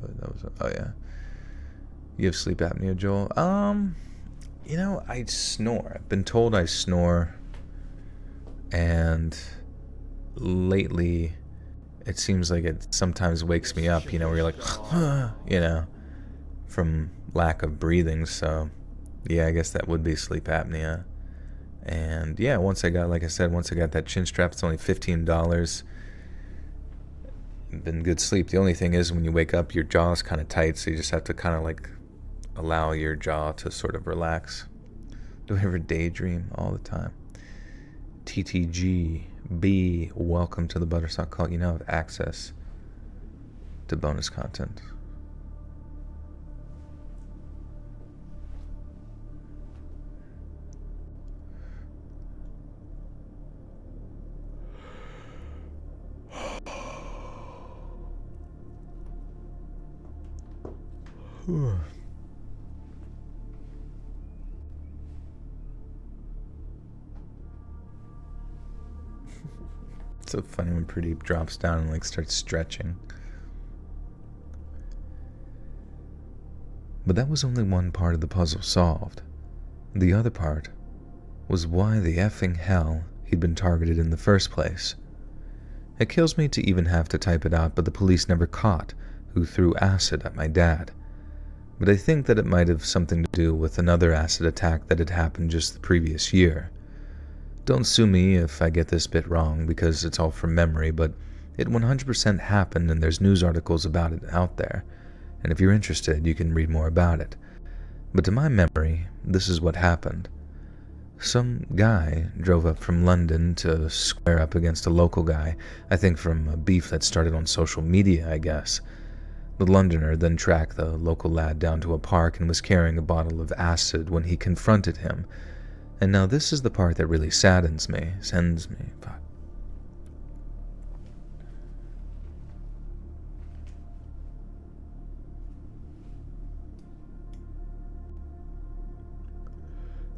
S1: But that was, oh yeah. You have sleep apnea, Joel? I snore. I've been told I snore, and lately it seems like it sometimes wakes me up, where you're like, from lack of breathing. So yeah, I guess that would be sleep apnea. And yeah, once I got that chin strap, it's only $15. Been good sleep. The only thing is, when you wake up, your jaw's kind of tight, so you just have to kind of like allow your jaw to sort of relax. Do I ever daydream? All the time. TTGB, welcome to the Buttersock Cult. You now have access to bonus content. It's so funny when Pradeep drops down and like starts stretching. But that was only one part of the puzzle solved. The other part was why the effing hell he'd been targeted in the first place. It kills me to even have to type it out, but the police never caught who threw acid at my dad. But I think that it might have something to do with another acid attack that had happened just the previous year. Don't sue me if I get this bit wrong, because it's all from memory, but it 100% happened, and there's news articles about it out there, and if you're interested, you can read more about it. But to my memory, this is what happened. Some guy drove up from London to square up against a local guy, I think from a beef that started on social media, I guess. The Londoner then tracked the local lad down to a park and was carrying a bottle of acid when he confronted him. And now this is the part that really sends me. Fuck.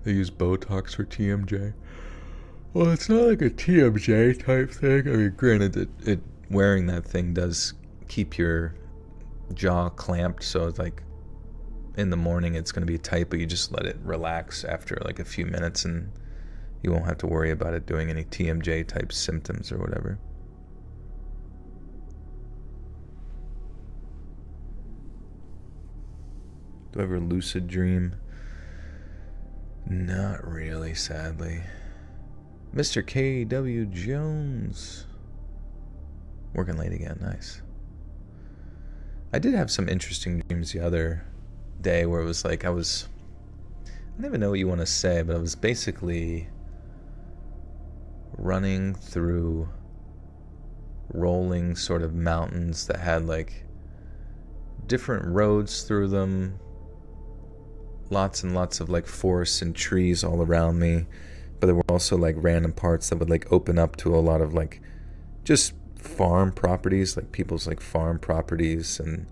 S1: They use Botox for TMJ. Well, it's not like a TMJ type thing. I mean, granted, it wearing that thing does keep your jaw clamped, so it's like in the morning it's going to be tight, but you just let it relax after like a few minutes and you won't have to worry about it doing any TMJ type symptoms or whatever. Do I ever lucid dream? Not really, sadly. Mr. K.W. Jones. Working late again, nice. I did have some interesting dreams the other day where it was like I don't even know what you want to say, but I was basically running through rolling sort of mountains that had like different roads through them, lots and lots of like forests and trees all around me, but there were also like random parts that would like open up to a lot of like just farm properties, like people's like farm properties, and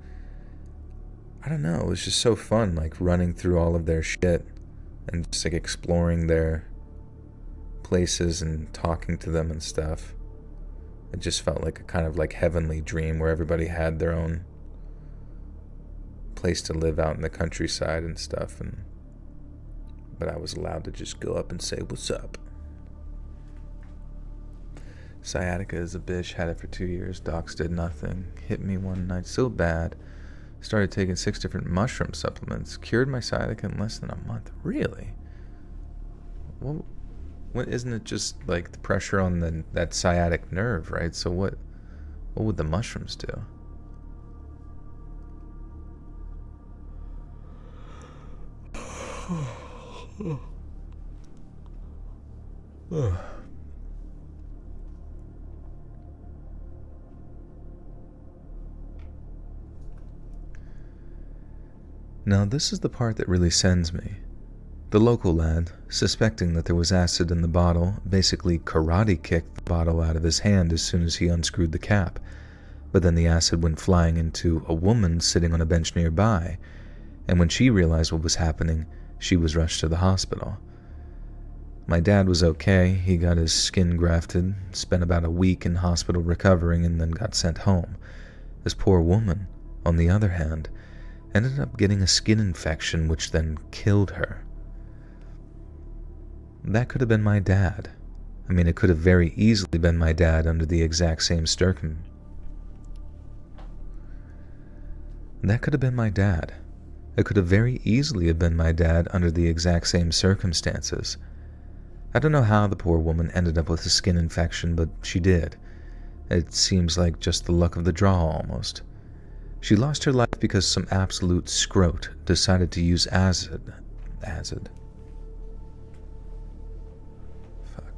S1: I don't know, it was just so fun like running through all of their shit and just like exploring their places and talking to them and stuff. It just felt like a kind of like heavenly dream where everybody had their own place to live out in the countryside and stuff, but I was allowed to just go up and say what's up. Sciatica is a bitch. Had it for 2 years. Docs did nothing. Hit me one night so bad. Started taking 6 different mushroom supplements. Cured my sciatica in less than a month. Really? Well, what isn't it just like the pressure on that sciatic nerve, right? So what would the mushrooms do? Now this is the part that really sends me. The local lad, suspecting that there was acid in the bottle, basically karate kicked the bottle out of his hand as soon as he unscrewed the cap, but then the acid went flying into a woman sitting on a bench nearby, and when she realized what was happening, she was rushed to the hospital. My dad was okay. He got his skin grafted, spent about a week in hospital recovering, and then got sent home. This poor woman, on the other hand, ended up getting a skin infection which then killed her. That could have been my dad. I mean, it could have very easily been my dad under the exact same That could have been my dad. It could have very easily have been my dad under the exact same circumstances. I don't know how the poor woman ended up with a skin infection, but she did. It seems like just the luck of the draw almost. She lost her life because some absolute scrote decided to use acid. Fuck.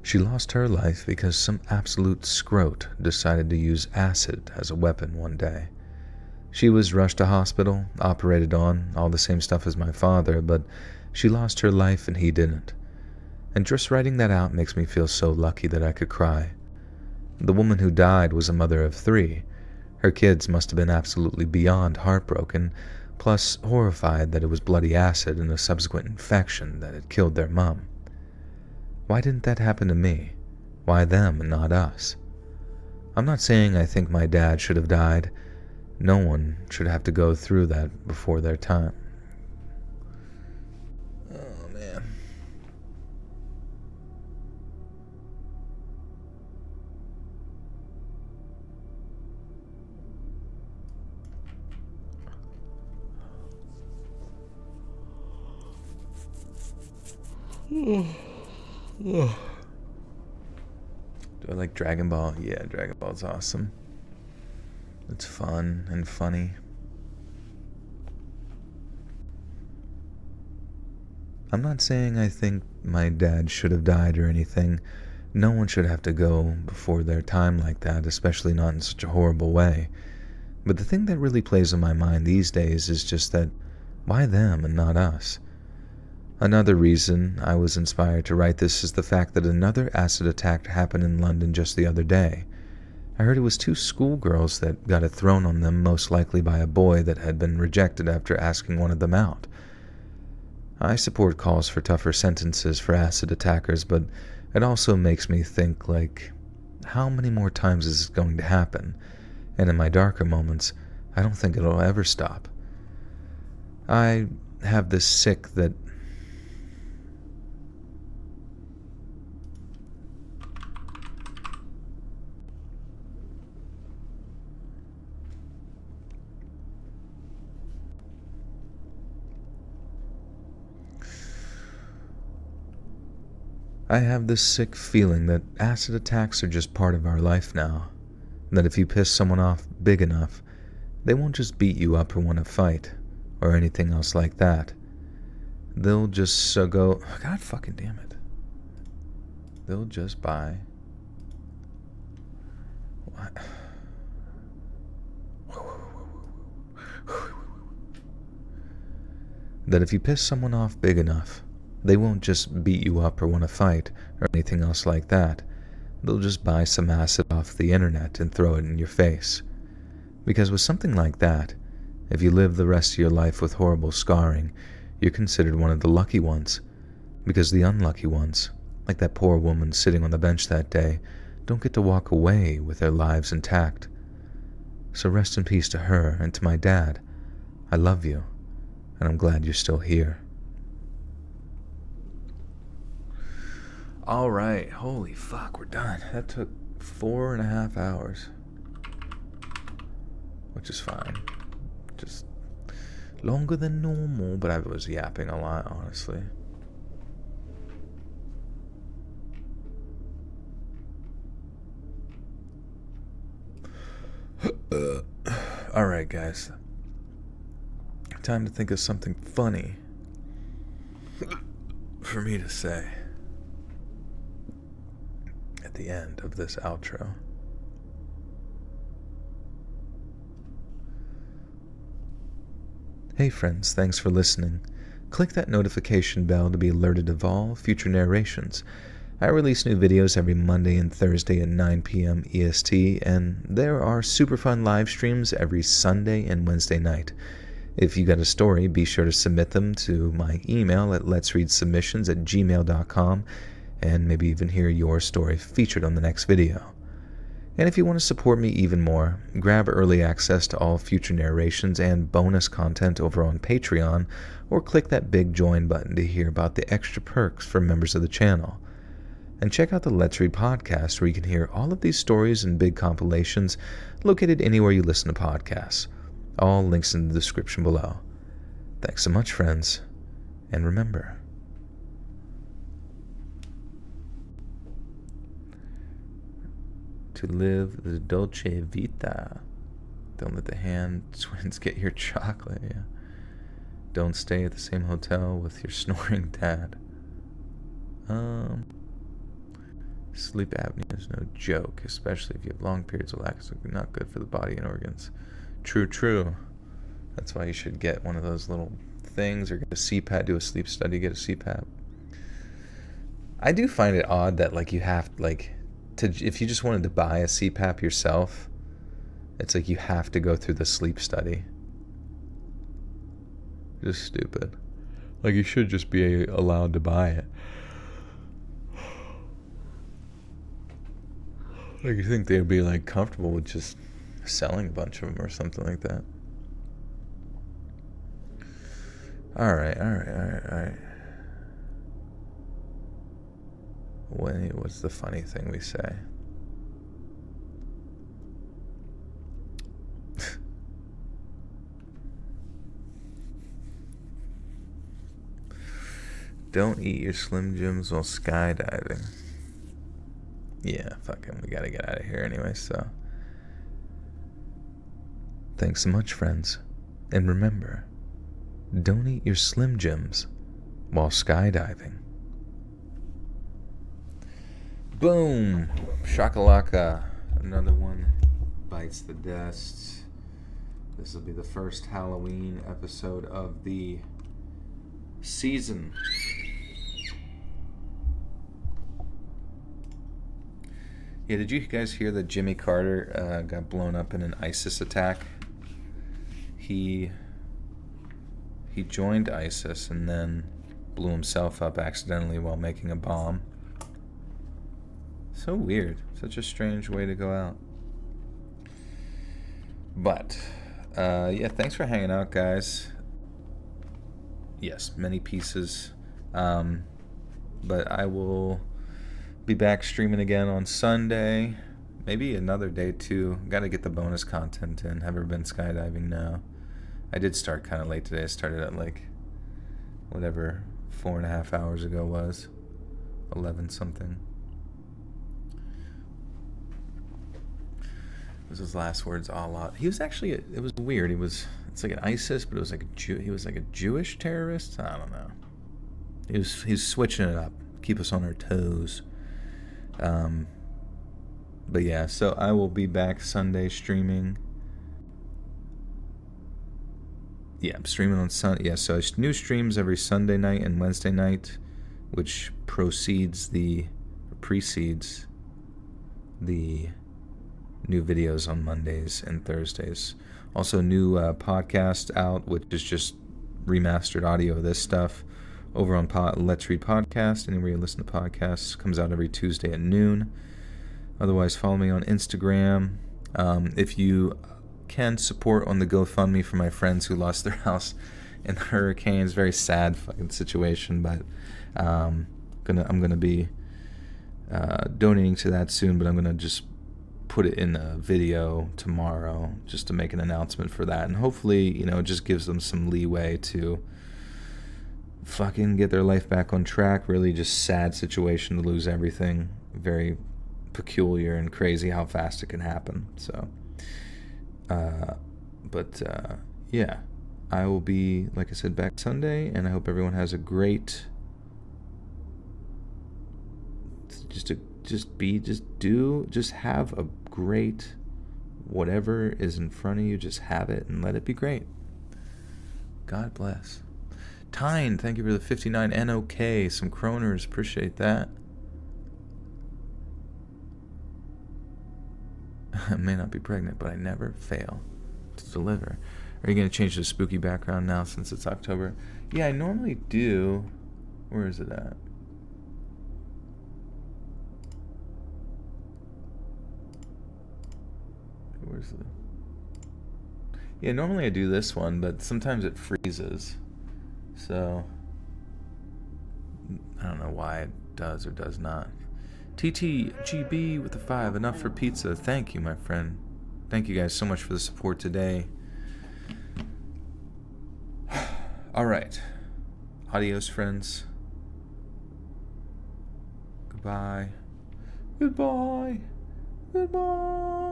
S1: She lost her life because some absolute scrote decided to use acid as a weapon one day. She was rushed to hospital, operated on, all the same stuff as my father, but she lost her life and he didn't. And just writing that out makes me feel so lucky that I could cry. The woman who died was a mother of 3. Her kids must have been absolutely beyond heartbroken, plus horrified that it was bloody acid and a subsequent infection that had killed their mom. Why didn't that happen to me? Why them and not us? I'm not saying I think my dad should have died. No one should have to go through that before their time. Oh, man. Do I like Dragon Ball? Yeah, Dragon Ball's awesome. It's fun and funny. I'm not saying I think my dad should have died or anything. No one should have to go before their time like that, especially not in such a horrible way. But the thing that really plays on my mind these days is just that, why them and not us? Another reason I was inspired to write this is the fact that another acid attack happened in London just the other day. I heard it was 2 schoolgirls that got it thrown on them, most likely by a boy that had been rejected after asking one of them out. I support calls for tougher sentences for acid attackers, but it also makes me think, like, how many more times is this going to happen? And in my darker moments, I don't think it'll ever stop. I have this sick that I have this sick feeling that acid attacks are just part of our life now. That if you piss someone off big enough, they won't just beat you up or want to fight, or anything else like that. They'll just go, God fucking damn it. They'll just buy. What? That if you piss someone off big enough, they won't just beat you up or want to fight, or anything else like that. They'll just buy some acid off the internet and throw it in your face. Because with something like that, if you live the rest of your life with horrible scarring, you're considered one of the lucky ones. Because the unlucky ones, like that poor woman sitting on the bench that day, don't get to walk away with their lives intact. So rest in peace to her and to my dad. I love you, and I'm glad you're still here. All right, holy fuck, we're done. That took 4.5 hours, which is fine. Just longer than normal, but I was yapping a lot, honestly. All right, guys. Time to think of something funny for me to say at the end of this outro. Hey friends, thanks for listening. Click that notification bell to be alerted of all future narrations. I release new videos every Monday and Thursday at 9 p.m. EST, and there are super fun live streams every Sunday and Wednesday night. If you got a story, be sure to submit them to my email at letsreadsubmissions@gmail.com, and maybe even hear your story featured on the next video. And if you want to support me even more, grab early access to all future narrations and bonus content over on Patreon, or click that big join button to hear about the extra perks for members of the channel. And check out the Let's Read podcast, where you can hear all of these stories and big compilations located anywhere you listen to podcasts. All links in the description below. Thanks so much, friends, and remember, to live the dolce vita. Don't let the hand twins get your chocolate. Yeah. Don't stay at the same hotel with your snoring dad. Sleep apnea is no joke, especially if you have long periods of lack of sleep. Not good for the body and organs. True. That's why you should get one of those little things, or get a CPAP, do a sleep study, get a CPAP. I do find it odd that, like, you have, like, to, if you just wanted to buy a CPAP yourself, it's like you have to go through the sleep study. Just stupid. Like, you should just be allowed to buy it. Like, you think they'd be, like, comfortable with just selling a bunch of them or something like that. Alright. What's the funny thing we say? Don't eat your Slim Jims while skydiving. Yeah, fucking, we gotta get out of here anyway, so. Thanks so much, friends. And remember, don't eat your Slim Jims while skydiving. Boom! Shakalaka. Another one bites the dust. This will be the first Halloween episode of the season. Yeah, did you guys hear that Jimmy Carter got blown up in an ISIS attack? He joined ISIS and then blew himself up accidentally while making a bomb. So weird. Such a strange way to go out. But, yeah, thanks for hanging out, guys. Yes, many pieces. But I will be back streaming again on Sunday. Maybe another day, too. Got to get the bonus content in. Have ever been skydiving? No. I did start kind of late today. I started at, like, whatever 4.5 hours ago was. 11 something. Was his last words Allah. He was actually, it was weird. It's like an ISIS, but it was like he was like a Jewish terrorist. I don't know. He's switching it up. Keep us on our toes. But yeah, so I will be back Sunday streaming. Yeah, I'm streaming on Sunday. Yeah, so new streams every Sunday night and Wednesday night, which precedes the new videos on Mondays and Thursdays. Also, new podcast out, which is just remastered audio of this stuff over on Let's Read Podcast. Anywhere you listen to podcasts, comes out every Tuesday at noon. Otherwise, follow me on Instagram. If you can, support on the GoFundMe for my friends who lost their house in the hurricanes. Very sad fucking situation, but I'm gonna be donating to that soon. But I'm gonna just put it in a video tomorrow just to make an announcement for that, and hopefully, it just gives them some leeway to fucking get their life back on track. Really just sad situation to lose everything. Very peculiar and crazy how fast it can happen. So yeah, I will be, like I said, back Sunday, and I hope everyone has a great just have a great, whatever is in front of you, just have it and let it be great. God bless. Tyne, thank you for the 59 NOK, some kroners, appreciate that. I may not be pregnant, but I never fail to deliver. Are you going to change the spooky background now since it's October? Yeah, I normally do. Where is it at? Where's the... Yeah, normally I do this one, but sometimes it freezes. So, I don't know why it does or does not. TTGB with the 5, enough for pizza. Thank you, my friend. Thank you guys so much for the support today. All right. Adios, friends. Goodbye. Goodbye. Goodbye.